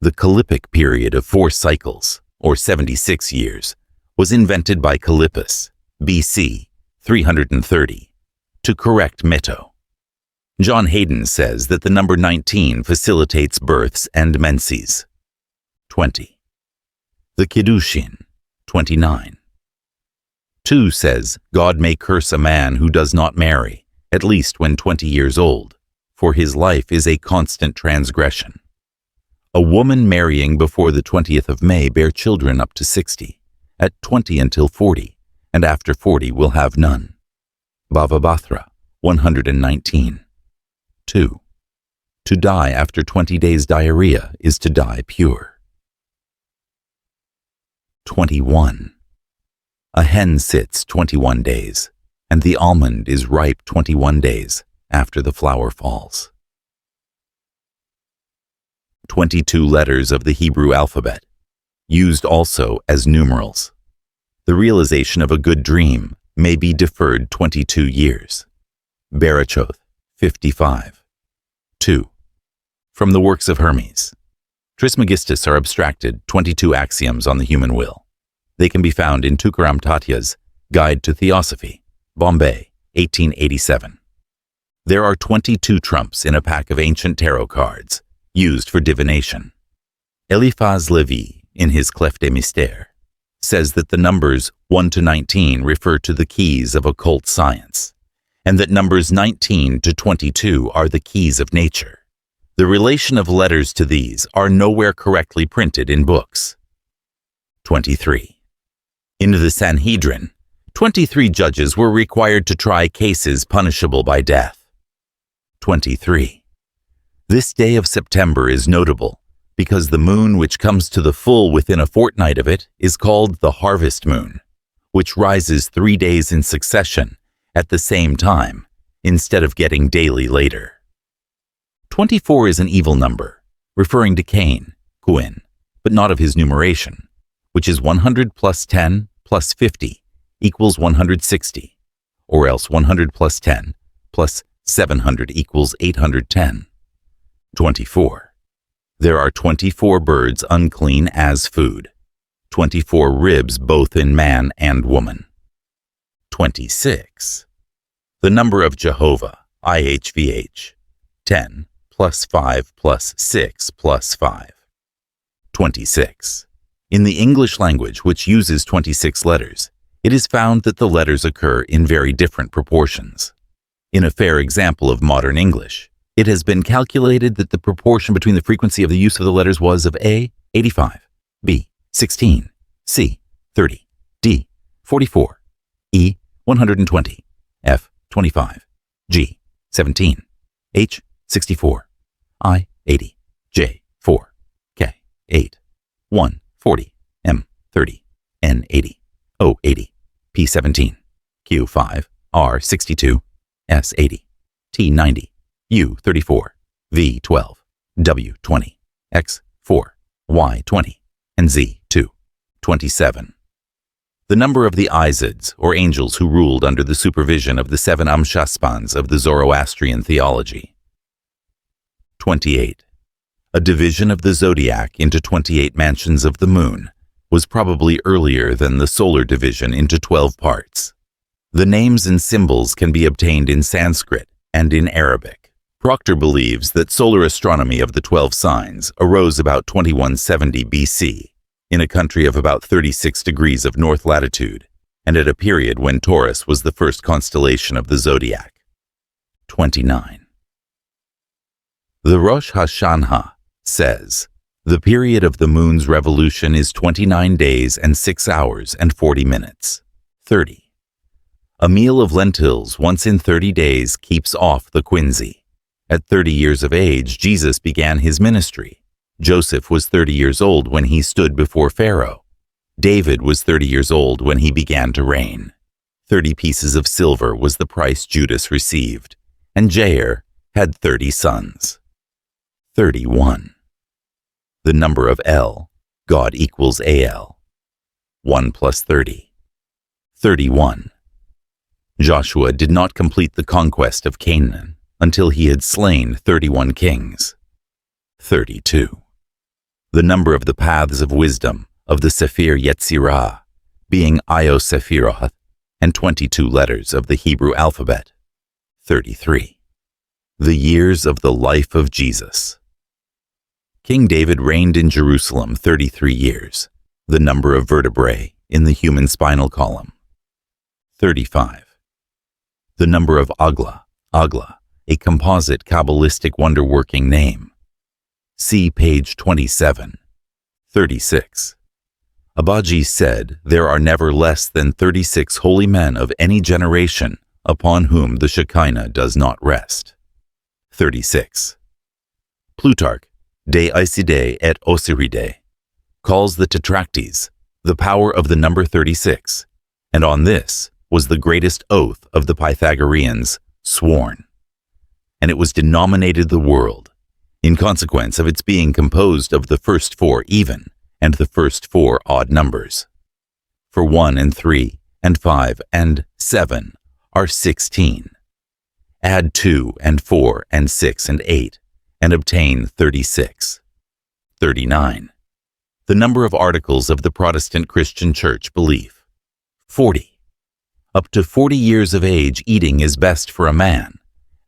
The Calippic period of 4 cycles, or 76 years, was invented by Callippus, BC 330, to correct Meto. John Hayden says that the number 19 facilitates births and menses. 20. The Kiddushin, 29. 2 says, God may curse a man who does not marry, at least when 20 years old, for his life is a constant transgression. A woman marrying before the 20th of May bear children up to 60, at 20 until 40, and after 40 will have none. Bhavabhatra, 119. 2. To die after 20 days diarrhea is to die pure. 21. A hen sits 21 days, and the almond is ripe 21 days after the flower falls. 22 letters of the Hebrew alphabet, used also as numerals. The realization of a good dream may be deferred 22 years. Barachoth, 55. 2. From the works of Hermes. Trismegistus are abstracted 22 axioms on the human will. They can be found in Tukaram Tatya's Guide to Theosophy, Bombay, 1887. There are 22 trumps in a pack of ancient tarot cards, used for divination. Eliphaz Levi, in his Clef des Mystères, says that the numbers 1 to 19 refer to the keys of occult science, and that numbers 19 to 22 are the keys of nature. The relation of letters to these are nowhere correctly printed in books. 23. In the Sanhedrin, 23 judges were required to try cases punishable by death. 23. This day of September is notable because the moon which comes to the full within a fortnight of it is called the harvest moon, which rises 3 days in succession at the same time instead of getting daily later. 24 is an evil number, referring to Cain, Cuin, but not of his numeration, which is 100 plus 10 plus 50 equals 160, or else 100 plus 10 plus 700 equals 810. 24. There are 24 birds unclean as food, 24 ribs both in man and woman. 26. The number of Jehovah, IHVH, 10 plus 5 plus 6 plus 5. 26. In the English language, which uses 26 letters, it is found that the letters occur in very different proportions. In a fair example of modern English, it has been calculated that the proportion between the frequency of the use of the letters was of A, 85, B, 16, C, 30, D, 44, E, 120, F, 25, G, 17, H, 64, I, 80, J, 4, K, 8, 1, 40, M, 30, N, 80, O, 80, P, 17, Q, 5, R, 62, S, 80, T, 90, U, 34, V, 12, W, 20, X, 4, Y, 20, and Z, 2, 27. The number of the Izids, or angels who ruled under the supervision of the 7 Amshaspans of the Zoroastrian theology. 28. A division of the zodiac into 28 mansions of the moon was probably earlier than the solar division into 12 parts. The names and symbols can be obtained in Sanskrit and in Arabic. Proctor believes that solar astronomy of the 12 signs arose about 2170 BC. In a country of about 36 degrees of north latitude, and at a period when Taurus was the first constellation of the zodiac. 29. The Rosh Hashanah says, the period of the moon's revolution is 29 days and 6 hours and 40 minutes. 30. A meal of lentils once in 30 days keeps off the quinsy. At 30 years of age, Jesus began his ministry. Joseph was 30 years old when he stood before Pharaoh. David was 30 years old when he began to reign. 30 pieces of silver was the price Judas received, and Jair had 30 sons. 31. The number of El, God equals Al. 1 plus 30. 31. Joshua did not complete the conquest of Canaan until he had slain 31 kings. 32. The number of the paths of wisdom of the Sephir Yetzirah, being Io Sephiroth, and 22 letters of the Hebrew alphabet. 33. The years of the life of Jesus. King David reigned in Jerusalem 33 years, the number of vertebrae in the human spinal column. 35. The number of Agla, a composite Kabbalistic wonder-working name. See page 27. 36. Abaji said there are never less than 36 holy men of any generation upon whom the Shekinah does not rest. 36. Plutarch, De Aesidei et Osiridei, calls the Tetractes the power of the number 36, and on this was the greatest oath of the Pythagoreans sworn. And it was denominated the world, in consequence of its being composed of the first 4 even and the first 4 odd numbers. For 1 and 3 and 5 and 7 are 16. Add 2 and 4 and 6 and 8 and obtain 36. 39. The number of articles of the Protestant Christian Church belief. 40. Up to 40 years of age eating is best for a man.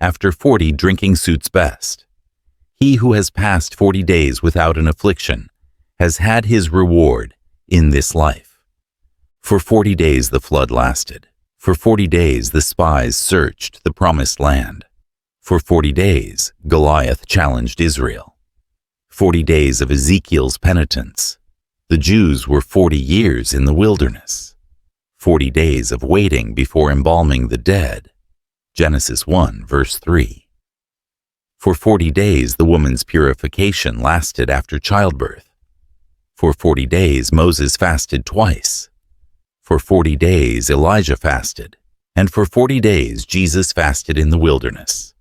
After 40 drinking suits best. He who has passed 40 days without an affliction has had his reward in this life. For 40 days the flood lasted. For 40 days the spies searched the promised land. For 40 days Goliath challenged Israel. 40 days of Ezekiel's penitence. The Jews were 40 years in the wilderness. 40 days of waiting before embalming the dead. Genesis 1, verse 3. For 40 days the woman's purification lasted after childbirth. For 40 days Moses fasted twice. For 40 days Elijah fasted, and for 40 days Jesus fasted in the wilderness.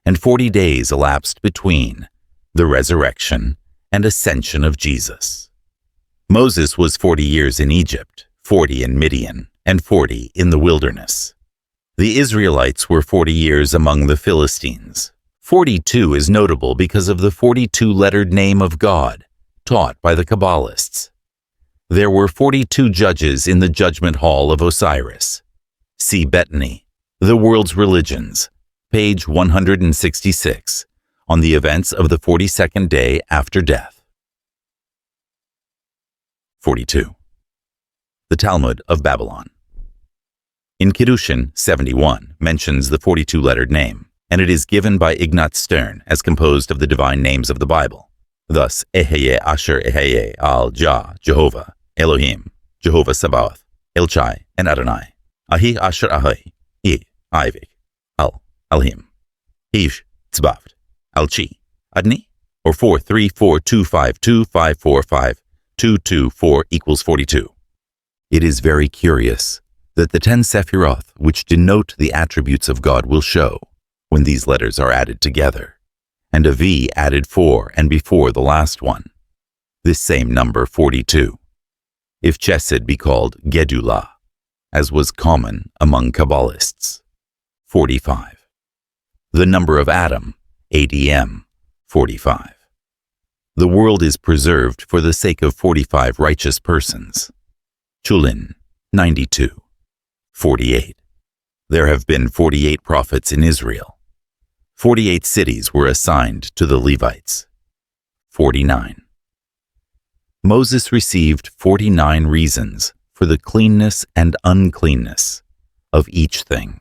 And 40 days elapsed between the resurrection and ascension of Jesus. Moses was 40 years in Egypt, 40 in Midian, and 40 in the wilderness. The Israelites were 40 years among the Philistines. 42 is notable because of the 42-lettered name of God, taught by the Kabbalists. There were 42 judges in the judgment hall of Osiris. See Bettany, The World's Religions, page 166, on the events of the 42nd day after death. 42. The Talmud of Babylon. In Kiddushin 71 mentions the 42-lettered name, and it is given by Ignaz Stern as composed of the divine names of the Bible. Thus, Eheye Asher Eheye Al-Jah, Jehovah, Elohim, Jehovah Sabaoth, El-Chai, and Adonai. Ahi Asher Ahai, I, Ivik, Al-Alhim, Ish, Tzbaft, Al-Chi, Adni, or 4342525452224 equals 42. It is very curious that the 10 Sephiroth, which denote the attributes of God, will show when these letters are added together, and a V added for and before the last one. This same number 42. If Chesed be called Gedulah, as was common among Kabbalists. 45. The number of Adam, ADM, 45. The world is preserved for the sake of 45 righteous persons. Chulin, 92. 48. There have been 48 prophets in Israel. 48 cities were assigned to the Levites. 49. Moses received 49 reasons for the cleanness and uncleanness of each thing.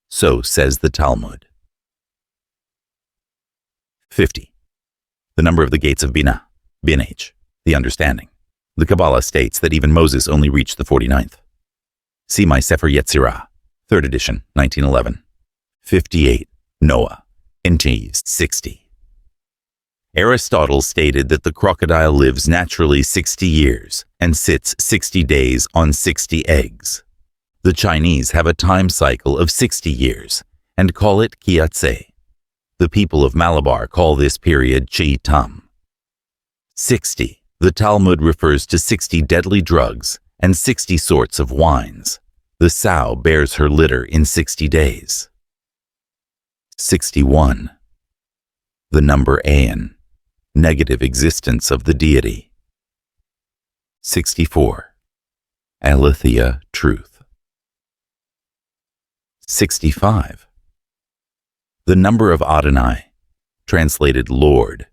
So says the Talmud. 50. The number of the gates of Binah, Binah, the understanding. The Kabalah states that even Moses only reached the 49th. See my Sefer Yetzirah, 3rd edition, 1911. 58. Noah, Ennead 60. Aristotle stated that the crocodile lives naturally 60 years and sits 60 days on 60 eggs. The Chinese have a time cycle of 60 years and call it Kiatse. The people of Malabar call this period Chi Tam. 60. The Talmud refers to 60 deadly drugs and 60 sorts of wines. The sow bears her litter in 60 days. 61. The number Aeon, negative existence of the deity. 64. Aletheia, truth. 65. The number of Adonai, translated Lord,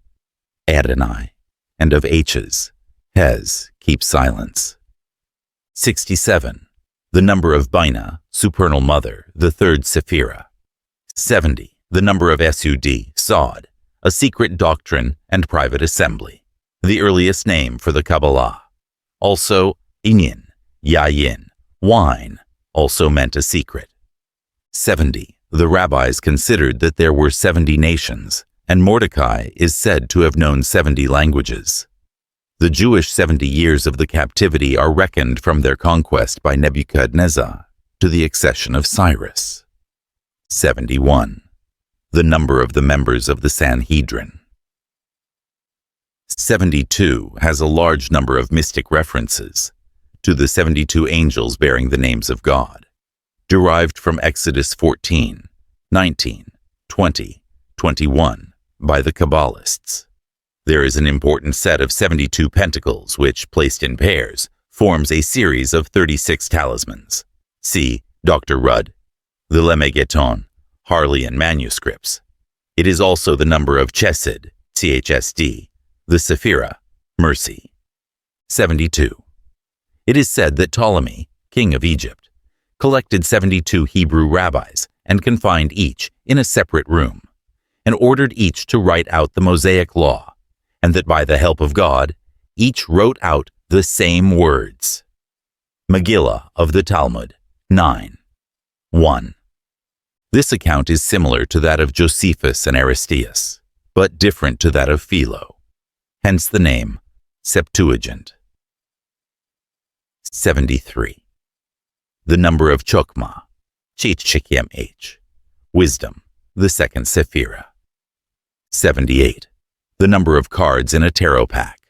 Adonai, and of H's, Hez, keep silence. 67. The number of Binah, supernal mother, the third Sephira. 70. The number of Sud, Sod, a secret doctrine and private assembly, the earliest name for the Kabalah. Also, Inyan, Yayin, wine, also meant a secret. 70. The rabbis considered that there were 70 nations, and Mordecai is said to have known 70 languages. The Jewish 70 years of the captivity are reckoned from their conquest by Nebuchadnezzar to the accession of Cyrus. 71. The number of the members of the Sanhedrin. 72 has a large number of mystic references to the 72 angels bearing the names of God, derived from Exodus 14, 19, 20, 21 by the Kabbalists. There is an important set of 72 pentacles which, placed in pairs, forms a series of 36 talismans. See Dr. Rudd, the Lemegeton, Harleian manuscripts. It is also the number of Chesed, CHSD, the Sephira, mercy. 72. It is said that Ptolemy, king of Egypt, collected 72 Hebrew rabbis and confined each in a separate room, and ordered each to write out the Mosaic law, and that by the help of God, each wrote out the same words. Megillah of the Talmud, 9. 1. This account is similar to that of Josephus and Aristeas, but different to that of Philo, hence the name Septuagint. 73. The number of Chokmah, Chitchikiem H, wisdom, the second Sephira. 78. The number of cards in a tarot pack.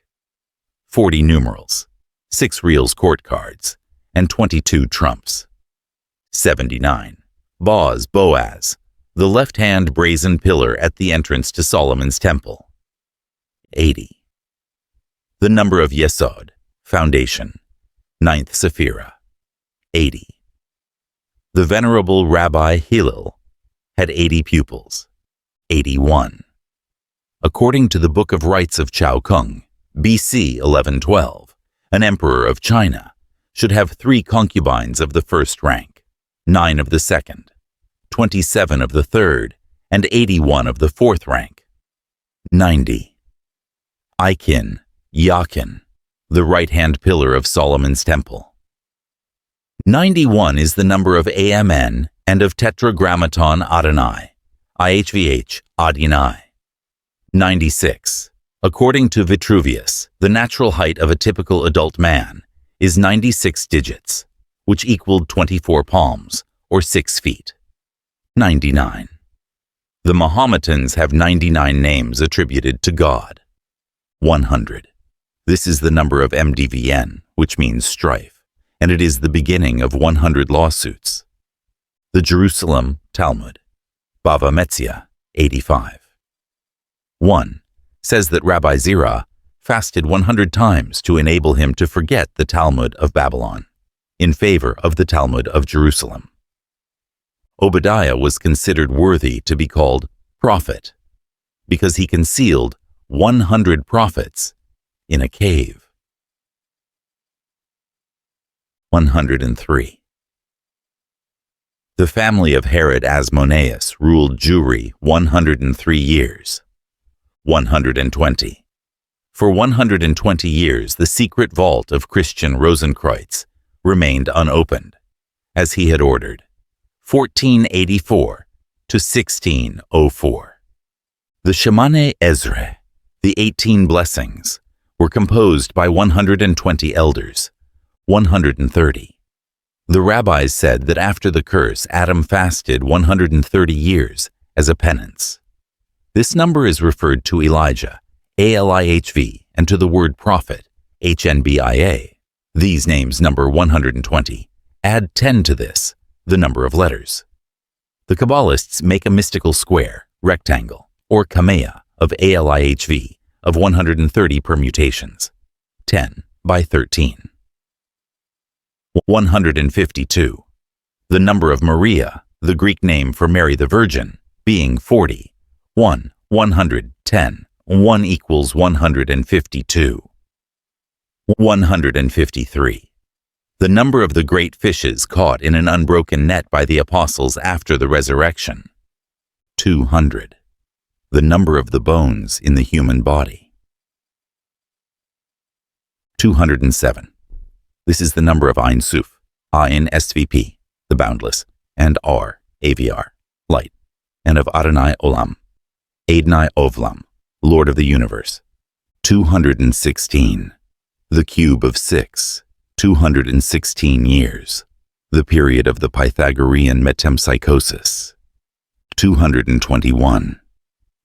40 numerals, 6 reals court cards, and 22 trumps. 79. Boaz, the left-hand brazen pillar at the entrance to Solomon's temple. 80. The number of Yesod, foundation, 9th Sephirah. 80. The venerable Rabbi Hillel had 80 pupils. 81. According to the Book of Rites of Chao Kung, BC 1112, an emperor of China should have 3 concubines of the first rank, 9 of the second, 27 of the third, and 81 of the fourth rank. 90. Aikin, Yakin, the right-hand pillar of Solomon's temple. 91 is the number of Amen and of Tetragrammaton Adonai, IHVH Adonai. 96. According to Vitruvius, the natural height of a typical adult man is 96 digits, which equaled 24 palms, or 6 feet. 99. The Mahometans have 99 names attributed to God. 100. This is the number of MDVN, which means strife, and it is the beginning of 100 lawsuits. The Jerusalem Talmud, Bava Metzia, 85. 1. Says that Rabbi Zerah fasted 100 times to enable him to forget the Talmud of Babylon, in favor of the Talmud of Jerusalem. Obadiah was considered worthy to be called prophet, because he concealed 100 prophets in a cave. 103. The family of Herod Asmoneus ruled Jewry 103 years. 120. For 120 years the secret vault of Christian Rosenkreutz remained unopened, as he had ordered, 1484 to 1604. The Shemane Ezra, the 18 blessings, were composed by 120 elders, 130. The rabbis said that after the curse, Adam fasted 130 years as a penance. This number is referred to Elijah, ALIHV, and to the word prophet, HNBIA. These names number 120. Add 10 to this, the number of letters. The Kabbalists make a mystical square, rectangle, or kamea of ALIHV of 130 permutations, 10 by 13. 152. The number of Maria, the Greek name for Mary the Virgin, being 40. 1, 110, 1 equals 152. 153. The number of the great fishes caught in an unbroken net by the apostles after the resurrection. 200. The number of the bones in the human body. 207. This is the number of Ein Sof, Ayin SVP, the boundless, and R, AVR, light, and of Adonai Olam, Adonai Ovlam, Lord of the universe. 216. The cube of 6, 216 years, the period of the Pythagorean metempsychosis. 221.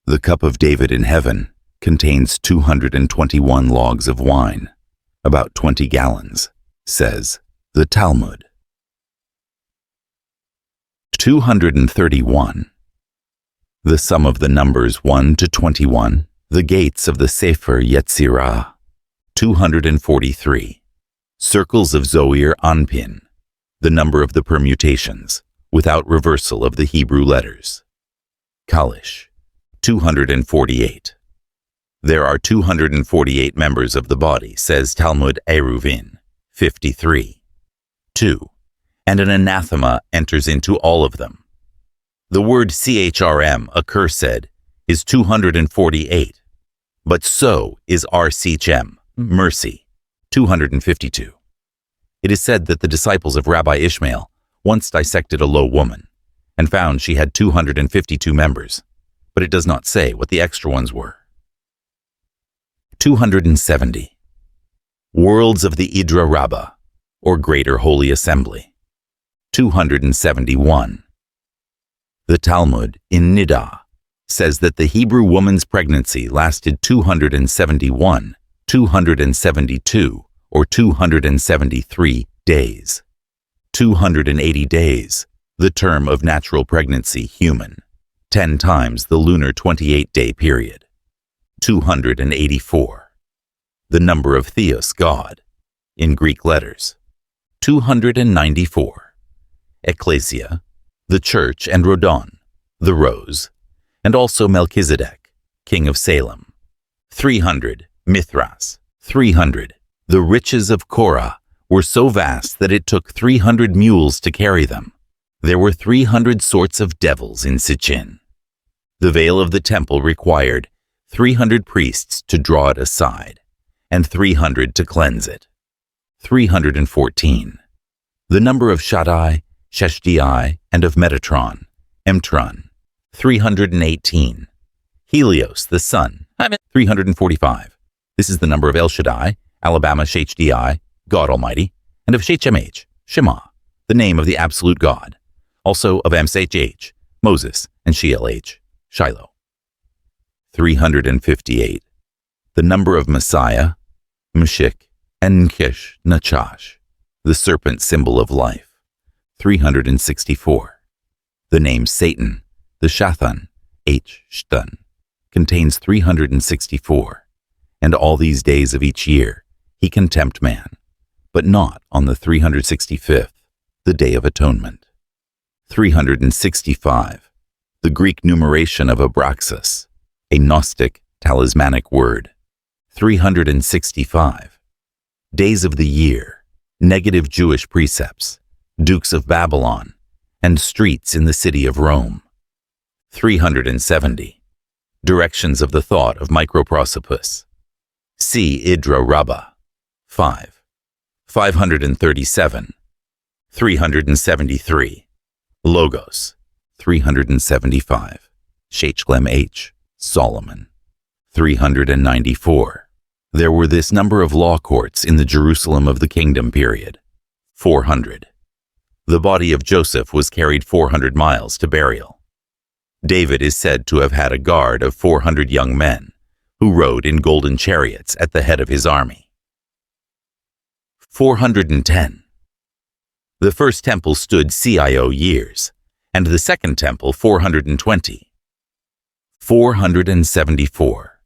The cup of David in heaven contains 221 logs of wine, about 20 gallons, says the Talmud. 231. The sum of the numbers 1 to 21, the gates of the Sefer Yetzirah. 243. Circles of Zohir Anpin, the number of the permutations, without reversal of the Hebrew letters. Kalish. 248. There are 248 members of the body, says Talmud Eruvin, 53. 2. And an anathema enters into all of them. The word CHRM, accursed, is 248, but so is RCHM, mercy, 252. It is said that the disciples of Rabbi Ishmael once dissected a low woman and found she had 252 members, but it does not say what the extra ones were. 270. Worlds of the Idra Rabbah, or Greater Holy Assembly. 271. The Talmud, in Niddah, says that the Hebrew woman's pregnancy lasted 271 272 or 273 days. 280 days, the term of natural pregnancy human, 10 times the lunar 28-day period. 284. The number of Theos, God, in Greek letters. 294. Ecclesia, the church, and Rodon, the rose, and also Melchizedek, king of Salem. 300. Mithras. 300. The riches of Korah were so vast that it took 300 mules to carry them. There were 300 sorts of devils in Sichin. The veil of the temple required 300 priests to draw it aside, and 300 to cleanse it. 314. The number of Shaddai, Sheshdai, and of Metatron, Emtron, 318. Helios, the sun, 345. This is the number of El Shaddai, Alabama Shdi, God Almighty, and of Shemh, Shema, the name of the absolute God, also of Mshh, Moses, and Shlh, Shiloh. 358. The number of Messiah, Meshik, and Nkish, Nachash, the serpent symbol of life, 364. The name Satan, the Shathan, Shtun, contains 364, and all these days of each year he can tempt man, but not on the 365th, the Day of Atonement. 365. The Greek numeration of Abraxas, a Gnostic talismanic word. 365. Days of the year, negative Jewish precepts, dukes of Babylon, and streets in the city of Rome. 370. Directions of the thought of Microprosopus. See Idra Rabbah. 5. 537. 373. Logos. 375. Shechlem H. Solomon. 394. There were this number of law courts in the Jerusalem of the Kingdom period. 400. The body of Joseph was carried 400 miles to burial. David is said to have had a guard of 400 young men, who rode in golden chariots at the head of his army. 410. The first temple stood CIO years, and the second temple 420. 474.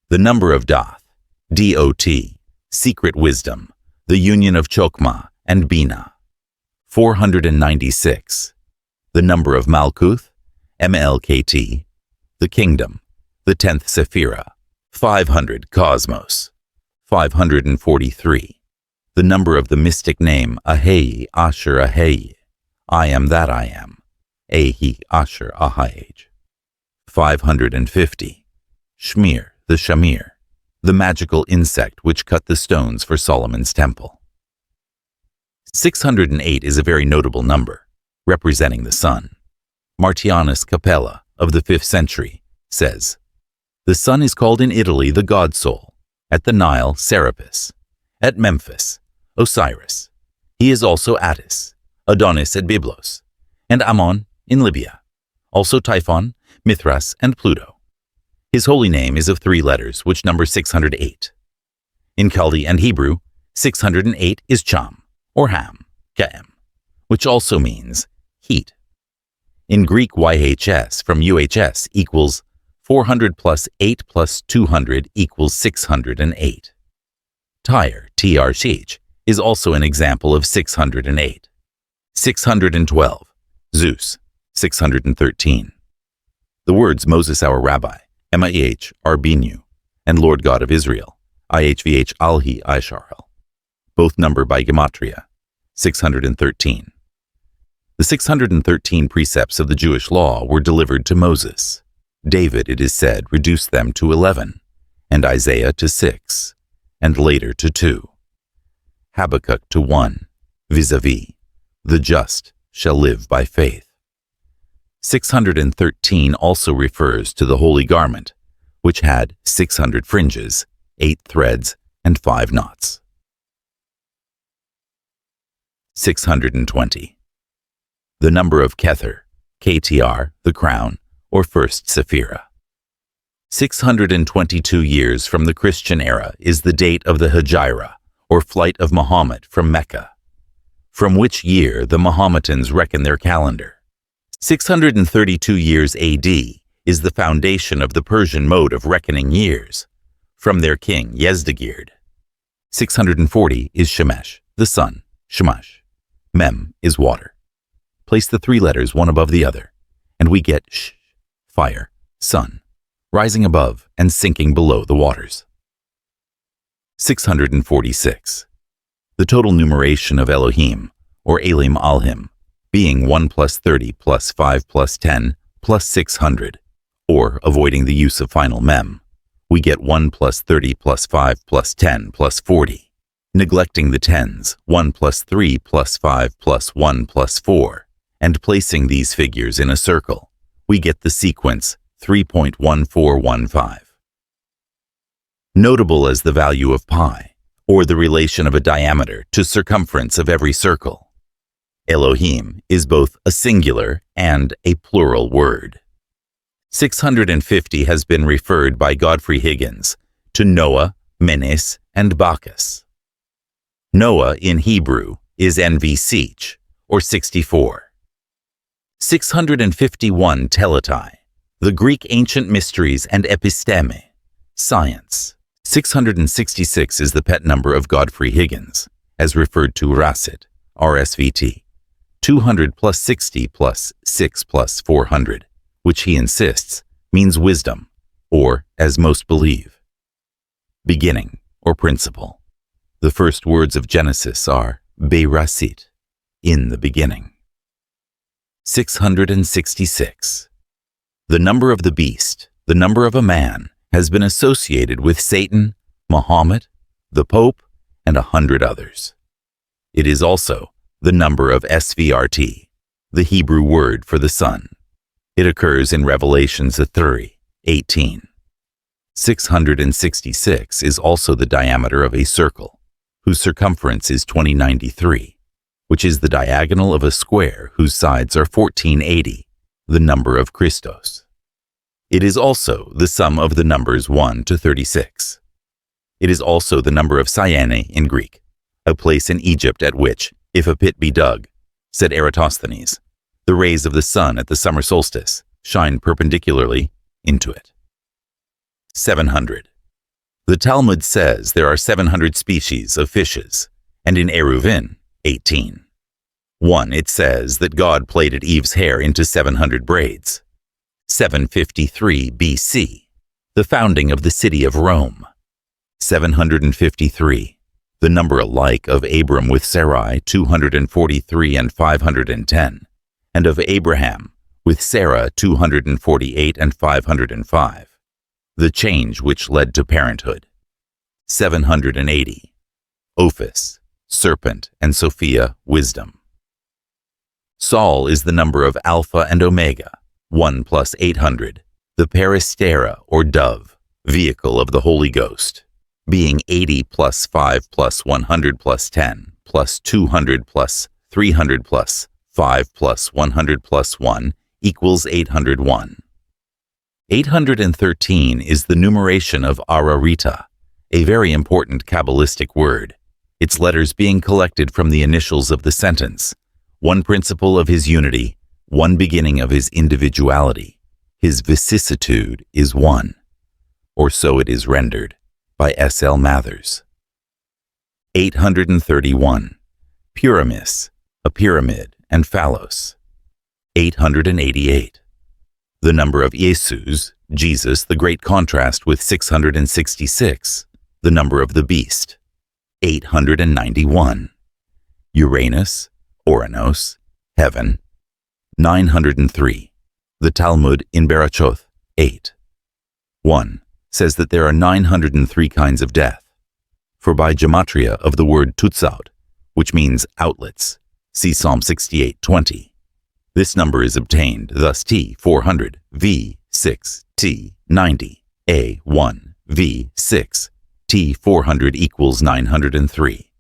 The number of Doth, Dot, secret wisdom, the union of Chokmah and Bina. 496. The number of Malkuth, MLKT, the kingdom, the 10th Sephira. 500 Cosmos. 543. The number of the mystic name Ahei Asher Ahei, I am that I am, Ahi Asher Ahai. 550. Shmir, the Shamir, the magical insect which cut the stones for Solomon's temple. 608 is a very notable number, representing the sun. Martianus Capella, of the 5th century, says, "The sun is called in Italy the god soul, at the Nile Serapis, at Memphis Osiris. He is also Attis, Adonis at Byblos, and Ammon in Libya, also Typhon, Mithras, and Pluto. His holy name is of 3 letters, which number 608. In Chaldee and Hebrew, 608 is Cham, or Ham, Ka'em, which also means heat. In Greek, YHS from UHS equals 400 plus 8 plus 200 equals 608. Tyre, TRCH, is also an example of 608. 612. Zeus, 613. The words Moses our Rabbi, MIH, Arbinu, and Lord God of Israel, IHVH Alhi Isharel, both number by Gematria, 613. The 613 precepts of the Jewish law were delivered to Moses. David, it is said, reduced them to 11, and Isaiah to 6, and later to 2. Habakkuk to 1, vis-a-vis, the just shall live by faith. 613 also refers to the holy garment, which had 600 fringes, 8 threads, and 5 knots. 620. The number of Kether, KTR, the crown, or first Sephira. 622 years from the Christian era is the date of the Hijra, or flight of Muhammad from Mecca, from which year the Mahometans reckon their calendar. 632 years AD is the foundation of the Persian mode of reckoning years, from their king Yezdegerd. 640 is Shemesh, the sun, Shamash. Mem is water. Place the three letters one above the other, and we get Sh, fire, sun, rising above and sinking below the waters. 646. The total numeration of Elohim, or Elim Alhim, being 1 plus 30 plus 5 plus 10 plus 600, or avoiding the use of final mem, we get 1 plus 30 plus 5 plus 10 plus 40, neglecting the tens, 1 plus 3 plus 5 plus 1 plus 4, and placing these figures in a circle, we get the sequence 3.1415. Notable as the value of pi, or the relation of a diameter to circumference of every circle, Elohim is both a singular and a plural word. 650 has been referred by Godfrey Higgins to Noah, Menes, and Bacchus. Noah in Hebrew is NVSeach, or 64. 651 Teletai, the Greek ancient mysteries and episteme, science. 666 is the pet number of Godfrey Higgins, as referred to Rasit, RSVT, 200 plus 60 plus 6 plus 400, which he insists means wisdom, or, as most believe, beginning or principle. The first words of Genesis are Beirasit, in the beginning. 666. The number of the beast, the number of a man, has been associated with Satan, Muhammad, the Pope, and 100 others. It is also the number of SVRT, the Hebrew word for the sun. It occurs in Revelations 3:18. 666 is also the diameter of a circle, whose circumference is 2093, which is the diagonal of a square whose sides are 1480, the number of Christos. It is also the sum of the numbers 1 to 36. It is also the number of Cyane in Greek, a place in Egypt at which, if a pit be dug, said Eratosthenes, the rays of the sun at the summer solstice shine perpendicularly into it. 700. The Talmud says there are 700 species of fishes, and in Eruvin, 18. 1. It says that God plaited Eve's hair into 700 braids. 753 BC, the founding of the city of Rome. 753. The number alike of Abram with Sarai, 243 and 510, and of Abraham with Sarah, 248 and 505. The change which led to parenthood. 780. Ophis, serpent, and Sophia, wisdom. Sol is the number of Alpha and Omega, 1 plus 800, the peristera, or dove, vehicle of the Holy Ghost, being 80 plus 5 plus 100 plus 10 plus 200 plus 300 plus 5 plus 100 plus 1 equals 801. 813 is the numeration of Ararita, a very important Kabbalistic word, its letters being collected from the initials of the sentence, one principle of his unity, one beginning of his individuality, his vicissitude is one, or so it is rendered by S. L. Mathers. 831. Pyramis, a pyramid, and Phallos. 888. The number of Jesus, Jesus, the great contrast with 666, the number of the beast. 891. Uranus, Oranos, heaven. 903. The Talmud in Berachoth, 8. 1. Says that there are 903 kinds of death. For by gematria of the word tutsaut, which means outlets, see Psalm 68:20. This number is obtained, thus T 400, V 6, T 90, A 1, V 6, T 400 equals 903.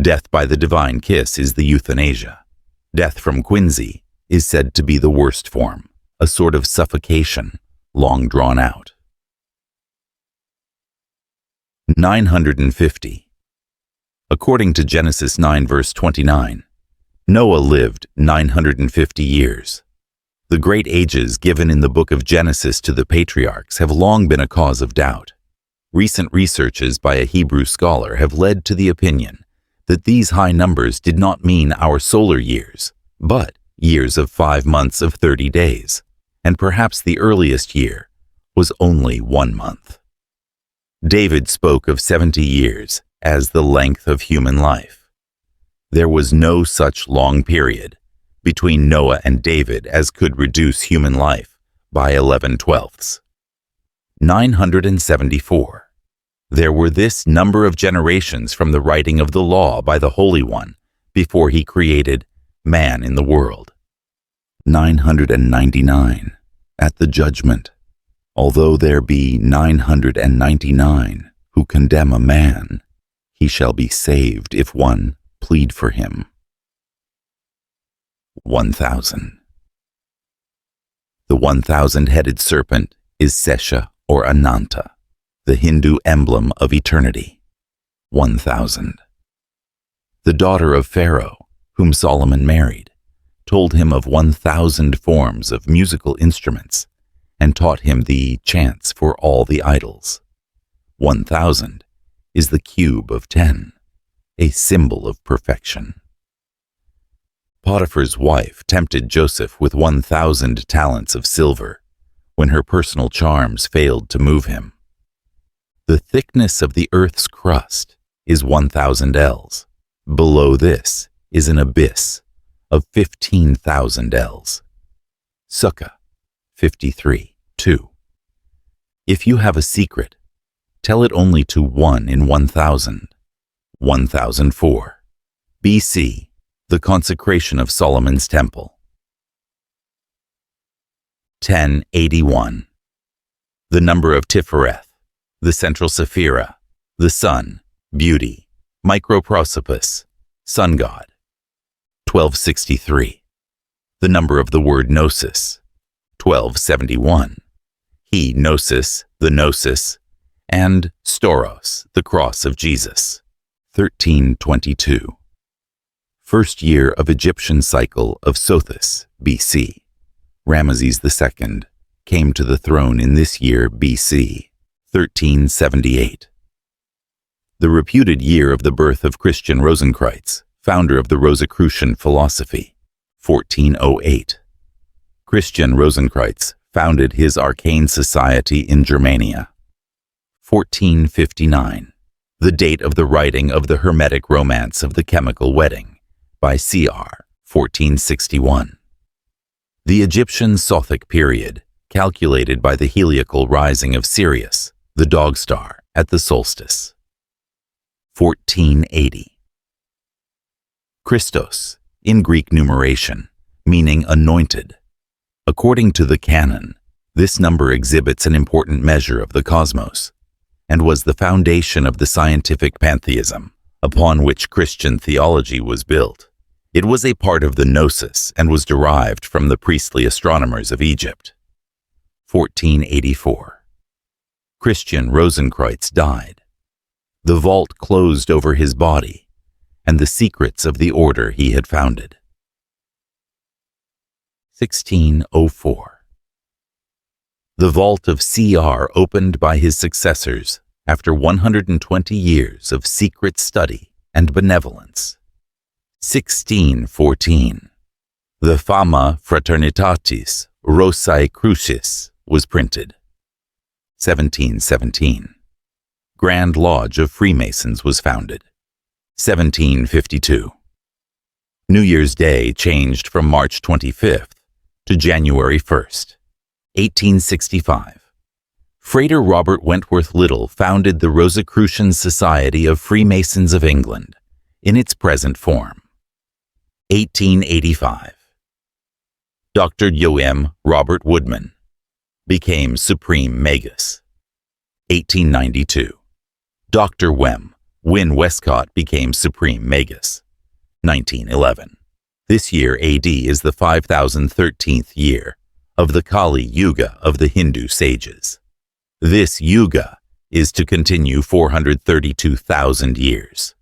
Death by the divine kiss is the euthanasia. Death from quinsy is said to be the worst form, a sort of suffocation, long drawn out. 950. According to Genesis 9 verse 29, Noah lived 950 years. The great ages given in the book of Genesis to the patriarchs have long been a cause of doubt. Recent researches by a Hebrew scholar have led to the opinion that these high numbers did not mean our solar years, but years of 5 months of 30 days, and perhaps the earliest year was only 1 month. David spoke of 70 years as the length of human life. There was no such long period between Noah and David as could reduce human life by 11/12. 974. There were this number of generations from the writing of the law by the Holy One before he created man in the world. 999. At the judgment, although there be 999 who condemn a man, he shall be saved if one plead for him. 1000. The 1,000-headed serpent is Sesha or Ananta, the Hindu emblem of eternity. 1000. The daughter of Pharaoh, whom Solomon married, told him of 1,000 forms of musical instruments and taught him the chants for all the idols. 1000 is the cube of 10, a symbol of perfection. Potiphar's wife tempted Joseph with 1,000 talents of silver when her personal charms failed to move him. The thickness of the earth's crust is 1,000 ells. Below this is an abyss of 15,000 ells. Sukkah 53:2. If you have a secret, tell it only to 1 in 1,000. 1004. BC, the consecration of Solomon's temple. 1081. The number of Tifereth, the central Sephira, the sun, beauty, microprosopis, sun god. 1263. The number of the word gnosis. 1271. He, gnosis, the gnosis, and storos, the cross of Jesus. 1322. First year of Egyptian cycle of Sothis, BC. Ramesses II came to the throne in this year BC, 1378. The reputed year of the birth of Christian Rosenkreutz, founder of the Rosicrucian philosophy, 1408. Christian Rosenkreutz founded his arcane society in Germania. 1459. The date of the writing of the Hermetic Romance of the Chemical Wedding by C.R., 1461. The Egyptian Sothic period, calculated by the heliacal rising of Sirius, the dog star, at the solstice. 1480. Christos, in Greek numeration, meaning anointed. According to the canon, this number exhibits an important measure of the cosmos, and was the foundation of the scientific pantheism upon which Christian theology was built. It was a part of the gnosis and was derived from the priestly astronomers of Egypt. 1484. Christian Rosenkreutz died. The vault closed over his body and the secrets of the order he had founded. 1604. The vault of C.R. opened by his successors after 120 years of secret study and benevolence. 1614. The Fama Fraternitatis Rosicrucis was printed. 1717. Grand Lodge of Freemasons was founded. 1752. New Year's Day changed from March 25th to January 1st. 1865. Frater Robert Wentworth Little founded the Rosicrucian Society of Freemasons of England in its present form. 1885. Dr. Joem Robert Woodman became Supreme Magus. 1892. Dr. Win Westcott became Supreme Magus. 1911. This year AD is the 5013th year of the Kali Yuga of the Hindu sages. This Yuga is to continue 432,000 years.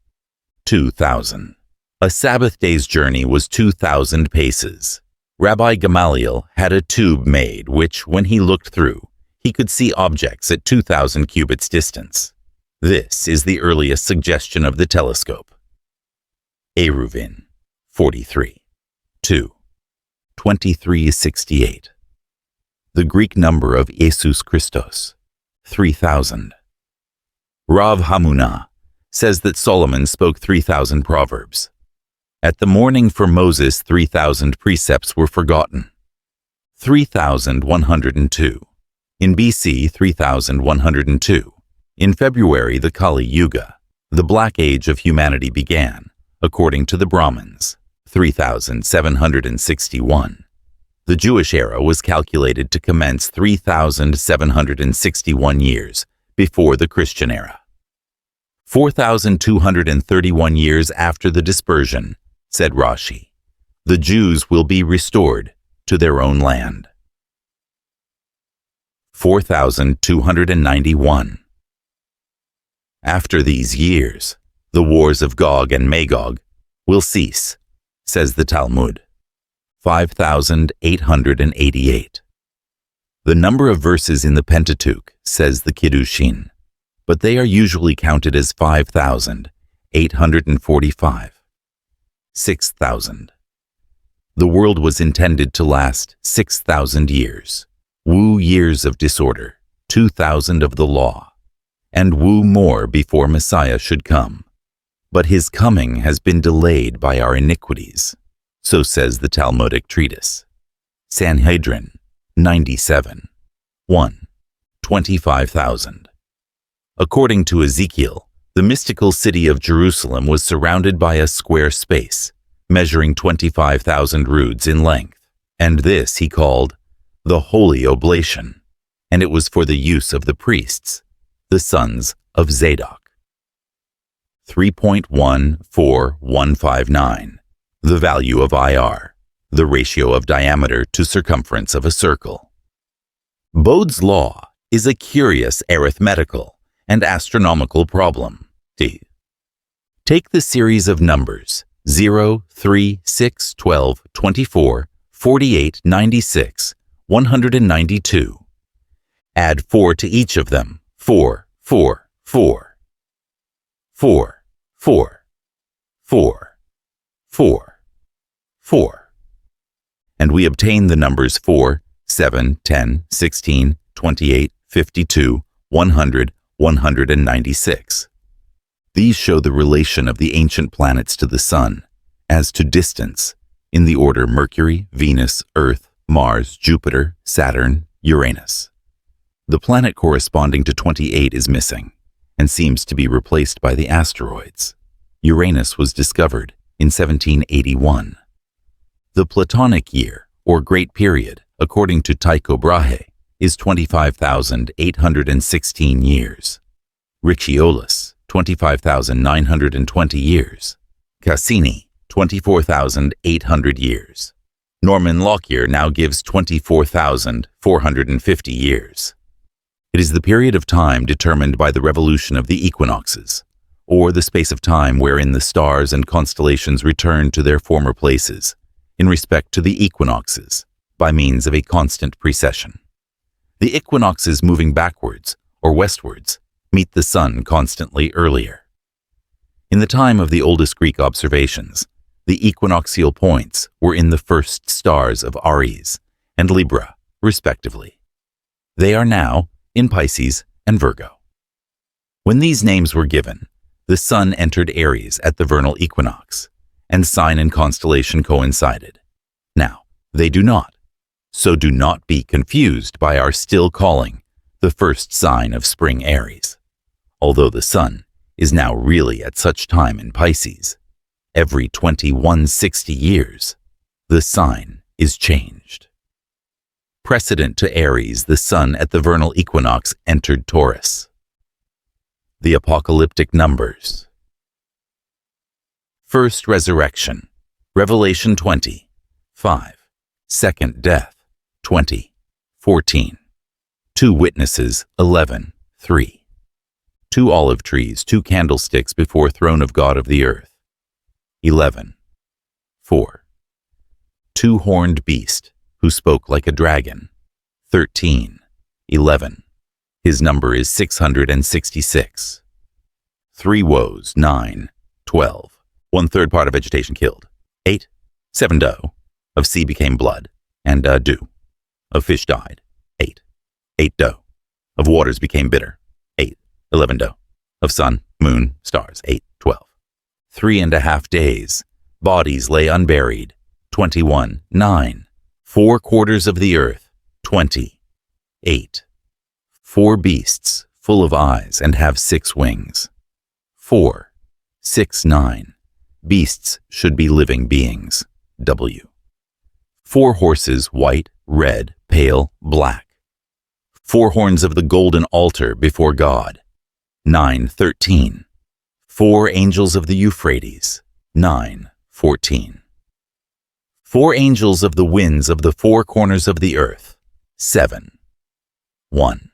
2,000. A Sabbath day's journey was 2,000 paces. Rabbi Gamaliel had a tube made which, when he looked through, he could see objects at 2,000 cubits distance. This is the earliest suggestion of the telescope. Eruvin, 43. 2. 2368. The Greek number of Jesus Christos, 3,000. Rav Hamunah says that Solomon spoke 3,000 proverbs. At the mourning for Moses, 3,000 precepts were forgotten. 3,102. In BC, 3,102. In February, the Kali Yuga, the Black Age of humanity began, according to the Brahmins, 3,761. The Jewish era was calculated to commence 3,761 years before the Christian era. 4,231 years after the dispersion, said Rashi, the Jews will be restored to their own land. 4,291. After these years, the wars of Gog and Magog will cease, says the Talmud. 5,888. The number of verses in the Pentateuch, says the Kiddushin, but they are usually counted as 5,845. 6,000. The world was intended to last 6,000 years. Woo years of disorder, 2,000 of the law, and woo more before Messiah should come. But his coming has been delayed by our iniquities, so says the Talmudic treatise. Sanhedrin, 97. 1. 25,000. According to Ezekiel, the mystical city of Jerusalem was surrounded by a square space, measuring 25,000 roods in length, and this he called the Holy Oblation, and it was for the use of the priests, the sons of Zadok. 3.14159. The value of IR, the ratio of diameter to circumference of a circle. Bode's law is a curious arithmetical and astronomical problem. Take the series of numbers 0, 3, 6, 12, 24, 48, 96, 192. Add 4 to each of them. 4, 4, 4. 4, 4, 4, 4, 4. And we obtain the numbers 4, 7, 10, 16, 28, 52, 100, 196. These show the relation of the ancient planets to the Sun, as to distance, in the order Mercury, Venus, Earth, Mars, Jupiter, Saturn, Uranus. The planet corresponding to 28 is missing, and seems to be replaced by the asteroids. Uranus was discovered in 1781. The Platonic year, or Great Period, according to Tycho Brahe, is 25,816 years. Ricciolus, 25,920 years. Cassini, 24,800 years. Norman Lockyer now gives 24,450 years. It is the period of time determined by the revolution of the equinoxes, or the space of time wherein the stars and constellations return to their former places, in respect to the equinoxes, by means of a constant precession. The equinoxes moving backwards, or westwards, meet the sun constantly earlier. In the time of the oldest Greek observations, the equinoxial points were in the first stars of Aries and Libra, respectively. They are now in Pisces and Virgo. When these names were given, the sun entered Aries at the vernal equinox, and sign and constellation coincided. Now, they do not, so do not be confused by our still calling the first sign of spring Aries. Although the sun is now really at such time in Pisces, every 2160 years, the sign is changed. Precedent to Aries, the sun at the vernal equinox entered Taurus. The Apocalyptic Numbers. First Resurrection, Revelation 20, 5. Second Death, 20, 14. Two Witnesses, 11, 3. 2 olive trees, 2 candlesticks before throne of God of the earth. 11. 4. 2 horned beast, who spoke like a dragon. 13. 11. His number is 666. 3 woes, 9. 12. 1/3 part of vegetation killed. 8. 7 doe. Of sea became blood, and dew. Of fish died. 8. 8 doe. Of waters became bitter. 8. 11 doe. Of sun, moon, stars. 8. 12. 3.5 days. Bodies lay unburied. 21. 9. 4 quarters of the earth. 20. 8. 4 beasts, full of eyes, and have 6 wings. 4. 6. 9. Beasts should be living beings. W. 4 horses, white, red, pale, black. 4 horns of the golden altar before God. 9. 13. 4 angels of the Euphrates. 9. 14. 4 angels of the winds of the 4 corners of the earth. 7. 1.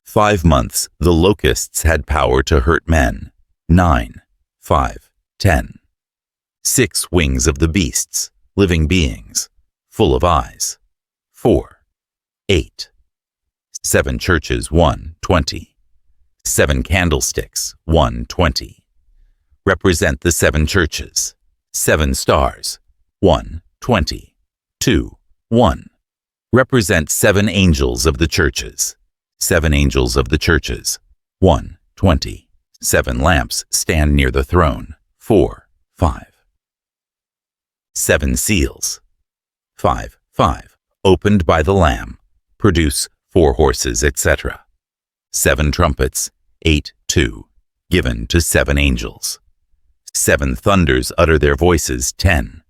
5 months the locusts had power to hurt men. 9. 5. 10. 6 wings of the beasts, living beings, full of eyes. 4. 8. 7 churches, 1. 20. 7 candlesticks, 1. 20. Represent the 7 churches. 7 stars, 1. 20. 2. 1. Represent 7 angels of the churches. 7 angels of the churches. 1. 20. 7 lamps stand near the throne. 4. 5. 7 seals. 5. 5. Opened by the Lamb. Produce 4 horses, etc. 7 trumpets. 8. 2. Given to 7 angels. 7 thunders utter their voices. 10.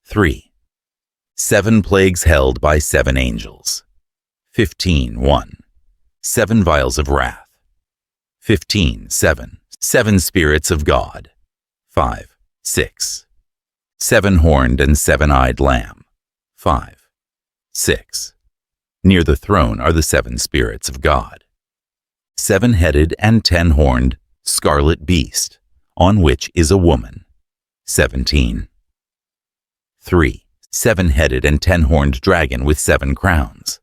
3. 7 plagues held by 7 angels. 15. 1. 7 vials of wrath. 15. 7. 7 spirits of God. 5. 6. 7 horned and 7-eyed lamb. 5. 6. Near the throne are the 7 spirits of God. 7-headed and 10-horned scarlet beast, on which is a woman. 17. 3. 7-headed and 10-horned dragon with 7 crowns.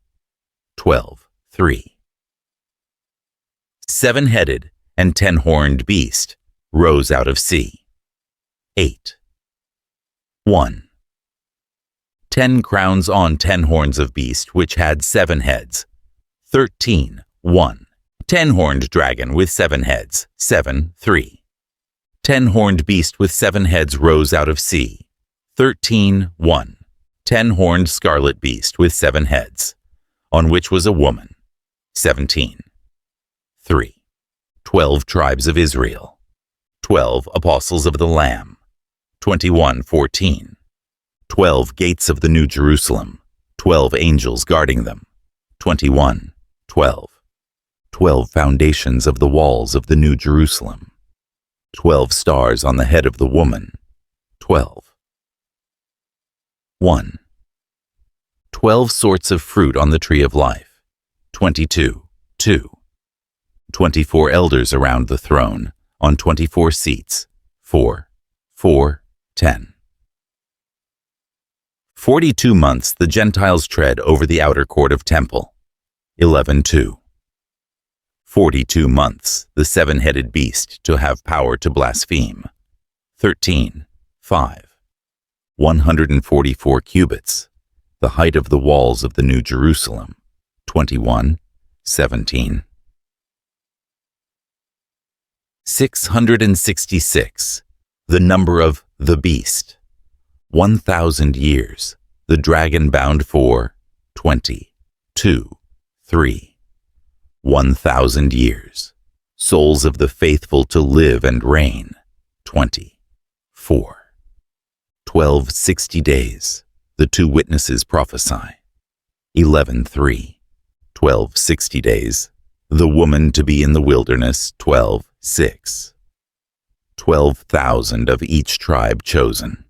12. 3. 7-headed and 10-horned beast rose out of sea. 8. 1. 10 crowns on 10 horns of beast which had 7 heads. 13. 1. 10-horned dragon with 7 heads. 7. 3. 10-horned beast with 7 heads rose out of sea. 13. 1. 10-horned scarlet beast with 7 heads, on which was a woman. 17. 3. 12 tribes of Israel. 12 apostles of the Lamb. 21. 14. 12 gates of the New Jerusalem. 12 angels guarding them. 21. 12. 12 foundations of the walls of the New Jerusalem. 12 stars on the head of the woman. 12. 1. 12 sorts of fruit on the tree of life. 22. 2. 24 elders around the throne, on 24 seats. 4. 4. 10. 42 months the Gentiles tread over the outer court of temple. 11. 2. 42 months the 7-headed beast to have power to blaspheme. 13. 5. 144 cubits, the height of the walls of the New Jerusalem. 21. 17. 666, the number of the beast. 1,000 years, the dragon bound for. 20. 2. 3. 1,000 years, souls of the faithful to live and reign. 20. 4. 12 60 days, the 2 witnesses prophesy. 11. 3. 12 60 days, the woman to be in the wilderness. 12. 6. 12,000 of each tribe chosen.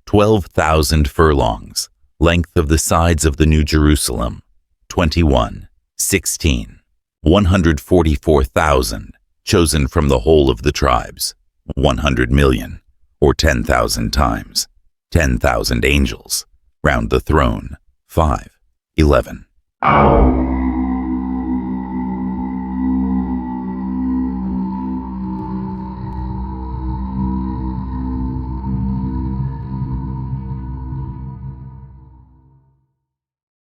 12,000 furlongs, length of the sides of the New Jerusalem. 21. 16. 144,000, chosen from the whole of the tribes. 100 million, or 10,000 times. 10,000 angels, round the throne. 5. 11.